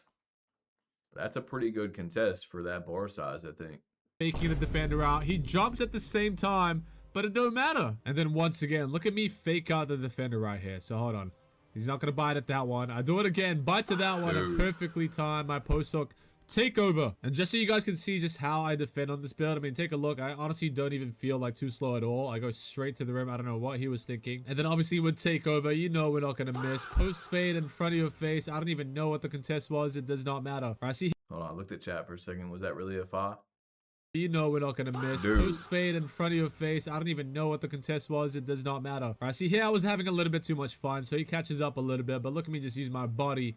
That's a pretty good contest for that bar size, I think. Faking the defender out. He jumps at the same time, but it don't matter. And then once again, look at me fake out the defender right here. So hold on. He's not going to bite at that one. I do it again. Bite to that one and perfectly time my post hook takeover. And just so you guys can see just how I defend on this build, I mean, take a look. I honestly don't even feel like too slow at all. I go straight to the rim. I don't know what he was thinking. And then obviously with takeover, you know we're not going to miss. Post fade in front of your face. I don't even know what the contest was. It does not matter. I see. Hold I looked at chat for a second. Was that really a fa? You know we're not going to miss. Dude. Post fade in front of your face. I don't even know what the contest was. It does not matter. All right, see here I was having a little bit too much fun, so he catches up a little bit. But look at me just use my body.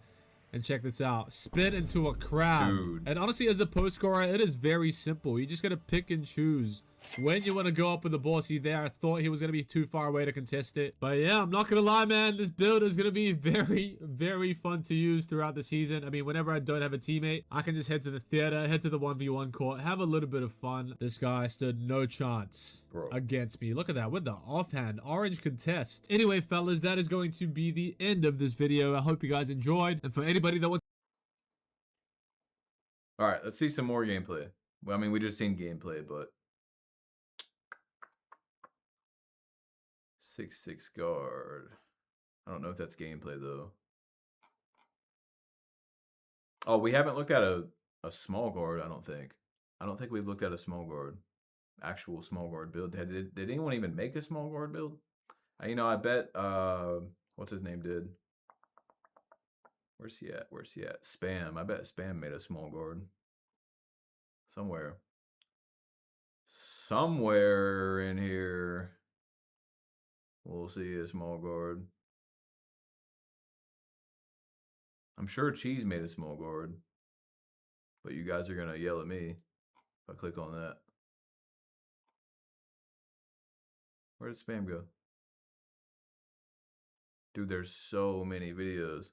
And check this out. Spin into a crab. Dude. And honestly, as a post scorer, it is very simple. You just got to pick and choose when you want to go up with the ball. See there, I thought he was going to be too far away to contest it. But yeah, I'm not going to lie, man. This build is going to be very, very fun to use throughout the season. I mean, whenever I don't have a teammate, I can just head to the theater, head to the 1v1 court, have a little bit of fun. This guy stood no chance against me. Look at that with the offhand orange contest. Anyway, fellas, that is going to be the end of this video. I hope you guys enjoyed. And for anybody that wants... All right, let's see some more gameplay. Well, I mean, we just seen gameplay, but 6'6" guard. I don't know if that's gameplay though. Oh, we haven't looked at a small guard. I don't think. I don't think we've looked at a small guard, actual small guard build. Did anyone even make a small guard build? You know, I bet what's his name did. Where's he at? Where's he at? Spam. I bet Spam made a small guard. Somewhere. Somewhere in here. We'll see a small guard. I'm sure Cheese made a small guard. But you guys are going to yell at me if I click on that. Where did Spam go? Dude, there's so many videos.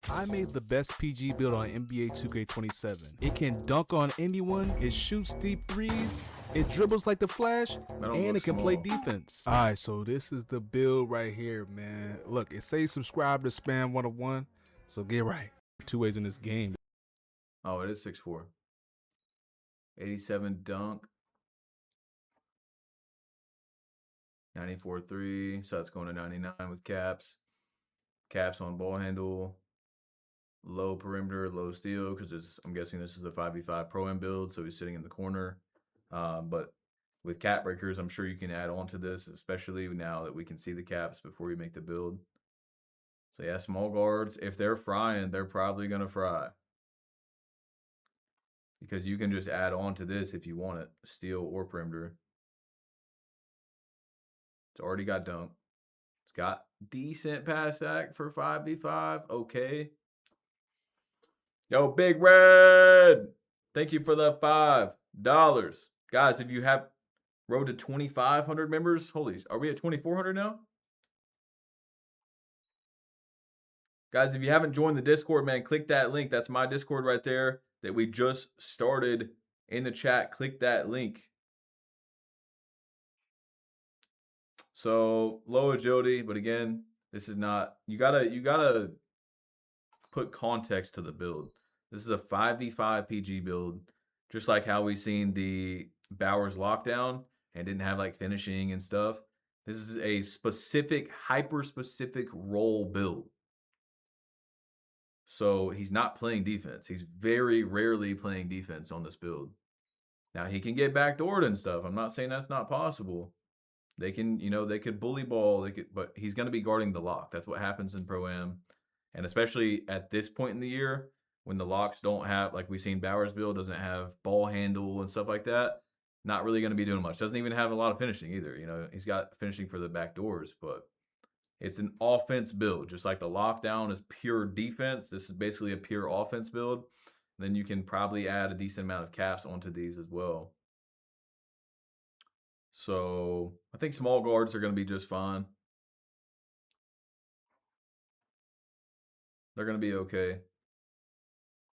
I made the best PG build on NBA 2K27. It can dunk on anyone, it shoots deep threes, it dribbles like the Flash, and it can play defense. Alright, so this is the build right here, man. Look, it says subscribe to Spam 101, so get right. 2 ways in this game. Oh, it is 6'4". 87 dunk. 94 3, so that's going to 99 with caps. Caps on ball handle. Low perimeter, low steal, because I'm guessing this is a 5v5 pro-am build, so he's sitting in the corner. But with cap breakers, I'm sure you can add on to this, especially now that we can see the caps before you make the build. So yeah, small guards, if they're frying, they're probably going to fry. Because you can just add on to this if you want it, steal or perimeter. It's already got dunk. It's got decent pass act for 5v5. Okay. Yo, Big Red. Thank you for the $5. Guys, if you have road to 2,500 members, holy, are we at 2,400 now? Guys, if you haven't joined the Discord, man, click that link. That's my Discord right there that we just started in the chat. Click that link. So low agility, but again, this is not, you gotta put context to the build. This is a 5v5 PG build, just like how we seen the Bowers lockdown and didn't have like finishing and stuff. This is a specific, hyper-specific role build. So he's not playing defense. He's very rarely playing defense on this build. Now he can get backdoored and stuff. I'm not saying that's not possible. They can, you know, they could bully ball, but he's going to be guarding the lock. That's what happens in Pro-Am. And especially at this point in the year, when the locks don't have, like we seen Bowers build, doesn't have ball handle and stuff like that, not really going to be doing much. Doesn't even have a lot of finishing either. You know, he's got finishing for the back doors, but it's an offense build. Just like the lockdown is pure defense, this is basically a pure offense build. Then you can probably add a decent amount of caps onto these as well. So I think small guards are going to be just fine. They're going to be okay.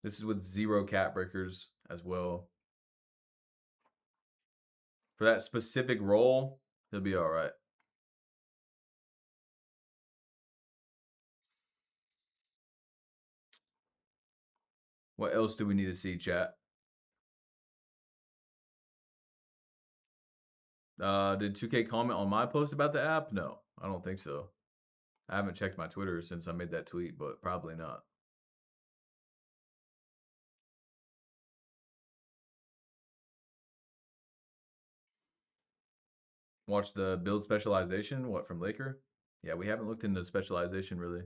This is with 0 cap breakers as well. For that specific role, he'll be all right. What else do we need to see, chat? Did 2K comment on my post about the app? No, I don't think so. I haven't checked my Twitter since I made that tweet, but probably not. Watch the build specialization. What, from Laker? Yeah, we haven't looked into specialization really.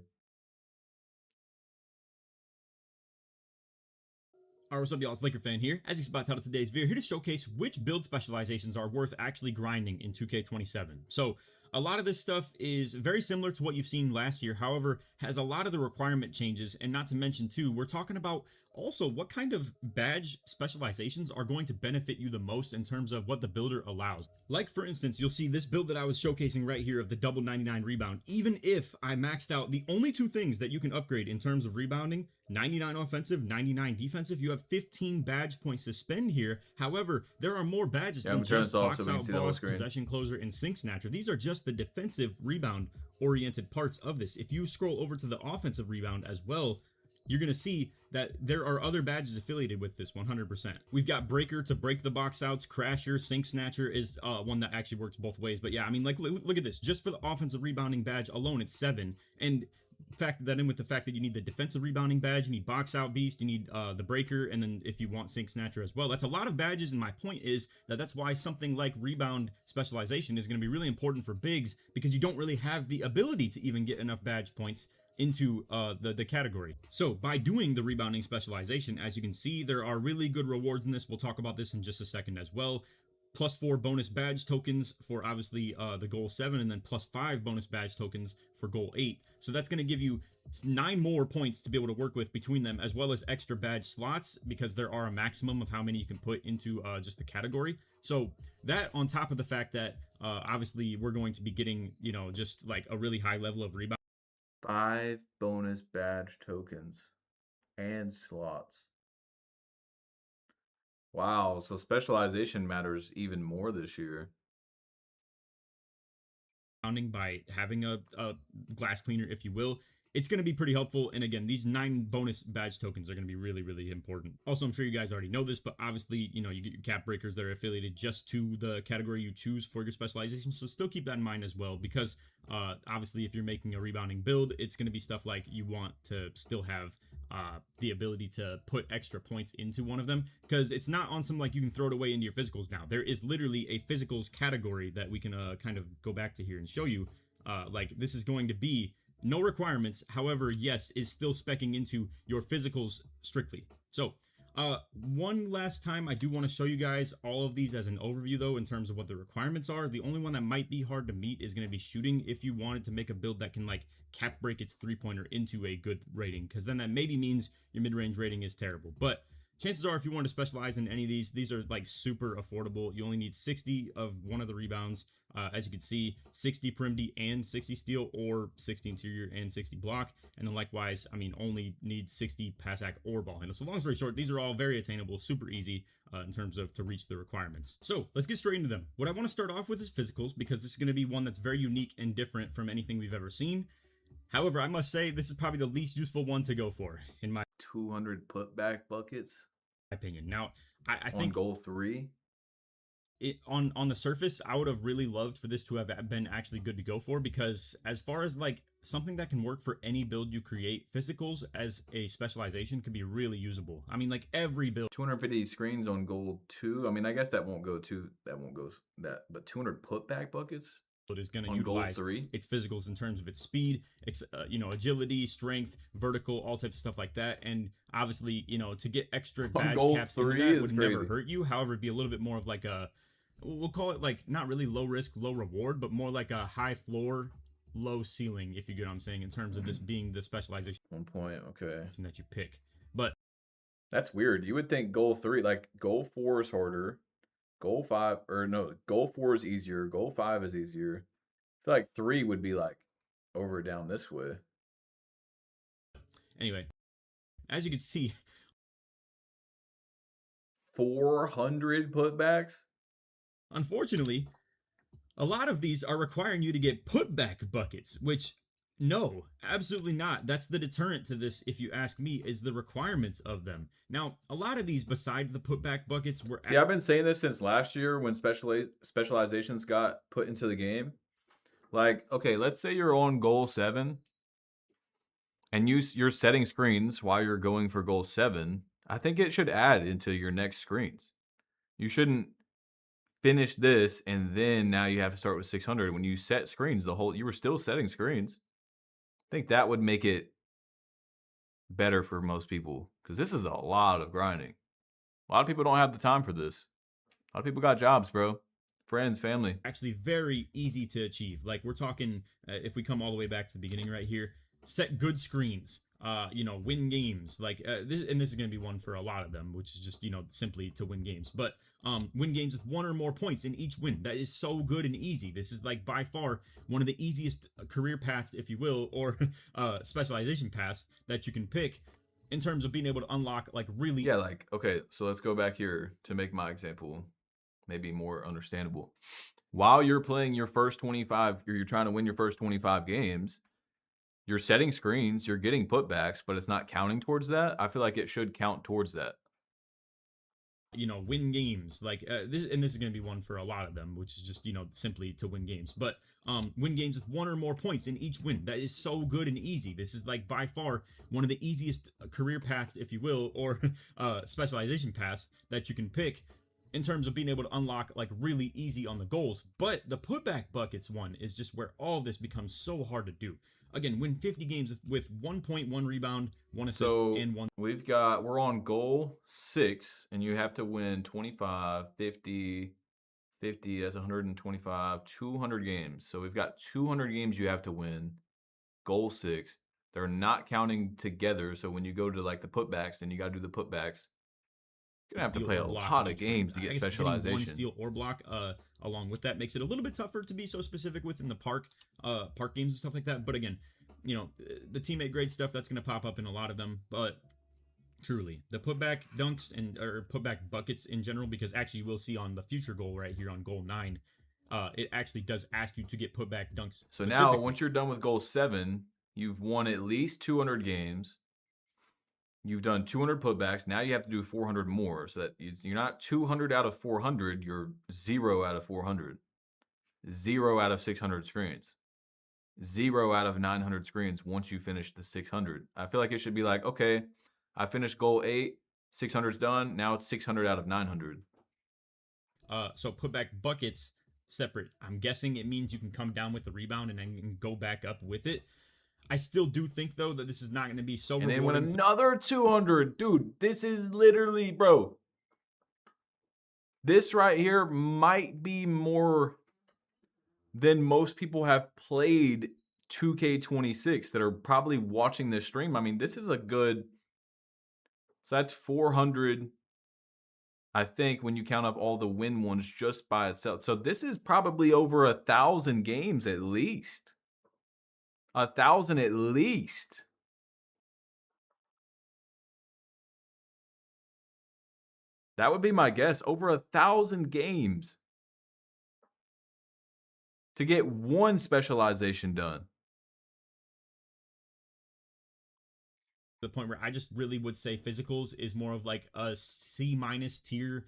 Alright, what's up, y'all? It's Laker Fan here. As you spot title today's video, here to showcase which build specializations are worth actually grinding in 2K27. So, a lot of this stuff is very similar to what you've seen last year, however, has a lot of the requirement changes, and not to mention too, we're talking about also what kind of badge specializations are going to benefit you the most in terms of what the builder allows. Like for instance, you'll see this build that I was showcasing right here of the double 99 rebound. Even if I maxed out the only two things that you can upgrade in terms of rebounding, 99 offensive, 99 defensive, you have 15 badge points to spend here. However, there are more badges than just box out boss, possession closer, and sink snatcher. These are just the defensive rebound oriented parts of this. If you scroll over to the offensive rebound as well, you're going to see that there are other badges affiliated with this 100%. We've got breaker to break the box outs. Crasher, sink snatcher is one that actually works both ways. But yeah, I mean, like, look at this. Just for the offensive rebounding badge alone, it's 7. And factor that in with the fact that you need the defensive rebounding badge, you need box out beast, you need the breaker, and then if you want sink snatcher as well. That's a lot of badges, and my point is that that's why something like rebound specialization is going to be really important for bigs, because you don't really have the ability to even get enough badge points into the category. So by doing the rebounding specialization, as you can see, there are really good rewards in this. We'll talk about this in just a second as well. +4 bonus badge tokens for obviously the goal 7, and then +5 bonus badge tokens for goal 8. So that's going to give you 9 more points to be able to work with between them, as well as extra badge slots, because there are a maximum of how many you can put into just the category. So that, on top of the fact that obviously we're going to be getting, you know, just like a really high level of rebound. 5 bonus badge tokens and slots. Wow, so specialization matters even more this year. By having a glass cleaner, if you will, it's going to be pretty helpful. And again, these 9 bonus badge tokens are going to be really, really important. Also, I'm sure you guys already know this, but obviously, you know, you get your cap breakers that are affiliated just to the category you choose for your specialization. So still keep that in mind as well, because obviously if you're making a rebounding build, it's going to be stuff like you want to still have the ability to put extra points into one of them, because it's not on some like you can throw it away into your physicals now. There is literally a physicals category that we can kind of go back to here and show you. Like this is going to be no requirements, however, yes, is still speccing into your physicals strictly. So one last time, I do want to show you guys all of these as an overview though, in terms of what the requirements are. The only one that might be hard to meet is going to be shooting, if you wanted to make a build that can like cap break its 3-pointer into a good rating, because then that maybe means your mid-range rating is terrible. But chances are, if you want to specialize in any of these are like super affordable. You only need 60 of one of the rebounds. As you can see, 60 perim and 60 steal, or 60 interior and 60 block. And then likewise, I mean, only need 60 pass act or ball handle. So long story short, these are all very attainable, super easy in terms of to reach the requirements. So let's get straight into them. What I want to start off with is physicals, because this is going to be one that's very unique and different from anything we've ever seen. However, I must say this is probably the least useful one to go for in my 200 putback buckets opinion. Now, I on think goal 3. It on the surface, I would have really loved for this to have been actually good to go for, because as far as like something that can work for any build you create, physicals as a specialization could be really usable. I mean, like every build. 250 screens on goal 2. I mean, I guess that won't go, but 200 putback buckets is going to utilize its physicals in terms of its speed, you know, agility, strength, vertical, all types of stuff like that. And obviously, you know, to get extra badge caps into that would never hurt you. However, it'd be a little bit more of like a, we'll call it like not really low risk, low reward, but more like a high floor, low ceiling, if you get what I'm saying, in terms of this being the specialization 1 point, okay, that you pick. But that's weird. You would think goal 3, like goal 4 is harder. Goal 5, or no, goal 4 is easier. Goal 5 is easier. I feel like 3 would be like over down this way. Anyway, as you can see, 400 putbacks. Unfortunately, a lot of these are requiring you to get putback buckets, which no, absolutely not. That's the deterrent to this, if you ask me, is the requirements of them. Now, a lot of these, besides the putback buckets, were... See, I've been saying this since last year when specializations got put into the game. Like, okay, let's say you're on goal 7, and you're setting screens while you're going for goal 7. I think it should add into your next screens. You shouldn't finish this, and then now you have to start with 600. When you set screens, you were still setting screens. I think that would make it better for most people, because this is a lot of grinding. A lot of people don't have the time for this. A lot of people got jobs, bro. Friends, family. Actually very easy to achieve. Like, we're talking, if we come all the way back to the beginning right here, set good screens, you know, win games. Like, this is going to be one for a lot of them, which is just, you know, simply to win games. But win games with 1 or more points in each win. That is so good and easy. This is, like, by far one of the easiest career paths, if you will, or specialization paths that you can pick in terms of being able to unlock, like, really... Yeah, like, okay, so let's go back here to make my example maybe more understandable. While you're playing your first 25, or you're trying to win your first 25 games, you're setting screens, you're getting putbacks, but it's not counting towards that. I feel like it should count towards that. You know, win games. Like, this is going to be one for a lot of them, which is just, you know, simply to win games. But win games with 1 or more points in each win. That is so good and easy. This is, like, by far one of the easiest career paths, if you will, or specialization paths that you can pick in terms of being able to unlock, like, really easy on the goals. But the putback buckets one is just where all of this becomes so hard to do. Again, win 50 games with 1 point, 1 rebound, 1 assist, and 1. We're on goal 6, and you have to win 25, 50, that's 125, 200 games. So we've got 200 games you have to win. Goal 6. They're not counting together. So when you go to, like, the putbacks, then you got to do the putbacks. You're going to have to play a lot of games to get specialization. One steal or block along with that makes it a little bit tougher to be so specific within the park games and stuff like that. But again, you know, the teammate grade stuff, that's going to pop up in a lot of them. But truly, the putback dunks or putback buckets in general, because actually you will see on the future goal right here on goal 9, it actually does ask you to get putback dunks. So now, once you're done with goal 7, you've won at least 200 games. You've done 200 putbacks. Now you have to do 400 more. So that you're not 200 out of 400. You're 0 out of 400. 0 out of 600 screens. 0 out of 900 screens once you finish the 600. I feel like it should be like, okay, I finished goal 8. 600's done. Now it's 600 out of 900. So putback buckets separate. I'm guessing it means you can come down with the rebound and then go back up with it. I still do think, though, that this is not going to be so rewarding. And then when another 200, dude, this is literally, bro, this right here might be more than most people have played 2K26 that are probably watching this stream. I mean, this is a good, so that's 400, I think, when you count up all the win ones just by itself. So this is probably over 1,000 games at least. 1,000 at least. That would be my guess. Over 1,000 games to get one specialization done. The point where I just really would say physicals is more of like a C- tier,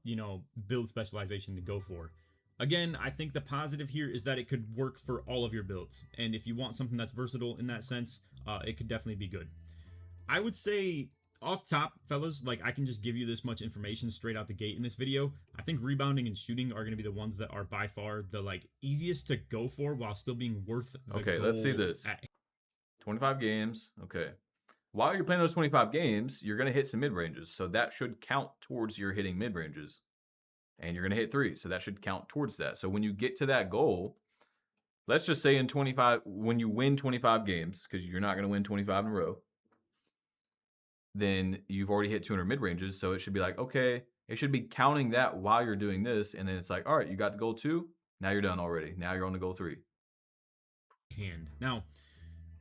you know, build specialization to go for. Again, I think the positive here is that it could work for all of your builds. And if you want something that's versatile in that sense, it could definitely be good. I would say off top, fellas, like, I can just give you this much information straight out the gate in this video. I think rebounding and shooting are going to be the ones that are by far the, like, easiest to go for while still being worth the Okay, let's see this. 25 games. Okay. While you're playing those 25 games, you're going to hit some mid-ranges. So that should count towards your hitting mid-ranges. And you're going to hit 3. So that should count towards that. So when you get to that goal, let's just say in 25, when you win 25 games, because you're not going to win 25 in a row, then you've already hit 200 mid-ranges. So it should be like, okay, it should be counting that while you're doing this. And then it's like, all right, you got to goal 2. Now you're done already. Now you're on to goal 3. Now,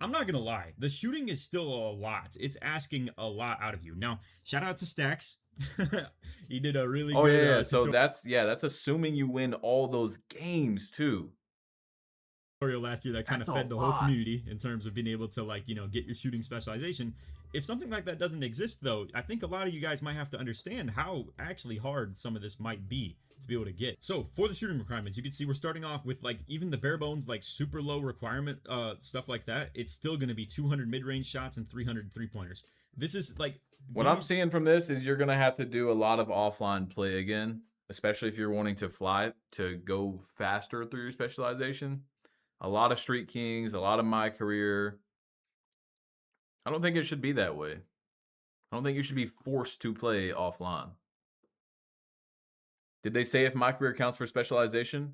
I'm not going to lie. The shooting is still a lot. It's asking a lot out of you. Now, shout out to Stacks. He did a really good... Yeah. So that's assuming you win all those games too. Tutorial last year that kind of fed the whole community in terms of being able to, like, you know, get your shooting specialization. If something like that doesn't exist, though, I think a lot of you guys might have to understand how actually hard some of this might be to be able to get. So for the shooting requirements, you can see we're starting off with, like, even the bare bones, like, super low requirement stuff like that. It's still going to be 200 mid-range shots and 300 three-pointers. This is like... What I'm seeing from this is you're going to have to do a lot of offline play again. especially if you're wanting to fly to go faster through your specialization. A lot of Street Kings, a lot of My Career. I don't think it should be that way. I don't think you should be forced to play offline. Did they say if My Career counts for specialization?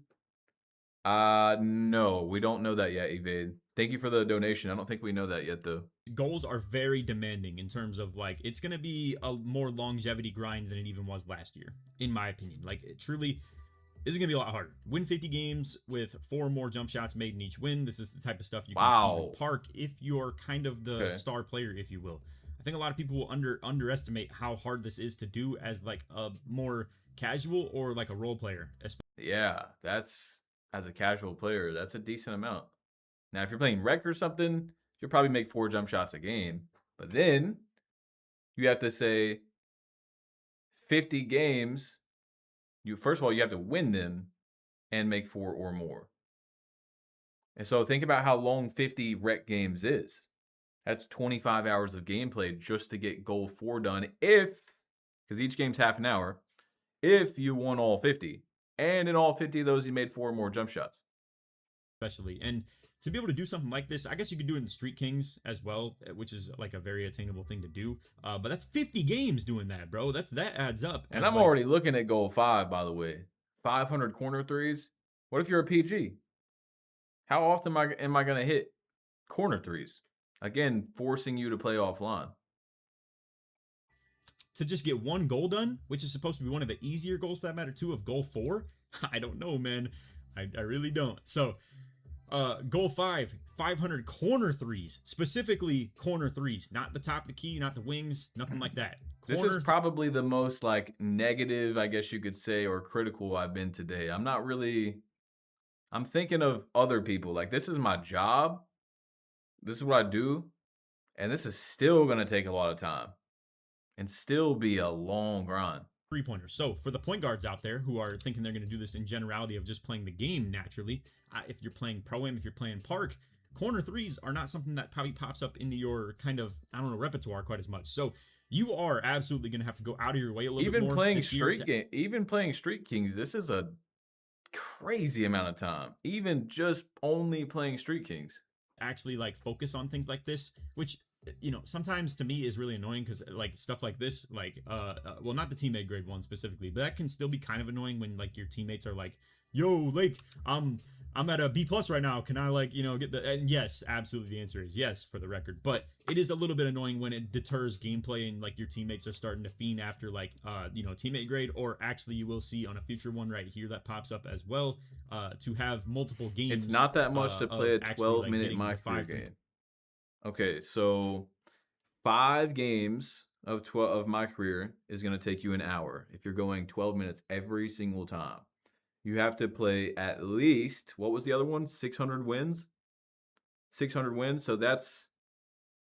No, we don't know that yet, Evade. Thank you for the donation. I don't think we know that yet, though. Goals are very demanding in terms of, like, it's going to be a more longevity grind than it even was last year, in my opinion. Like, it truly is going to be a lot harder. Win 50 games with 4 more jump shots made in each win. This is the type of stuff you can achieve in Park if you're kind of the star player, if you will. I think a lot of people will underestimate how hard this is to do as, like, a more casual or, like, a role player. Yeah, that's, as a casual player, that's a decent amount. Now, if you're playing rec or something, you'll probably make 4 jump shots a game. But then you have to say 50 games. First of all, you have to win them and make 4 or more. And so think about how long 50 rec games is. That's 25 hours of gameplay just to get goal 4 done because each game's half an hour, if you won all 50. And in all 50 of those, you made 4 more jump shots. Especially. And to be able to do something like this, I guess you could do it in Street Kings as well, which is like a very attainable thing to do. But that's 50 games doing that, bro. That adds up. And I'm already looking at goal 5, by the way. 500 corner threes. What if you're a PG? How often am I going to hit corner threes? Again, forcing you to play offline. To just get 1 goal done, which is supposed to be one of the easier goals for that matter, too, of goal 4. I don't know, man. I really don't. So, goal 5, 500 corner threes, specifically corner threes, not the top of the key, not the wings, nothing like that. This is probably the most like negative, I guess you could say, or critical I've been today. I'm thinking of other people. Like, this is my job. This is what I do. And this is still going to take a lot of time and still be a long grind. 3-pointers. So for the point guards out there who are thinking they're going to do this in generality of just playing the game naturally, if you're playing Pro-Am, if you're playing Park, corner threes are not something that probably pops up into your kind of, I don't know, repertoire quite as much. So you are absolutely going to have to go out of your way a little bit more. Even playing Street Kings, this is a crazy amount of time. Even just only playing Street Kings. Actually, like, focus on things like this, which, you know, sometimes to me is really annoying because, like, stuff like this, like, well, not the teammate grade one specifically, but that can still be kind of annoying when, like, your teammates are like, yo, Lake, I'm at a B+ right now. Can I, like, you know, get the... And yes, absolutely, the answer is yes, for the record. But it is a little bit annoying when it deters gameplay and, like, your teammates are starting to fiend after, like, you know, teammate grade. Or actually, you will see on a future one right here that pops up as well, to have multiple games. It's not that much to play a 12-minute My Career game. Okay, so 5 games of My Career is going to take you an hour if you're going 12 minutes every single time. You have to play at least, what was the other one? 600 wins? 600 wins. So that's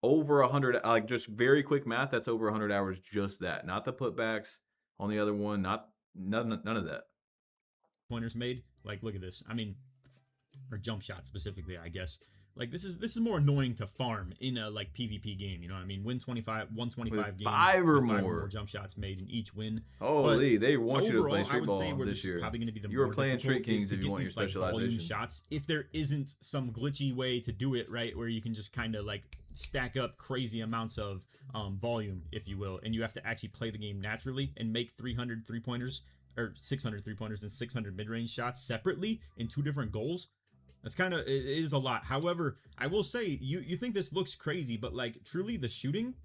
over 100, like, just very quick math, that's over 100 hours, just that. Not the putbacks on the other one, none of that. Pointers made, like, look at this. I mean, or jump shot specifically, I guess. Like, this is more annoying to farm in a, like, PvP game, you know what I mean? Win 125 games. 5 or more jump shots made in each win. Holy, they want you to play street ball this year. Probably going to be the you were playing Street Kings if you want your specialization. Shots, if there isn't some glitchy way to do it, right, where you can just kind of, like, stack up crazy amounts of volume, if you will, and you have to actually play the game naturally and make 300 3-pointers, or 600 3-pointers and 600 mid-range shots separately in 2 different goals. That's kind of, it is a lot. However, I will say, you think this looks crazy, but, like, truly the shooting,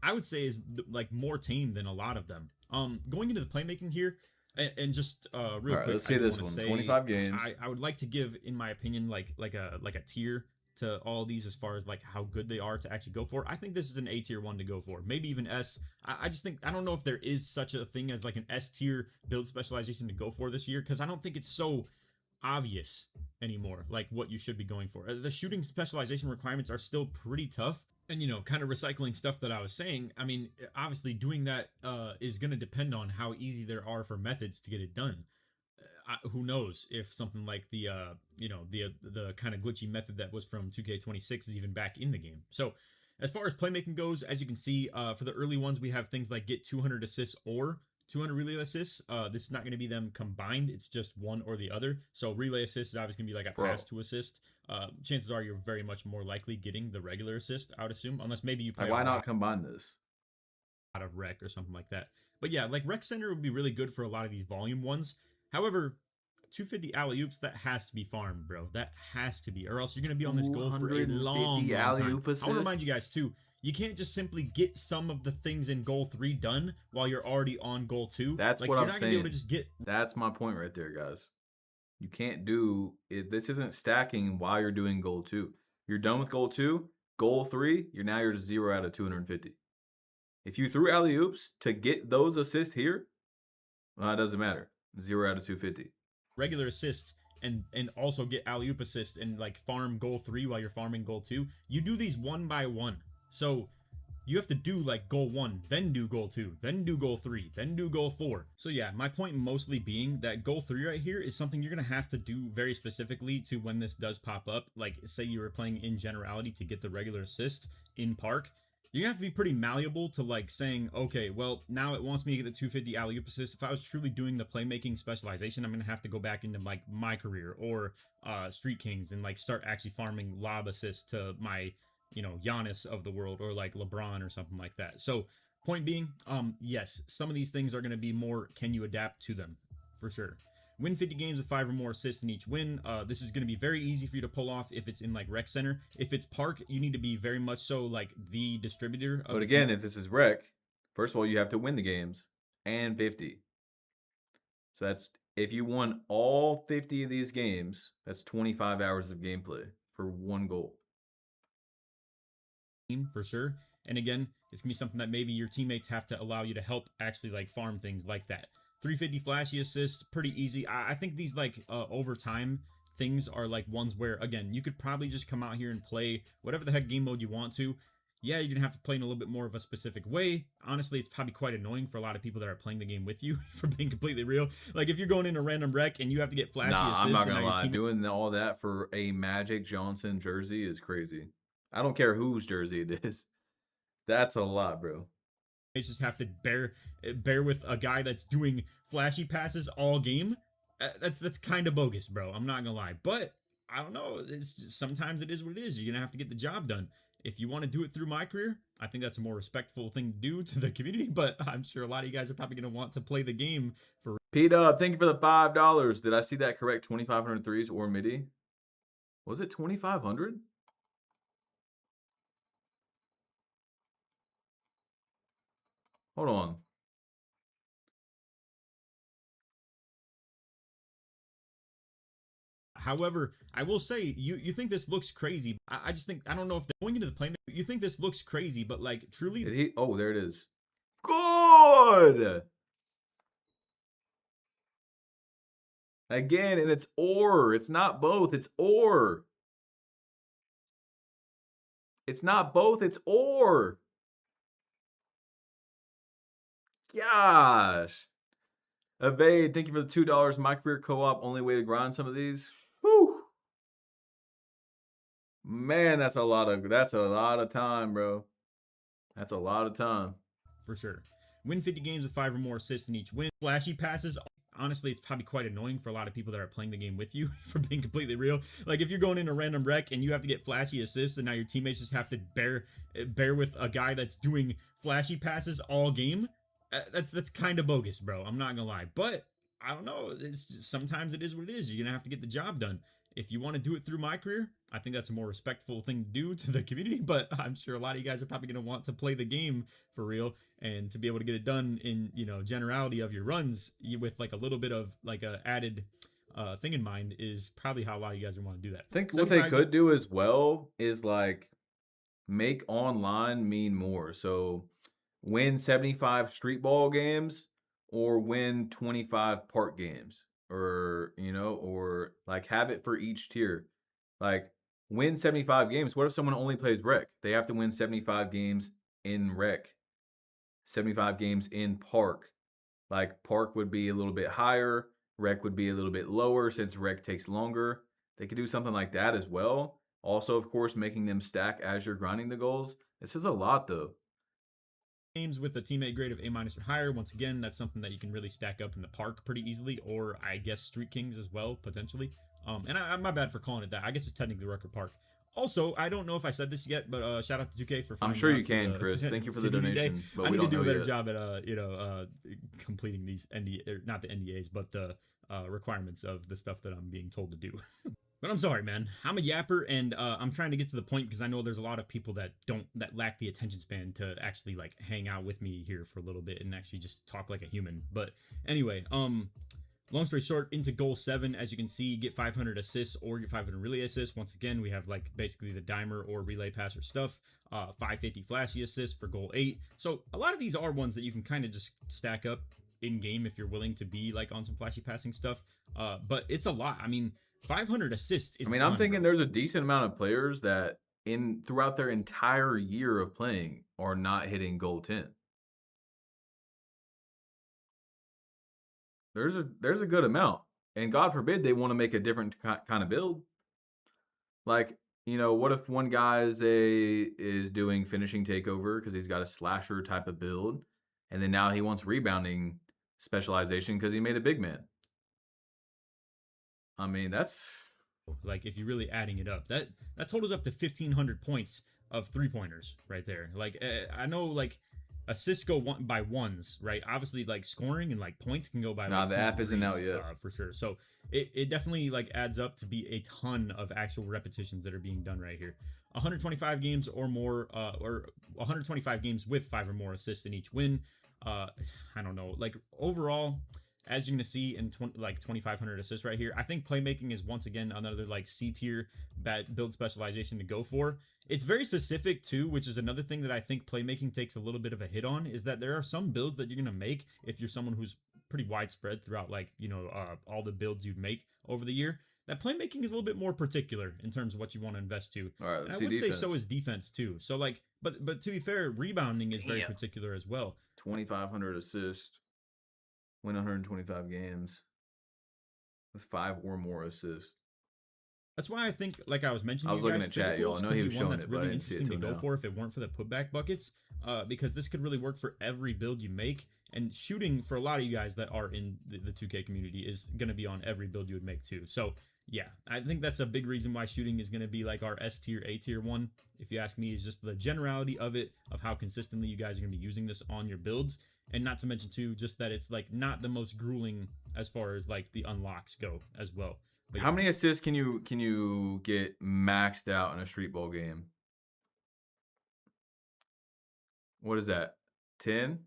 I would say, is, like, more tame than a lot of them. Going into the playmaking here, and just real quick, let's say this one, 25 games. I would like to give, in my opinion, like a tier to all these as far as, like, how good they are to actually go for. I think this is an A tier one to go for, maybe even S. I just think, I don't know if there is such a thing as, like, an S tier build specialization to go for this year, because I don't think it's so obvious anymore, like, what you should be going for. The shooting specialization requirements are still pretty tough. And, you know, kind of recycling stuff that I was saying, I mean, obviously doing that is going to depend on how easy there are for methods to get it done. Who knows if something like the, you know, the kind of glitchy method that was from 2K26 is even back in the game. So as far as playmaking goes, as you can see, for the early ones, we have things like get 200 assists or 200 relay assists. This is not going to be them combined. It's just one or the other. So relay assist is obviously going to be like a pass to assist. Chances are you're very much more likely getting the regular assist, I would assume, unless maybe you play. Like, why not combine this? Out of rec or something like that. But yeah, like rec center would be really good for a lot of these volume ones. However, 250 alley-oops, that has to be farmed, bro. That has to be, or else you're going to be on this goal for a long time. I want to remind you guys too, you can't just simply get some of the things in goal 3 done while you're already on goal 2. That's like, what you're I'm not saying. Gonna be able to just get... That's my point right there, guys. You can't do it. This isn't stacking while you're doing goal 2. You're done with goal 2, goal 3, you're 0 out of 250. If you threw alley-oops to get those assists here, well, it doesn't matter. 0 out of 250. Regular assists and also get alley-oop assist and like farm goal 3 while you're farming goal 2. You do these one by one. So you have to do like goal 1, then do goal 2, then do goal 3, then do goal 4. So yeah, my point mostly being that goal 3 right here is something you're going to have to do very specifically to when this does pop up. Like say you were playing in generality to get the regular assist in park. You're going to have to be pretty malleable to like saying, okay, well, now it wants me to get the 250 alley-oop assist. If I was truly doing the playmaking specialization, I'm going to have to go back into like my career or Street Kings and like start actually farming lob assists to my, you know, Giannis of the world or like LeBron or something like that. So point being, yes, some of these things are going to be more, can you adapt to them for sure. Win 50 games with 5 or more assists in each win. This is going to be very easy for you to pull off if it's in like rec center. If it's park, you need to be very much so like the distributor. But again, if this is rec, first of all, you have to win the games and 50. So that's, if you won all 50 of these games, that's 25 hours of gameplay for one goal. For sure. And again, it's going to be something that maybe your teammates have to allow you to help actually like farm things like that. 350 flashy assists, pretty easy. I think these like overtime things are like ones where, again, you could probably just come out here and play whatever the heck game mode you want to. Yeah, you're going to have to play in a little bit more of a specific way. Honestly, it's probably quite annoying for a lot of people that are playing the game with you, for being completely real. Like, if you're going in a random rec and you have to get flashy assists... I'm not going to lie. Doing all that for a Magic Johnson jersey is crazy. I don't care whose jersey it is. That's a lot, bro. They just have to bear with a guy that's doing flashy passes all game. That's kind of bogus, bro. I'm not gonna lie, but I don't know. It's just, sometimes it is what it is. You're gonna have to get the job done. If you want to do it through my career, I think that's a more respectful thing to do to the community. But I'm sure a lot of you guys are probably gonna want to play the game for. Pete up, thank you for the $5. Did I see that correct? 2,500 threes or midi? Was it 2,500? Hold on. However, I will say, you think this looks crazy. I just think, I don't know if they're going into the play. You think this looks crazy, but like truly. Did he? Oh, there it is. Good. Again, and it's or. It's not both. It's or. It's not both. It's or. Gosh. Evade, thank you for the $2. My career co-op, only way to grind some of these. Whew. Man, that's a lot of time, bro. That's a lot of time. For sure. Win 50 games with 5 or more assists in each win. Flashy passes. Honestly, it's probably quite annoying for a lot of people that are playing the game with you, for being completely real. Like, if you're going in a random rec and you have to get flashy assists and now your teammates just have to bear with a guy that's doing flashy passes all game, that's kind of bogus, bro. I'm not gonna lie, but I don't know. It's just, sometimes it is what it is. You're gonna have to get the job done. If you want to do it through my career, I think that's a more respectful thing to do to the community. But I'm sure a lot of you guys are probably gonna want to play the game for real and to be able to get it done in, you know, generality of your runs with like a little bit of like a added thing in mind is probably how a lot of you guys want to do that. I think what they could do as well is like make online mean more. So win 75 street ball games or win 25 park games, or, you know, or like have it for each tier. Like win 75 games. What if someone only plays rec? They have to win 75 games in rec, 75 games in park. Like park would be a little bit higher, rec would be a little bit lower since rec takes longer. They could do something like that as well. Also, of course, making them stack as you're grinding the goals. This is a lot though. games with a teammate grade of A- or higher. Once again, that's something that you can really stack up in the park pretty easily, or I guess Street Kings as well, potentially. And I'm my bad for calling it that. I guess it's technically Record Park. Also, I don't know if I said this yet, but shout out to 2K for I'm sure you can, Chris. Thank you for the donation. But I need to do a better yet. job at completing these not the NDAs, but the requirements of the stuff that I'm being told to do. But I'm sorry, man. I'm a yapper, and I'm trying to get to the point because I know there's a lot of people that lack the attention span to actually like hang out with me here for a little bit and actually just talk like a human. But anyway, long story short, into goal 7, as you can see, get 500 assists or get 500 relay assists. Once again, we have like basically the dimer or relay passer stuff. 550 flashy assists for goal 8. So a lot of these are ones that you can kind of just stack up in game if you're willing to be like on some flashy passing stuff. But it's a lot. I mean, 500 assists is I'm thinking there's a decent amount of players that throughout their entire year of playing are not hitting goal 10. There's a good amount. And God forbid they want to make a different kind of build. Like, you know, what if one guy is doing finishing takeover because he's got a slasher type of build, and then now he wants rebounding specialization because he made a big man. I mean, that's like if you're really adding it up, that totals up to 1,500 points of 3-pointers right there. Like I know like assists go by ones, right? Obviously, like scoring and like points can go by. Nah, like the app isn't out yet for sure. So it definitely like adds up to be a ton of actual repetitions that are being done right here. 125 games or more, or 125 games with 5 or more assists in each win. I don't know, like overall, as you're going to see in 2,500 assists right here, I think playmaking is once again another like C tier build specialization to go for. It's very specific too, which is another thing that I think playmaking takes a little bit of a hit on, is that there are some builds that you're going to make if you're someone who's pretty widespread throughout like, you know, all the builds you'd make over the year. That playmaking is a little bit more particular in terms of what you want to invest to. All right, I would say so is defense too. So like, but to be fair, rebounding is very particular as well. 2,500 assists, win 125 games with 5 or more assists. That's why I think, like I was mentioning, I was looking at chat, y'all. I know he was showing it, but I didn't see it to go for if it weren't for the putback buckets, because this could really work for every build you make. And shooting for a lot of you guys that are in the 2K community is going to be on every build you would make too. So yeah, I think that's a big reason why shooting is going to be like our S tier, A tier one. If you ask me, is just the generality of it, of how consistently you guys are going to be using this on your builds. And not to mention too, just that it's like not the most grueling as far as like the unlocks go as well. But how many assists can you get maxed out in a street ball game? What is that? 10?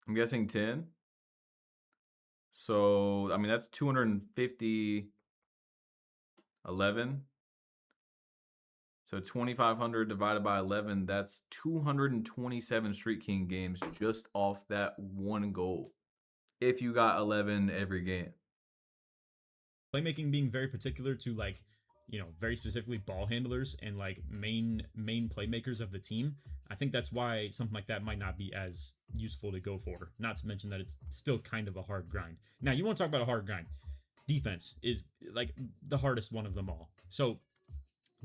I'm guessing 10. So, I mean, that's 250, 11. So 2,500 divided by 11, that's 227 Street King games just off that one goal. If you got 11 every game. Playmaking being very particular to like, you know, very specifically ball handlers and like main playmakers of the team. I think that's why something like that might not be as useful to go for. Not to mention that it's still kind of a hard grind. Now, you want to talk about a hard grind. Defense is like the hardest one of them all. So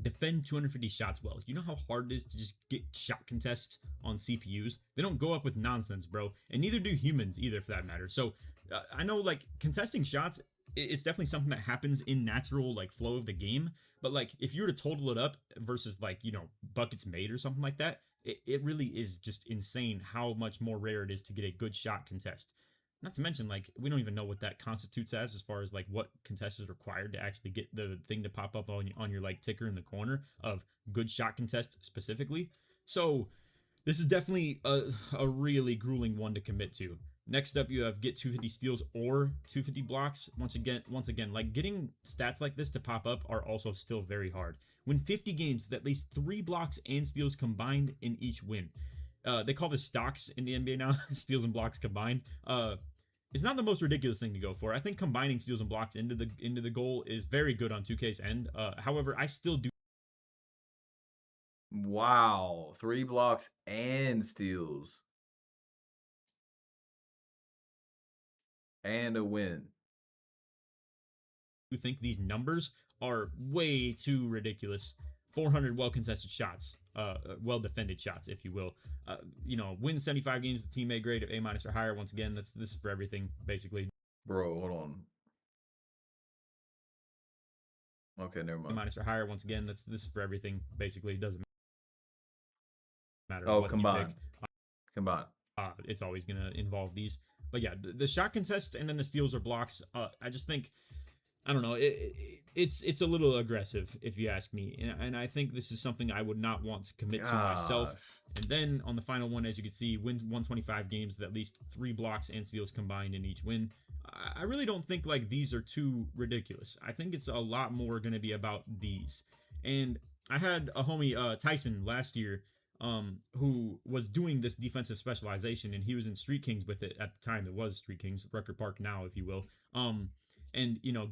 defend 250 shots well. You know how hard it is to just get shot contests on CPUs? They don't go up with nonsense, bro. And neither do humans either, for that matter. So I know like contesting shots, it's definitely something that happens in natural like flow of the game. But like if you were to total it up versus like, you know, buckets made or something like that, it really is just insane how much more rare it is to get a good shot contest. Not to mention, like, we don't even know what that constitutes as far as like what contest is required to actually get the thing to pop up on your like ticker in the corner of good shot contest specifically. So this is definitely a really grueling one to commit to. Next up, you have get 250 steals or 250 blocks. Once again, like getting stats like this to pop up are also still very hard. Win 50 games with at least 3 blocks and steals combined in each win. They call this stocks in the NBA now, steals and blocks combined. It's not the most ridiculous thing to go for. I think combining steals and blocks into the goal is very good on 2K's end. However, I still do. Wow, 3 blocks and steals. And a win. You think these numbers are way too ridiculous. 400 well-contested shots, well-defended shots, if you will. You know, win 75 games with teammate grade of A- or higher. Once again, this is for everything, basically. Bro, hold on. Okay, never mind. A- or higher. Once again, this is for everything, basically. It doesn't matter. Oh, what combined. You pick. Combined. It's always going to involve these. But yeah, the shot contest and then the steals or blocks, I just think, I don't know, it's a little aggressive, if you ask me. And I think this is something I would not want to commit to myself. And then on the final one, as you can see, wins 125 games with at least 3 blocks and steals combined in each win. I really don't think like these are too ridiculous. I think it's a lot more going to be about these. And I had a homie, Tyson, last year, who was doing this defensive specialization, and he was in Street Kings with it at the time. It was Street Kings, Record Park now, if you will. And you know,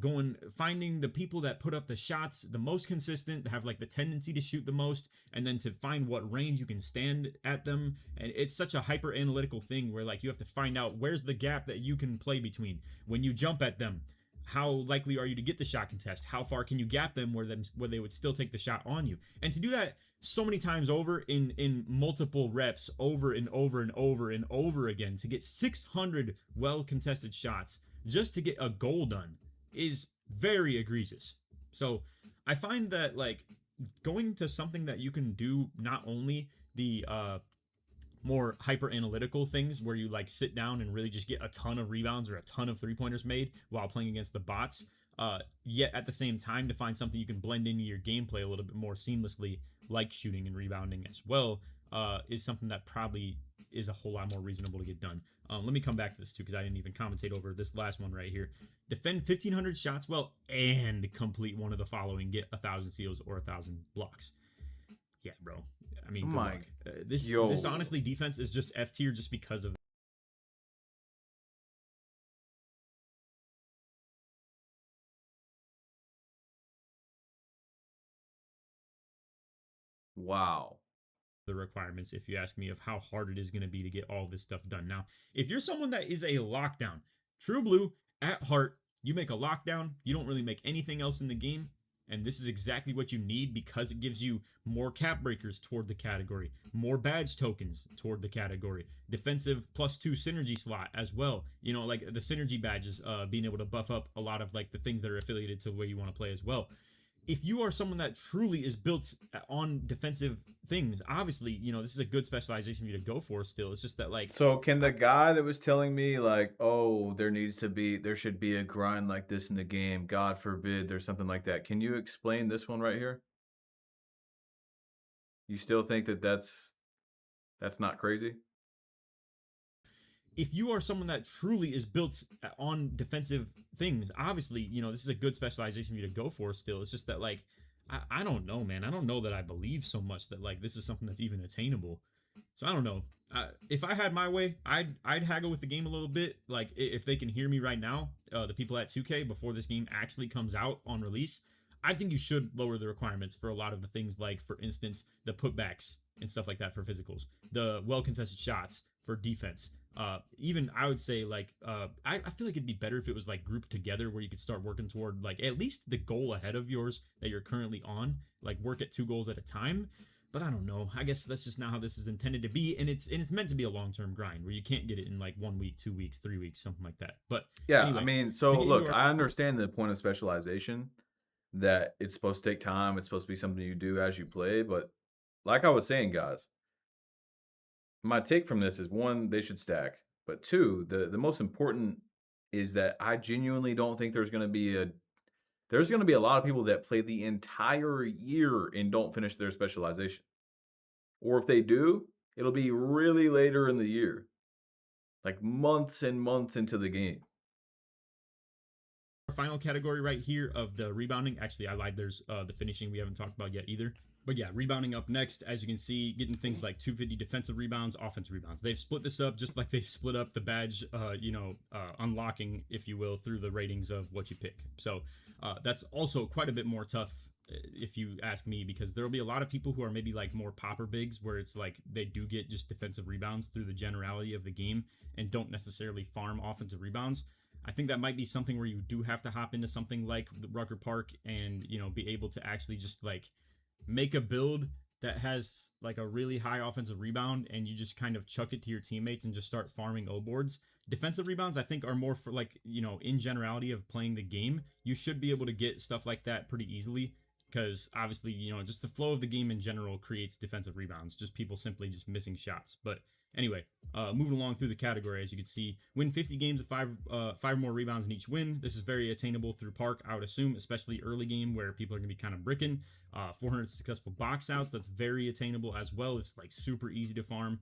finding the people that put up the shots the most consistent, have like the tendency to shoot the most, and then to find what range you can stand at them. And it's such a hyper analytical thing where like you have to find out where's the gap that you can play between when you jump at them. How likely are you to get the shot contest? How far can you gap them where they would still take the shot on you? And to do that so many times over in multiple reps, over and over and over and over again, to get 600 well contested shots just to get a goal done is very egregious. So I find that like going to something that you can do not only the more hyper analytical things where you like sit down and really just get a ton of rebounds or a ton of 3-pointers made while playing against the bots, yet at the same time to find something you can blend into your gameplay a little bit more seamlessly, like shooting and rebounding as well, is something that probably is a whole lot more reasonable to get done. Let me come back to this too, because I didn't even commentate over this last one right here. Defend 1,500 shots well and complete one of the following: get 1,000 steals or 1,000 blocks. Yeah, bro. I mean, good luck. This honestly, defense is just F tier just because of. Wow. The requirements, if you ask me, of how hard it is going to be to get all this stuff done. Now, if you're someone that is a lockdown, True Blue at heart, you make a lockdown, you don't really make anything else in the game, and this is exactly what you need because it gives you more cap breakers toward the category, more badge tokens toward the category, defensive +2 synergy slot as well. You know, like the synergy badges, being able to buff up a lot of like the things that are affiliated to the way you want to play as well. If you are someone that truly is built on defensive things, obviously, you know, this is a good specialization for you to go for still. It's just that, like... So can the guy that was telling me, like, oh, there should be a grind like this in the game, God forbid there's something like that. Can you explain this one right here? You still think that that's not crazy? If you are someone that truly is built on defensive things, obviously, you know, this is a good specialization for you to go for still. It's just that, like, I don't know, man. I don't know that I believe so much that, like, this is something that's even attainable. So I don't know. If I had my way, I'd haggle with the game a little bit. Like, if they can hear me right now, the people at 2K, before this game actually comes out on release, I think you should lower the requirements for a lot of the things, like, for instance, the putbacks and stuff like that for physicals, the well-contested shots for defense. Even I would say, like, I feel like it'd be better if it was like grouped together where you could start working toward like at least the goal ahead of yours that you're currently on, like work at 2 goals at a time. But I don't know. I guess that's just not how this is intended to be, and it's meant to be a long-term grind where you can't get it in like 1 week, 2 weeks, 3 weeks, something like that. But yeah, anyway, I mean, so look, I understand the point of specialization, that it's supposed to take time. It's supposed to be something you do as you play. But like I was saying, guys, my take from this is, 1, they should stack. But 2, the most important is that I genuinely don't think there's going to be a lot of people that play the entire year and don't finish their specialization. Or if they do, it'll be really later in the year, like months and months into the game. Our final category right here of the rebounding. Actually, I lied. There's the finishing we haven't talked about yet either. But yeah, rebounding up next, as you can see, getting things like 250 defensive rebounds, offensive rebounds. They've split this up just like they've split up the badge, unlocking, if you will, through the ratings of what you pick. So that's also quite a bit more tough, if you ask me, because there'll be a lot of people who are maybe like more popper bigs where it's like they do get just defensive rebounds through the generality of the game and don't necessarily farm offensive rebounds. I think that might be something where you do have to hop into something like the Rucker Park and, you know, be able to actually just like make a build that has like a really high offensive rebound, and you just kind of chuck it to your teammates and just start farming O boards. Defensive rebounds, I think, are more for like, you know, in generality of playing the game. You should be able to get stuff like that pretty easily, because obviously, you know, just the flow of the game in general creates defensive rebounds, just people simply just missing shots. But anyway, moving along through the category, as you can see, win 50 games with five or more rebounds in each win. This is very attainable through Park, I would assume, especially early game where people are going to be kind of bricking. 400 successful box outs, that's very attainable as well. It's like super easy to farm.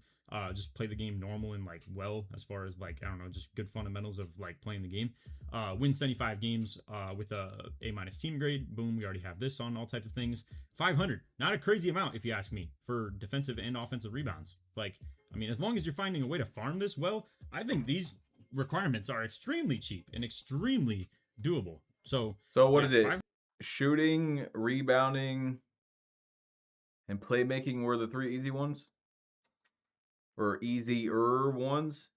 Just play the game normal and like well, as far as like, I don't know, just good fundamentals of like playing the game. Win 75 games with a A- team grade. Boom, we already have this on all types of things. 500, not a crazy amount if you ask me, for defensive and offensive rebounds. Like, I mean, as long as you're finding a way to farm this well, I think these requirements are extremely cheap and extremely doable. So what is it? Shooting, rebounding, and playmaking were the 3 easy ones? Or easier ones?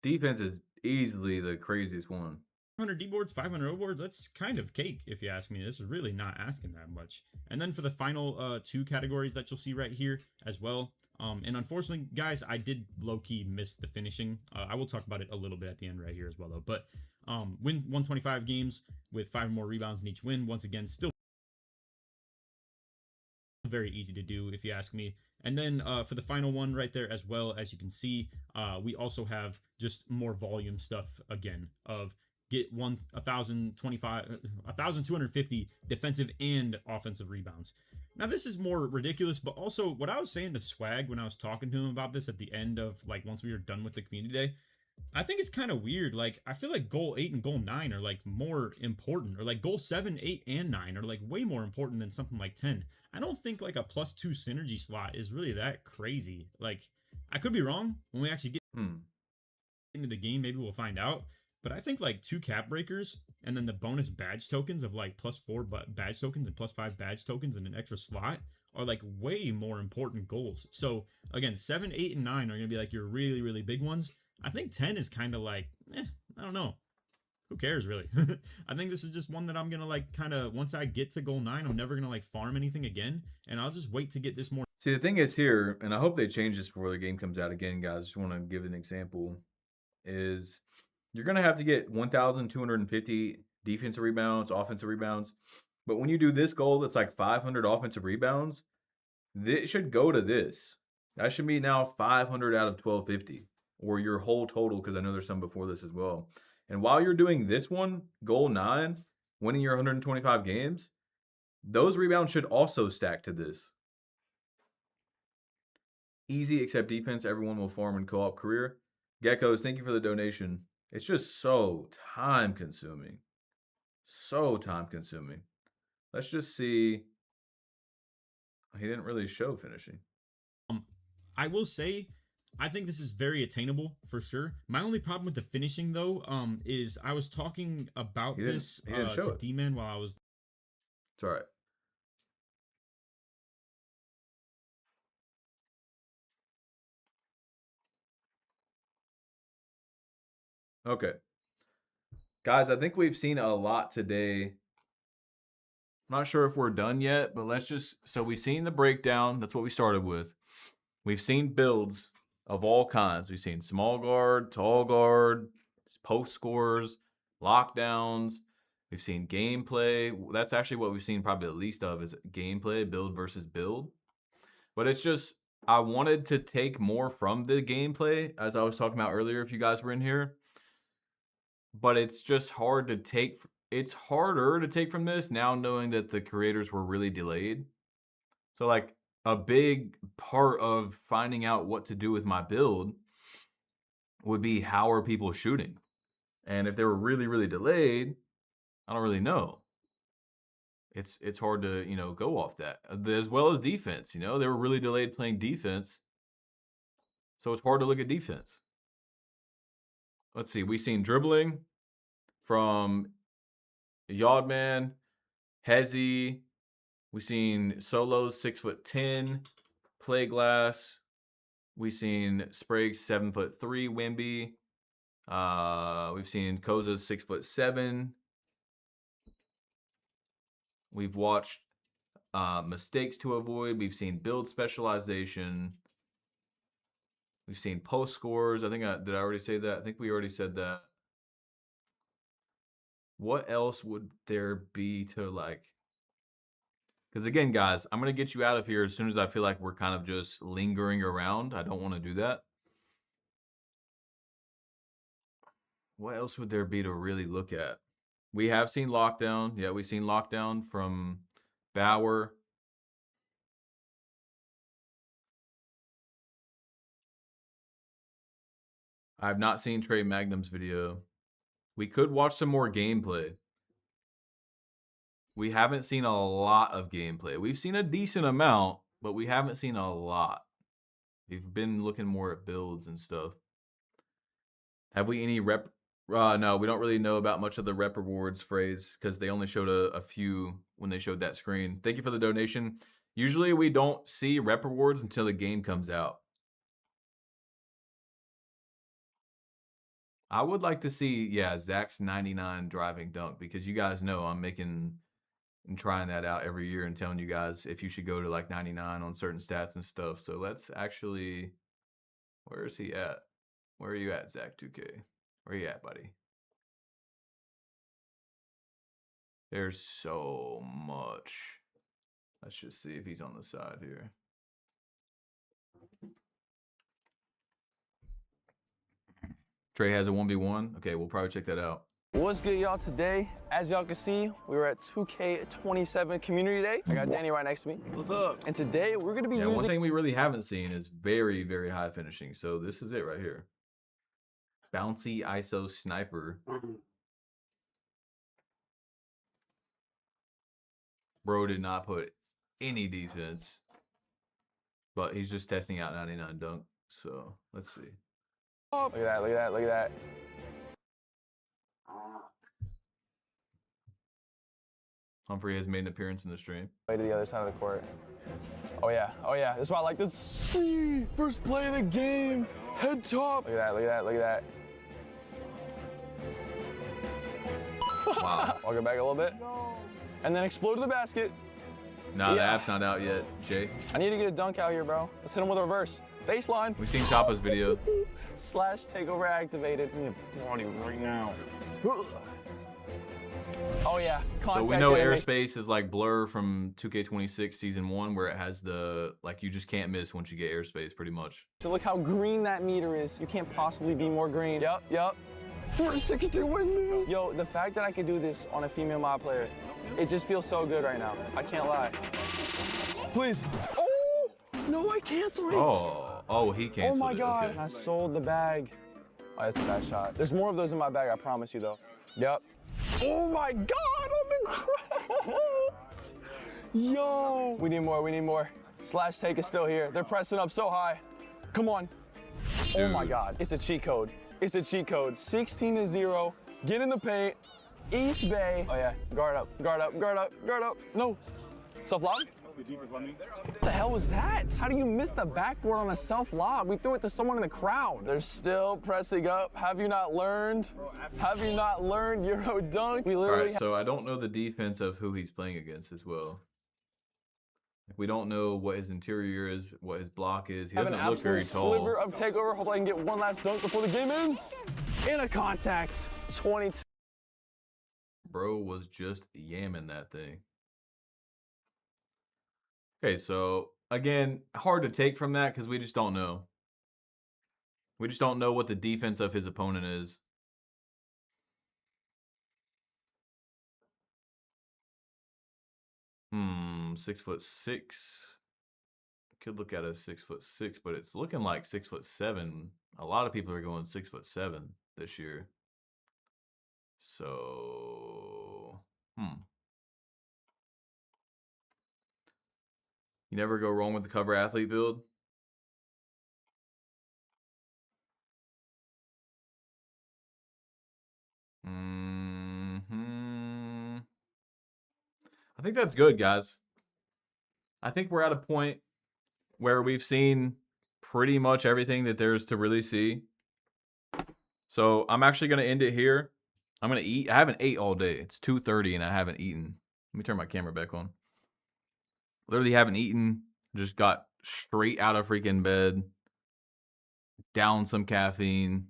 Defense is easily the craziest one. 500 D boards, 500 O boards, that's kind of cake if you ask me. This is really not asking that much. And then for the final 2 categories that you'll see right here as well. And unfortunately, guys, I did low-key miss the finishing. I will talk about it a little bit at the end right here as well, though. But win 125 games with 5 or more rebounds in each win. Once again, still very easy to do if you ask me. And then for the final one right there as well, as you can see, we also have just more volume stuff again of get 1,250 defensive and offensive rebounds. Now this is more ridiculous, but also what I was saying to Swag when I was talking to him about this at the end of like once we were done with the community day, I think it's kind of weird. Like, I feel like goal 8 and goal 9 are like more important, or like goal 7, 8, and 9 are like way more important than something like 10. I don't think like a +2 synergy slot is really that crazy. Like, I could be wrong. When we actually get into the game, maybe we'll find out. But I think like 2 cap breakers and then the bonus badge tokens of like +4 badge tokens and +5 badge tokens and an extra slot are like way more important goals. So again, 7, 8, and 9 are going to be like your really, really big ones. I think 10 is kind of like, I don't know. Who cares, really? I think this is just one that I'm going to like kind of, once I get to goal 9, I'm never going to like farm anything again. And I'll just wait to get this more. See, the thing is here, and I hope they change this before the game comes out again, guys. Just want to give an example, is you're going to have to get 1,250 defensive rebounds, offensive rebounds. But when you do this goal that's like 500 offensive rebounds, this should go to this. That should be now 500 out of 1,250. Or your whole total, because I know there's some before this as well. And while you're doing this one, goal 9, winning your 125 games, those rebounds should also stack to this. Easy except defense, everyone will farm in co-op career. Geckos, thank you for the donation. It's just so time consuming. So time consuming. Let's just see. He didn't really show finishing. I will say, I think this is very attainable for sure. My only problem with the finishing though, is I was talking about this to D-Man while I was. It's all right. Okay. Guys, I think we've seen a lot today. I'm not sure if we're done yet, but let's just, so we've seen the breakdown. That's what we started with. We've seen builds of all kinds. We've seen small guard, tall guard, post scores, lockdowns. We've seen gameplay. That's actually what we've seen probably the least of, is gameplay, build versus build. But it's just, I wanted to take more from the gameplay, as I was talking about earlier, if you guys were in here. But it's just hard to take. It's harder to take from this now, knowing that the creators were really delayed. So like a big part of finding out what to do with my build would be, how are people shooting? And if they were really, really delayed, I don't really know. It's hard to, you know, go off that. As well as defense, you know, they were really delayed playing defense. So it's hard to look at defense. Let's see, we've seen dribbling from Yodman, Hezi. We've seen solos 6'10", play glass. We've seen Sprague 7'3", Wimby. We've seen Koza's 6'7". We've watched mistakes to avoid. We've seen build specialization. We've seen post scores. I think did I already say that? I think we already said that. What else would there be to like? Because again, guys, I'm going to get you out of here as soon as I feel like we're kind of just lingering around. I don't want to do that. What else would there be to really look at? We have seen Lockdown. Yeah, we've seen Lockdown from Bauer. I have not seen Trey Magnum's video. We could watch some more gameplay. We haven't seen a lot of gameplay. We've seen a decent amount, but we haven't seen a lot. We've been looking more at builds and stuff. Have we any rep? No, we don't really know about much of the rep rewards phrase because they only showed a few when they showed that screen. Thank you for the donation. Usually we don't see rep rewards until the game comes out. I would like to see, yeah, Zach's 99 driving dunk because you guys know I'm making and trying that out every year and telling you guys if you should go to like 99 on certain stats and stuff. So let's actually, where is he at? Where are you at, Zach 2K? Where are you at, buddy? There's so much. Let's just see if he's on the side here. Trey has a 1v1. Okay, we'll probably check that out. What's good, y'all? Today, as y'all can see, we were at 2K27 Community Day. I got Danny right next to me. What's up? And today, we're going to be using... One thing we really haven't seen is very, very high finishing. So this is it right here. Bouncy ISO Sniper. Bro did not put any defense. But he's just testing out 99 dunk. So, let's see. Look at that, look at that, look at that. Humphrey has made an appearance in the stream. Way to the other side of the court. Oh yeah, oh yeah. This is why I like this. See, first play of the game, head top. Look at that, look at that, look at that. Wow. Walk it back a little bit. And then explode to the basket. Nah, the app's not out yet, Jay. I need to get a dunk out here, bro. Let's hit him with a reverse. Baseline. We've seen Choppa's video. Slash takeover activated. I need a body right now. Oh yeah, contact. So we know airspace is like Blur from 2K26 Season 1 where it has the, like you just can't miss once you get airspace pretty much. So look how green that meter is. You can't possibly be more green. Yep, yep. 460 windmill. Yo, the fact that I could do this on a female mod player, it just feels so good right now. I can't lie. Please. Oh, no, I canceled it. Oh, he canceled it. Oh my God, okay. I sold the bag. Oh, that's a bad shot. There's more of those in my bag, I promise you though. Yep. Oh my God, on the ground. Yo. We need more, we need more. Slash take is still here. They're pressing up so high. Come on. Dude. Oh my God, it's a cheat code. It's a cheat code. 16-0, get in the paint. East Bay. Oh yeah, guard up, guard up, guard up, guard up. No, self-lob? What the hell was that? How do you miss the backboard on a self-lob? We threw it to someone in the crowd. They're still pressing up. Have you not learned? Have you not learned Euro dunk? We literally. All right, so I don't know the defense of who he's playing against as well. We don't know what his interior is, what his block is. He doesn't look very tall. Sliver of takeover. Hopefully I can get one last dunk before the game ends. In a contact. 22. Bro was just yamming that thing. Okay, so again, hard to take from that because we just don't know. We just don't know what the defense of his opponent is. Hmm, 6'6". Could look at a 6'6", but it's looking like 6'7". A lot of people are going 6'7" this year. So, You never go wrong with the cover athlete build. I think that's good, guys. I think we're at a point where we've seen pretty much everything that there is to really see. So I'm actually going to end it here. I'm going to eat. I haven't ate all day. It's 2:30 and I haven't eaten. Let me turn my camera back on. Literally haven't eaten. Just got straight out of freaking bed. Down some caffeine.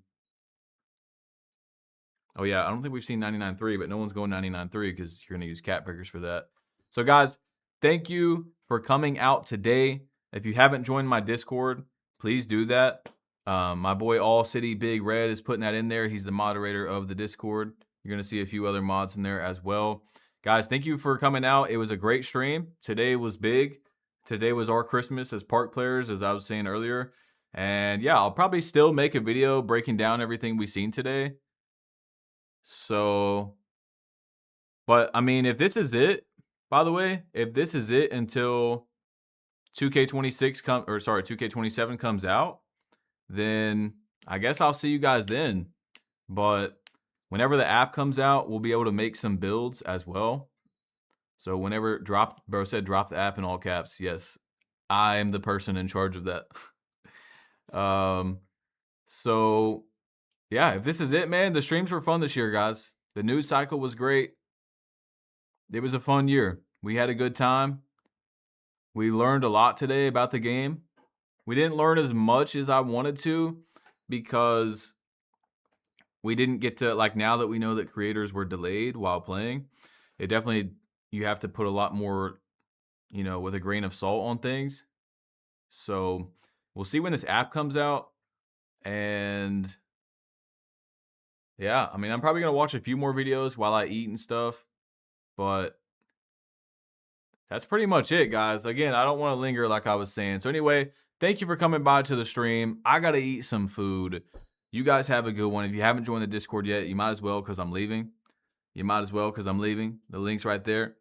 Oh, yeah. I don't think we've seen 99.3, but no one's going 99.3 because you're going to use cat pickers for that. So, guys, thank you for coming out today. If you haven't joined my Discord, please do that. My boy All City Big Red is putting that in there. He's the moderator of the Discord. You're going to see a few other mods in there as well. Guys, thank you for coming out. It was a great stream. Today was big. Today was our Christmas as park players, as I was saying earlier. And yeah, I'll probably still make a video breaking down everything we've seen today. So, but I mean, if this is it, by the way, if this is it until 2K27 comes out, then I guess I'll see you guys then. But whenever the app comes out, we'll be able to make some builds as well. So whenever bro said drop the app in all caps. Yes, I am the person in charge of that. So yeah, if this is it, man, the streams were fun this year, guys. The news cycle was great. It was a fun year. We had a good time. We learned a lot today about the game. We didn't learn as much as I wanted to because we didn't get to, like, now that we know that creators were delayed while playing, it definitely, you have to put a lot more, you know, with a grain of salt on things. So we'll see when this app comes out. And yeah, I mean, I'm probably going to watch a few more videos while I eat and stuff, but that's pretty much it, guys. Again, I don't want to linger like I was saying. So anyway, thank you for coming by to the stream. I got to eat some food. You guys have a good one. If you haven't joined the Discord yet, you might as well because I'm leaving. You might as well because I'm leaving. The link's right there. And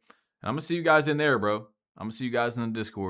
I'm going to see you guys in there, bro. I'm going to see you guys in the Discord.